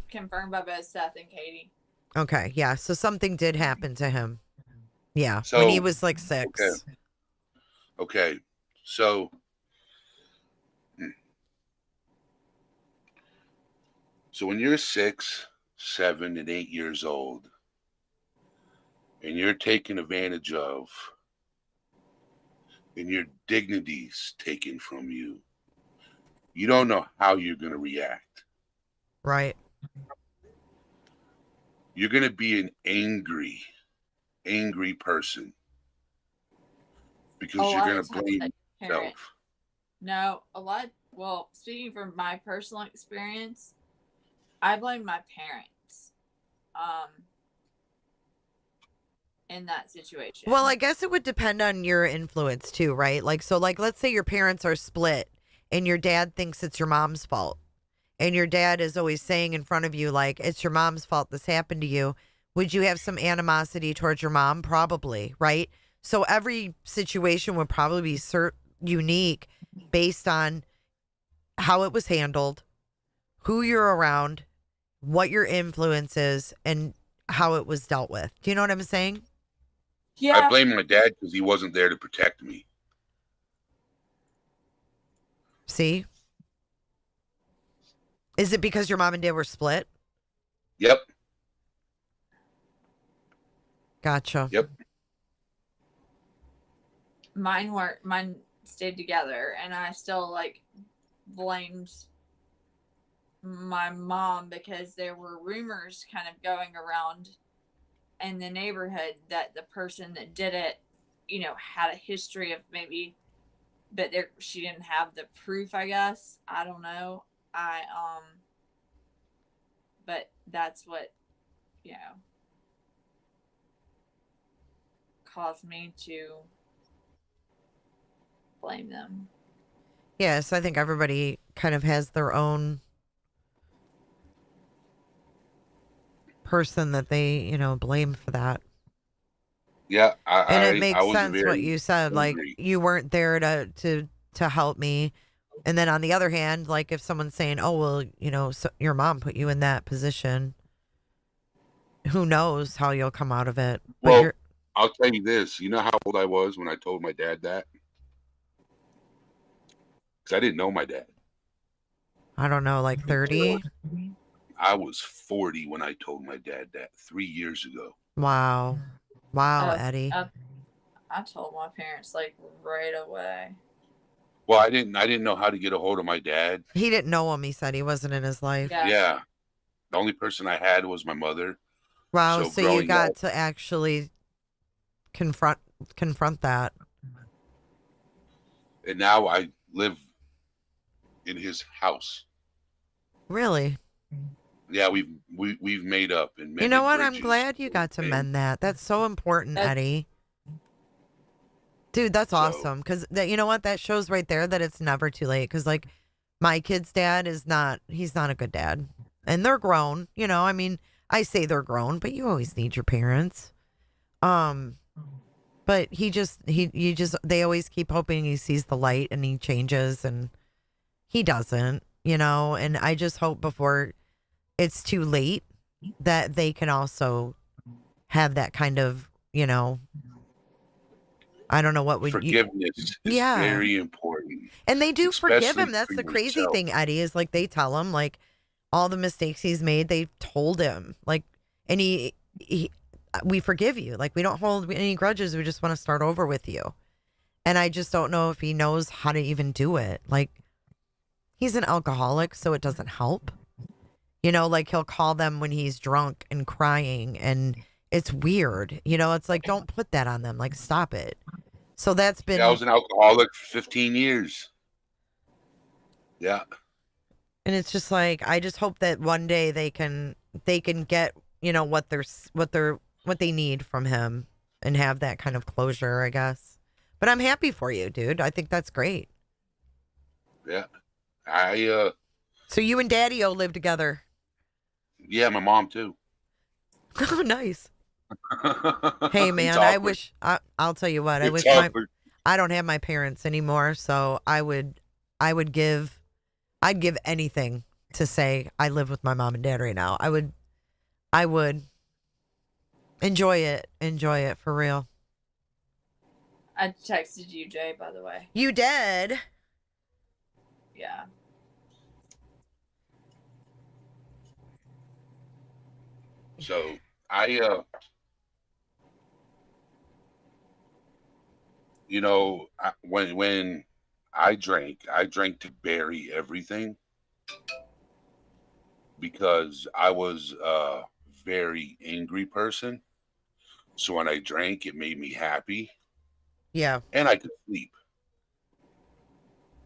confirmed by both Seth and Katie. Okay, yeah. So something did happen to him. Yeah, So, when he was like 6. Okay. So when you're 6, 7, and 8 years old, and you're taken advantage of, and your dignity's taken from you, you don't know how you're going to react. Right. You're going to be an angry person because you're going to blame yourself. No, well, speaking from my personal experience, I blame my parents in that situation. Well, I guess it would depend on your influence too, right? Like, so like, let's say your parents are split and your dad thinks it's your mom's fault. And your dad is always saying in front of you, like, it's your mom's fault this happened to you. Would you have some animosity towards your mom? Probably, right? So every situation would probably be unique based on how it was handled, who you're around, what your influence is, and how it was dealt with. Do you know what I'm saying? Yeah. I blame my dad because he wasn't there to protect me. See? Is it because your mom and dad were split? Yep. Gotcha. Yep. Mine stayed together, and I still like blamed my mom because there were rumors kind of going around in the neighborhood that the person that did it, had a history of maybe, but she didn't have the proof, I guess. I don't know. But that's what, caused me to blame them. Yes, I think everybody kind of has their own person that they, blame for that. Yeah, and it makes I was sense what you said. Like, you weren't there to help me. And then on the other hand, like if someone's saying, oh, well, so your mom put you in that position, who knows how you'll come out of it. But well, I'll tell you this. You know how old I was when I told my dad that? Because I didn't know my dad. I don't know, like 30? I was 40 when I told my dad that 3 years ago. Wow. Wow, Eddie. I told my parents like right away. Well, I didn't know how to get a hold of my dad. He didn't know him, he said. He wasn't in his life. Yeah. The only person I had was my mother. Wow, So so you growing got up, to actually confront that. and now I live in his house. Really? Yeah, we've made up and You know mended what? I'm bridges. glad you got to And mend that. That's so important, That's- Eddie. Dude, that's So- awesome. Because you know what? That shows right there that it's never too late. Because like my kid's dad he's not a good dad. And they're grown. You know, I mean, I say they're grown, but you always need your parents. But they always keep hoping he sees the light and he changes, and he doesn't, you know. And I just hope before it's too late that they can also have that kind of, you know, I don't know what would you, forgiveness is Yeah. very important. and they do forgive especially him. That's for the crazy yourself. thing, Eddie, is like they tell him like all the mistakes he's made, they've told him like, and he we forgive you. Like we don't hold any grudges. We just want to start over with you. And I just don't know if he knows how to even do it. Like he's an alcoholic, so it doesn't help. You know, like he'll call them when he's drunk and crying, and it's weird. You know, it's like, don't put that on them. Like, stop it. So that's been, Yeah, I was an alcoholic for 15 years. Yeah. and it's just like, I just hope that one day they can get, you know, what they need from him and have that kind of closure, I guess. But I'm happy for you, dude. I think that's great. Yeah. So you and Daddy-O live together. Yeah, my mom too. Oh, nice. Hey, It's man, I awkward. wish, I'll tell you what, I It's wish awkward. I don't have my parents anymore, so I'd give anything to say I live with my mom and dad right now. I would enjoy it for real. I texted you, Jay, by the way. You did? Yeah. So when I drank to bury everything because I was a very angry person. So when I drank, it made me happy Yeah. and I could sleep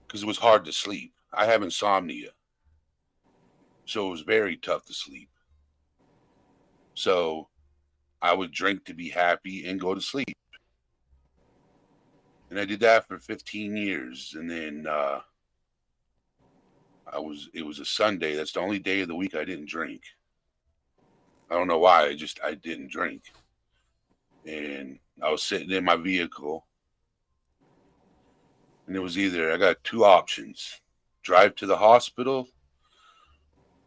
because it was hard to sleep. I have insomnia, so it was very tough to sleep. So I would drink to be happy and go to sleep. And I did that for 15 years. And then it was a Sunday. That's the only day of the week I didn't drink. I don't know why. I didn't drink. And I was sitting in my vehicle. And it was either I got two options: drive to the hospital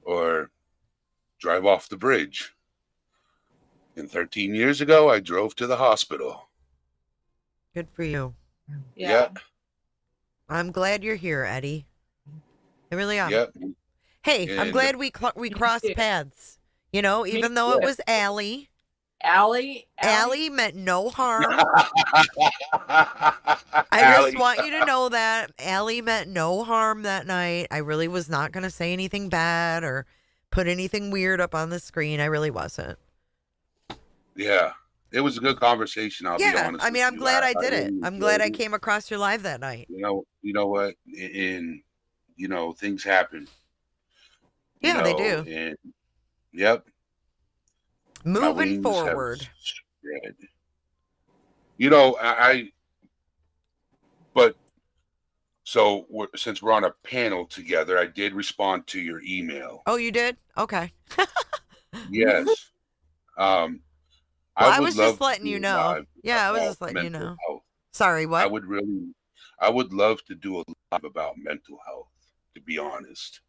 or drive off the bridge. And 13 years ago, I drove to the hospital. Good for you. Yeah. I'm glad you're here, Eddie. I really am. Yep. Hey, I'm And- glad we crossed too. paths. You know, even though it too. was Allie. Allie Allie meant no harm. I Allie. just want you to know that Allie meant no harm that night. I really was not going to say anything bad or put anything weird up on the screen. I really wasn't. Yeah. It was a good conversation. I'll be Yeah, honest. I mean, with I'm you. glad I did it. really I'm glad I enjoyed it. came across your live that night. You know what? And things happen. Yeah, they do. And yep. my Moving wings have forward. spread. But so since we're on a panel together, I did respond to your email. Oh, you did? Okay. Yes. Well, I would was love just to letting do you a know. live Yeah, I was about just letting you mental know. health. Sorry, what? I would love to do a live about mental health, to be honest.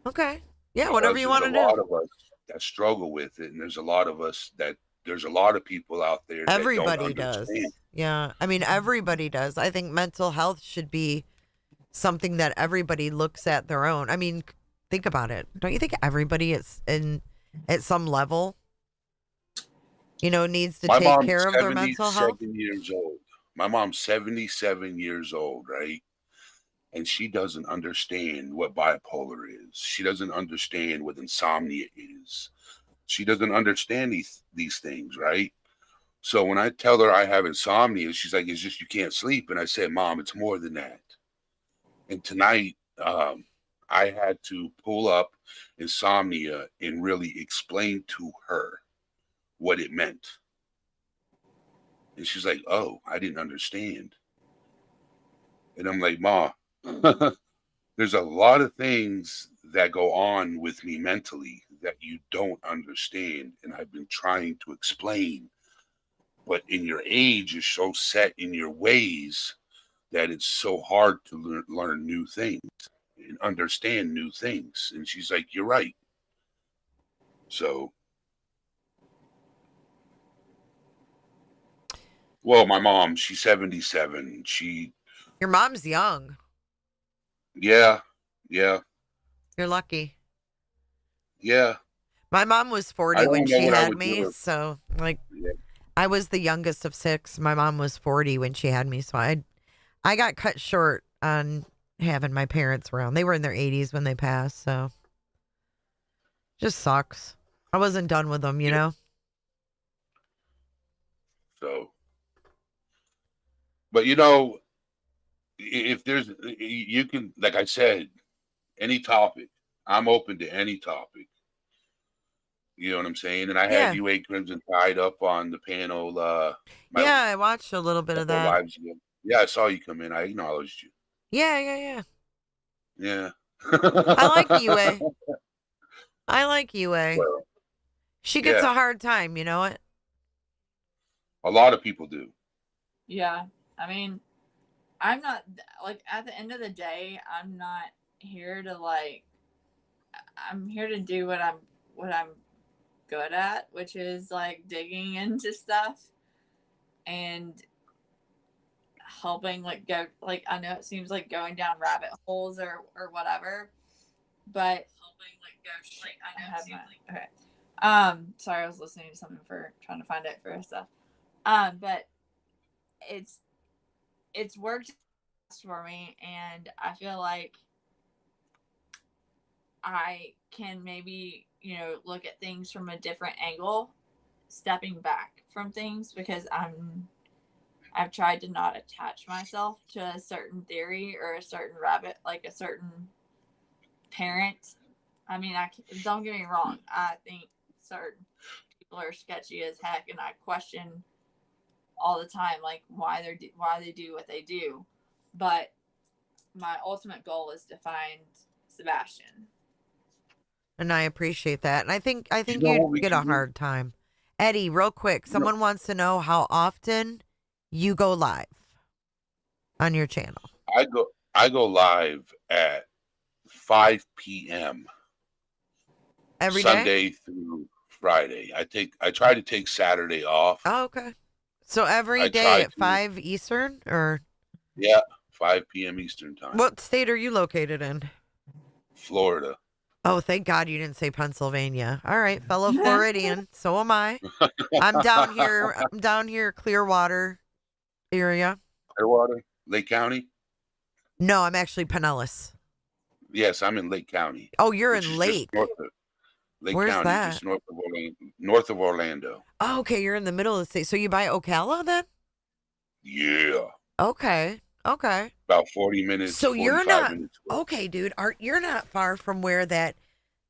Okay. Yeah, whatever you want to There's a lot do. of us that struggle with it, and there's a lot of people out there that Everybody don't does. understand. Yeah. I mean, everybody does. I think mental health should be something that everybody looks at their own. I mean, think about it. Don't you think everybody is at some level, needs to My take mom's care of their mental health? 77 years old. My mom's 77 years old, right? and she doesn't understand what bipolar is. She doesn't understand what insomnia is. She doesn't understand these things, right? So when I tell her I have insomnia, she's like, "It's just you can't sleep." And I said, "Mom, it's more than that." And tonight, I had to pull up insomnia and really explain to her what it meant. And she's like, "Oh, I didn't understand." And I'm like, "Ma, there's a lot of things that go on with me mentally that you don't understand. And I've been trying to explain, but in your age, you're so set in your ways that it's so hard to learn new things and understand new things." And she's like, "You're right." So, well, my mom, she's 77. Your mom's young. Yeah. You're lucky. Yeah. My mom was 40 I don't when know she what I had would me. do. So, like, Yeah. I was the youngest of 6. My mom was 40 when she had me. So I got cut short on having my parents around. They were in their 80s when they passed. So, just sucks. I wasn't done with them, you know? So, but you know, if there's, you can, like I said, any topic, I'm open to any topic. You know what I'm saying? And I had Yeah. you 8 Crimson Tide up on the panel. Yeah, I watched a little bit of couple that. lives ago. Yeah, I saw you come in. I acknowledged you. Yeah. Yeah. I like UA. I like UA. Well, She gets yeah. a hard time, you know it? A lot of people do. Yeah. I mean, I'm not, like, at the end of the day, I'm not here to, like, I'm here to do what I'm good at, which is, like, digging into stuff and helping, like, go, like, I know it seems like going down rabbit holes or whatever, but helping, like, go, like, I know it seems like, okay. Sorry, I was listening to something for trying to find it for stuff. But it's worked for me, and I feel like I can maybe, look at things from a different angle, stepping back from things, because I've tried to not attach myself to a certain theory or a certain rabbit, like a certain parent. I mean, don't get me wrong. I think certain people are sketchy as heck, and I question all the time, like, why they do what they do. But my ultimate goal is to find Sebastian. And I appreciate that. And I think You know what you'd we get can a do? hard time. Eddie, real quick, someone wants to know how often you go live on your channel. I go live at 5 p.m. Every day? Sunday through Friday. I try to take Saturday off. Oh, okay. So every I day try at to. 5 Eastern, or Yeah, 5 p.m. Eastern time. what state are you located in? Florida. Oh, thank God you didn't say Pennsylvania. All right, fellow Floridian. So am I. I'm down here, Clearwater area. Clearwater, Lake County. No, I'm actually Pinellas. Yes, I'm in Lake County. Oh, you're which in is Lake. just north of Lake Where's County, that? just north of Orlando. Oh, okay, you're in the middle of the state. So you buy Ocala then? Yeah. Okay. About 40 minutes. So you're 45 not minutes away. okay, dude. You're not far from where that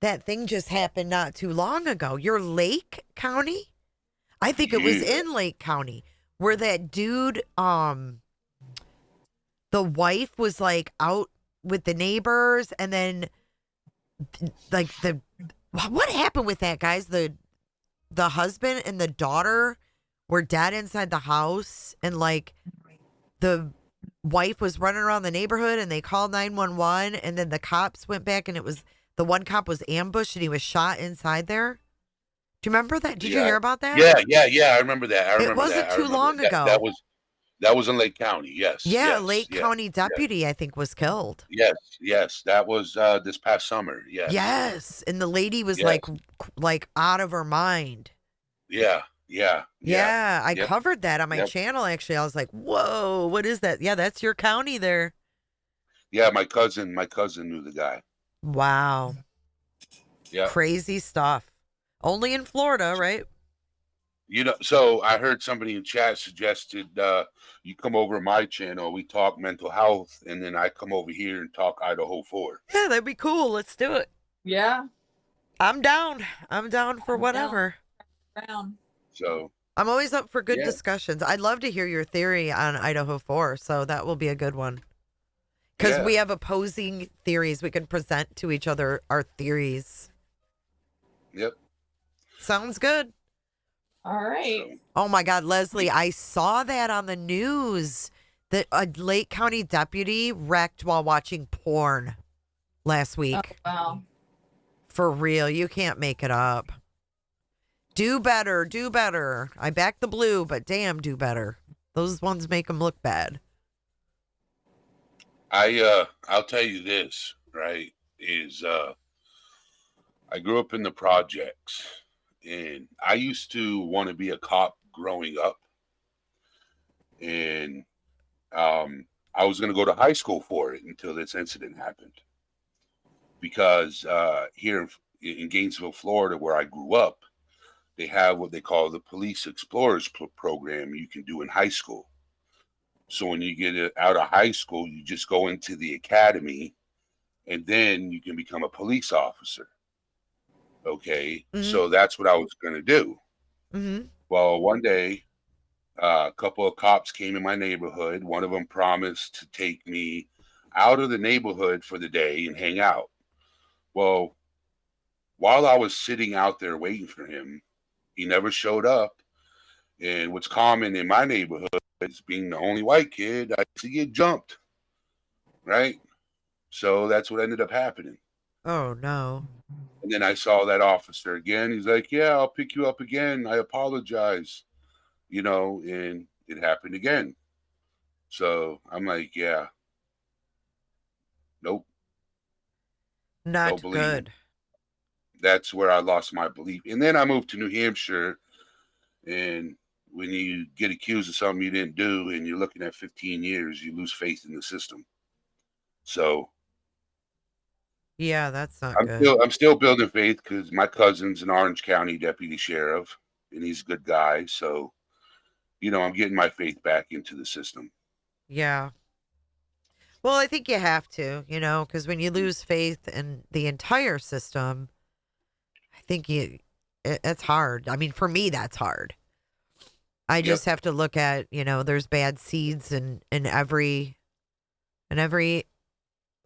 thing just happened not too long ago. You're Lake County? I think it was in Lake County where that dude, the wife was like out with the neighbors, and then like what happened with that, guys? The husband and the daughter were dead inside the house, and like the wife was running around the neighborhood, and they called 911, and then the cops went back, and it was the one cop was ambushed and he was shot inside there. Do you remember that? Did you hear about that? Yeah. I remember that. It wasn't too long ago. That was in Lake County. Yes. Yeah, yes, Lake yes, County deputy, I think, was killed. Yes. That was this past summer. Yes. Yes, and the lady was Yes. like out of her mind. Yeah. I Yep. covered that on my Yep. channel, actually. I was like, whoa, what is that? Yeah, that's your county there. Yeah, my cousin knew the guy. Wow. Yeah. Crazy stuff. Only in Florida, right? You know, so I heard somebody in chat suggested you come over to my channel, we talk mental health, and then I come over here and talk Idaho 4. Yeah, that'd be cool. Let's do it. Yeah. I'm down. I'm down for whatever. Brown. So I'm always up for good Yeah. discussions. I'd love to hear your theory on Idaho 4, so that will be a good one. Because Yeah. we have opposing theories. We can present to each other our theories. Yep. Sounds good. All right. So, Oh my God, Leslie, I saw that on the news that a Lake County deputy wrecked while watching porn last week. Oh, wow. For real, you can't make it up. Do better, do better. I back the blue, but damn, do better. Those ones make them look bad. I'll tell you this, right? Is I grew up in the projects, and I used to want to be a cop growing up, and I was going to go to high school for it until this incident happened. Because here in Gainesville, Florida, where I grew up, they have what they call the Police Explorers program you can do in high school. So when you get out of high school, you just go into the academy, and then you can become a police officer. Okay, so that's what I was going to do. Well, one day, a couple of cops came in my neighborhood. One of them promised to take me out of the neighborhood for the day and hang out. Well, while I was sitting out there waiting for him, he never showed up. And what's common in my neighborhood is, being the only white kid, I used to get jumped, right? So that's what ended up happening. Oh, no. And then I saw that officer again. He's like, yeah, I'll pick you up again. I apologize. You know, and it happened again. So I'm like, yeah. Nope. Not Don't believe good. him. That's where I lost my belief. And then I moved to New Hampshire. And when you get accused of something you didn't do and you're looking at 15 years, you lose faith in the system. So Yeah, that's not good. I'm still building faith, because my cousin's an Orange County deputy sheriff, and he's a good guy. So, you know, I'm getting my faith back into the system. Yeah. Well, I think you have to, you know, because when you lose faith in the entire system, I think it's hard. I mean, for me, that's hard. I just have to look at, you know, there's bad seeds in every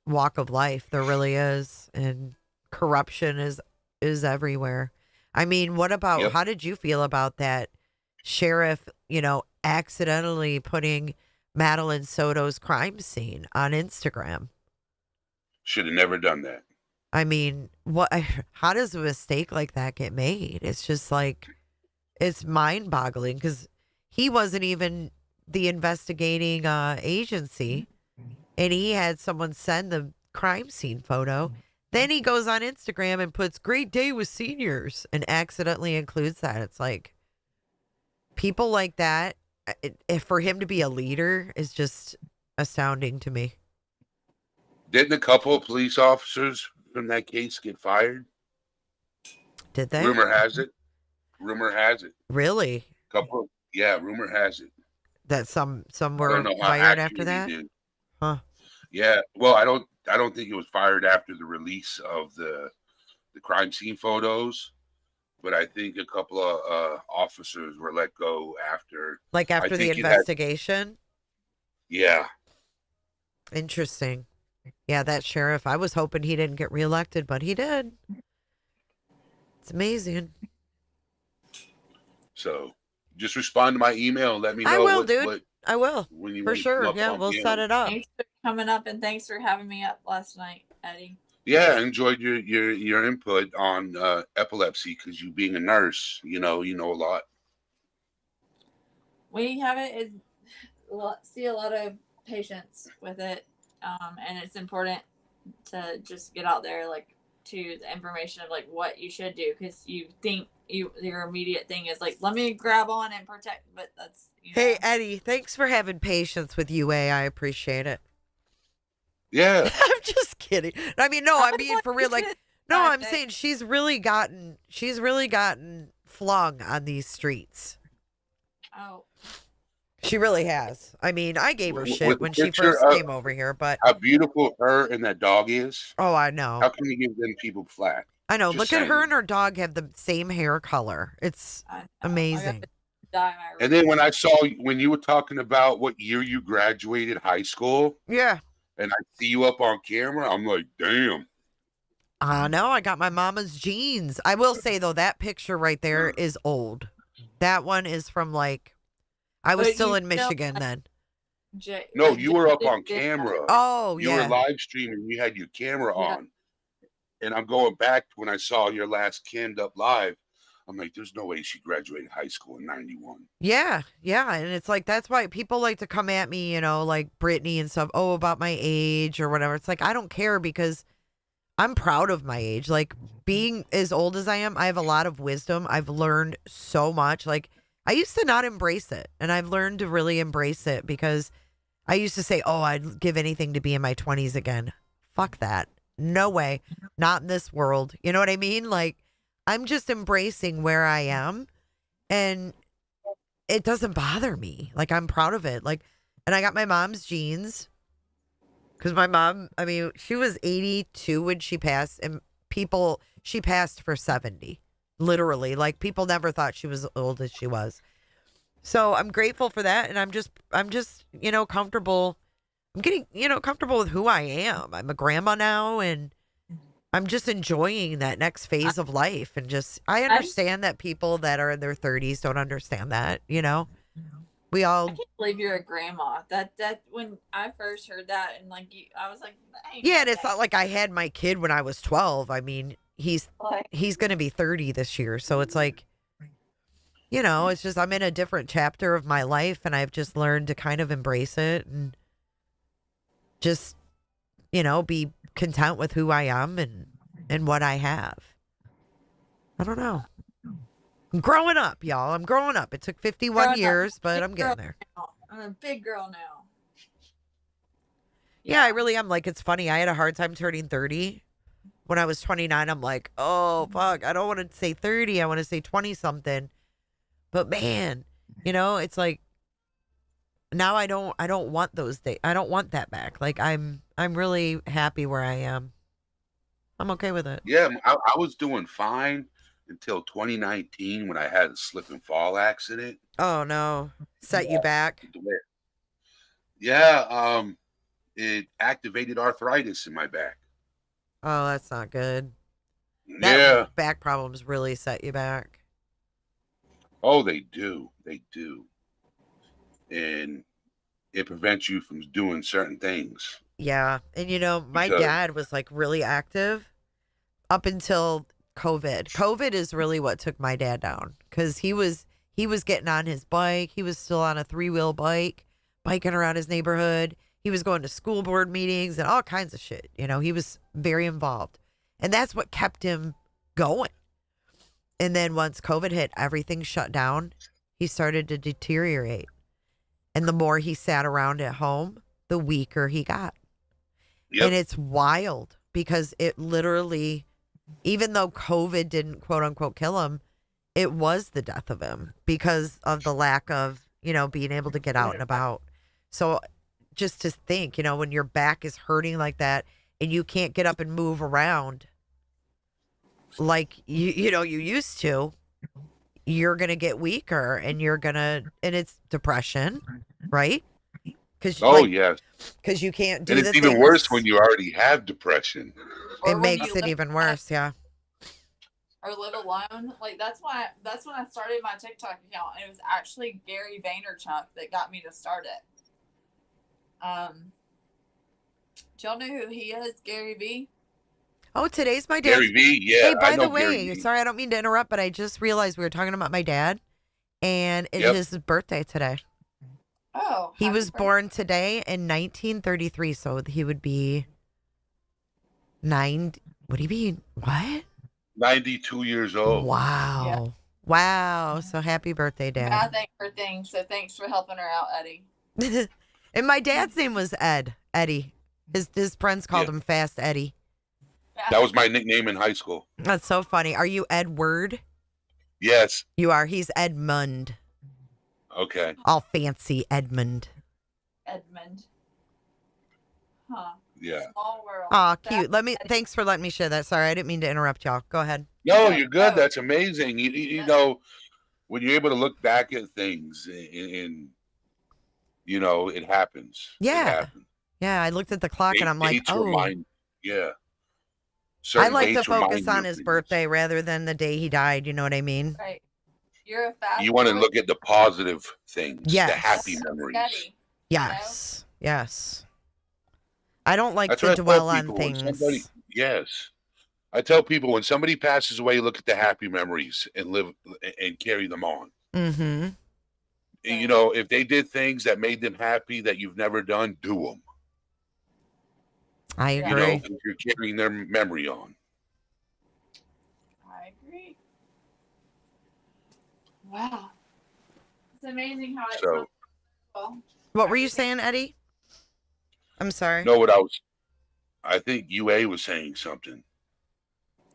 walk of life. There really is. And corruption is everywhere. I mean, what about, how did you feel about that sheriff, you know, accidentally putting Madeline Soto's crime scene on Instagram? Should have never done that. I mean, how does a mistake like that get made? It's just like, it's mind-boggling, because he wasn't even the investigating agency, and he had someone send the crime scene photo. Then he goes on Instagram and puts "great day with seniors" and accidentally includes that. It's like, people like that, for him to be a leader is just astounding to me. Didn't a couple of police officers from that case get fired? Did they? Rumor has it. Really? Rumor has it. That some were I don't know how fired accurate after that? it is. Huh. Yeah. Well, I don't think it was fired after the release of the crime scene photos, but I think a couple of officers were let go after. Like after the investigation? Yeah. Interesting. Yeah, that sheriff, I was hoping he didn't get reelected, but he did. It's amazing. So just respond to my email and let me know. I will, dude. I will. For sure. Yeah, we'll set it up. Thanks for coming up, and thanks for having me up last night, Eddie. Yeah, I enjoyed your input on epilepsy, because you being a nurse, you know a lot. We have it. See a lot of patients with it, and it's important to just get out there, like, to the information of like what you should do, because you think your immediate thing is like, let me grab on and protect, but that's Hey Eddie, thanks for having patience with UA. I appreciate it. Yeah. I'm just kidding. I mean, no, I I'm was being like, for real. Like, "Shit, no, I I'm think." saying she's really gotten flung on these streets. Oh, She really has. I mean, I gave her With shit a when she picture first of came over here, but how beautiful her and that dog is. oh, I know. How can you give them people flat? I know. Just Look at her saying. and her dog have the same hair color. It's I know. amazing. I got to dye my And then when I saw when you were talking about what year you graduated high school, Yeah. and I see you up on camera, I'm like, damn. I know. I got my mama's jeans. I will say though, that picture right there is old. That one is from like I was But still you in know, Michigan then. No, like you were up on did that. camera. Oh You were yeah. live streaming. You had your camera Yeah. on. And I'm going back when I saw your last Cammed Up Live. I'm like, there's no way she graduated high school in 91. Yeah, yeah. And it's like that's why people like to come at me, like Brittany and stuff, oh, about my age or whatever. It's like I don't care because I'm proud of my age. Like being as old as I am, I have a lot of wisdom. I've learned so much. Like I used to not embrace it, and I've learned to really embrace it because I used to say, "Oh, I'd give anything to be in my 20s again." Fuck that. No way. Not in this world. You know what I mean? Like I'm just embracing where I am, and it doesn't bother me. Like I'm proud of it. Like, and I got my mom's jeans. Because my mom, I mean, she was 82 when she passed, and she passed for 70, literally. Like, people never thought she was as old as she was. So I'm grateful for that, and I'm just, comfortable. I'm getting, comfortable with who I am. I'm a grandma now, and I'm just enjoying that next phase of life. And I understand that people that are in their 30s don't understand that, We all. I can't believe you're a grandma. That when I first heard that and I was like, Yeah, and it's not like I had my kid when I was 12. I mean, he's going to be 30 this year. So it's like, it's just I'm in a different chapter of my life, and I've just learned to kind of embrace it and just, be content with who I am and what I have. I don't know. I'm growing up, y'all. I'm growing up. It took 51 years, but I'm getting there. I'm a big girl now. Yeah, I really am. Like, it's funny. I had a hard time turning 30. When I was 29, I'm like, oh, fuck. I don't want to say 30. I want to say 20-something. But, man, it's like, now I don't want those days. I don't want that back. Like, I'm really happy where I am. I'm okay with it. Yeah, I was doing fine until 2019 when I had a slip and fall accident. Oh, no. Set you back? Yeah, it activated arthritis in my back. Oh, that's not good. Yeah. Back problems really set you back. Oh, they do. They do. And it prevents you from doing certain things. Yeah. And my dad was like really active up until COVID. COVID is really what took my dad down because he was getting on his bike. He was still on a 3-wheel bike, biking around his neighborhood. He was going to school board meetings and all kinds of shit. He was very involved. And that's what kept him going. And then once COVID hit, everything shut down. He started to deteriorate. And the more he sat around at home, the weaker he got. Yep. And it's wild because it literally, even though COVID didn't quote unquote kill him, it was the death of him because of the lack of, being able to get out and about. So just to think, when your back is hurting like that and you can't get up and move around like you used to, you're going to get weaker and and it's depression, right? Yes. Because you can't do and it's even worse when you already have depression. It makes it even worse, yeah. Or live alone. Like that's when I started my TikTok account, and it was actually Gary Vaynerchuk that got me to start it. Do y'all know who he is, Gary V? Oh, today's my dad's. Gary V, yeah. Hey, by I know the way, Gary V. sorry, I don't mean to interrupt, but I just realized we were talking about my dad, and it is his birthday today. Oh. He was born today in 1933, so he would be 9. What do you mean? What? 92 years old. Wow. Yeah. Wow. So happy birthday, I Dad. thank her thing, so thanks for helping her out, Eddie. And my dad's name was Eddie. His friends called him Fast Eddie. That was my nickname in high school. That's so funny. Are you Edward? Yes. You are. He's Edmund. Okay. All fancy Edmund. Edmund. Huh. Yeah. Small world. Aw, cute. Thanks for letting me share that. Sorry, I didn't mean to interrupt y'all. Go ahead. No, you're good. That's amazing. You know, when you're able to look back at things and you know, it happens. Yeah. It happens. Yeah, I looked at the clock and I'm like, Dates oh. remind, yeah. I Certain like to dates focus remind you on of his things. birthday rather than the day he died. You know what I mean? Right. You're a fast You want to boy. look at the positive things, Yes. the happy memories. Steady. Yes. Yes. I don't like That's to what I tell dwell on people when things. yes. I tell people when somebody passes away, look at the happy memories and live and carry them on. Mm-hmm. You know, if they did things that made them happy that you've never done, do them. I You agree. know, 'cause you're carrying their memory on. I agree. Wow. It's amazing how it's So, What were you saying, Eddie? I'm sorry. know what I think UA was saying something.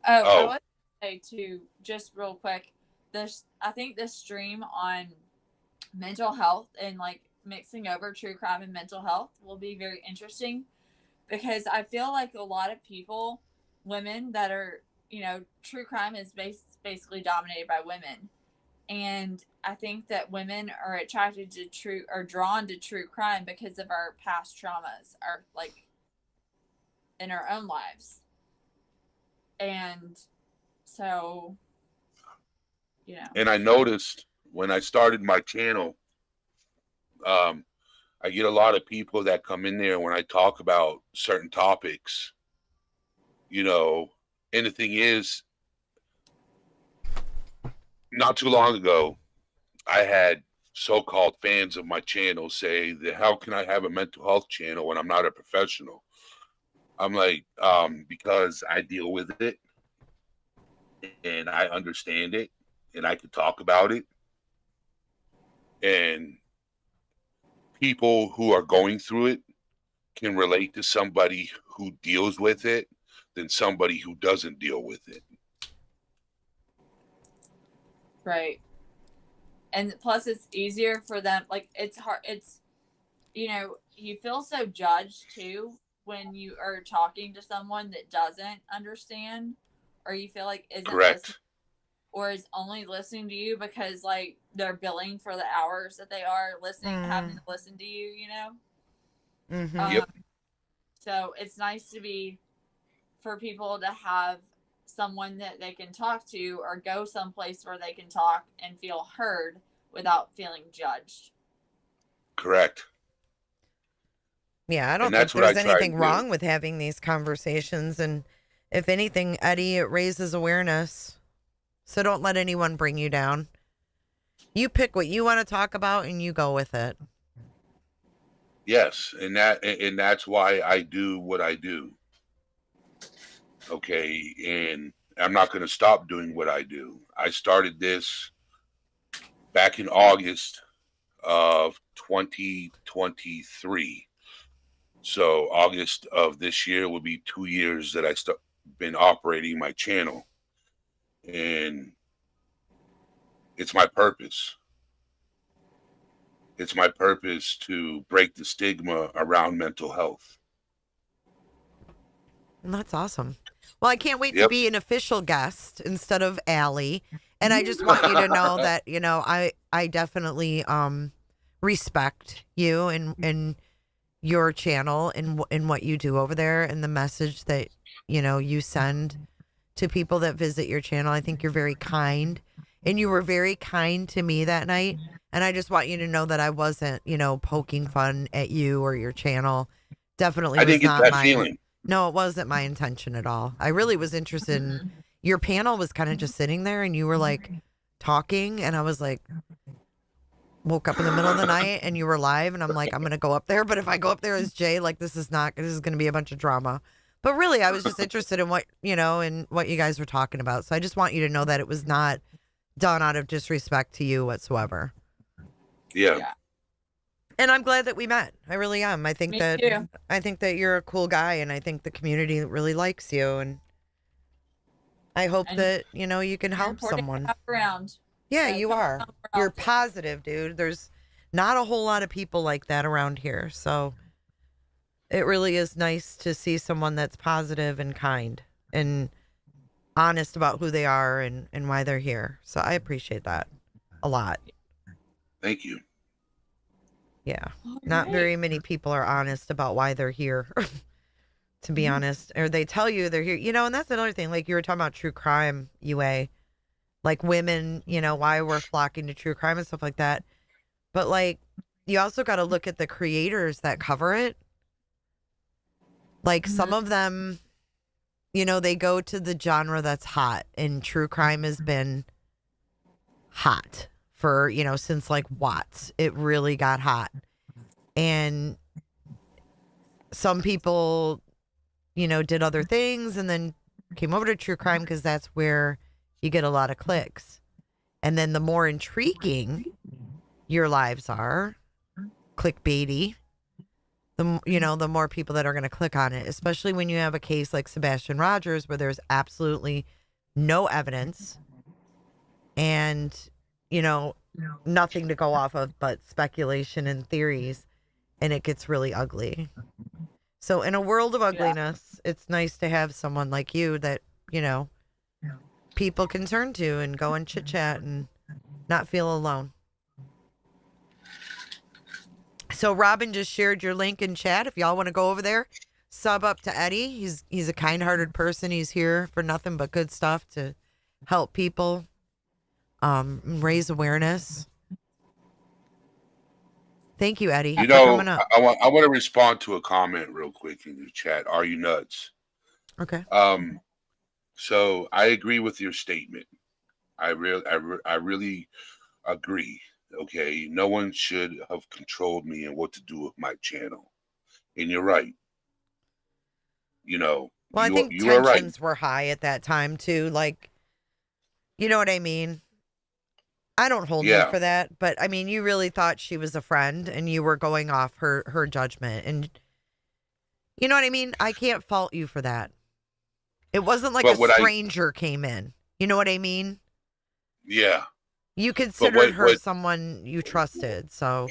I Oh. want to say too, just real quick. I think this stream on mental health and like mixing over true crime and mental health will be very interesting because I feel like a lot of people, women that are, you know, true crime is basically dominated by women. And I think that women are attracted to drawn to true crime because of our past traumas, our like in our own lives. And so, you know. And I noticed when I started my channel, I get a lot of people that come in there when I talk about certain topics, you know, and the thing is, not too long ago, I had so-called fans of my channel say that how can I have a mental health channel when I'm not a professional? I'm like, because I deal with it and I understand it and I can talk about it. And people who are going through it can relate to somebody who deals with it than somebody who doesn't deal with it. Right. And plus it's easier for them. Like it's hard. It's, you know, you feel so judged too when you are talking to someone that doesn't understand or you feel like isn't Correct. listening or is only listening to you because like they're billing for the hours that they are listening, having to listen to you, you know? Mm-hmm. Yep. So it's nice to be for people to have someone that they can talk to or go someplace where they can talk and feel heard without feeling judged. Correct. Yeah, I don't And think that's what I there's try anything to do. wrong with having these conversations. And if anything, Eddie, it raises awareness. So don't let anyone bring you down. You pick what you want to talk about and you go with it. Yes, and that's why I do what I do. Okay, and I'm not going to stop doing what I do. I started this back in August of 2023. So August of this year will be 2 years that I've been operating my channel. And it's my purpose. It's my purpose to break the stigma around mental health. And that's awesome. Well, I can't wait to Yep. be an official guest instead of Allie. And I just want you to know that, you know, I definitely respect you and your channel and what you do over there and the message that, you know, you send to people that visit your channel. I think you're very kind. And you were very kind to me that night. And I just want you to know that I wasn't, you know, poking fun at you or your channel. Definitely I was didn't get not that my feeling. No, it wasn't my intention at all. I really was interested in your panel was kind of just sitting there and you were like talking and I was like woke up in the middle of the night and you were live and I'm like, I'm gonna go up there. But if I go up there as Jay, like this is gonna be a bunch of drama. But really I was just interested in what, you know, and what you guys were talking about. So I just want you to know that it was not done out of disrespect to you whatsoever. Yeah. And I'm glad that we met. I really am. I think Me that too. I think that you're a cool guy, and I think the community really likes you, and I hope And that, you can You're help important to someone. have around. Yeah, So you come are. around more You're often. positive, dude. There's not a whole lot of people like that around here. So it really is nice to see someone that's positive and kind and honest about who they are and why they're here. So I appreciate that a lot. Thank you. Yeah. All Not right. very many people are honest about why they're here, to be honest. Or they tell you they're here. And that's another thing. Like you were talking about true crime, UA. Like women, why we're flocking to true crime and stuff like that. But like, you also got to look at the creators that cover it. Like some of them, they go to the genre that's hot, and true crime has been hot for, since like Watts. It really got hot. And some people, did other things and then came over to true crime because that's where you get a lot of clicks. And then the more intriguing your lives are, clickbaity, the more people that are going to click on it, especially when you have a case like Sebastian Rogers where there's absolutely no evidence and, nothing to go off of but speculation and theories, and it gets really ugly. So in a world of ugliness, it's nice to have someone like you that, people can turn to and go and chit chat and not feel alone. So Robin just shared your link in chat. If y'all want to go over there, sub up to Eddie. He's a kind-hearted person. He's here for nothing but good stuff to help people, raise awareness. Thank you, Eddie, You for know, coming up. I want to respond to a comment real quick in the chat. Are you nuts? Okay. So I agree with your statement. I really agree. Okay, no one should have controlled me and what to do with my channel. And you're right. Well, I think you are right. tensions were high at that time too. Like, you know what I mean? I don't hold you for that, but I mean, you really thought she was a friend and you were going off her judgment. And you know what I mean? I can't fault you for that. It wasn't like a stranger came in. You know what I mean? Yeah. You considered her someone you trusted, so.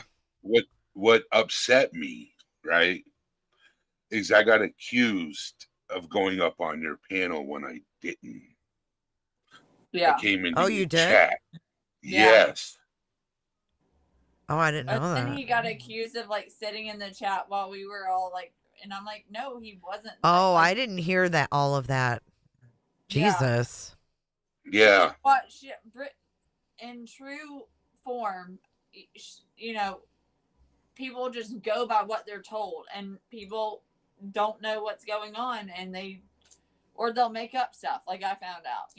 What upset me, right, is I got accused of going up on your panel when I didn't. Yeah. I came into you the did? chat. Yeah. Yes. Oh, I didn't know And that. then he got accused of like sitting in the chat while we were all like, and I'm like, no, he wasn't. Oh, like, I didn't hear that. All of that. Jesus. Yeah. What in true form, people just go by what they're told, and people don't know what's going on, and they'll make up stuff like I found out,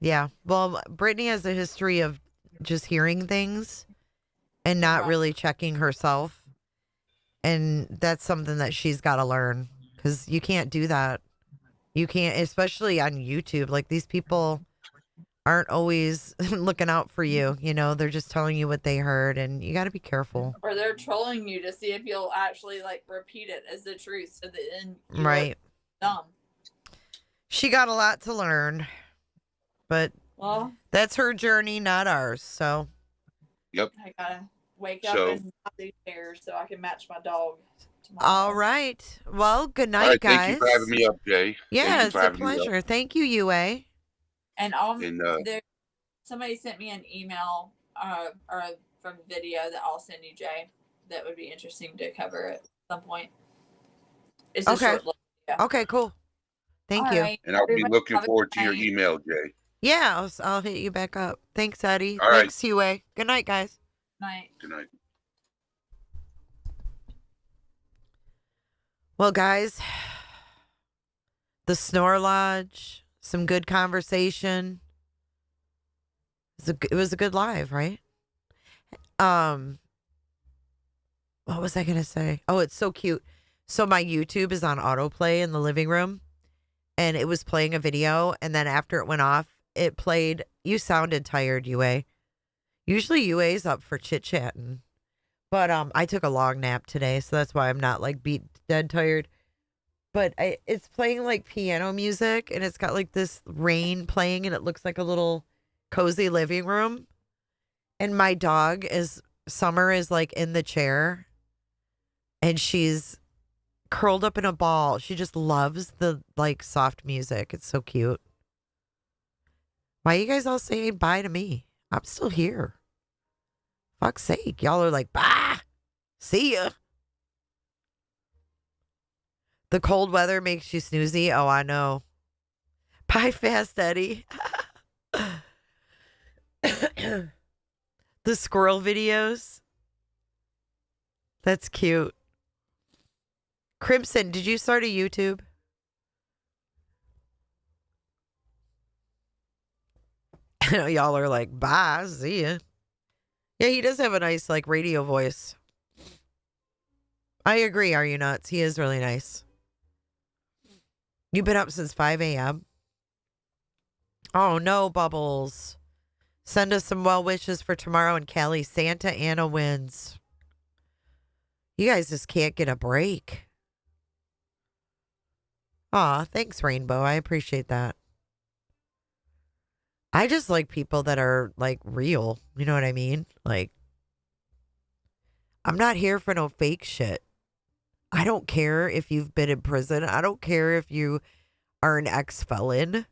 Yeah. Well, Brittany has a history of just hearing things and not really checking herself. And that's something that she's got to learn, because you can't do that. You can't, especially on YouTube. Like, these people aren't always looking out for you. They're just telling you what they heard, and you got to be careful. Or they're trolling you to see if you'll actually like repeat it as the truth, so that then you Right. look dumb. She got a lot to learn, but that's her journey, not ours. So. Yep. I gotta wake up and buy these chairs so I can match my dog tomorrow. All right. Well, good night, All right, guys. thank you for having me up, Jay. Yeah, it's a pleasure. Thank you, UA. And somebody sent me an email or from video that I'll send you, Jay. That would be interesting to cover at some point. It's a short little video. Okay, cool. Thank you. Right. And I'll be looking forward to your email, Jay. Yeah, I'll hit you back up. Thanks, Eddie. All right. Thanks, UA. Good night, guys. Night. Good night. Well, guys, the Snore Lodge, some good conversation. It was a good live, right? What was I gonna say? Oh, it's so cute. So my YouTube is on autoplay in the living room, and it was playing a video, and then after it went off, it played. You sounded tired, UA. Usually UA's up for chit chatting, But I took a long nap today, so that's why I'm not like beat dead tired. But it's playing like piano music, and it's got like this rain playing, and it looks like a little cozy living room. And my dog Summer is like in the chair, and she's curled up in a ball. She just loves the like soft music. It's so cute. Why are you guys all saying bye to me? I'm still here. Fuck's sake. Y'all are like, bye. See ya. The cold weather makes you snoozy. Oh, I know. Bye, Fast Eddie. The squirrel videos. That's cute. Crimson, did you start a YouTube? I know y'all are like, bye, see ya. Yeah, he does have a nice, like, radio voice. I agree, are you nuts? He is really nice. You've been up since 5 a.m.? Oh, no, Bubbles. Send us some well wishes for tomorrow and Kelly. Santa Ana wins. You guys just can't get a break. Aw, thanks, Rainbow. I appreciate that. I just like people that are, like, real. You know what I mean? Like, I'm not here for no fake shit. I don't care if you've been in prison. I don't care if you are an ex-felon.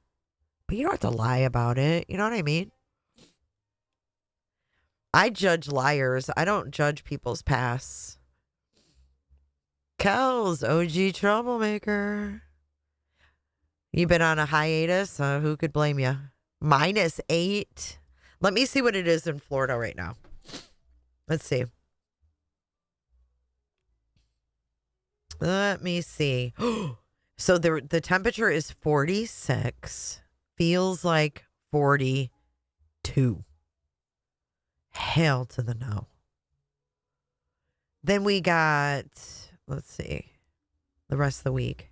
But you don't have to lie about it. You know what I mean? I judge liars. I don't judge people's pasts. Kel's OG troublemaker. You been on a hiatus? Who could blame you? -8. Let me see what it is in Florida right now. Let's see. Let me see. So the temperature is 46. Feels like 42. Hell to the no. Then we got, let's see, the rest of the week.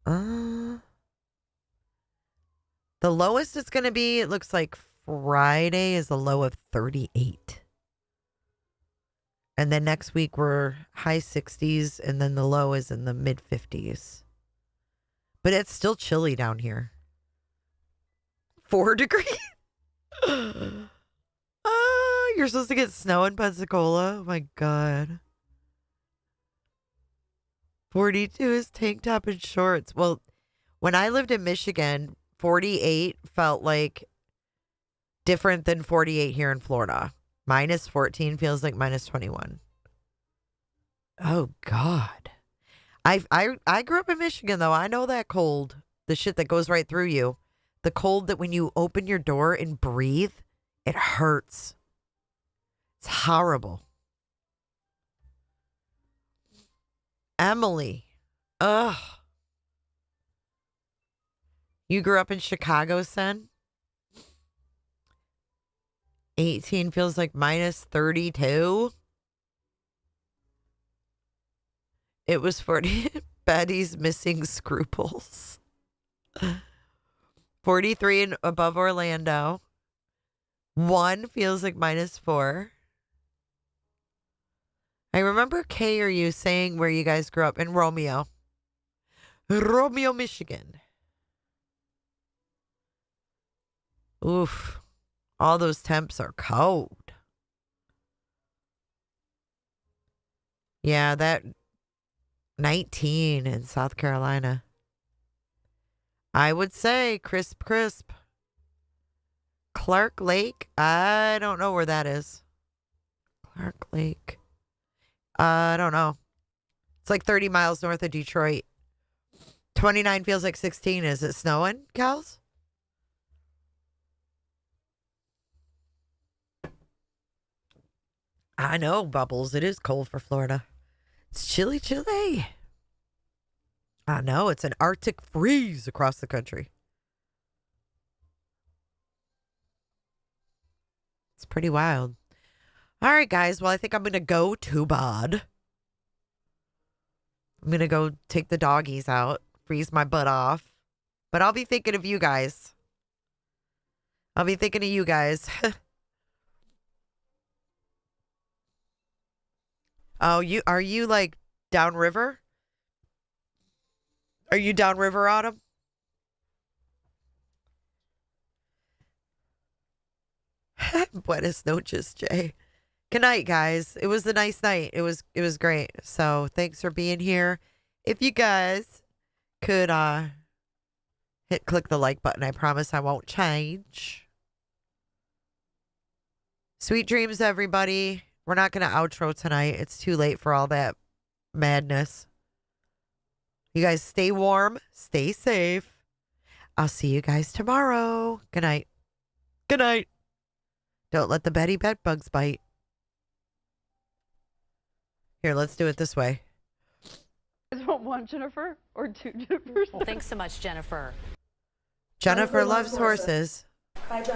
The lowest it's going to be, it looks like Friday is a low of 38. And then next week we're high 60s, and then the low is in the mid 50s. But it's still chilly down here. 4 degrees. You're supposed to get snow in Pensacola. Oh my God. 42 is tank top and shorts. Well, when I lived in Michigan, 48 felt like different than 48 here in Florida. -14 feels like -21. Oh God. I grew up in Michigan though. I know that cold. The shit that goes right through you. The cold that when you open your door and breathe, it hurts. It's horrible. Emily. Ugh. You grew up in Chicago, son? 18 feels like -32. It was 40. Betty's missing scruples. 43 and above Orlando. 1 feels like -4. I remember Kay or you saying where you guys grew up in Romeo. Romeo, Michigan. Oof. All those temps are cold. Yeah, that 19 in South Carolina. I would say crisp. Clark Lake. I don't know where that is. Clark Lake. I don't know. It's like 30 miles north of Detroit. 29 feels like 16. Is it snowing, Kels? I know, Bubbles. It is cold for Florida. It's chilly. I know. It's an Arctic freeze across the country. It's pretty wild. All right, guys. Well, I think I'm going to go to bed. I'm going to go take the doggies out, freeze my butt off. But I'll be thinking of you guys. Oh, are you like downriver? Are you downriver, Autumn? Buenas noches, Jay. Good night, guys. It was a nice night. It was great. So thanks for being here. If you guys could click the like button, I promise I won't change. Sweet dreams, everybody. We're not gonna outro tonight. It's too late for all that madness. You guys stay warm, stay safe. I'll see you guys tomorrow. Good night. Good night. Don't let the Betty bed bugs bite. Here, let's do it this way. You guys want one Jennifer or two Jennifers? Thanks so much, Jennifer. Jennifer loves horses. Bye, Jennifer.